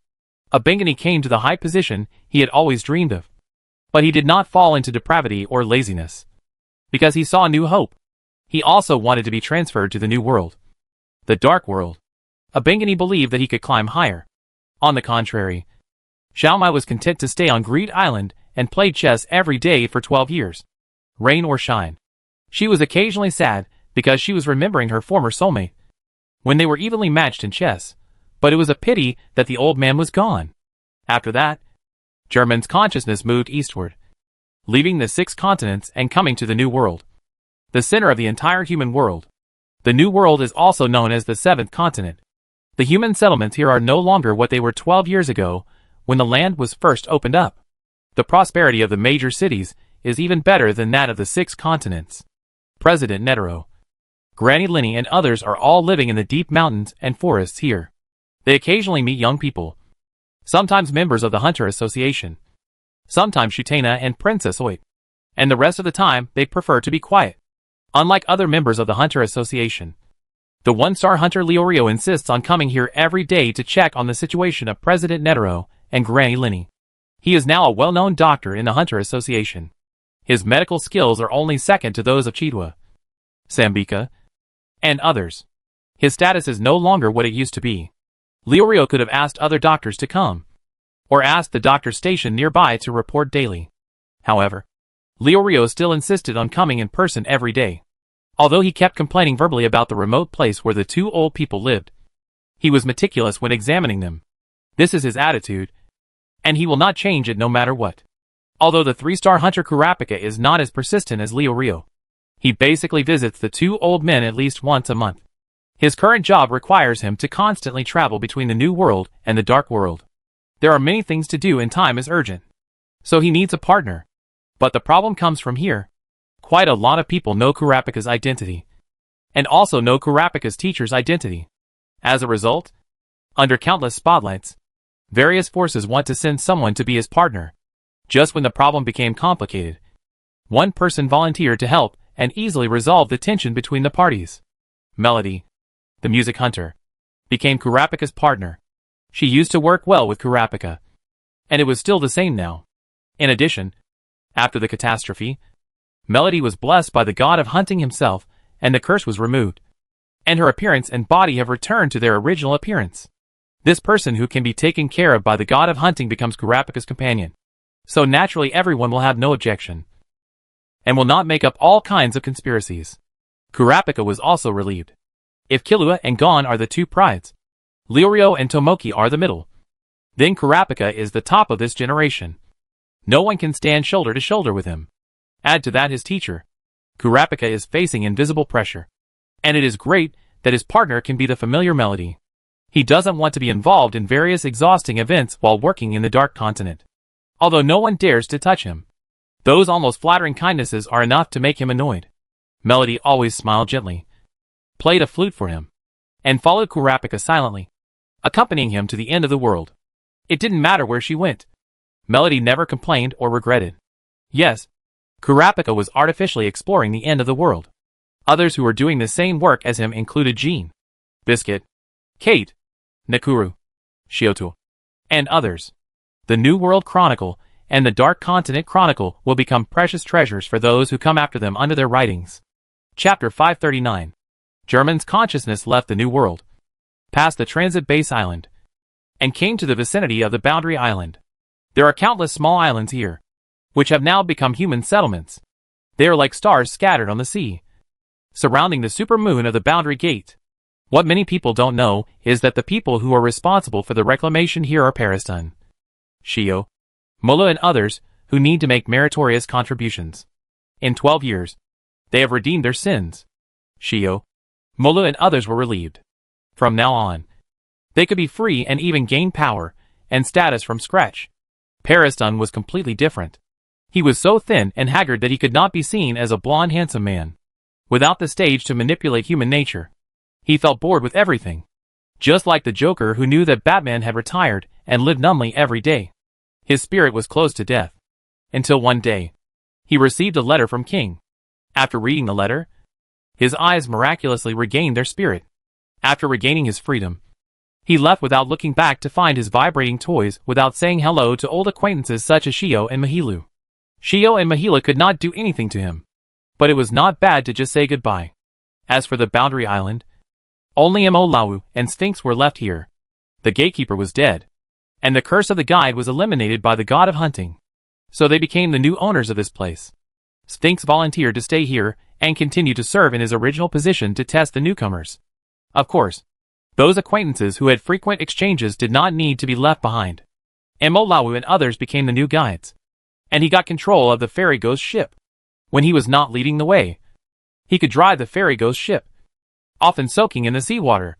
A Bengani came to the high position he had always dreamed of. But he did not fall into depravity or laziness, because he saw new hope. He also wanted to be transferred to the New World, the Dark World. A Bengani believed that he could climb higher. On the contrary, Xiaomai was content to stay on Greed Island and played chess every day for 12 years. Rain or shine. She was occasionally sad because she was remembering her former soulmate, when they were evenly matched in chess, but it was a pity that the old man was gone. After that, German's consciousness moved eastward, leaving the 6 continents and coming to the New World, the center of the entire human world. The New World is also known as the 7th continent. The human settlements here are no longer what they were 12 years ago, when the land was first opened up. The prosperity of the major cities is even better than that of the 6 continents. President Netero, Granny Linny, and others are all living in the deep mountains and forests here. They occasionally meet young people, sometimes members of the Hunter Association, sometimes Shutena and Princess Oit. And the rest of the time, they prefer to be quiet. Unlike other members of the Hunter Association, the one-star hunter Leorio insists on coming here every day to check on the situation of President Netero and Granny Linny. He is now a well-known doctor in the Hunter Association. His medical skills are only second to those of Chidwa, Sambika, and others. His status is no longer what it used to be. Leorio could have asked other doctors to come, or asked the doctor station nearby to report daily. However, Leorio still insisted on coming in person every day. Although he kept complaining verbally about the remote place where the two old people lived, he was meticulous when examining them. This is his attitude, and he will not change it no matter what. Although the 3-star hunter Kurapika is not as persistent as Leorio, he basically visits the two old men at least once a month. His current job requires him to constantly travel between the new world and the dark world. There are many things to do and time is urgent. So he needs a partner. But the problem comes from here. Quite a lot of people know Kurapika's identity, and also know Kurapika's teacher's identity. As a result, under countless spotlights, various forces want to send someone to be his partner. Just when the problem became complicated, one person volunteered to help and easily resolve the tension between the parties. Melody, the music hunter, became Kurapika's partner. She used to work well with Kurapika, and it was still the same now. In addition, after the catastrophe, Melody was blessed by the god of hunting himself, and the curse was removed, and her appearance and body have returned to their original appearance. This person who can be taken care of by the god of hunting becomes Kurapika's companion. So naturally everyone will have no objection, and will not make up all kinds of conspiracies. Kurapika was also relieved. If Killua and Gon are the two prides, Leorio and Tomoki are the middle, then Kurapika is the top of this generation. No one can stand shoulder to shoulder with him. Add to that his teacher. Kurapika is facing invisible pressure. And it is great that his partner can be the familiar Melody. He doesn't want to be involved in various exhausting events while working in the Dark Continent. Although no one dares to touch him. Those almost flattering kindnesses are enough to make him annoyed. Melody always smiled gently, played a flute for him, and followed Kurapika silently, accompanying him to the end of the world. It didn't matter where she went. Melody never complained or regretted. Yes, Kurapika was artificially exploring the end of the world. Others who were doing the same work as him included Jean, Biscuit, Kate, Nakuru, Shioto, and others. The New World Chronicle and the Dark Continent Chronicle will become precious treasures for those who come after them under their writings. Chapter 539. German's consciousness left the New World, passed the transit base island, and came to the vicinity of the boundary island. There are countless small islands here, which have now become human settlements. They are like stars scattered on the sea, surrounding the supermoon of the boundary gate. What many people don't know is that the people who are responsible for the reclamation here are Paristan, Shio, Mola and others who need to make meritorious contributions. In 12 years, they have redeemed their sins. Shio, Mola and others were relieved. From now on, they could be free and even gain power and status from scratch. Paristan was completely different. He was so thin and haggard that he could not be seen as a blonde handsome man. Without the stage to manipulate human nature, he felt bored with everything. Just like the Joker who knew that Batman had retired and lived numbly every day. His spirit was close to death. Until one day, he received a letter from King. After reading the letter, his eyes miraculously regained their spirit. After regaining his freedom, he left without looking back to find his vibrating toys without saying hello to old acquaintances such as Shio and Mahilu. Shio and Mahila could not do anything to him, but it was not bad to just say goodbye. As for the boundary island, only Mo Lawu and Sphinx were left here. The gatekeeper was dead, and the curse of the guide was eliminated by the god of hunting. So they became the new owners of this place. Sphinx volunteered to stay here and continue to serve in his original position to test the newcomers. Of course, those acquaintances who had frequent exchanges did not need to be left behind. Mo Lawu and others became the new guides, and he got control of the Fairy Ghost ship. When he was not leading the way, he could drive the Fairy Ghost ship, often soaking in the seawater,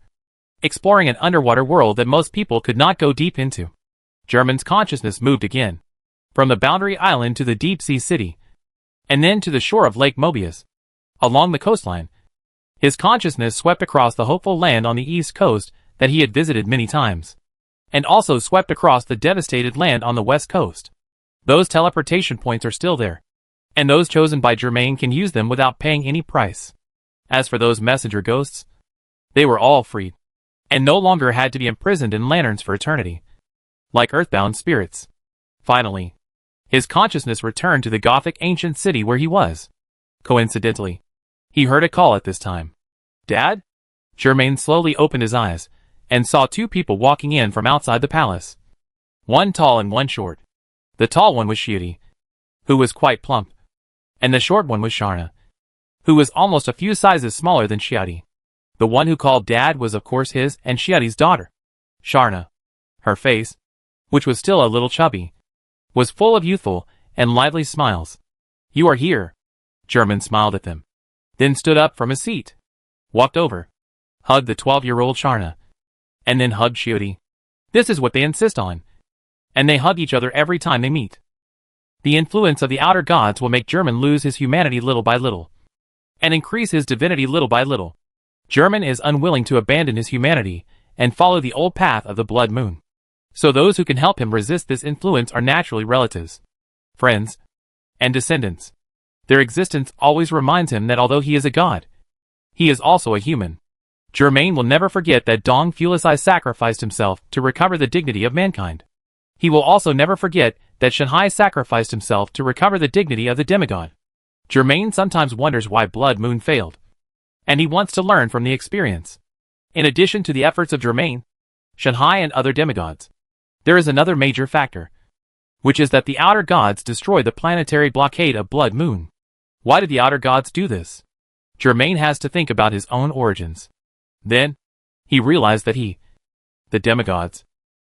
exploring an underwater world that most people could not go deep into. German's consciousness moved again, from the boundary island to the deep sea city, and then to the shore of Lake Mobius. Along the coastline, his consciousness swept across the hopeful land on the east coast that he had visited many times, and also swept across the devastated land on the west coast. Those teleportation points are still there, and those chosen by Germain can use them without paying any price. As for those messenger ghosts, they were all freed, and no longer had to be imprisoned in lanterns for eternity, like earthbound spirits. Finally, his consciousness returned to the Gothic ancient city where he was. Coincidentally, he heard a call at this time. "Dad?" Germain slowly opened his eyes, and saw two people walking in from outside the palace. One tall and one short. The tall one was Shiuti, who was quite plump, and the short one was Sharna, who was almost a few sizes smaller than Shiuti. The one who called Dad was of course his and Shiuti's daughter. Sharna. Her face, which was still a little chubby, was full of youthful and lively smiles. "You are here." Germain smiled at them, then stood up from his seat, walked over, hugged the 12-year-old Sharna, and then hugged Shiuti. This is what they insist on, and they hug each other every time they meet. The influence of the outer gods will make Germain lose his humanity little by little, and increase his divinity little by little. Germain is unwilling to abandon his humanity and follow the old path of the blood moon. So those who can help him resist this influence are naturally relatives, friends, and descendants. Their existence always reminds him that although he is a god, he is also a human. Germain will never forget that Dong Fulisai sacrificed himself to recover the dignity of mankind. He will also never forget that Shanhai sacrificed himself to recover the dignity of the demigod. Germain sometimes wonders why Blood Moon failed, and he wants to learn from the experience. In addition to the efforts of Germain, Shanhai and other demigods, there is another major factor, which is that the outer gods destroyed the planetary blockade of Blood Moon. Why did the outer gods do this? Germain has to think about his own origins. Then, he realized that he, the demigods,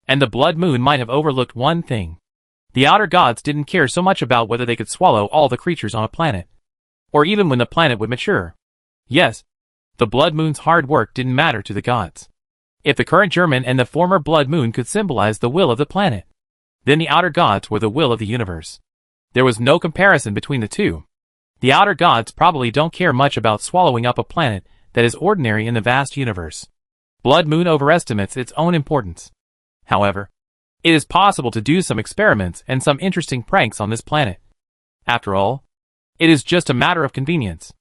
and the Blood Moon might have overlooked one thing. The outer gods didn't care so much about whether they could swallow all the creatures on a planet, or even when the planet would mature. Yes, the Blood Moon's hard work didn't matter to the gods. If the current German and the former Blood Moon could symbolize the will of the planet, then the outer gods were the will of the universe. There was no comparison between the two. The outer gods probably don't care much about swallowing up a planet that is ordinary in the vast universe. Blood Moon overestimates its own importance. However, it is possible to do some experiments and some interesting pranks on this planet. After all, it is just a matter of convenience.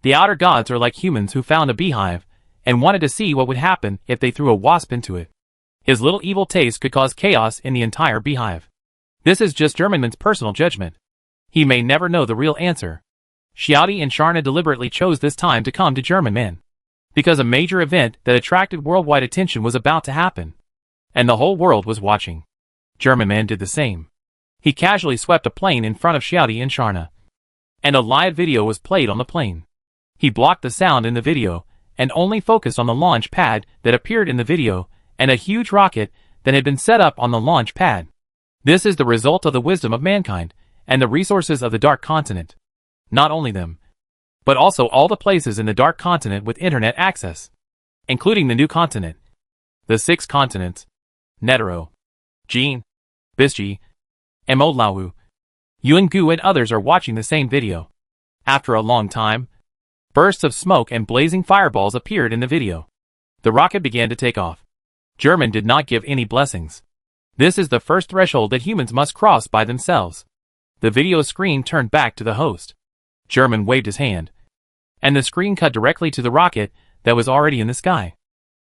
The outer gods are like humans who found a beehive and wanted to see what would happen if they threw a wasp into it. His little evil taste could cause chaos in the entire beehive. This is just Germanman's personal judgment. He may never know the real answer. Shiuti and Sharna deliberately chose this time to come to Germanman, because a major event that attracted worldwide attention was about to happen, and the whole world was watching. Germanman did the same. He casually swept a plane in front of Shiuti and Sharna, and a live video was played on the plane. He blocked the sound in the video and only focused on the launch pad that appeared in the video and a huge rocket that had been set up on the launch pad. This is the result of the wisdom of mankind and the resources of the Dark Continent. Not only them, but also all the places in the Dark Continent with internet access, including the new continent, the 6 continents, Netero, Jin, Bisji, Emolawu, Yuangu and others are watching the same video. After a long time, bursts of smoke and blazing fireballs appeared in the video. The rocket began to take off. German did not give any blessings. This is the first threshold that humans must cross by themselves. The video screen turned back to the host. German waved his hand, and the screen cut directly to the rocket that was already in the sky.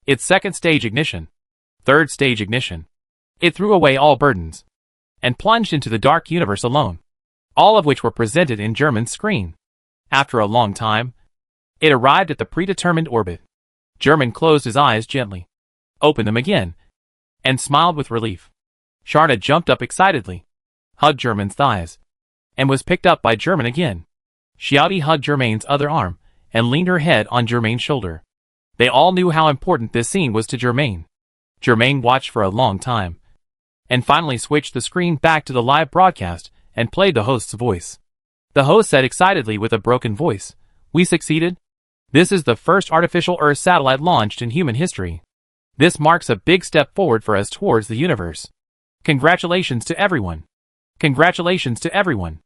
Its second stage ignition. Third stage ignition. It threw away all burdens, and plunged into the dark universe alone, all of which were presented in German's screen. After a long time, it arrived at the predetermined orbit. German closed his eyes gently, opened them again, and smiled with relief. Sharna jumped up excitedly, hugged German's thighs, and was picked up by German again. Shiuti hugged Germain's other arm, and leaned her head on Germain's shoulder. They all knew how important this scene was to Germain. Germain watched for a long time, and finally switched the screen back to the live broadcast, and played the host's voice. The host said excitedly with a broken voice, "We succeeded? This is the first artificial Earth satellite launched in human history. This marks a big step forward for us towards the universe. Congratulations to everyone. Congratulations to everyone."